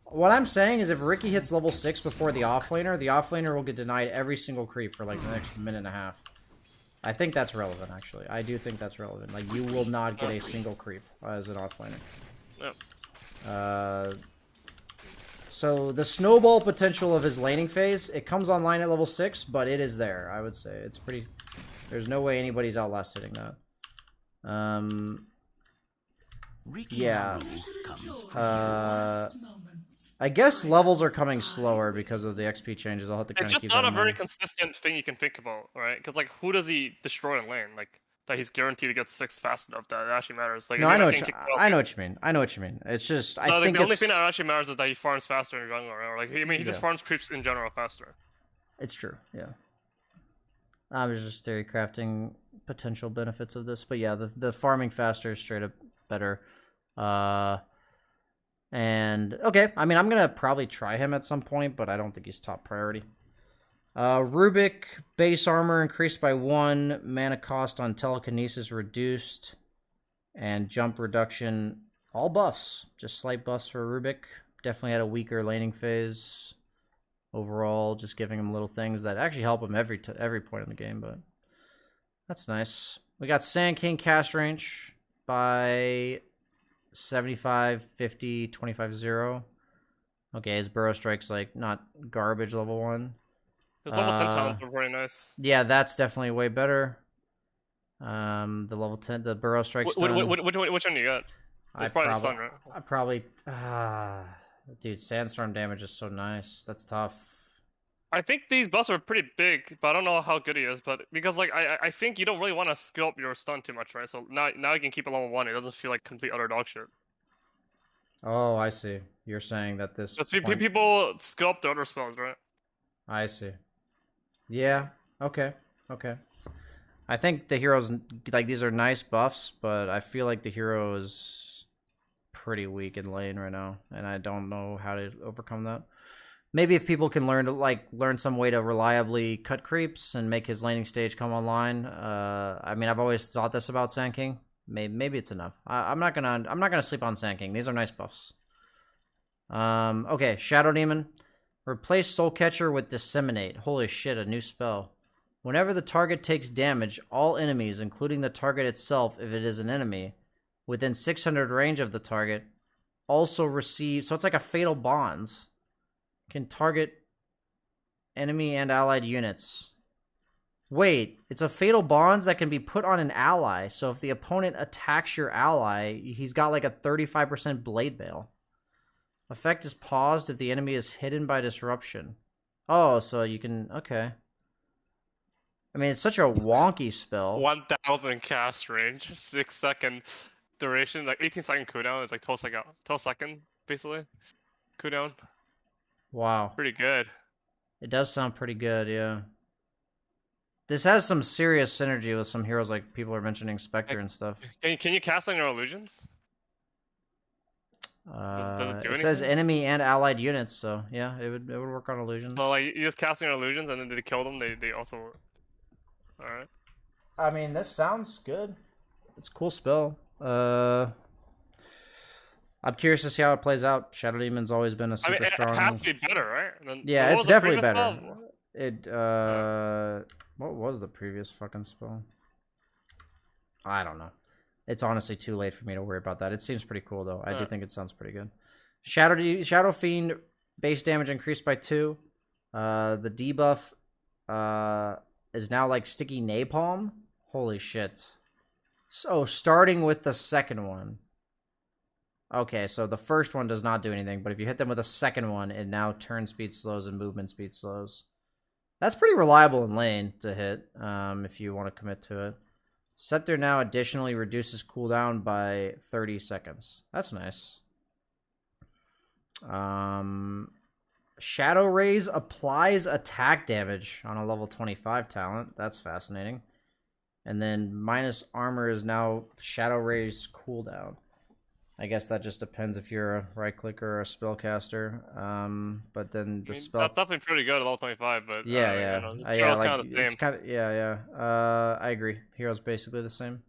What I'm saying is if Ricky hits level 6 before the offlaner will get denied every single creep for, like, the next minute and a half. I think that's relevant, actually. I do think that's relevant. Like, you will not get a single creep as an offlaner. Yep. So the snowball potential of his laning phase, it comes online at level 6, but it is there, I would say. It's pretty... There's no way anybody's outlast hitting that. Ricky Yeah. Maru comes I guess levels are coming slower because of the XP changes. I'll have to kind It's of just keep not that a in very mind. consistent thing you can think about, right? Because like, who does he destroy in lane? Like that he's guaranteed to get 6 fast enough that it actually matters. Like, No, if I you're know not what getting you, kicked out- I know what you mean. I know what you mean. It's just No, I like, think the only it's thing that actually matters is that he farms faster in jungle, right? Or like, I mean, he just Yeah. farms creeps in general faster. it's true. Yeah. I was just theory crafting potential benefits of this, but yeah, the farming faster is straight up better. And okay, I mean, I'm gonna probably try him at some point, but I don't think he's top priority. Rubik base armor increased by 1, mana cost on telekinesis reduced, and jump reduction. All buffs, just slight buffs for Rubik. Definitely had a weaker laning phase overall, just giving him little things that actually help him every point in the game. But that's nice. We got Sand King cast range by 75, 50, 25, 0. Okay, his Burrow Strike's like not garbage level 1. His level 10 talents were very nice. Yeah, that's definitely way better. The level 10, the Burrow Strike stun. Which one do you got? It's probably the stun, right? I probably, dude, Sandstorm damage is so nice. That's tough. I think these buffs are pretty big, but I don't know how good he is. But because like I think you don't really want to skill up your stun too much, right? So now you can keep it level 1. It doesn't feel like complete utter dog shit. Oh, I see. You're saying that this point... People skill up the other spells, right? I see. Yeah. Okay. Okay. I think the heroes, like, these are nice buffs, but I feel like the hero is pretty weak in lane right now, and I don't know how to overcome that. Maybe if people can learn some way to reliably cut creeps and make his laning stage come online. I mean, I've always thought this about Sand King. Maybe it's enough. I'm not gonna sleep on Sand King. These are nice buffs. Okay, Shadow Demon. Replace Soul Catcher with Disseminate. Holy shit, a new spell. Whenever the target takes damage, all enemies, including the target itself if it is an enemy, within 600 range of the target, also receive... So it's like a Fatal Bonds. Can target enemy and allied units. Wait, it's a Fatal Bonds that can be put on an ally, so if the opponent attacks your ally, he's got like a 35% Blade Mail. Effect is paused if the enemy is hidden by disruption. Oh, so you can... Okay. I mean, it's such a wonky spell. 1000 cast range, 6-second duration, like 18-second cooldown. It's like 12 second, basically. Cooldown. Wow. Pretty good. It does sound pretty good, yeah. This has some serious synergy with some heroes, like people are mentioning Spectre and stuff. Can you cast on your illusions? Does it do anything? Says enemy and allied units, so yeah, it would work on illusions. So like you just cast on your illusions, and then they kill them. They also. All right. I mean, this sounds good. It's a cool spell. I'm curious to see how it plays out. Shadow Demon's always been a super strong. It has to be better, right? Yeah, it's definitely better. What was the previous fucking spell? I don't know. It's honestly too late for me to worry about that. It seems pretty cool though. I do think it sounds pretty good. Shadow Fiend base damage increased by 2. The debuff is now like sticky napalm. Holy shit. So starting with the second one. Okay, so the first one does not do anything, but if you hit them with a second one, it now turn speed slows and movement speed slows. That's pretty reliable in lane to hit, if you want to commit to it. Scepter now additionally reduces cooldown by 30 seconds. That's nice. Shadow Rays applies attack damage on a level 25 talent. That's fascinating. And then minus armor is now Shadow Rays cooldown. I guess that just depends if you're a right clicker or a spellcaster. But then the spell... That's definitely pretty good at level 25, but yeah. You know, the hero's kind of the same. It's kind of, yeah. I agree. Hero's basically the same.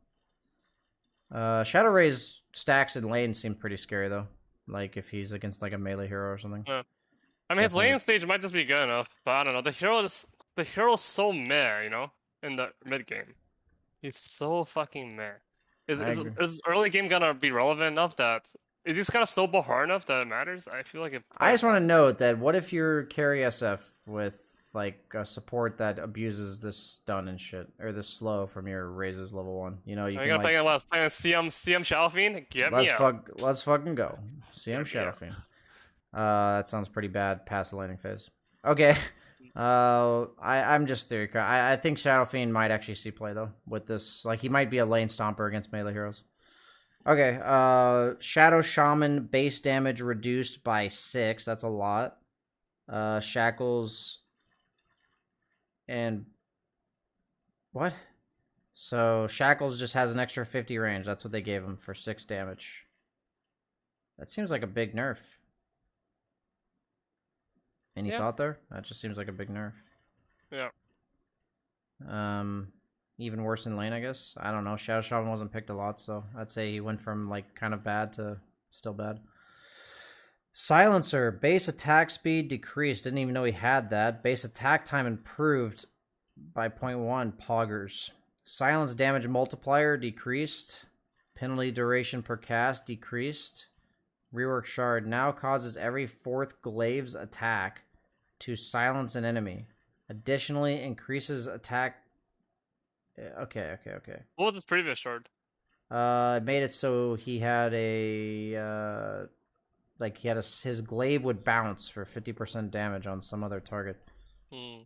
Shadow Rays stacks in lane seem pretty scary though. Like if he's against like a melee hero or something. Yeah. I mean, his lane stage might just be good enough, but I don't know. The hero's so meh, you know, in the mid game. He's so fucking meh. Is early game gonna be relevant enough that is this kind of snowball hard enough that it matters? I feel like it. I just want to note that what if you're carry SF with like a support that abuses this stun and shit or this slow from your raises level 1? You know, you can gotta like, play a CM Shadowfiend. Get me out. Let's fucking go. CM Shadowfiend. That sounds pretty bad past the landing phase. Okay. I'm just theory. I think Shadowfiend might actually see play though with this. Like he might be a lane stomper against melee heroes. Okay. Shadow Shaman base damage reduced by 6. That's a lot. Shackles and what? So Shackles just has an extra 50 range. That's what they gave him for 6 damage. That seems like a big nerf. Any thought there? That just seems like a big nerf. Yeah. Even worse in lane, I guess. I don't know. Shadow Shaman wasn't picked a lot, so I'd say he went from like kind of bad to still bad. Silencer base attack speed decreased. Didn't even know he had that. Base attack time improved by 0.1. Poggers. Silence damage multiplier decreased. Penalty duration per cast decreased. Rework Shard now causes every 4th glaive's attack to silence an enemy. Additionally, increases attack... Okay. What was his previous shard? It made it so he had a... his glaive would bounce for 50% damage on some other target. I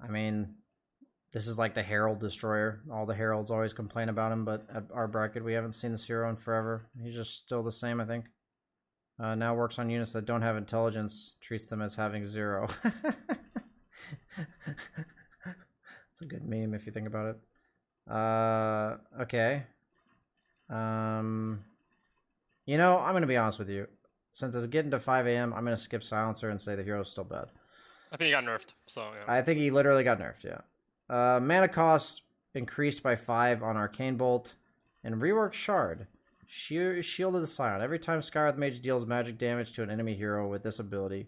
mean, this is like the Herald Destroyer. All the Heralds always complain about him, but at our bracket, we haven't seen this hero in forever. He's just still the same, I think. Now works on units that don't have intelligence, treats them as having 0. It's a good meme if you think about it. Okay. You know, I'm gonna be honest with you. Since it's getting to 5 a.m., I'm gonna skip Silencer and say the hero's still bad. I think he got nerfed, so yeah. I think he literally got nerfed, yeah. Mana cost increased by 5 on Arcane Bolt. And reworked Shard. Shield of the Scion. Every time Skywrath Mage deals magic damage to an enemy hero with this ability,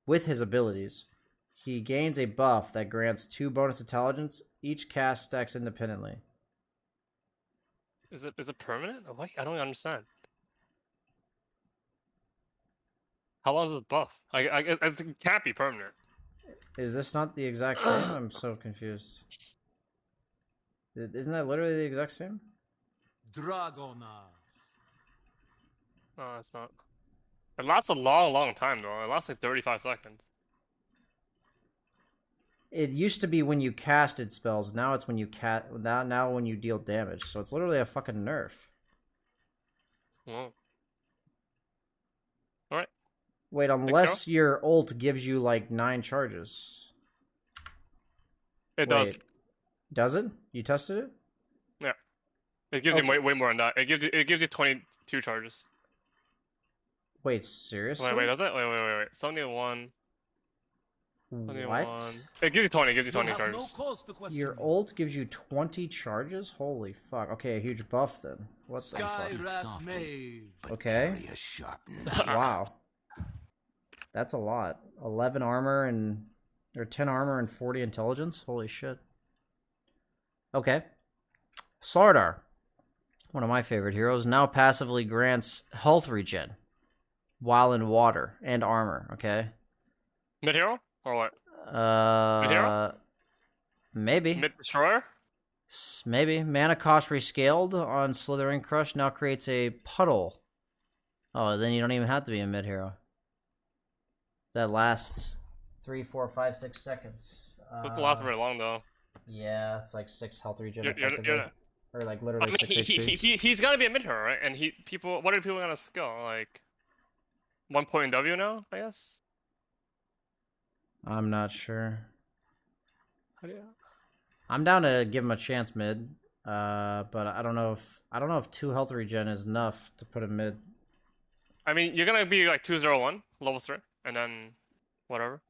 with his abilities, he gains a buff that grants 2 bonus intelligence. Each cast stacks independently. Is it permanent? What? I don't understand. How long is this buff? It can't be permanent. Is this not the exact same? I'm so confused. Isn't that literally the exact same? Dragonas. No, it's not. It lasts a long time though. It lasts like 35 seconds. It used to be when you casted spells. Now it's when you now when you deal damage. So it's literally a fucking nerf. Well. Alright. Wait, unless your ult gives you like 9 charges. It does. Does it? You tested it? Yeah. It gives you way more than that. It gives you 22 charges. Wait, seriously? Wait, does it? Wait. 71. What? It gives you 20. It gives you 20 charges. No cause to question Your me. ult gives you 20 charges? Holy fuck. Okay, a huge buff then. What the fuck? Skywrath Mage. Okay. Carry a sharp Wow. That's a lot. 11 armor and... Or 10 armor and 40 intelligence? Holy shit. Okay. Slardar. One of my favorite heroes. Now passively grants health regen. While in water. And armor, okay? Mid-hero? Or what? Mid-hero? Maybe. Mid-destroyer? Maybe. Mana cost rescaled on Slithering Crush now creates a puddle. Oh, then you don't even have to be a mid-hero. That lasts 3, 4, 5, 6 seconds. Doesn't last very long, though. Yeah, it's like 6 health regen. You're or like I literally mean, 6 HP. he's gotta be a mid-hero, right? And what are people gonna skill? Like, 1 point in W now, I guess? I'm not sure. How do you... I'm down to give him a chance mid. But I don't know if 2 health regen is enough to put him mid. I mean, you're gonna be like 201, level 3, and then whatever.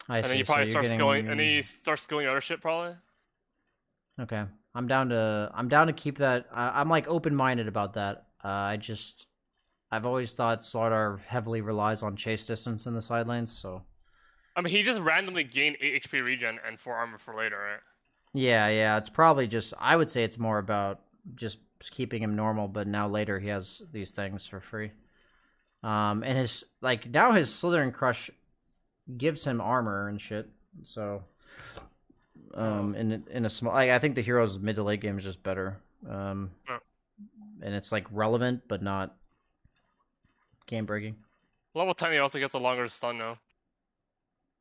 I see. And then you probably start skilling, and then you start skilling other shit probably. Okay, I'm down to keep that. I'm like open-minded about that. I've always thought Slardar heavily relies on chase distance in the side lanes, so. I mean, he just randomly gained 8 HP regen and 4 armor for later, right? Yeah. It's probably just. I would say it's more about just keeping him normal, but now later he has these things for free. And his now his Slithering Crush gives him armor and shit. So, in a small, I think the hero's mid to late game is just better. And it's like relevant, but not game breaking. Level 10, he also gets a longer stun now.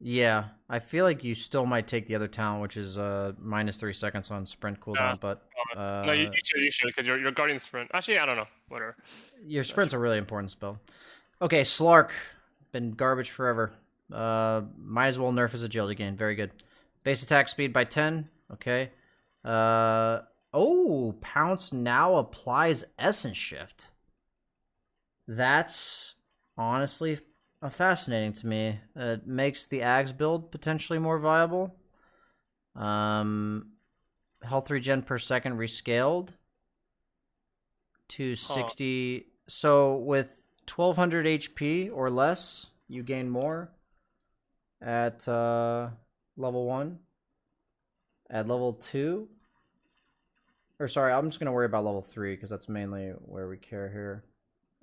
Yeah, I feel like you still might take the other talent, which is -3 seconds on sprint cooldown. But no, you should because your guardian sprint. Actually, I don't know. Whatever. Your sprint's a really important spell. Okay, Slark, been garbage forever. Might as well nerf his agility gain. Very good. Base attack speed by 10. Okay. Pounce now applies Essence Shift. That's honestly fascinating to me. It makes the Ags build potentially more viable. Health regen per second rescaled to 60. So with 1200 HP or less, you gain more at level 1. At level 2. Or sorry, I'm just going to worry about level 3 because that's mainly where we care here.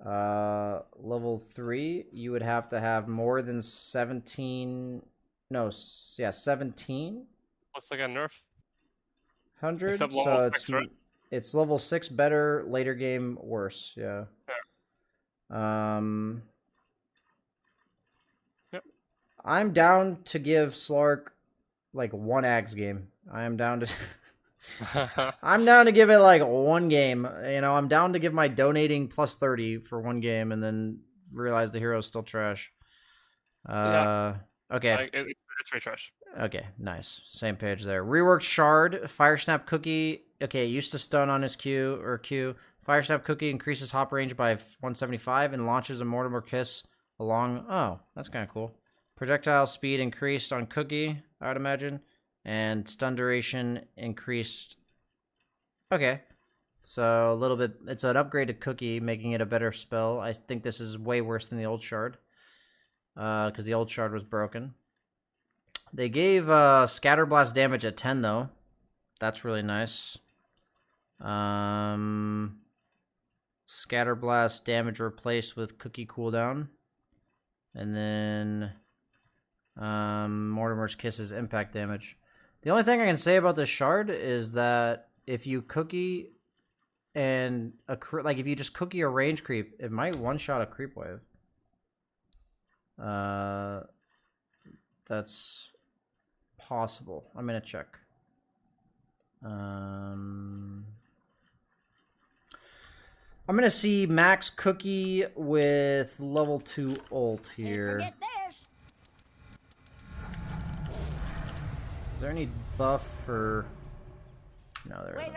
Level 3, you would have to have more than 17. No, yeah, 17. Looks like a nerf. 100. Except So level it's 6, right? it's level 6 better, later game worse. Yeah. Yep. I'm down to give Slark like 1 Ags game. I am down to. I'm down to give it like 1 game. You know, I'm down to give my donating plus 30 for 1 game and then realize the hero's still trash. Yeah. Okay. It's pretty trash. Okay, nice. Same page there. Reworked Shard, Fire Snap Cookie. Okay, it used to stun on his Q. Fire Snap Cookie increases hop range by 175 and launches a Mortimer Kiss along. Oh, that's kind of cool. Projectile speed increased on Cookie, I would imagine. And stun duration increased. Okay. So a little bit. It's an upgraded Cookie, making it a better spell. I think this is way worse than the old Shard. Because the old Shard was broken. They gave Scatterblast damage at 10, though. That's really nice. Scatterblast damage replaced with Cookie cooldown. And then Mortimer's Kiss's impact damage. The only thing I can say about this Shard is that if you Cookie and if you just Cookie a range creep, it might one-shot a creep wave. That's possible. I'm gonna check. I'm gonna see Max Cookie with level 2 ult here. Is there any buff for? No, there isn't.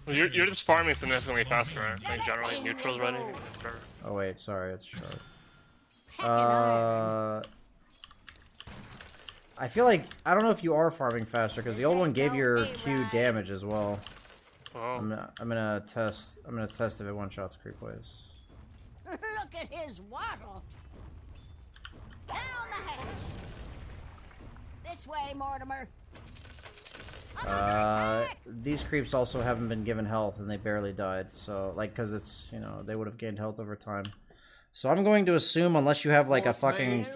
You're just farming significantly faster, right? Like generally neutrals running. Oh wait, sorry, it's Shard. I feel like I don't know if you are farming faster because the old one gave your Q damage as well. Oh. I'm gonna test if it one shots creep waves. Look at his waddle. Down the hatch. This way, Mortimer. These creeps also haven't been given health and they barely died. So like, cause it's, you know, they would have gained health over time. So I'm going to assume, unless you have like a fucking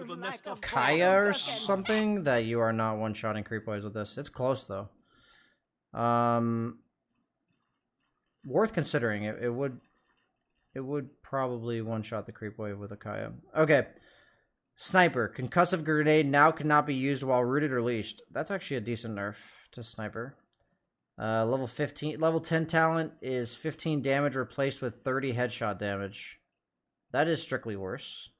Kaya or something, that you are not one-shotting creep waves with this. It's close though. Worth considering. It would probably one-shot the creep wave with a Kaya. Okay. Sniper. Concussive grenade now cannot be used while rooted or leashed. That's actually a decent nerf to Sniper. Level 10 talent is 15 damage replaced with 30 headshot damage. That is strictly worse.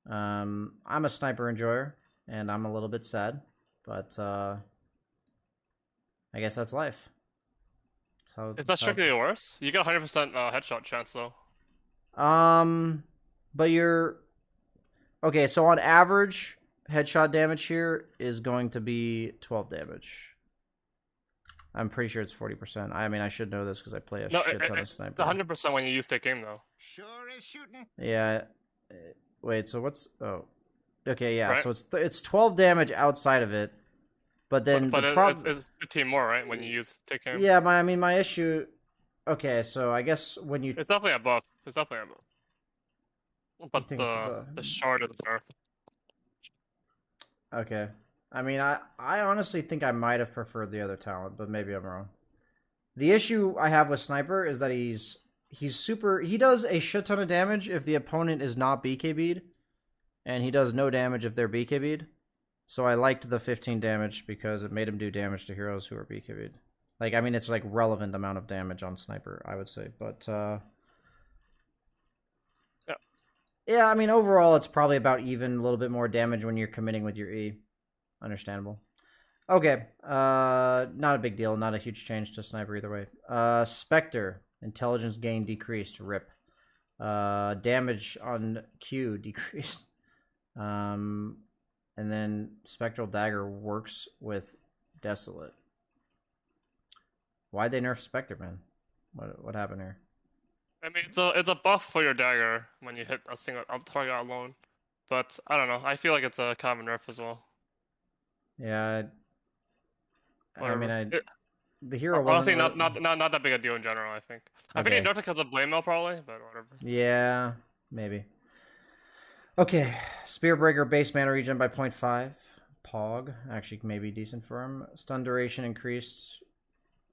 I'm a Sniper enjoyer, and I'm a little bit sad, but I guess that's life. Is that strictly worse? You get 100% headshot chance though. But you're okay. So on average, headshot damage here is going to be 12 damage. I'm pretty sure it's 40%. I mean, I should know this because I play a shit ton of Sniper. 100% when you use take aim though. Sure is shooting. Yeah. Wait. So what's? Oh. Okay. Yeah. Right? So it's 12 damage outside of it, but then but the problem. It's 15 more, right? When you use take aim. Yeah. My issue. Okay. So I guess when you. It's definitely a buff. It's definitely a buff. But think it's a buff? the shard is nerf. Okay. I mean, I honestly think I might have preferred the other talent, but maybe I'm wrong. The issue I have with Sniper is that he's super. He does a shit ton of damage if the opponent is not BKB'd, and he does no damage if they're BKB'd. So I liked the 15 damage because it made him do damage to heroes who are BKB'd. Like, I mean, it's like relevant amount of damage on Sniper, I would say, but yeah. I mean, overall, it's probably about even, a little bit more damage when you're committing with your E. Understandable. Okay. Not a big deal. Not a huge change to Sniper either way. Spectre. Intelligence gain decreased. RIP. Damage on Q decreased. And then Spectral Dagger works with Desolate. Why'd they nerf Spectre, man? What happened here? I mean, it's a buff for your dagger when you hit a single target alone. But I don't know. I feel like it's a common nerf as well. Yeah, I mean, the hero honestly wasn't not that big a deal in general. I think. I think they nerfed it because of blame mail probably, but whatever. Yeah, maybe. Okay, Spearbreaker base mana regen by 0.5. Pog actually maybe decent for him. Stun duration increased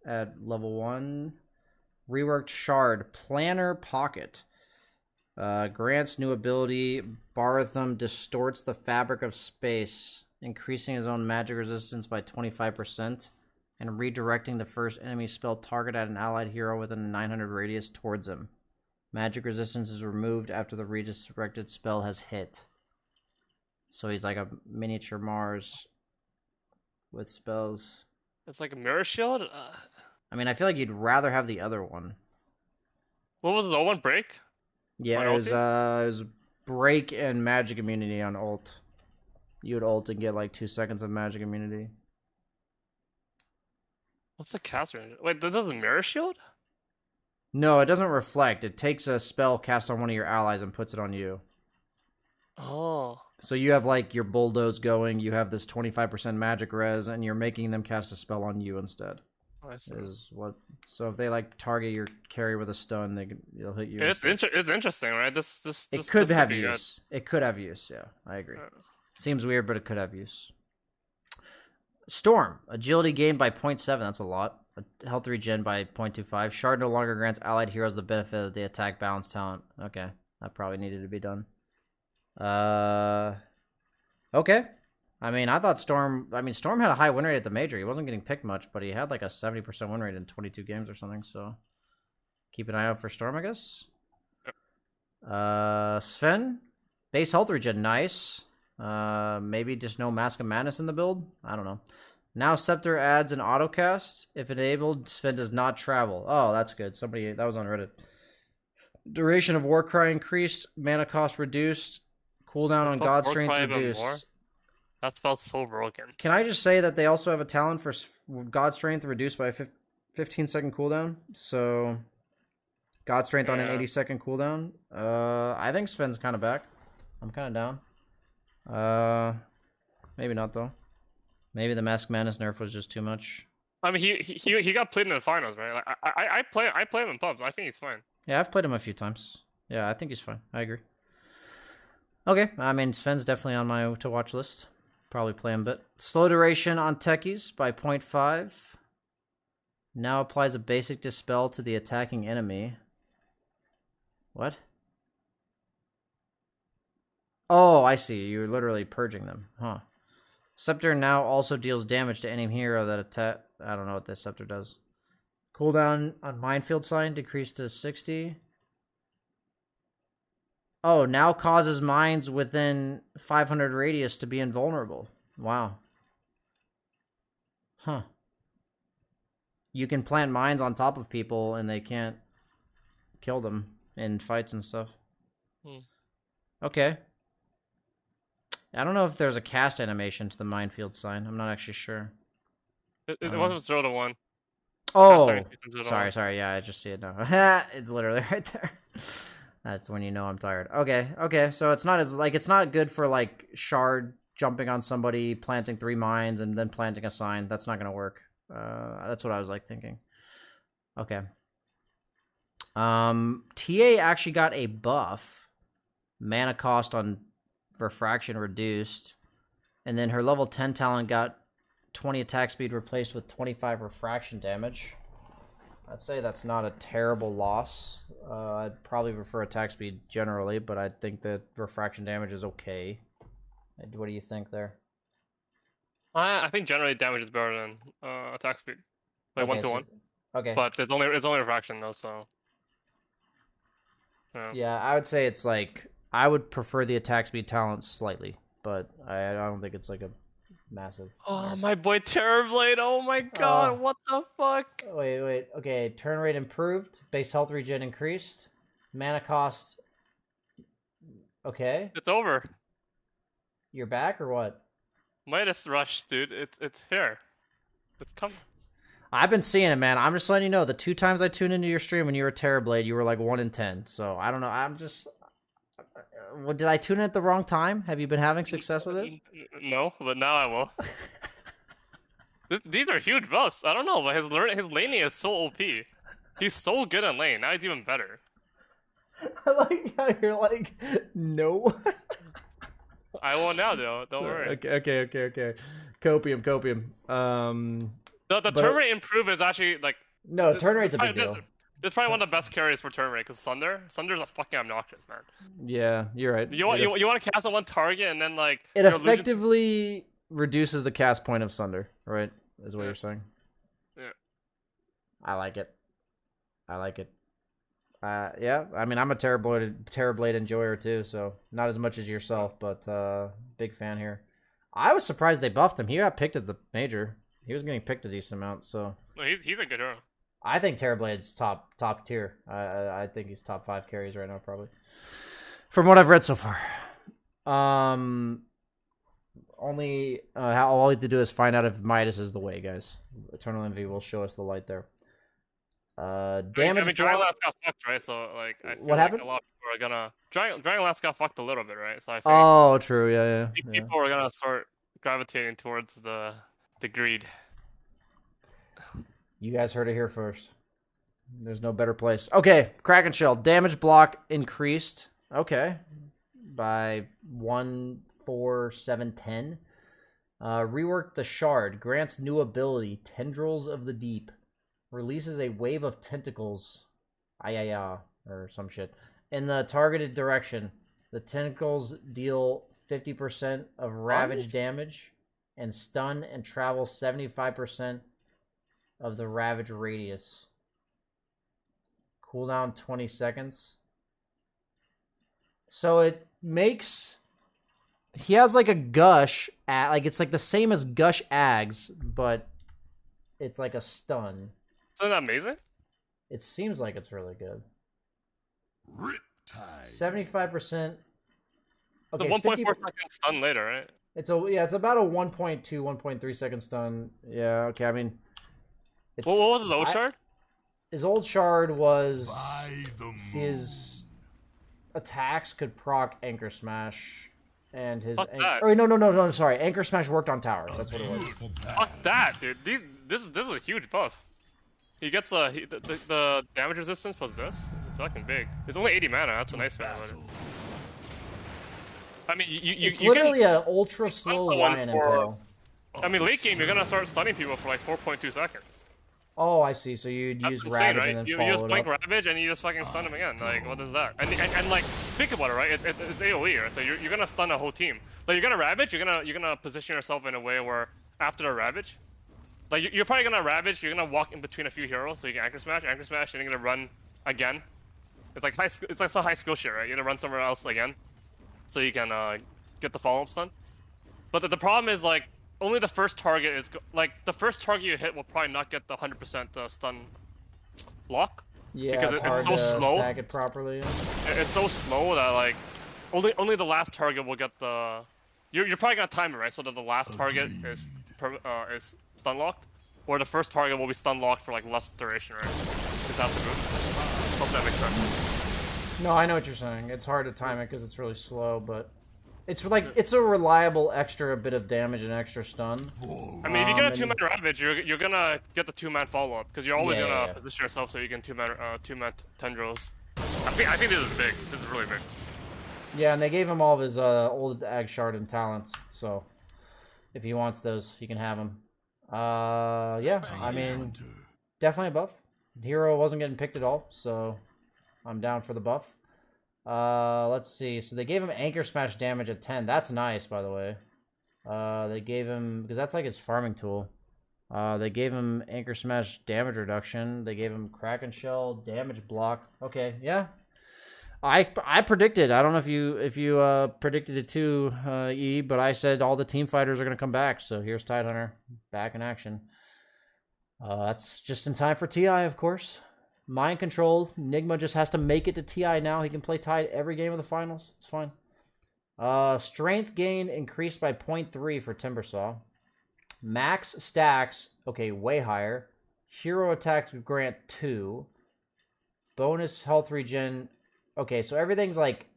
at level 1. Reworked Shard Planner Pocket. Grants new ability. Bartham distorts the fabric of space, increasing his own magic resistance by 25% and redirecting the first enemy spell target at an allied hero within a 900 radius towards him. Magic resistance is removed after the redirected spell has hit. So he's like a miniature Mars with spells. It's like a mirror shield. I mean, I feel like you'd rather have the other one. What was the old one? Break. Yeah, On it ulti? was break and magic immunity on ult. You would ult and get like 2 seconds of magic immunity. What's the caster? Wait, that doesn't mirror shield? No, it doesn't reflect. It takes a spell cast on one of your allies and puts it on you. Oh. So you have like your bulldoze going, you have this 25% magic res, and you're making them cast a spell on you instead. I see. Is what? So if they like target your carry with a stun, it'll hit you. It's instead. it's interesting, right? It could this have be good. use. It could have use. Yeah, I agree. Yeah. Seems weird, but it could have use. Storm, agility gained by 0.7. That's a lot. Health regen by 0.25. Shard no longer grants allied heroes the benefit of the attack balance talent. Okay, that probably needed to be done. Okay. I mean, I thought Storm had a high win rate at the major. He wasn't getting picked much, but he had like a 70% win rate in 22 games or something. So keep an eye out for Storm, I guess. Sven, base health regen, nice. Maybe just no Mask of Madness in the build. I don't know. Now Scepter adds an autocast. If enabled, Sven does not travel. Oh, that's good. Somebody that was on Reddit. Duration of Warcry increased. Mana cost reduced. Cooldown on God Strength reduced. That spell's so broken. Can I just say that they also have a talent for God Strength reduced by a 15-second cooldown? So God Strength on an 80-second cooldown. I think Sven's kind of back. I'm kind of down. Maybe not though. Maybe the Mask Madness nerf was just too much. I mean, he got played in the finals, right? Like, I play him in pubs. I think he's fine. Yeah, I've played him a few times. Yeah, I think he's fine. I agree. Okay, I mean, Sven's definitely on my to-watch list. Probably play him a bit. Slow duration on techies by 0.5. Now applies a basic dispel to the attacking enemy. What? Oh, I see. You're literally purging them. Huh. Scepter now also deals damage to any hero that attack. I don't know what this Scepter does. Cooldown on Minefield Sign decreased to 60. Oh, now causes mines within 500 radius to be invulnerable. Wow. Huh. You can plant mines on top of people and they can't kill them in fights and stuff. Okay. I don't know if there's a cast animation to the Minefield Sign. I'm not actually sure. It wasn't 0 to 1. Oh, Sorry. sorry. Yeah, I just see it now. It's literally right there. That's when you know I'm tired. Okay. So it's not it's not good for like Shard jumping on somebody, planting 3 mines, and then planting a sign. That's not gonna work. That's what I was like thinking. Okay. TA actually got a buff. Mana cost on refraction reduced, and then her level 10 talent got 20 attack speed replaced with 25 refraction damage. I'd say that's not a terrible loss. I'd probably prefer attack speed generally, but I think that refraction damage is okay. What do you think there? I think generally damage is better than attack speed, like Okay, 1 to 1. Okay. But it's only refraction though, so. Yeah, I would say it's like I would prefer the attack speed talent slightly, but I don't think it's like a massive. Oh, my boy Terrorblade! Oh my god, what the fuck? Wait. Okay, turn rate improved. Base health regen increased. Mana cost. Okay. It's over. You're back or what? Midas Rush, dude. It's here. It's coming. I've been seeing it, man. I'm just letting you know. The 2 times I tuned into your stream when you were Terrorblade, you were like 1 in 10. So I don't know. I'm just. Did I tune in at the wrong time? Have you been having success with it? No, but now I will. These are huge buffs. I don't know, but his laning is so OP. He's so good in lane. Now he's even better. I like how you're like, no. I will now, though. Don't worry. Okay. Copium. The turn rate improve is actually like. No, turn rate's a big deal. It's probably one of the best carries for turn rate because Sunder's a fucking obnoxious, man. Yeah, you're right. You want to cast on one target and then like it effectively reduces the cast point of Sunder, right? Is what you're saying. Yeah. I like it. Yeah, I mean, I'm a Terrorblade enjoyer too, so not as much as yourself, but big fan here. I was surprised they buffed him. He got picked at the major. He was getting picked a decent amount, so. No, he's a good hero. I think Terrorblade's top tier. I think he's top 5 carries right now, probably. From what I've read so far. Only all we have to do is find out if Midas is the way, guys. Eternal Envy will show us the light there. Damage. I mean, Dragon Last got fucked, right? So like, I feel What like happened? a lot of people are gonna Dragon Last got fucked a little bit, right? So I think Oh, true. Yeah. people are gonna start gravitating towards the greed. You guys heard it here first. There's no better place. Okay, Kraken Shell. Damage block increased. Okay. By 1, 4, 7, 10. Reworked the Shard. Grants new ability. Tendrils of the Deep. Releases a wave of tentacles. Or some shit. In the targeted direction. The tentacles deal 50% of ravage damage. And stun and travel 75% of the ravage radius. Cooldown 20 seconds. So it makes... He has like a gush, like it's like the same as gush Ags, but it's like a stun. Isn't that amazing? It seems like it's really good. Riptide. 75%. The Okay, 1.4 50 second stun later, right? It's about a 1.2, 1.3 second stun. Yeah, okay, I mean... It's, What was his old shard? His old shard was... By the moon. His attacks could proc Anchor Smash, and his... that. Oh, no, sorry. Anchor Smash worked on towers. That's what it was. Beautiful path. Fuck that, dude. This is a huge buff. He gets the damage resistance plus this. It's fucking big. It's only 80 mana. That's a nice mana. I mean, It's you literally can, an ultra slow the one Lion for- Impale. I mean, late game, you're gonna start stunning people for like 4.2 seconds. Oh, I see. So you'd That's use insane, Ravage right? and then You follow just it blink up. Ravage and you just fucking stun him again. Like, what is that? And like, think about it, right? It's AOE, right? So you're gonna stun a whole team. Like, you're gonna Ravage, you're gonna position yourself in a way where after the Ravage, like you're probably gonna Ravage, you're gonna walk in between a few heroes, so you can Anchor Smash, and you're gonna run again. It's like some high skill shit, right? You're gonna run somewhere else again, so you can get the follow-up stun. But the problem is, like, only the first target is... the first target you hit will probably not get the 100% stun lock. Yeah, because it's it's hard so to slow. stack it properly. It's so slow that, like, only the last target will get the... You're probably gonna time it, right? So that the last target is stun locked. Or the first target will be stun locked for, like, less duration, right? Just have to move. Hope that makes sense. No, I know what you're saying. It's hard to time it because it's really slow, but... It's a reliable extra bit of damage and extra stun. I mean, if you get a 2-man Ravage, you're gonna get the 2-man follow-up, because you're always gonna position yourself so you can 2-man Tendrils. I think this is big. This is really big. Yeah, and they gave him all of his old Ag Shard and talents, so if he wants those, he can have them. Yeah, I mean, definitely a buff. Hero wasn't getting picked at all, so I'm down for the buff. Let's see. So they gave him Anchor Smash damage at 10. That's nice, by the way. They gave him... Because that's like his farming tool. They gave him Anchor Smash damage reduction. They gave him Kraken Shell damage block. Okay, yeah. I predicted. I don't know if you predicted it too, E, but I said all the team fighters are going to come back. So here's Tidehunter back in action. That's just in time for TI, of course. Mind control. Nigma just has to make it to TI now. He can play Tide every game of the finals. It's fine. Strength gain increased by 0.3 for Timbersaw. Max stacks, okay, way higher. Hero attacks grant 2. Bonus health regen. Okay, so everything's like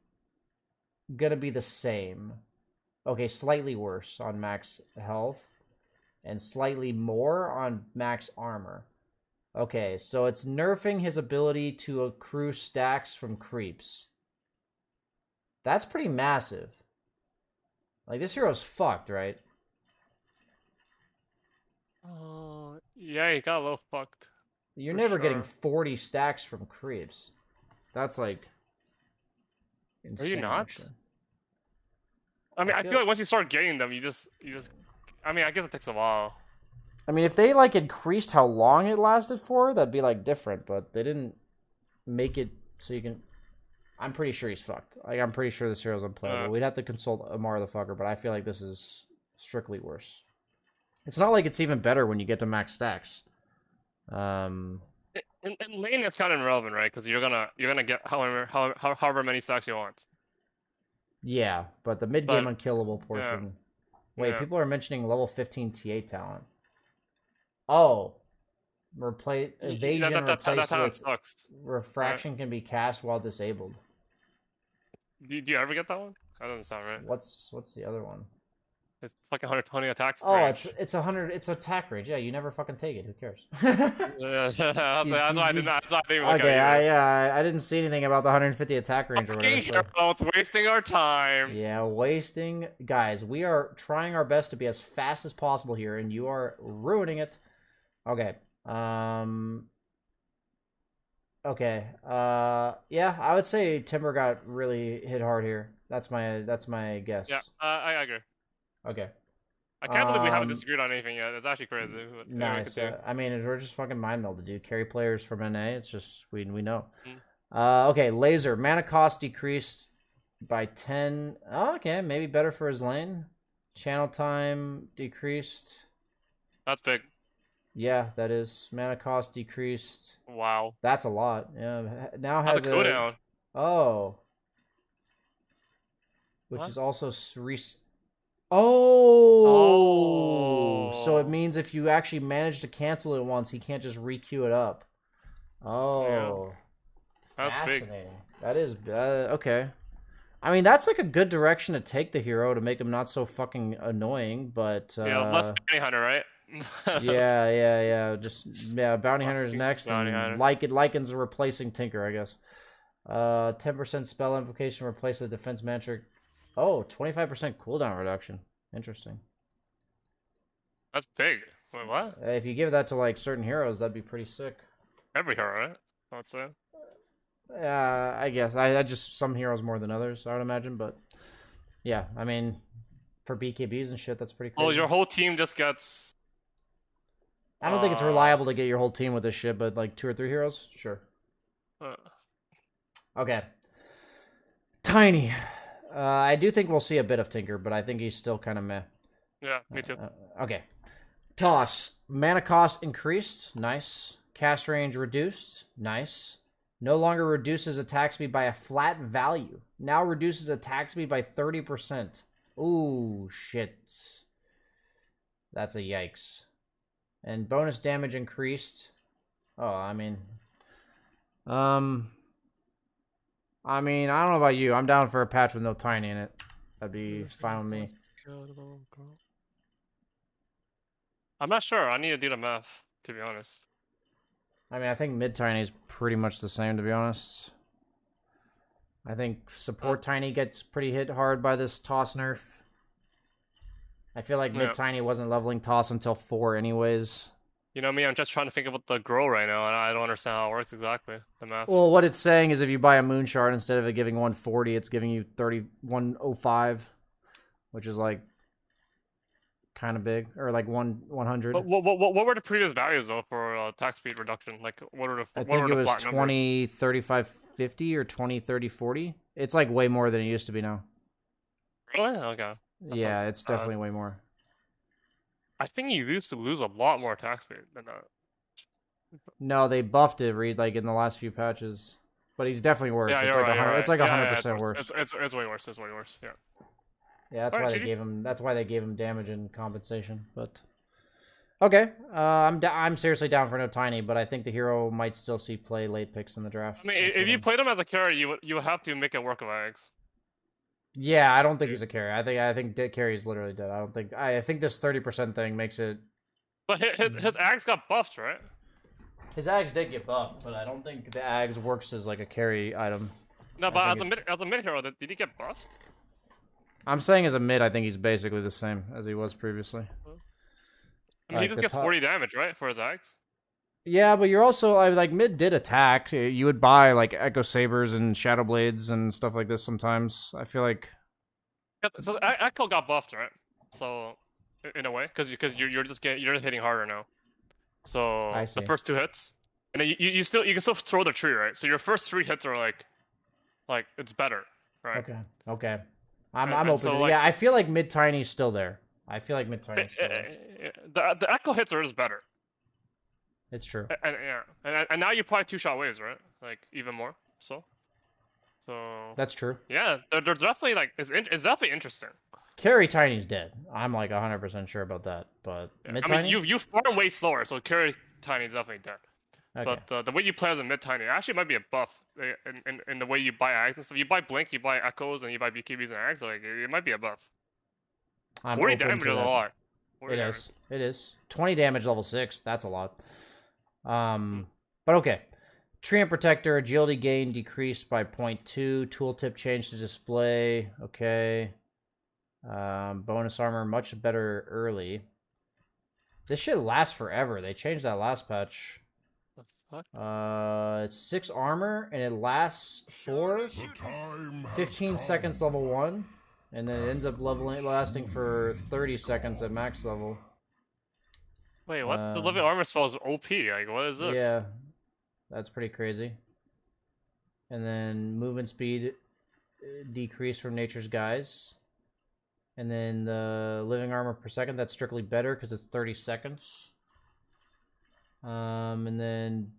gonna be the same. Okay, slightly worse on max health. And slightly more on max armor. Okay, so it's nerfing his ability to accrue stacks from creeps. That's pretty massive. Like, this hero's fucked, right? Yeah, he got a little fucked. You're For never sure. getting 40 stacks from creeps. That's like... Are you insane, not? actually. I mean, I I feel- feel like once you start getting them, you just. I mean, I guess it takes a while. I mean, if they, like, increased how long it lasted for, that'd be, like, different, but they didn't make it so you can. I'm pretty sure he's fucked. Like, I'm pretty sure this hero's unplayable. We'd have to consult Amar the fucker, but I feel like this is strictly worse. It's not like it's even better when you get to max stacks. In lane, it's kind of irrelevant, right? Because you're gonna get however many stacks you want. Yeah, but the mid game unkillable portion. Wait, Yeah. people are mentioning level 15 TA talent. Oh, replace evasion That replaced talent with sucks. refraction can be cast while disabled. Do you ever get that one? That doesn't sound right. What's the other one? It's fucking 120 attacks. Oh, range. it's 100. It's attack range. Yeah, you never fucking take it. Who cares? Yeah, that's why I didn't. That's why I didn't even look Okay, at it. I didn't see anything about the 150 attack range or whatever. So. Oh, it's wasting our time. Yeah, wasting. Guys, we are trying our best to be as fast as possible here, and you are ruining it. Okay. Okay. Yeah, I would say Timber got really hit hard here. That's my guess. Yeah, I agree. Okay. I can't believe we haven't disagreed on anything yet. It's actually crazy. But anyway, Nice. I mean, we're just fucking mind melded, dude. Carry players from NA. It's just we know. Okay, laser mana cost decreased by 10. Oh, okay, maybe better for his lane. Channel time decreased. That's big. Yeah, that is. Mana cost decreased. Wow. That's a lot. Yeah. Now has That's a cooldown. Oh. Which What? is also Oh. So it means if you actually manage to cancel it once, he can't just re-queue it up. Oh. Yeah. That's big. Fascinating. That is okay. I mean, that's like a good direction to take the hero to make him not so fucking annoying, but Yeah, less bounty hunter, right? yeah. Bounty Hunter's next, Bounty and Hunter. Lycan's replacing Tinker, I guess. 10% spell implication replaced with defense metric. Oh, 25% cooldown reduction. Interesting. That's big. Wait, what? If you give that to like certain heroes, that'd be pretty sick. Every hero, right? I would say. I guess I just some heroes more than others, I would imagine, but yeah, I mean, for BKBs and shit, that's pretty cool. Oh, your whole team just gets. I don't think it's reliable to get your whole team with this shit, but like 2 or 3 heroes, sure. Okay. Tiny. I do think we'll see a bit of Tinker, but I think he's still kind of meh. Yeah, me too. Okay. Toss. Mana cost increased. Nice. Cast range reduced. Nice. No longer reduces attack speed by a flat value. Now reduces attack speed by 30%. Ooh, shit. That's a yikes. And bonus damage increased. Oh, I mean, I don't know about you. I'm down for a patch with no Tiny in it. That'd be fine with me. I'm not sure. I need to do the math, to be honest. I mean, I think mid Tiny is pretty much the same, to be honest. I think support Tiny gets pretty hit hard by this toss nerf. I feel like mid Tiny wasn't leveling toss until 4 anyways. You know me, I'm just trying to think about the grow right now, and I don't understand how it works exactly, the math. Well, what it's saying is if you buy a moon shard, instead of it giving 140, it's giving you 105, which is like kind of big, or like 100. What were the previous values though for attack speed reduction? Like what were the I think it was 20, 35, 50 or 20, 30, 40. It's like way more than it used to be now. Really? Okay. Yeah, it's definitely way more. I think you used to lose a lot more attack speed than that. No, they buffed it, Reed, like in the last few patches. But he's definitely worse. Yeah, it's you're like right, it's like 100% worse. It's way worse. It's way worse. Yeah. Yeah, that's why they gave him. That's why they gave him damage and compensation. But okay, I'm seriously down for no Tiny, but I think the hero might still see play late picks in the draft. I mean, if you played him as a carry, you would have to make it work of eggs. Yeah, I don't think he's a carry. I think carry is literally dead. I think this 30% thing makes it. But his axe got buffed, right? His Ags did get buffed, but I don't think the Ags works as like a carry item. No, but as a mid hero, did he get buffed? I'm saying as a mid, I think he's basically the same as he was previously. I mean, he just gets 40 damage, right, for his axe? Yeah, but you're also like mid did attack. You would buy like Echo Sabers and Shadow Blades and stuff like this sometimes. I feel like. So Echo got buffed, right? So in a way, because you're just hitting harder now. So the first 2 hits. And then you can still throw the tree, right? So your first 3 hits are like it's better, right? Okay. Okay. I'm And open. so, To, like, yeah, I feel like mid tiny's still there. I feel like mid tiny's still there. The echo hits are just better. It's true. And yeah, and now you probably 2-shot waves, right? Like even more. So That's true. yeah, they're definitely like it's definitely interesting. Carry tiny's dead. I'm like 100% sure about that. But Yeah. mid I tiny. mean, you farm way slower, so carry tiny is definitely dead. Okay. But the way you play as a mid tiny actually might be a buff in the way you buy ags and stuff. You buy blink, you buy echoes, and you buy BKBs and ags. Like it might be a buff. I'm 40 open damage to is a that. lot. It is. It is. 20 damage level 6. That's a lot. But okay. Treant Protector, agility gain decreased by 0.2. Tooltip change to display. Okay. Bonus armor, much better early. This shit lasts forever. They changed that last patch. The fuck? It's 6 armor, and it lasts for The time has 15 come. seconds level 1. And then it ends up lasting for 30 seconds at max level. Wait, what? The living armor spell is OP. Like, what is this? Yeah, that's pretty crazy. And then movement speed decreased from Nature's Guise. And then the living armor per second, that's strictly better because it's 30 seconds. And then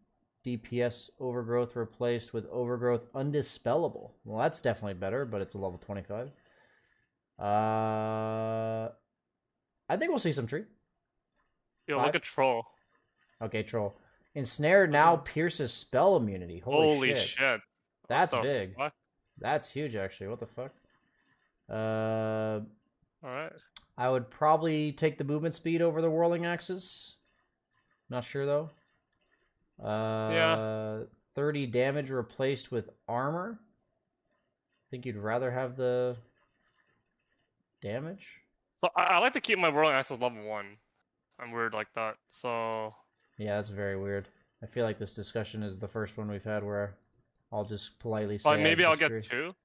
DPS overgrowth replaced with overgrowth undispellable. Well, that's definitely better, but it's a level 25. I think we'll see some tree. Yo, 5? look at Troll. Okay, Troll. Ensnare now pierces spell immunity. Holy shit. That's What the big. fuck? That's huge, actually. What the fuck? Alright. I would probably take the movement speed over the whirling axes. Not sure, though. Yeah. 30 damage replaced with armor. Think you'd rather have the damage? So I like to keep my whirling axes level 1. I'm weird like that. So Yeah, that's very weird. I feel like this discussion is the first one we've had where I'll just politely say. but maybe I'll disagree. get 2.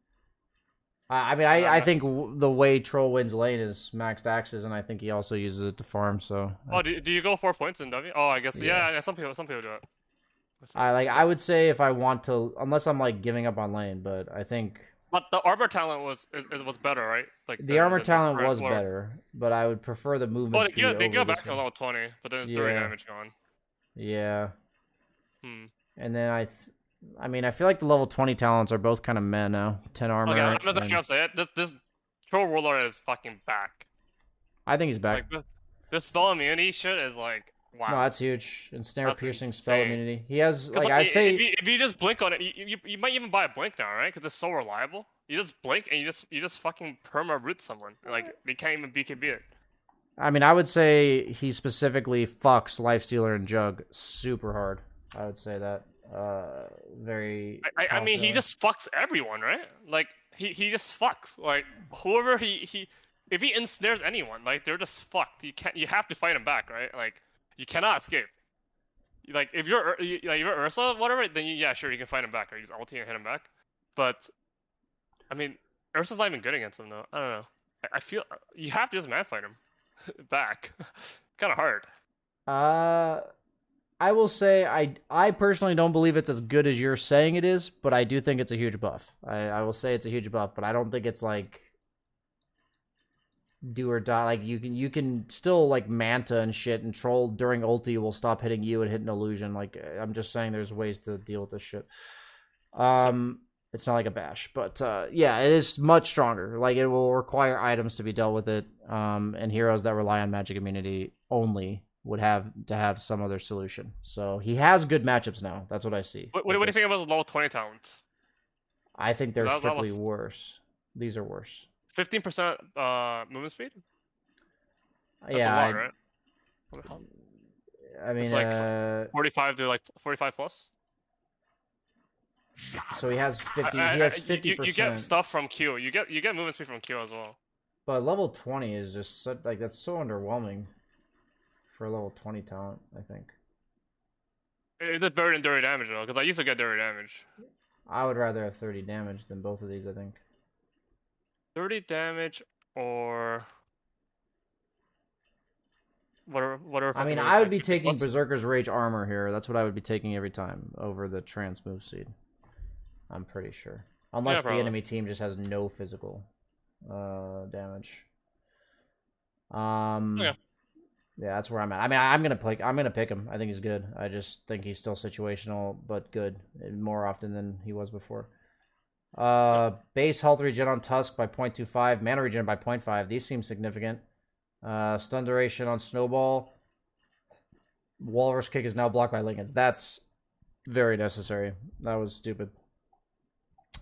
I mean, I think the way Troll wins lane is maxed axes, and I think he also uses it to farm. So. Oh, do you go 4 points in W? Oh, I guess Yeah. yeah. Some people do it. I would say if I want to, unless I'm like giving up on lane, but I think But the armor talent was better, right? Like the armor talent current was lore. better, but I would prefer the movement Well, speed. they go over back this to one. level 20, but then it's 30 Yeah. damage gone. Yeah, Hmm. and then I mean, I feel like the level 20 talents are both kind of meh now. 10 armor. Okay, I'm not and- gonna say it. This Troll Warlord is fucking back. I think he's back. Like this spell immunity shit is like wow. No, that's huge. And snare That's piercing spell insane. immunity. He has 'Cause, like I'd say if you just blink on it, you might even buy a blink now, right? Because it's so reliable. You just blink and you just fucking perma root someone. Like they can't even BKB it. I mean, I would say he specifically fucks Lifestealer and Jug super hard. I would say that. Very. I mean, he confidently. just fucks everyone, right? Like he just fucks. Like whoever he if he ensnares anyone, like they're just fucked. You have to fight him back, right? Like you cannot escape. Like if you're you're Ursa, whatever, then yeah, sure you can fight him back or use ulti and hit him back. But I mean, Ursa's not even good against him though. I don't know. I feel you have to just man fight him back. Kind of hard. I will say I personally don't believe it's as good as you're saying it is, but I do think it's a huge buff. I will say it's a huge buff, but I don't think it's like do or die. Like you can still like manta and shit, and Troll during ulti will stop hitting you and hit an illusion. Like I'm just saying, there's ways to deal with this shit. It's not like a bash, but yeah, it is much stronger. Like it will require items to be dealt with it, and heroes that rely on magic immunity only would have to have some other solution. So he has good matchups now. That's what I see. What do you think about the level 20 talents? I think they're That strictly was- worse. These are worse. 15% movement speed? That's yeah, a lot, right? I mean, It's like 45 to like 45 plus. so he has 50. He I- has you 50%. get stuff from Q. You get movement speed from Q as well. But level 20 is just like that's so underwhelming for a level 20 talent. I think It is better than dirty damage though, because I used to get dirty damage. I would rather have 30 damage than both of these. I think. 30 damage or whatever. I mean, fucking I moves, would like, be you can taking bust- Berserker's Rage armor here. That's what I would be taking every time over the trance move seed. I'm pretty sure. Unless the probably. enemy team just has no physical damage. Yeah. Yeah, that's where I'm at. I mean, I'm gonna pick him. I think he's good. I just think he's still situational, but good more often than he was before. Base health regen on Tusk by 0.25, mana regen by 0.5. These seem significant. Stun duration on Snowball. Walrus kick is now blocked by Lincolns. That's very necessary. That was stupid.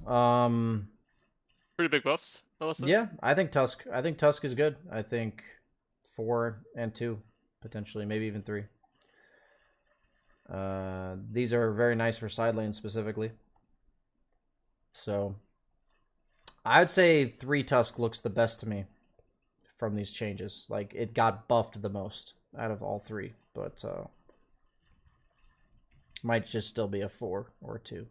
Pretty big buffs. Yeah, I think Tusk is good. I think 4 and 2 potentially, maybe even 3. These are very nice for side lanes specifically. So I would say 3 Tusk looks the best to me from these changes. Like, it got buffed the most out of all 3, but might just still be a 4 or 2.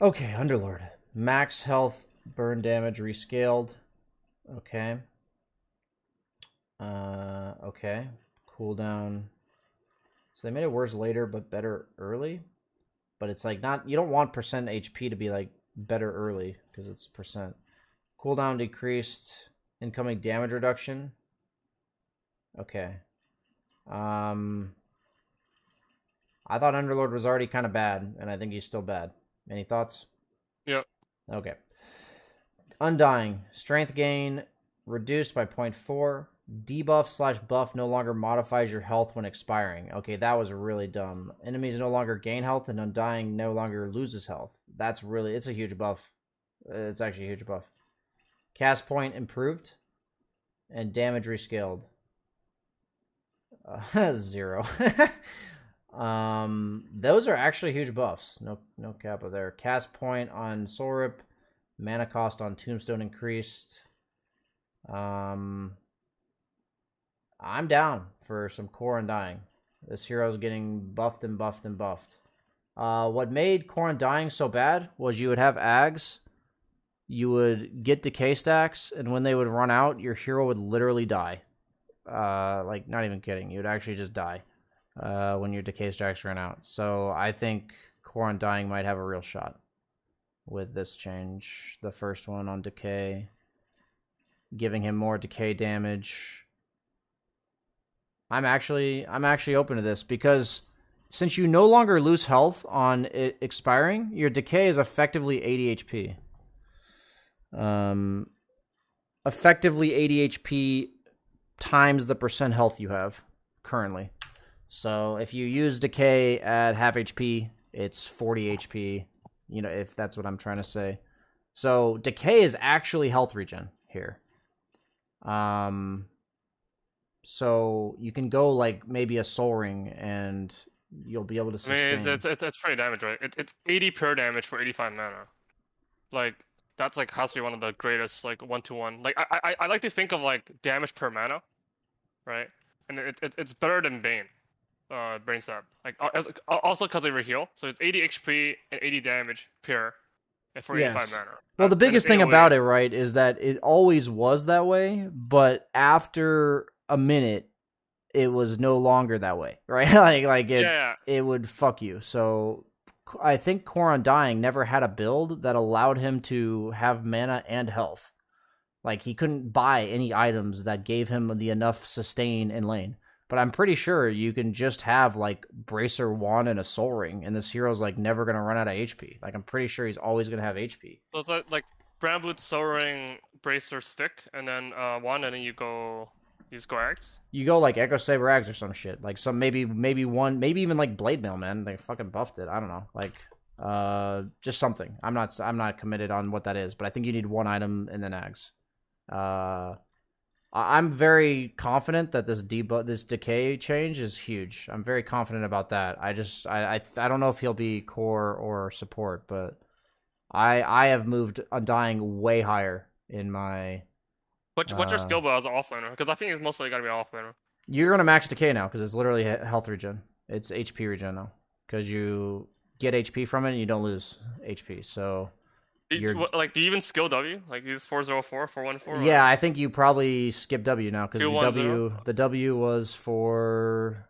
Okay, Underlord. Max health, burn damage rescaled. Okay. Okay. Cooldown. So they made it worse later, but better early. But it's like not, you don't want percent HP to be like better early because it's percent. Cooldown decreased. Incoming damage reduction. Okay. I thought Underlord was already kind of bad, and I think he's still bad. Any thoughts? Yep. Okay. Undying. Strength gain reduced by 0.4. Debuff/buff no longer modifies your health when expiring. Okay, that was really dumb. Enemies no longer gain health, and Undying no longer loses health. That's really, it's a huge buff. It's actually a huge buff. Cast point improved. And damage rescaled. 0. Those are actually huge buffs. No kappa there. Cast point on Soul Rip. Mana cost on Tombstone increased. I'm down for some core Undying. This hero's getting buffed and buffed and buffed. What made core Undying so bad was you would have Ags, you would get decay stacks, and when they would run out, your hero would literally die. Like, not even kidding. You would actually just die when your decay stacks ran out. So I think core Undying might have a real shot with this change. The first one on decay, giving him more decay damage. I'm actually open to this because since you no longer lose health on it expiring, your decay is effectively 80 HP. Effectively 80 HP times the percent health you have currently. So if you use decay at half HP, it's 40 HP. You know, if that's what I'm trying to say. So decay is actually health regen here. So you can go like maybe a Soul Ring and you'll be able to sustain. I mean, it's pretty damage, right? It's 80 pure damage for 85 mana. Like, that's like has to be one of the greatest like 1-to-1. Like I like to think of like damage per mana, right? And it's better than Bane, Brain Stab. Like also because of your heal, so it's 80 HP and 80 damage pure, and for 85 mana. Well, the biggest thing AoE, about it, right, is that it always was that way, but after a minute, it was no longer that way, right? It would fuck you. So I think core Undying never had a build that allowed him to have mana and health. Like, he couldn't buy any items that gave him the enough sustain in lane. But I'm pretty sure you can just have, like, Bracer Wand and a Soul Ring, and this hero's, like, never going to run out of HP. Like, I'm pretty sure he's always going to have HP. So it's like Bramboot, Soul Ring, Bracer, Stick, and then Wand, and then you just go Axe? You go, like, Echo Saber Axe or some shit. Like, some, maybe one, maybe even, like, Blade Mail, man. They fucking buffed it. I don't know. Like, just something. I'm not committed on what that is, but I think you need one item and then Ags. I'm very confident that this decay change is huge. I'm very confident about that. I don't know if he'll be core or support, but I have moved Undying way higher in my. What's your skill build as an offlaner? Because I think it's mostly gonna be offlaner. You're gonna max decay now because it's literally health regen. It's HP regen now because you get HP from it and you don't lose HP. So Do you even skill W? Like he's 404, 414? Yeah, I think you probably skip W now because 210? the W was for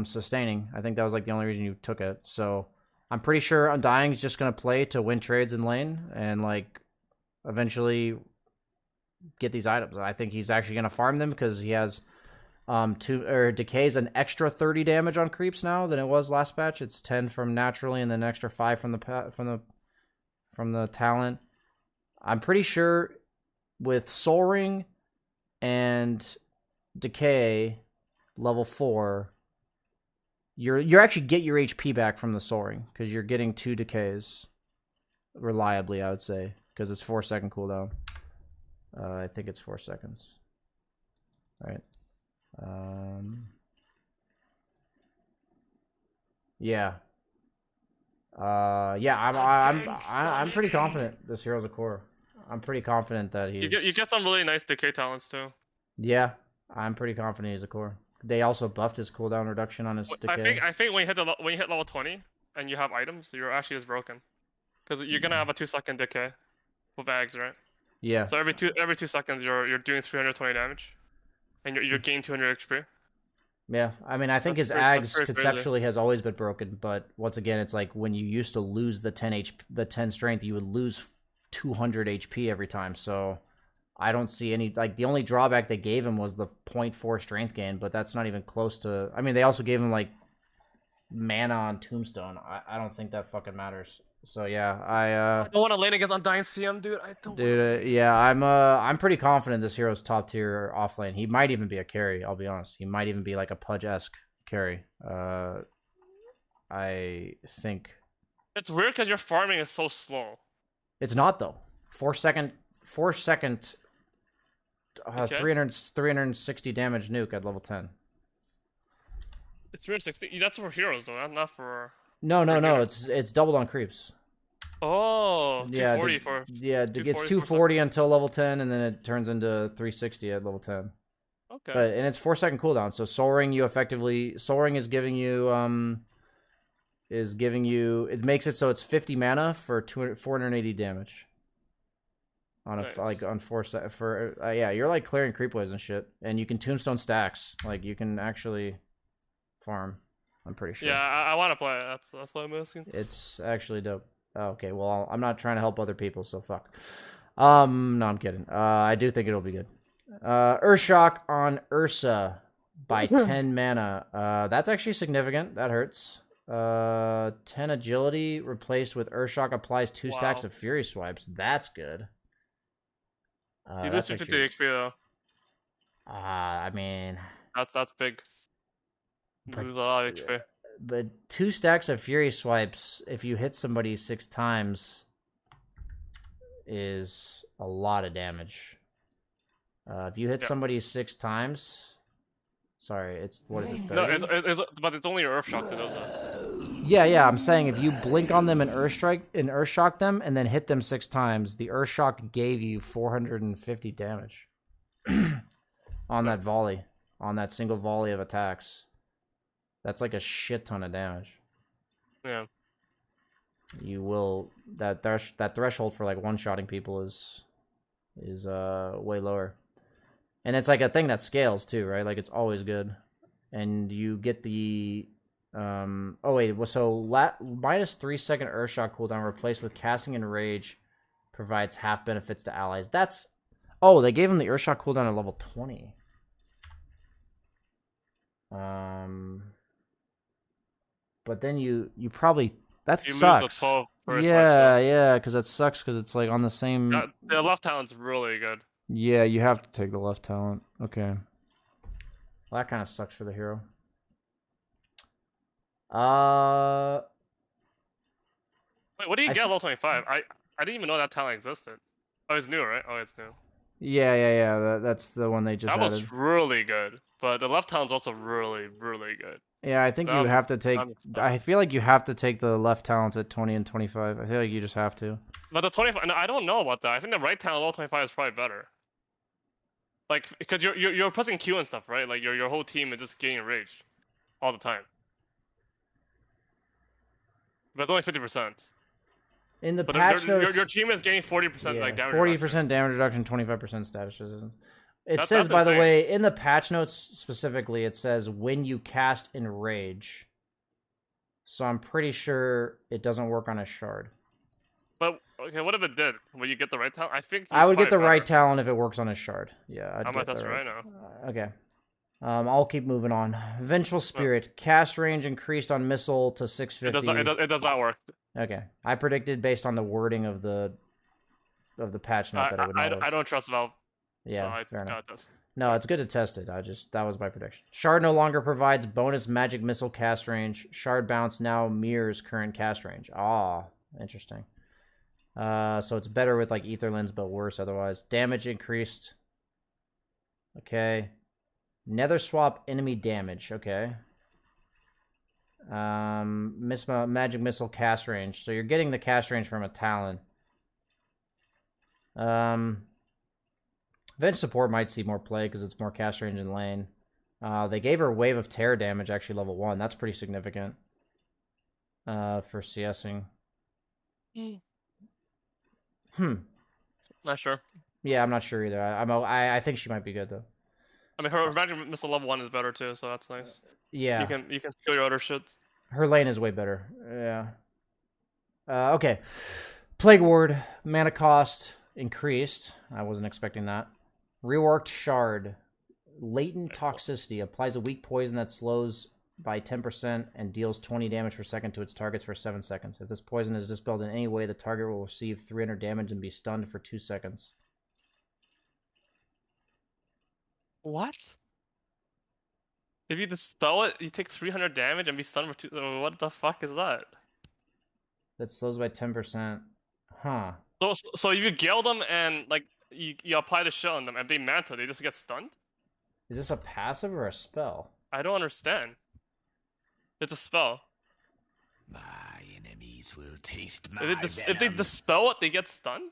sustaining. I think that was like the only reason you took it. So I'm pretty sure Undying's just gonna play to win trades in lane and like eventually get these items. I think he's actually gonna farm them because he has Decay's an extra 30 damage on creeps now than it was last patch. It's 10 from naturally and then an extra 5 from the talent. I'm pretty sure with Soul Ring and Decay level 4, you actually get your HP back from the Soul Ring because you're getting 2 Decays reliably, I would say, because it's 4-second cooldown. I think it's 4 seconds. Right. Yeah. I'm pretty confident this hero's a core. I'm pretty confident that he's. You get some really nice decay talents too. Yeah, I'm pretty confident he's a core. They also buffed his cooldown reduction on his decay. I think when you hit level 20 and you have items, you're actually just broken, because you're gonna have a 2-second decay with Ags, right? Yeah. So every 2 seconds you're doing 320 damage, and you're gaining 200 XP. Yeah, I mean, I think his Ags conceptually has always been broken, but once again, it's like when you used to lose the 10 strength, you would lose 200 HP every time. So I don't see any, like, the only drawback they gave him was the 0.4 strength gain, but that's not even close to. I mean, they also gave him like mana on Tombstone. I don't think that fucking matters. So yeah, I don't want to lane against Undying CM, dude. I don't. Dude, yeah, I'm pretty confident this hero's top tier off lane. He might even be a carry. I'll be honest. He might even be like a Pudge-esque carry. I think It's weird because your farming is so slow. it's not though. 4-second, Okay. 360 damage nuke at level 10. It's 360. That's for heroes though, not for. No. It's doubled on creeps. Oh, Yeah, 240 for. Yeah, it gets 240 240 until level 10, and then it turns into 360 at level 10. Okay. But and it's 4-second cooldown. So Soul Ring is giving you it makes it so it's 50 mana for 480 damage. On a Nice. like on 4 set for yeah, you're like clearing creep waves and shit, and you can tombstone stacks. Like you can actually farm. I'm pretty sure. Yeah, I want to play it. That's why I'm asking. It's actually dope. Oh, okay, well, I'm not trying to help other people, so fuck. No, I'm kidding. I do think it'll be good. Urshock on Ursa by 10 mana. That's actually significant. That hurts. 10 agility replaced with Urshock applies 2 stacks of Fury Swipes. That's good. You lose 50 XP though. I mean, That's big. You lose a lot of XP. but 2 stacks of Fury Swipes, if you hit somebody 6 times, is a lot of damage. If you hit somebody 6 times, sorry, it's what is it? 30? No, but it's only Earthshock that does that. Yeah. I'm saying if you blink on them and Earthshock them, and then hit them 6 times, the Earthshock gave you 450 damage on that volley, on that single volley of attacks. That's like a shit ton of damage. Yeah. You will that threshold for like one-shotting people is way lower, and it's like a thing that scales too, right? Like it's always good, and you get the minus 3-second Earthshock cooldown replaced with casting and rage provides half benefits to allies. They gave him the Earthshock cooldown at level 20. But then you probably that You sucks. lose the 12 first Yeah, because that sucks because it's like on the same. The left talent's really good. Yeah, you have to take the left talent. Okay. Well, that kind of sucks for the hero. Wait, what do you get at level 25? I didn't even know that talent existed. Oh, it's new, right? Oh, it's new. Yeah. That's the one they just That added. was really good. But the left talent's also really, really good. Yeah, I think you have to take. I feel like you have to take the left talents at 20 and 25. I feel like you just have to. But the 25, no, I don't know about that. I think the right talent level 25 is probably better. Like, because you're pressing Q and stuff, right? Like your whole team is just getting enraged all the time. But it's only 50%. In the But patch your notes, team is getting 40% like damage. 40% damage reduction, 25% status resistance. It That's says, by the insane. way, in the patch notes specifically, it says when you cast Enrage. So I'm pretty sure it doesn't work on a shard. But okay, what if it did? Will you get the right talent? I think I would get the probably right better. talent if it works on a shard. Yeah, I'd I'm gonna get test the it right now. Okay. I'll keep moving on. Vengeful Spirit. Cast range increased on missile to 650. It does not work. Okay. I predicted based on the wording of the patch note that it would not work. I don't trust Valve. Yeah, so fair enough. got this. No, it's good to test it. That was my prediction. Shard no longer provides bonus magic missile cast range. Shard bounce now mirrors current cast range. Ah, interesting. So it's better with like Ether Lens, but worse otherwise. Damage increased. Okay. Nether swap enemy damage. Okay. Magic missile cast range. So you're getting the cast range from a Talon. Venge support might see more play because it's more cast range in lane. They gave her wave of terror damage actually level 1. That's pretty significant. For CSing. Not sure. Yeah, I'm not sure either. I think she might be good though. I mean, her magic missile level 1 is better too, so that's nice. Yeah. You can skill your other shit. Her lane is way better. Yeah. Okay. Plague Ward mana cost increased. I wasn't expecting that. Reworked Shard. Latent toxicity applies a weak poison that slows by 10% and deals 20 damage per second to its targets for 7 seconds. If this poison is dispelled in any way, the target will receive 300 damage and be stunned for 2 seconds. What? If you dispel it, you take 300 damage and be stunned for 2. What the fuck is that? That slows by 10%. Huh. So if you gale them and like you apply the shell on them and they manta, they just get stunned? Is this a passive or a spell? I don't understand. It's a spell. My enemies will taste my If they dispel it, they get stunned?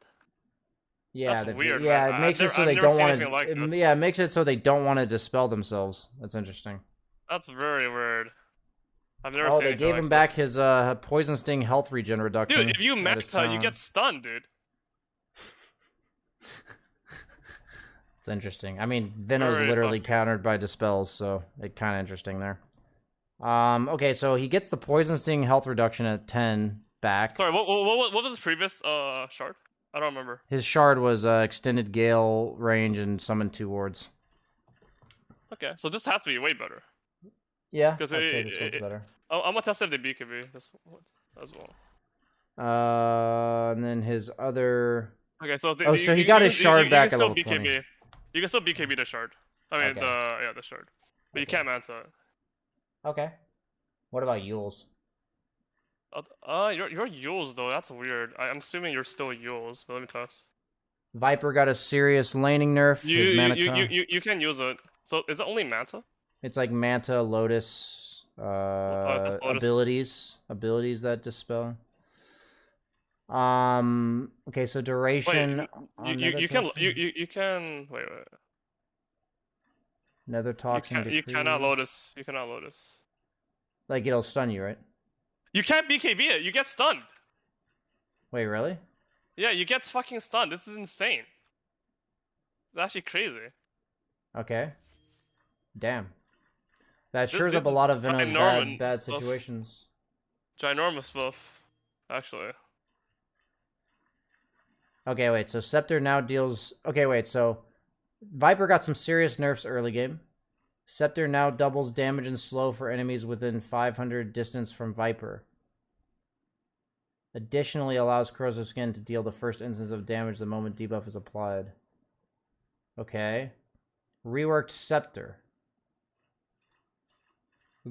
Yeah, That's weird, yeah, man. it makes it so I've they never don't seen want anything like to. this. Yeah, it makes it so they don't want to dispel themselves. That's interesting. That's very weird. I've never Oh, seen they anything gave like him back this. his poison sting health regen reduction. Dude, if you at his manta, you talent. get stunned, dude. It's interesting. I mean, Venom's Very literally fucking- countered by dispels, so it's kind of interesting there. Okay, so he gets the poison sting health reduction at 10 back. Sorry, what was his previous shard? I don't remember. His shard was extended gale range and summon 2 wards. Okay, so this has to be way better. Yeah, I'd 'Cause say this one's better. I'm gonna test if they BKB this one as well. And then his other... Okay, so Oh, so he got his shard back at still level 20. You can still BKB the shard. I mean Okay. the shard, but you can't manta it. Okay. What about Yules? You're Yules though. That's weird. I'm assuming you're still Yules, but let me test. Viper got a serious laning nerf. His mana con- You can use it. So is it only manta? It's like Manta, Lotus, that's Lotus. abilities that dispel. Okay, so duration. Wait, on you Nether can Toxin? you can wait. Nether Toxin. You decree. cannot Lotus. You cannot Lotus. Like it'll stun you, right? You can't BKB it. You get stunned. Wait, really? Yeah, you get fucking stunned. This is insane. It's actually crazy. Okay. Damn. That This- shores this up a is lot of Venom's ginormous bad buff. situations. Ginormous buff, actually. Okay, wait. So Scepter now deals. Okay, wait. So Viper got some serious nerfs early game. Scepter now doubles damage and slow for enemies within 500 distance from Viper. Additionally, allows Corrosive Skin to deal the first instance of damage the moment debuff is applied. Okay. Reworked Scepter.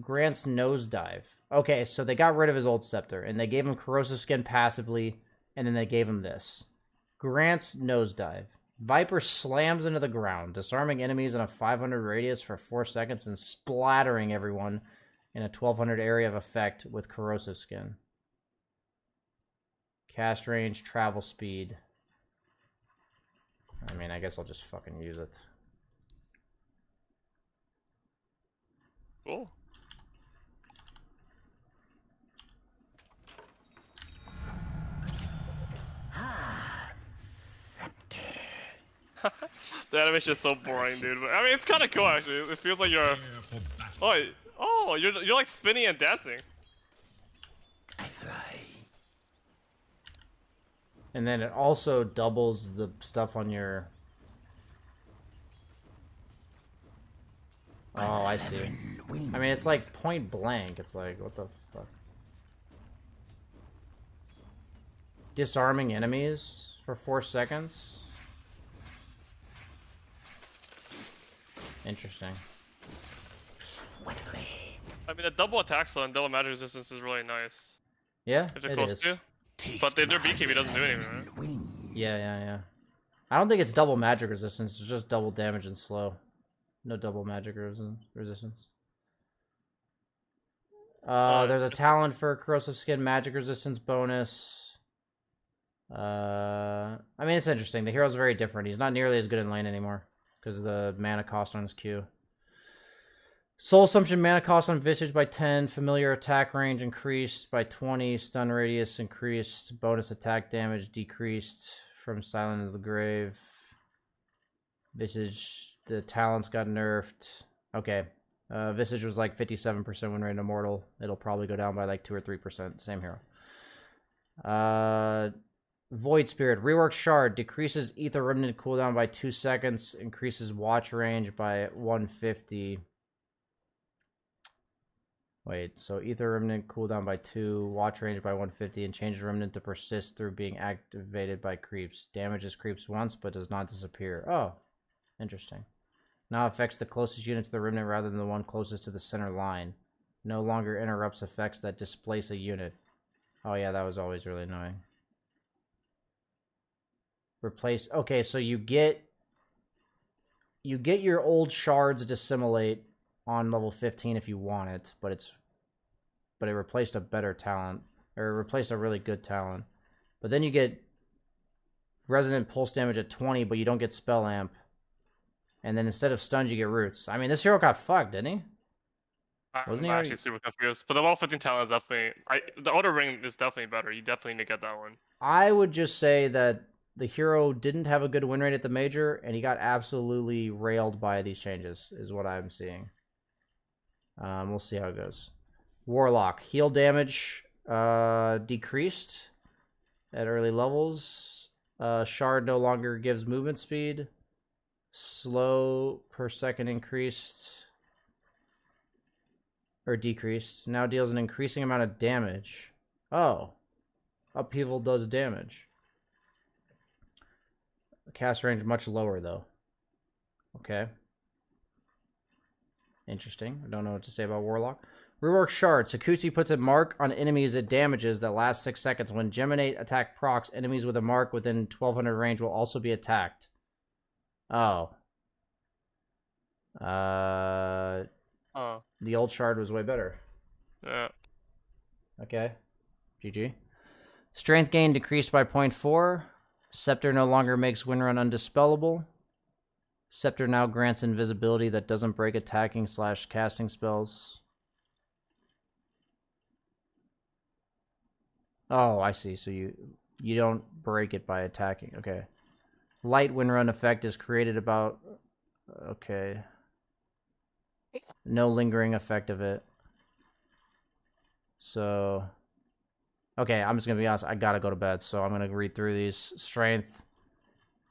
Grants Nosedive. Okay, so they got rid of his old Scepter, and they gave him Corrosive Skin passively, and then they gave him this. Grants Nosedive. Viper slams into the ground, disarming enemies in a 500 radius for 4 seconds and splattering everyone in a 1200 area of effect with Corrosive Skin. Cast range, travel speed. I mean, I guess I'll just fucking use it. Cool. The animation is so boring, dude. But, I mean, it's kind of cool actually. It feels like you're. You're like spinning and dancing. I fly. And then it also doubles the stuff on your... Oh, I see. I mean, it's like point blank. It's like, what the fuck? Disarming enemies for 4 seconds? Interesting. I mean, the double attack skill and double magic resistance is really nice. Yeah, If they're it close is. to. But their BKB doesn't do anything, right? Yeah. I don't think it's double magic resistance. It's just double damage and slow. No double magic resistance. There's a talent for corrosive skin magic resistance bonus. I mean, it's interesting. The hero's very different. He's not nearly as good in lane anymore because of the mana cost on his Q. Soul Assumption mana cost on Visage by 10. Familiar attack range increased by 20. Stun radius increased. Bonus attack damage decreased from Silent of the Grave. Visage, the talents got nerfed. Okay. Visage was like 57% win rate immortal. It'll probably go down by like 2 or 3%. Same hero. Void Spirit. Rework Shard. Decreases Ether Remnant cooldown by 2 seconds. Increases watch range by 150. Wait, so Ether Remnant cooldown by 2, watch range by 150, and changes Remnant to persist through being activated by creeps. Damages creeps once, but does not disappear. Oh, interesting. Now affects the closest unit to the Remnant rather than the one closest to the center line. No longer interrupts effects that displace a unit. Oh yeah, that was always really annoying. Replace... Okay, so you get your old shards dissimulate on level 15 if you want it, but it replaced a better talent, or it replaced a really good talent. But then you get resonant pulse damage at 20, but you don't get spell amp. And then instead of stuns, you get roots. I mean, this hero got fucked, didn't he? Wasn't I'm he actually super confused. But the level 15 talent is definitely... the Outer Ring is definitely better. You definitely need to get that one. I would just say that the hero didn't have a good win rate at the major, and he got absolutely railed by these changes, is what I'm seeing. We'll see how it goes. Warlock. Heal damage decreased at early levels. Shard no longer gives movement speed. Slow per second increased. Or decreased. Now deals an increasing amount of damage. Oh. Upheaval does damage. Cast range much lower, though. Okay. Interesting. I don't know what to say about Warlock. Rework Shard. Sakushi puts a mark on enemies it damages that lasts 6 seconds. When Geminate attack procs, enemies with a mark within 1200 range will also be attacked. Oh. The old Shard was way better. Yeah. Okay. GG. Strength gain decreased by 0.4. Scepter no longer makes Windrun undispellable. Scepter now grants invisibility that doesn't break attacking / casting spells. Oh, I see. So you don't break it by attacking. Okay. Light Windrun effect is created about... Okay. No lingering effect of it. So... Okay, I'm just going to be honest. I got to go to bed, so I'm going to read through these. Strength.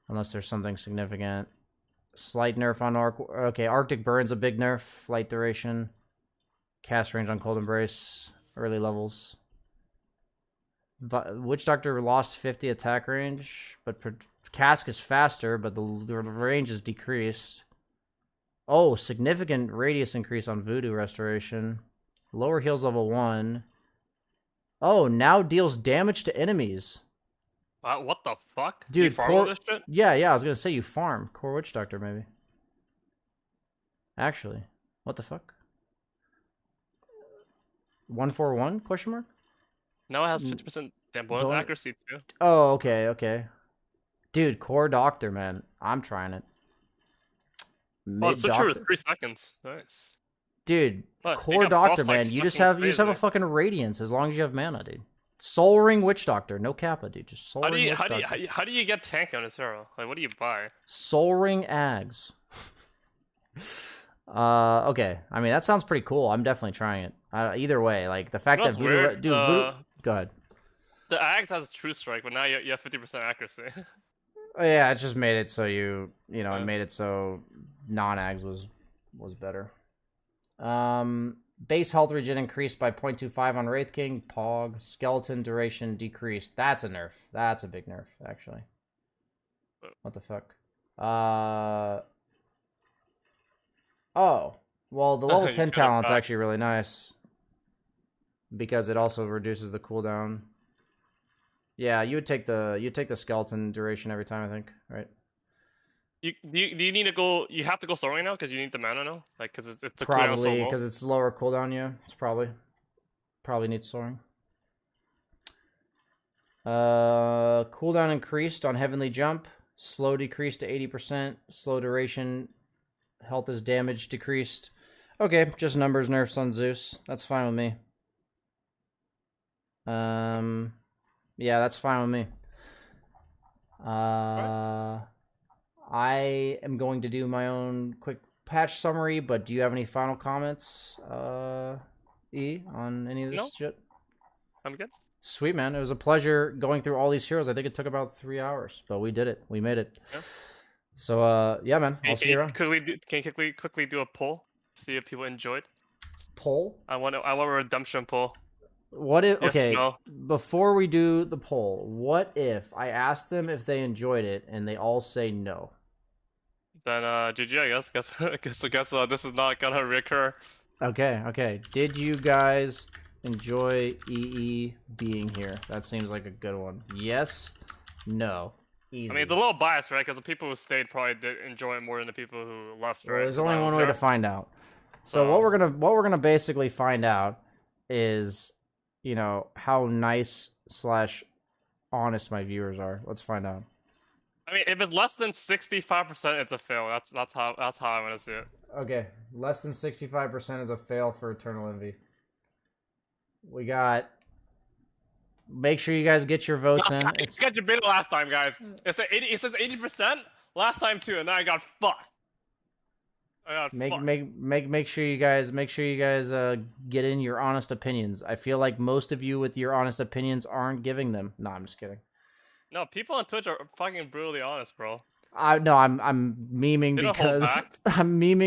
Unless there's something significant. Slight nerf on Okay, Arctic Burn's a big nerf. Light duration. Cast range on Cold Embrace. Early levels. Witch Doctor lost 50 attack range, but Cask is faster, but the range is decreased. Oh, significant radius increase on Voodoo Restoration. Lower heals level 1. Oh, now deals damage to enemies. What the fuck? Dude, you farm all this shit? Yeah, I was gonna say you farm. Core Witch Doctor, maybe. Actually, what the fuck? 141? Question mark? No, it has 50% bonus accuracy too. Oh, okay. Dude, Core Doctor, man. I'm trying it. Oh, it's so true. It's 3 seconds. Nice. Dude, Look, Core Doctor, man. like you just have crazy. a fucking Radiance as long as you have mana, dude. Soul Ring Witch Doctor. No Kappa, dude. Just Soul Ring Witch Doctor. How do you get tank on this hero? Like, what do you buy? Soul Ring Ags. Okay. I mean, that sounds pretty cool. I'm definitely trying it. Either way, like the fact that Voodoo, dude, Voodoo, go ahead. The Ags has True Strike, but now you have 50% accuracy. Oh, yeah, it just made it so it made it so non-Ags was better. Base health regen increased by 0.25 on Wraith King. Pog. Skeleton duration decreased. That's a nerf. That's a big nerf, actually. What the fuck? Oh. Well, the level 10 talent's actually really nice. Because it also reduces the cooldown. Yeah, you would take the skeleton duration every time, I think, right? Do you need to go? You have to go soaring now because you need the mana now, like because it's a probably because it's lower cooldown. Yeah, it's probably needs soaring. Cooldown increased on Heavenly Jump. Slow decreased to 80%. Slow duration. Health is damage decreased. Okay, just numbers nerfs on Zeus. That's fine with me. Yeah, that's fine with me. I am going to do my own quick patch summary, but do you have any final comments, E, on any of this shit? I'm good. Sweet, man. It was a pleasure going through all these heroes. I think it took about 3 hours, but we did it. We made it. Yeah. So, yeah, man. I'll see you around. Can you quickly do a poll? See if people enjoyed. Poll? I want a redemption poll. What if, yes, okay, no. Before we do the poll, what if I asked them if they enjoyed it and they all say no? Then, GG, I guess. Guess this is not gonna recur. Okay. Did you guys enjoy EE being here? That seems like a good one. Yes? No? Easy. I mean, the little bias, right? Because the people who stayed probably did enjoy it more than the people who left, right? Well, there's only one way to find out. So what we're gonna basically find out is, you know, how nice / honest my viewers are. Let's find out. I mean, if it's less than 65%, it's a fail. That's how I want to see it. Okay, less than 65% is a fail for Eternal Envy. We got. Make sure you guys get your votes in. It's got your beta last time, guys. It says 80% last time too, and then I got fucked. Make sure you guys get in your honest opinions. I feel like most of you with your honest opinions aren't giving them. No, I'm just kidding. No, people on Twitch are fucking brutally honest, bro. I'm memeing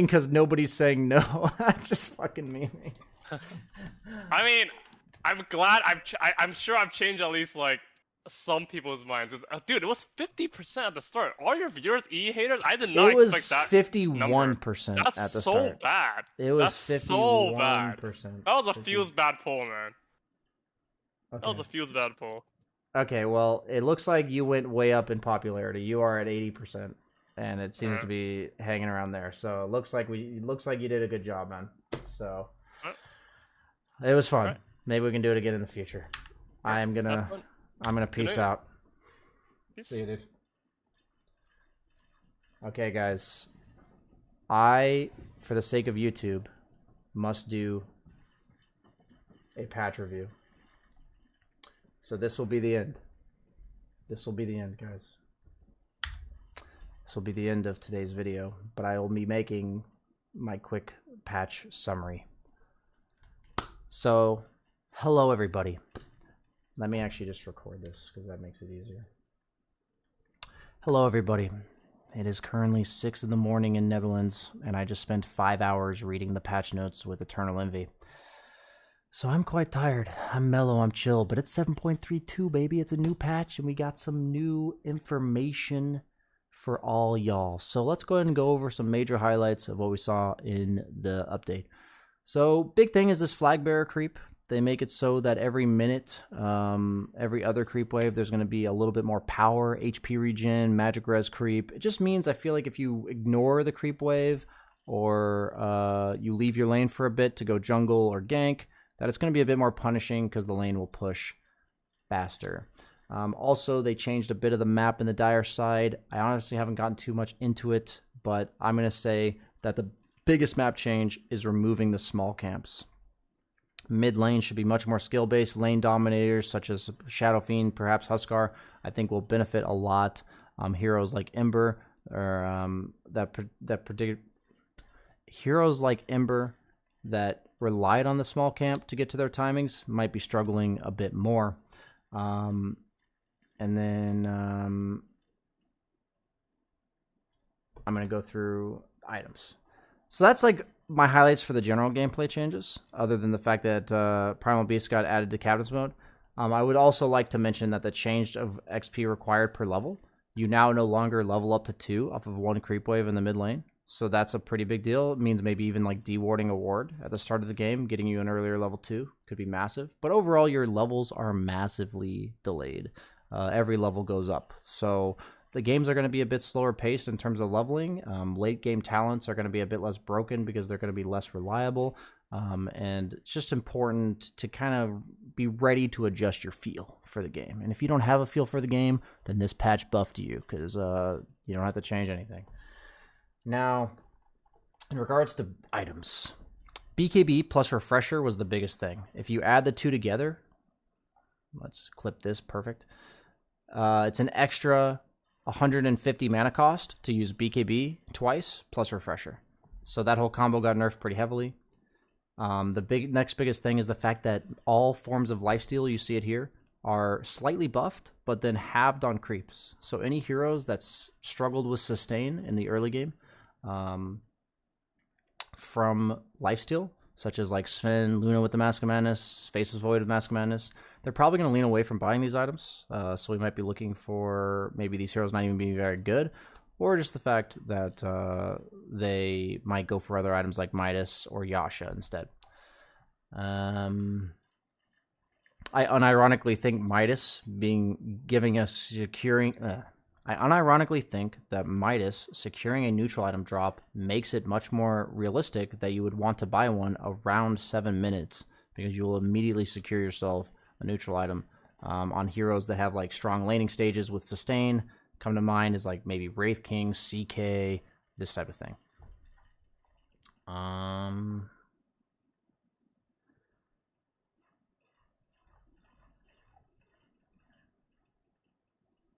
because nobody's saying no. I'm just fucking memeing. I mean, I'm glad I'm sure I've changed at least like some people's minds. Dude, it was 50% at the start. All your viewers, E haters, I did not expect that. It was 51% at the start. That's so bad. It was 51%. So bad. That was a feels bad poll, man. Okay. That was a feels bad poll. Okay, well, it looks like you went way up in popularity. You are at 80%, and it seems to be hanging around there. So it looks like you did a good job, man. So it was fun. Maybe we can do it again in the future. I'm gonna peace out. Peace. See you, dude. Okay, guys. I, for the sake of YouTube, must do a patch review. So this will be the end. This will be the end, guys. This will be the end of today's video, but I will be making my quick patch summary. So, hello everybody. Let me actually just record this because that makes it easier. Hello everybody. It is currently 6 in the morning in Netherlands, and I just spent 5 hours reading the patch notes with Eternal Envy. So I'm quite tired. I'm mellow, I'm chill, but it's 7.32, baby. It's a new patch, and we got some new information for all y'all. So let's go ahead and go over some major highlights of what we saw in the update. So big thing is this flag bearer creep. They make it so that every minute, every other creep wave, there's going to be a little bit more power, HP regen, magic res creep. It just means I feel like if you ignore the creep wave or you leave your lane for a bit to go jungle or gank, that it's going to be a bit more punishing because the lane will push faster. Also, they changed a bit of the map in the dire side. I honestly haven't gotten too much into it, but I'm going to say that the biggest map change is removing the small camps. Mid lane should be much more skill-based. Lane dominators such as Shadow Fiend, perhaps Huskar, I think will benefit a lot. Heroes like Ember, or heroes like Ember that relied on the small camp to get to their timings might be struggling a bit more. And then I'm going to go through items. So that's like my highlights for the general gameplay changes, other than the fact that Primal Beast got added to Captain's Mode. I would also like to mention that the change of XP required per level, you now no longer level up to 2 off of 1 creep wave in the mid lane. So that's a pretty big deal. It means maybe even like dewarding a ward at the start of the game, getting you an earlier level 2 could be massive. But overall, your levels are massively delayed. Every level goes up. So the games are going to be a bit slower paced in terms of leveling. Late game talents are going to be a bit less broken because they're going to be less reliable. And it's just important to kind of be ready to adjust your feel for the game. And if you don't have a feel for the game, then this patch buffed you because you don't have to change anything. Now, in regards to items, BKB plus Refresher was the biggest thing. If you add the two together, let's clip this, perfect. It's an extra 150 mana cost to use BKB twice plus Refresher. So that whole combo got nerfed pretty heavily. The next biggest thing is the fact that all forms of lifesteal, you see it here, are slightly buffed, but then halved on creeps. So any heroes that's struggled with sustain in the early game from lifesteal, such as like Sven, Luna with the Mask of Madness, Faceless Void with Mask of Madness, they're probably going to lean away from buying these items. So we might be looking for maybe these heroes not even being very good, or just the fact that they might go for other items like Midas or Yasha instead. I unironically think Midas giving us securing. I unironically think that Midas securing a neutral item drop makes it much more realistic that you would want to buy one around 7 minutes, because you will immediately secure yourself a neutral item on heroes that have like strong laning stages with sustain. Come to mind is like maybe Wraith King, CK, this type of thing.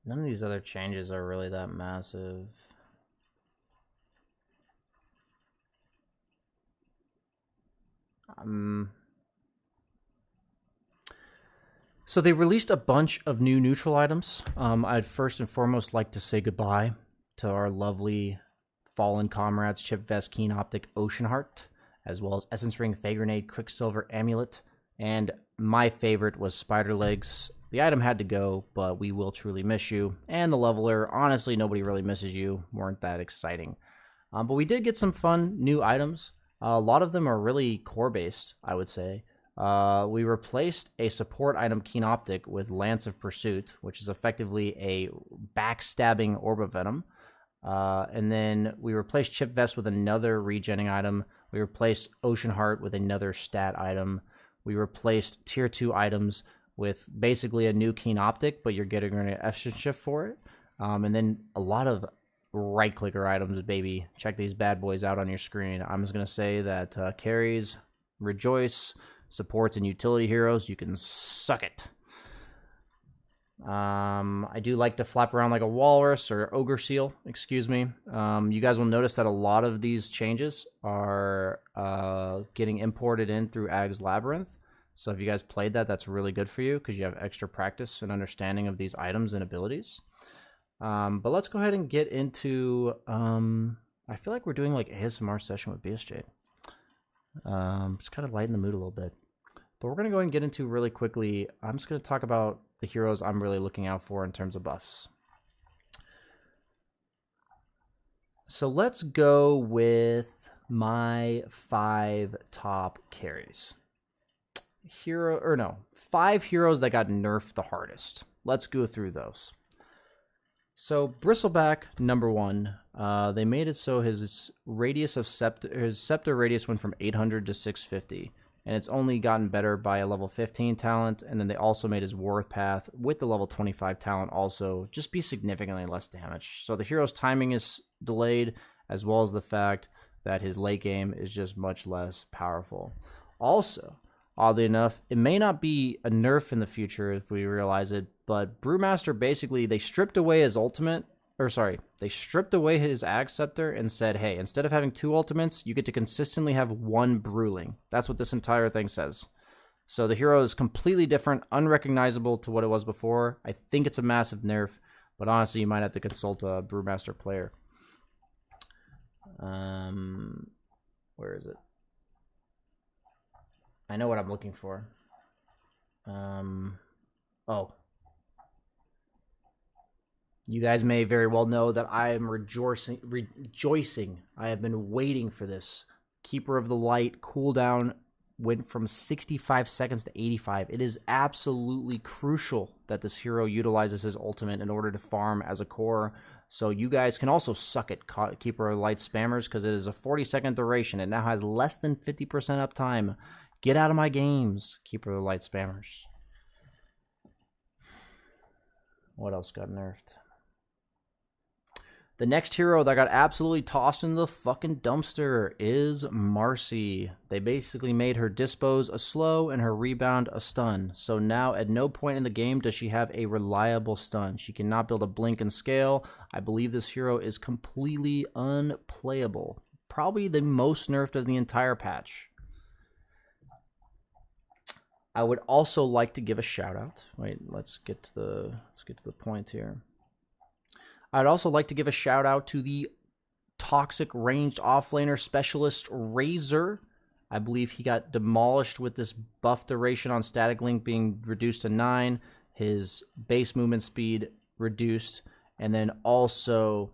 None of these other changes are really that massive. So they released a bunch of new neutral items. I'd first and foremost like to say goodbye to our lovely fallen comrades, Chip Vest, Keen Optic, Oceanheart, as well as Essence Ring, Fagrenade, Quicksilver, Amulet, and my favorite was Spider Legs. The item had to go, but we will truly miss you. And the Leveler, honestly, nobody really misses you. Weren't that exciting. But we did get some fun new items. A lot of them are really core-based, I would say. We replaced a support item, Keen Optic, with Lance of Pursuit, which is effectively a backstabbing Orb of Venom. And then we replaced Chip Vest with another regenning item. We replaced Ocean Heart with another stat item. We replaced tier 2 items with basically a new Keen Optic, but you're getting an Essence Shift for it. And then a lot of right-clicker items, baby. Check these bad boys out on your screen. I'm just going to say that carries, Rejoice, supports, and utility heroes, you can suck it. I do like to flap around like a walrus or ogre seal, excuse me. You guys will notice that a lot of these changes are getting imported in through Ag's Labyrinth. So if you guys played that, that's really good for you because you have extra practice and understanding of these items and abilities. But let's go ahead and get into... I feel like we're doing like ASMR session with BSJ. Just kind of lighten the mood a little bit. But we're going to go ahead and get into really quickly. I'm just going to talk about the heroes I'm really looking out for in terms of buffs. So let's go with my 5 top carries. 5 heroes that got nerfed the hardest. Let's go through those. So Bristleback, number 1, they made it so his scepter radius went from 800 to 650, and it's only gotten better by a level 15 talent. And then they also made his Worth Path with the level 25 talent also just be significantly less damage. So the hero's timing is delayed, as well as the fact that his late game is just much less powerful. Also, oddly enough. It may not be a nerf in the future if we realize it, but Brewmaster basically, they stripped away his ultimate, or sorry, they stripped away his Ag Scepter and said, hey, instead of having 2 ultimates, you get to consistently have 1 Brewling. That's what this entire thing says. So the hero is completely different, unrecognizable to what it was before. I think it's a massive nerf, but honestly, you might have to consult a Brewmaster player. Where is it? I know what I'm looking for. Oh. You guys may very well know that I am rejoicing. I have been waiting for this. Keeper of the Light cooldown went from 65 seconds to 85. It is absolutely crucial that this hero utilizes his ultimate in order to farm as a core. So you guys can also suck at Keeper of the Light spammers because it is a 40-second duration. It now has less than 50% uptime. Get out of my games, Keeper of the Light spammers. What else got nerfed? The next hero that got absolutely tossed into the fucking dumpster is Marcy. They basically made her dispose a slow and her rebound a stun. So now at no point in the game does she have a reliable stun. She cannot build a blink and scale. I believe this hero is completely unplayable. Probably the most nerfed of the entire patch. I would also like to give a shout out. Wait, let's get to the point here. I'd also like to give a shout out to the toxic ranged offlaner specialist Razor. I believe he got demolished with this buff duration on static link being reduced to 9, his base movement speed reduced, and then also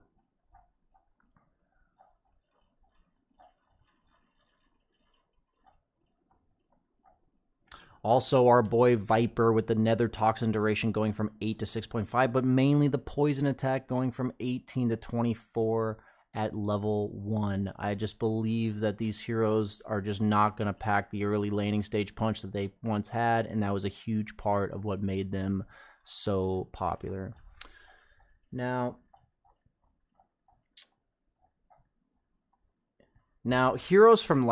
our boy Viper with the Nether Toxin duration going from 8 to 6.5, but mainly the poison attack going from 18 to 24 at level 1. I just believe that these heroes are just not going to pack the early laning stage punch that they once had, and that was a huge part of what made them so popular. Now, heroes from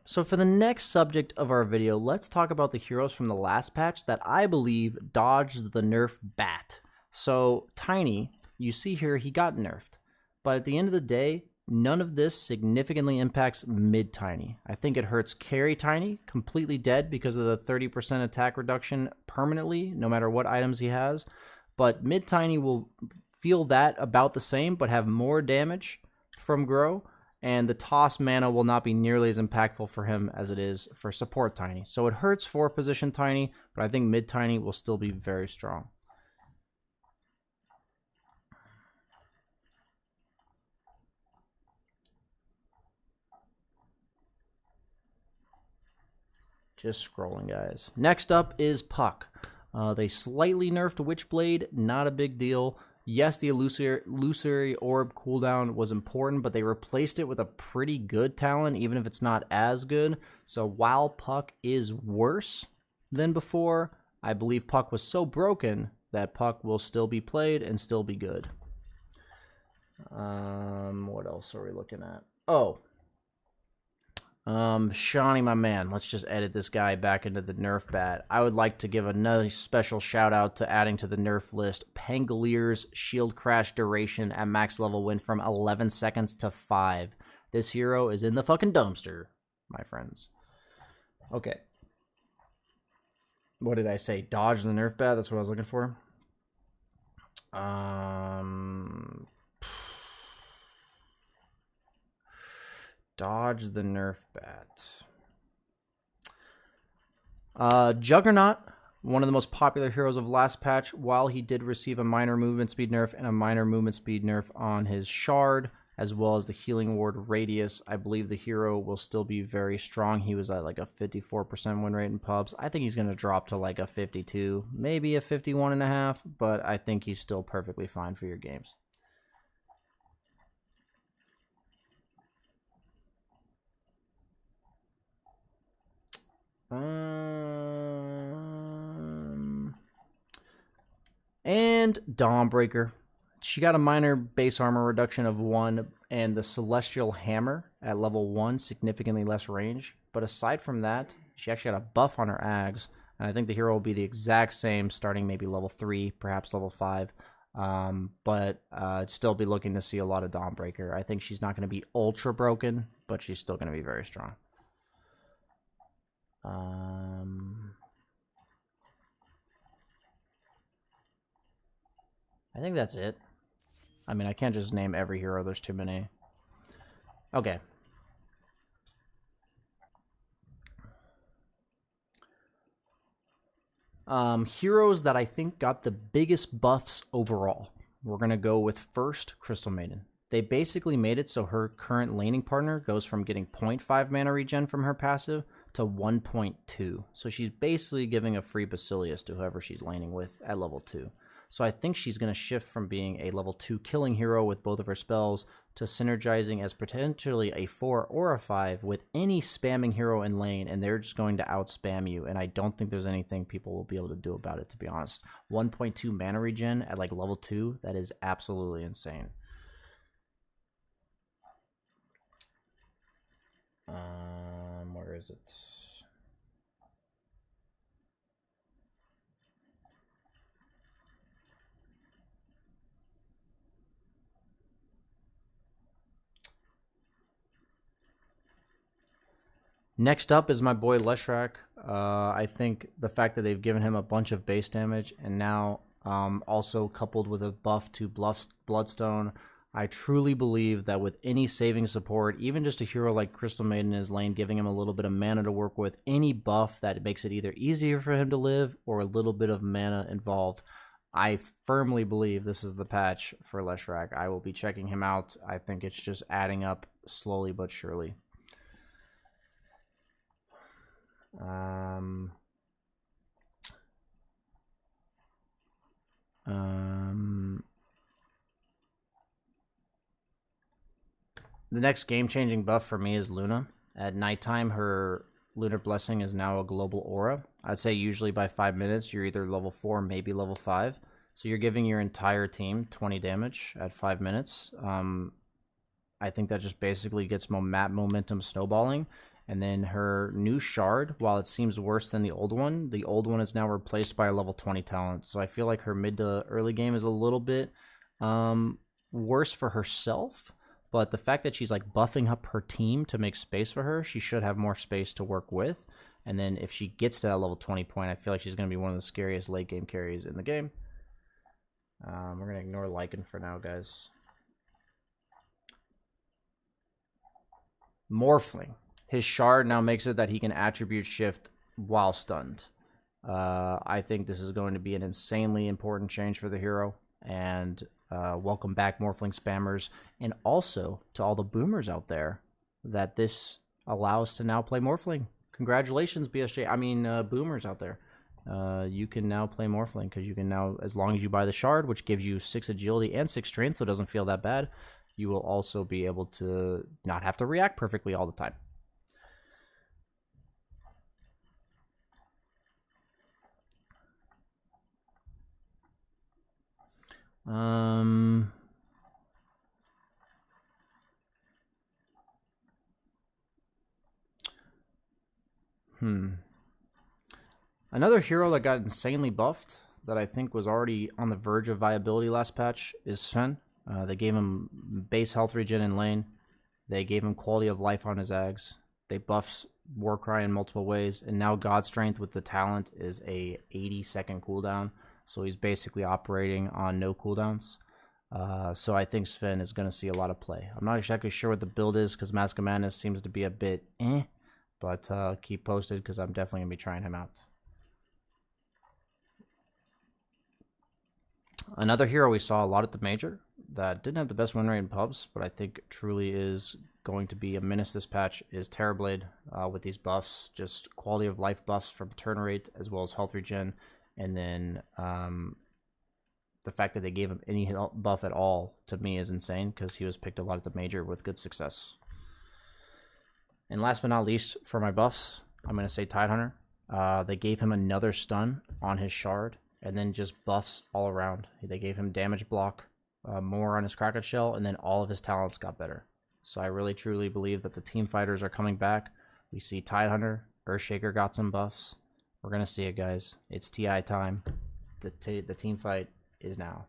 so for the next subject of our video, let's talk about the heroes from the last patch that I believe dodged the nerf bat. So, Tiny, you see here, he got nerfed. But at the end of the day, none of this significantly impacts mid Tiny. I think it hurts carry Tiny, completely dead because of the 30% attack reduction permanently, no matter what items he has. But mid Tiny will feel that about the same, but have more damage from Grow. And the toss mana will not be nearly as impactful for him as it is for support Tiny. So it hurts for position Tiny, but I think mid Tiny will still be very strong. Just scrolling, guys. Next up is Puck. They slightly nerfed Witchblade, not a big deal. Yes, the illusory orb cooldown was important, but they replaced it with a pretty good talent, even if it's not as good. So while Puck is worse than before, I believe Puck was so broken that Puck will still be played and still be good. What else are we looking at? Oh. Shawnee, my man, let's just edit this guy back into the nerf bat. I would like to give another special shout out to adding to the nerf list Pangalier's shield crash duration at max level went from 11 seconds to 5. This hero is in the fucking dumpster, my friends. Okay. What did I say? Dodge the nerf bat? That's what I was looking for. Dodge the nerf bat. Juggernaut, one of the most popular heroes of last patch, while he did receive a minor movement speed nerf and a minor movement speed nerf on his shard, as well as the healing ward radius, I believe the hero will still be very strong. He was at like a 54% win rate in pubs. I think he's going to drop to like a 52, maybe a 51.5, but I think he's still perfectly fine for your games. And Dawnbreaker. She got a minor base armor reduction of 1, and the Celestial Hammer at level 1, significantly less range. But aside from that, she actually had a buff on her Ags, and I think the hero will be the exact same, starting maybe level 3, perhaps level 5. But I'd still be looking to see a lot of Dawnbreaker. I think she's not going to be ultra broken, but she's still going to be very strong. I think that's it. I mean, I can't just name every hero. There's too many. Okay. Heroes that I think got the biggest buffs overall. We're going to go with first, Crystal Maiden. They basically made it so her current laning partner goes from getting 0.5 mana regen from her passive to 1.2. So she's basically giving a free Basilius to whoever she's laning with at level 2. So I think she's going to shift from being a level 2 killing hero with both of her spells to synergizing as potentially a 4 or a 5 with any spamming hero in lane, and they're just going to outspam you, and I don't think there's anything people will be able to do about it, to be honest. 1.2 mana regen at like level 2, that is absolutely insane. Where is it? Next up is my boy Leshrac. I think the fact that they've given him a bunch of base damage and now also coupled with a buff to Bloodstone, I truly believe that with any saving support, even just a hero like Crystal Maiden in his lane, giving him a little bit of mana to work with, any buff that makes it either easier for him to live or a little bit of mana involved, I firmly believe this is the patch for Leshrac. I will be checking him out. I think it's just adding up slowly but surely. The next game-changing buff for me is Luna. At nighttime, her Lunar Blessing is now a global aura. I'd say usually by 5 minutes, you're either level 4, maybe level 5. So you're giving your entire team 20 damage at 5 minutes. I think that just basically gets map momentum snowballing. And then her new shard, while it seems worse than the old one is now replaced by a level 20 talent. So I feel like her mid to early game is a little bit worse for herself. But the fact that she's like buffing up her team to make space for her, she should have more space to work with. And then if she gets to that level 20 point, I feel like she's going to be one of the scariest late game carries in the game. We're going to ignore Lycan for now, guys. Morphling. His shard now makes it that he can attribute shift while stunned. I think this is going to be an insanely important change for the hero. And welcome back, Morphling spammers. And also to all the boomers out there that this allows to now play Morphling. Congratulations, BSJ. I mean, boomers out there. You can now play Morphling because you can now, as long as you buy the shard, which gives you 6 agility and 6 strength, so it doesn't feel that bad, you will also be able to not have to react perfectly all the time. Another hero that got insanely buffed that I think was already on the verge of viability last patch is Sven. They gave him base health regen in lane. They gave him quality of life on his Ags. They buffed Warcry in multiple ways, and now God Strength with the talent is a 80-second cooldown. So he's basically operating on no cooldowns. So I think Sven is going to see a lot of play. I'm not exactly sure what the build is because Mask of Madness seems to be a bit but keep posted because I'm definitely going to be trying him out. Another hero we saw a lot at the Major that didn't have the best win rate in pubs, but I think truly is going to be a menace this patch is Terrorblade with these buffs. Just quality of life buffs from turn rate as well as health regen. And then the fact that they gave him any buff at all to me is insane because he was picked a lot at the Major with good success. And last but not least, for my buffs, I'm going to say Tidehunter. They gave him another stun on his shard and then just buffs all around. They gave him damage block, more on his Kraken Shell, and then all of his talents got better. So I really truly believe that the team fighters are coming back. We see Tidehunter, Earthshaker got some buffs. We're gonna see it, guys. It's TI time. The team fight is now.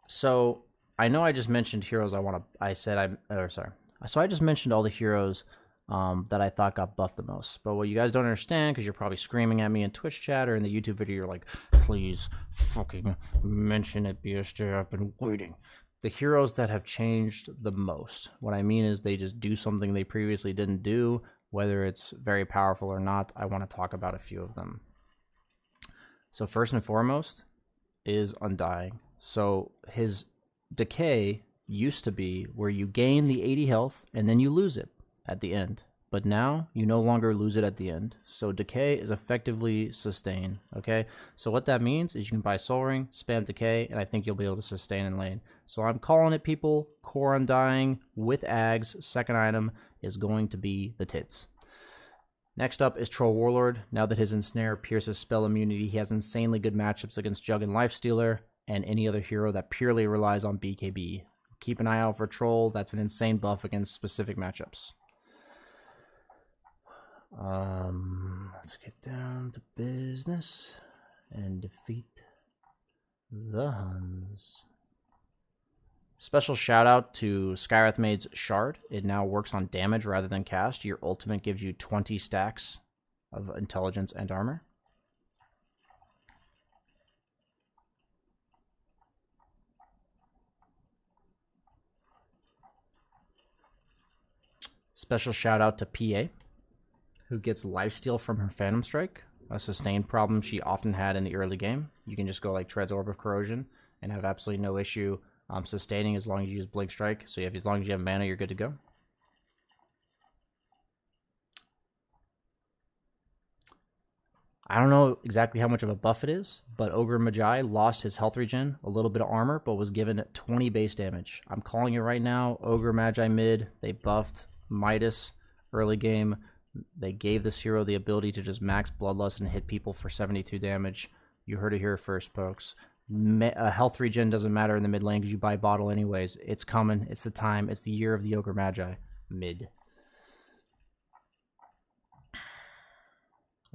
So I know I just mentioned heroes So I just mentioned all the heroes that I thought got buffed the most. But what you guys don't understand, because you're probably screaming at me in Twitch chat or in the YouTube video, you're like, please fucking mention it, BSJ. I've been waiting. The heroes that have changed the most. What I mean is they just do something they previously didn't do, whether it's very powerful or not. I want to talk about a few of them. So first and foremost is Undying. So his decay used to be where you gain the 80 health and then you lose it at the end. But now you no longer lose it at the end. So decay is effectively sustain, okay? So what that means is you can buy Soul Ring, spam decay, and I think you'll be able to sustain in lane. So I'm calling it, people, Core Undying with Ags, second item, is going to be the tits. Next up is Troll Warlord. Now that his Ensnare pierces spell immunity, he has insanely good matchups against Jug and Lifestealer and any other hero that purely relies on BKB. Keep an eye out for Troll. That's an insane buff against specific matchups. Let's get down to business and defeat the Huns. Special shout out to Skywrath Maid's Shard. It now works on damage rather than cast. Your ultimate gives you 20 stacks of intelligence and armor. Special shout out to PA, who gets lifesteal from her Phantom Strike, a sustained problem she often had in the early game. You can just go like Tread's Orb of Corrosion and have absolutely no issue sustaining as long as you use Blink Strike. So as long as you have mana, you're good to go. I don't know exactly how much of a buff it is, but Ogre Magi lost his health regen, a little bit of armor, but was given 20 base damage. I'm calling it right now. Ogre Magi mid, they buffed Midas early game. They gave this hero the ability to just max Bloodlust and hit people for 72 damage. You heard it here first, folks. Health regen doesn't matter in the mid lane because you buy bottle anyways. It's coming. It's the time. It's the year of the Ogre Magi. Mid.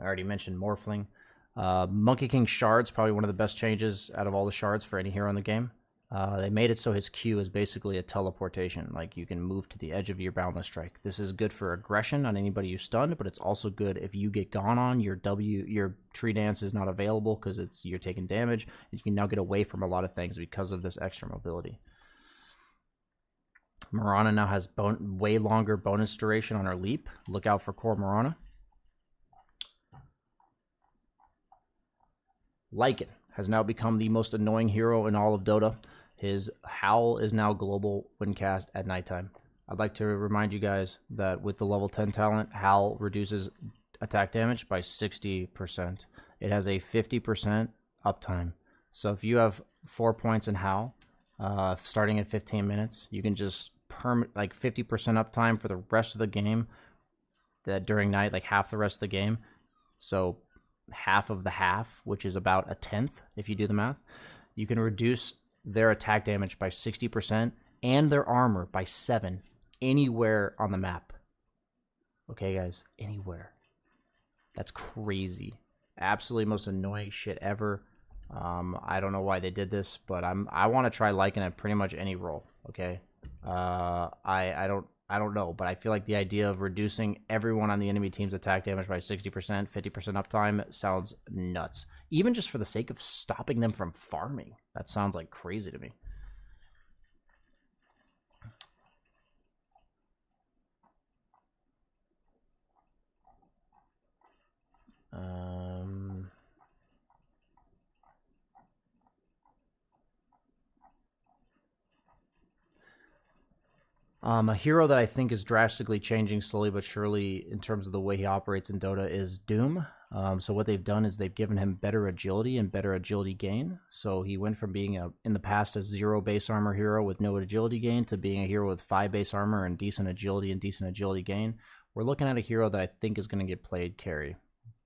I already mentioned Morphling. Monkey King Shard's probably one of the best changes out of all the shards for any hero in the game. They made it so his Q is basically a teleportation. Like, you can move to the edge of your Boundless Strike. This is good for aggression on anybody you stunned, but it's also good if you get gone on, your Tree Dance is not available because you're taking damage. You can now get away from a lot of things because of this extra mobility. Mirana now has way longer bonus duration on her leap. Look out for Core Mirana. Lycan has now become the most annoying hero in all of Dota. His Howl is now global when cast at nighttime. I'd like to remind you guys that with the level 10 talent, Howl reduces attack damage by 60%. It has a 50% uptime. So if you have 4 points in Howl, starting at 15 minutes, you can just like 50% uptime for the rest of the game. That during night, like half the rest of the game. So half of the half, which is about a tenth, if you do the math, you can reduce their attack damage by 60% and their armor by 7 anywhere on the map. Okay, guys, anywhere. That's crazy. Absolutely most annoying shit ever. I don't know why they did this, but I want to try Lycan at pretty much any role. Okay, I don't know, but I feel like the idea of reducing everyone on the enemy team's attack damage by 60%, 50% uptime sounds nuts. Even just for the sake of stopping them from farming. That sounds like crazy to me. A hero that I think is drastically changing slowly but surely in terms of the way he operates in Dota is Doom. So what they've done is they've given him better agility and better agility gain. So he went from being in the past a 0 base armor hero with no agility gain to being a hero with 5 base armor and decent agility gain. We're looking at a hero that I think is going to get played carry.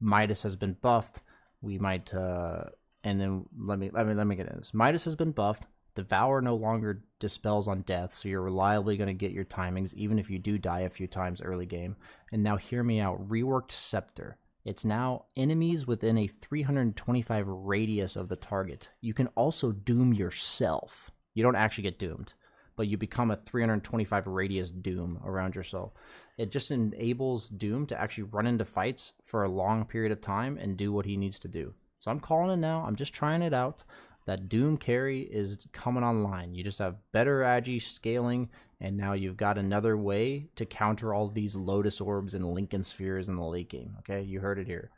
Midas has been buffed. we might and then let me get in this. Midas has been buffed. Devour no longer dispels on death, so you're reliably going to get your timings even if you do die a few times early game. And now hear me out. Reworked Scepter. It's now enemies within a 325 radius of the target. You can also doom yourself. You don't actually get doomed, but you become a 325 radius doom around yourself. It just enables Doom to actually run into fights for a long period of time and do what he needs to do. So I'm calling it now. I'm just trying it out. That Doom carry is coming online. You just have better agi scaling, and now you've got another way to counter all these Lotus Orbs and Lincoln Spheres in the late game. Okay, you heard it here.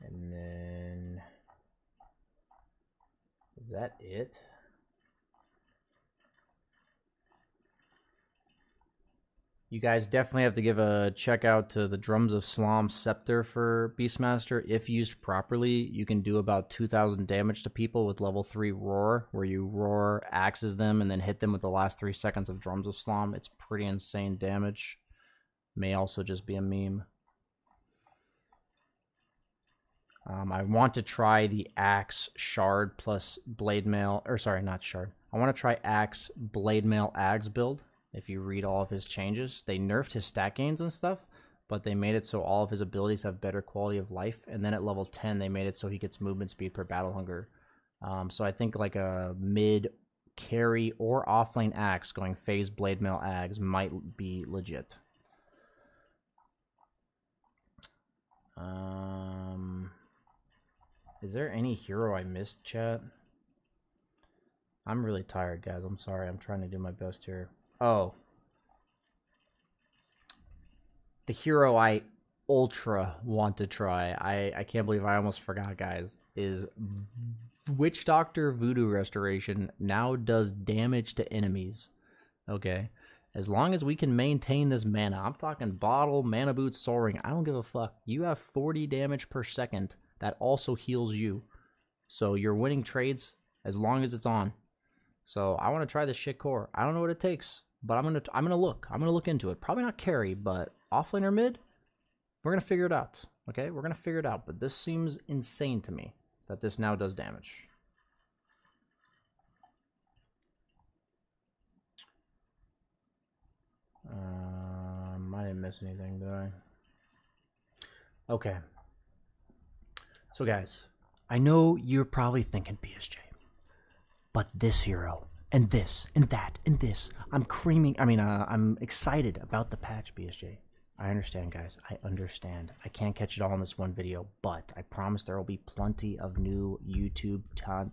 And then... is that it? You guys definitely have to give a check out to the Drums of Slom Scepter for Beastmaster. If used properly, you can do about 2,000 damage to people with level 3 Roar, where you roar, axes them, and then hit them with the last 3 seconds of Drums of Slom. It's pretty insane damage. May also just be a meme. I want to try the Axe Shard plus Blade Mail, or sorry, not Shard. I want to try Axe Blade Mail Axe build. If you read all of his changes, they nerfed his stat gains and stuff, but they made it so all of his abilities have better quality of life. And then at level 10, they made it so he gets movement speed per battle hunger. So I think like a mid carry or offlane axe going phase blade mail axe might be legit. Is there any hero I missed, chat? I'm really tired, guys. I'm sorry. I'm trying to do my best here. Oh. The hero I ultra want to try, I can't believe I almost forgot, guys, is Witch Doctor Voodoo Restoration now does damage to enemies. Okay. As long as we can maintain this mana, I'm talking bottle, mana boot, soaring, I don't give a fuck. You have 40 damage per second that also heals you. So you're winning trades as long as it's on. So I want to try this shit core. I don't know what it takes, but I'm gonna look into it. Probably not carry, but offlane or mid, we're gonna figure it out. Okay, we're gonna figure it out. But this seems insane to me that this now does damage. I didn't miss anything, did I? Okay. So guys, I know you're probably thinking BSJ, but this hero and this and that and this, I'm excited about the patch, BSJ. I understand, guys. I understand. I can't catch it all in this one video, but I promise there will be plenty of new YouTube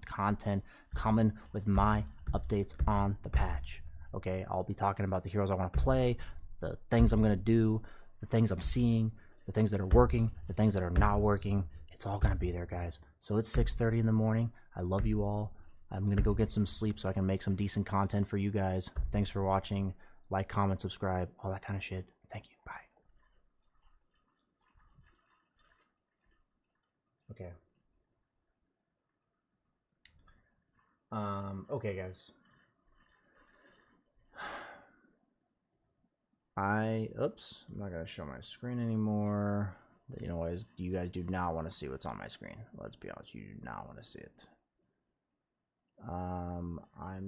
content coming with my updates on the patch. Okay, I'll be talking about the heroes I want to play, the things I'm going to do, the things I'm seeing, the things that are working, the things that are not working. It's all going to be there, guys. So it's 6:30 in the morning. I love you all. I'm going to go get some sleep so I can make some decent content for you guys. Thanks for watching. Like, comment, subscribe, all that kind of shit. Thank you. Bye. Okay. Okay, guys. Oops, I'm not gonna show my screen anymore. You know what? You guys do not want to see what's on my screen. Let's be honest, you do not want to see it. I'm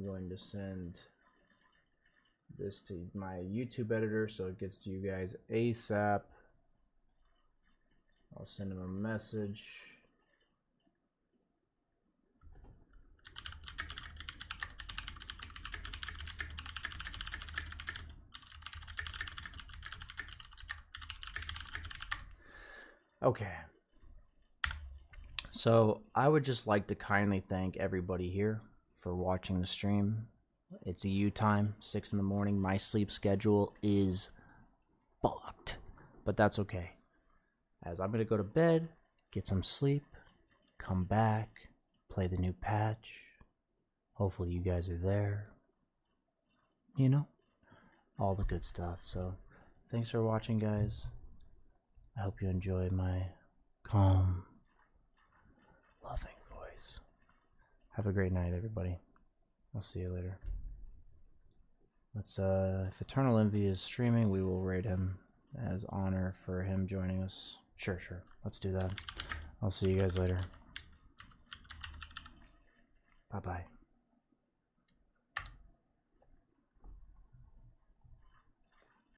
going to send this to my YouTube editor so it gets to you guys ASAP. I'll send him a message. Okay. So I would just like to kindly thank everybody here for watching the stream. It's EU time, 6 in the morning. My sleep schedule is fucked, but that's okay. As I'm going to go to bed, get some sleep, come back, play the new patch. Hopefully you guys are there. You know, all the good stuff. So thanks for watching, guys. I hope you enjoy my calm, loving voice. Have a great night, everybody. I'll see you later. Let's, if Eternal Envy is streaming, we will raid him as honor for him joining us. Sure. Let's do that. I'll see you guys later. Bye-bye.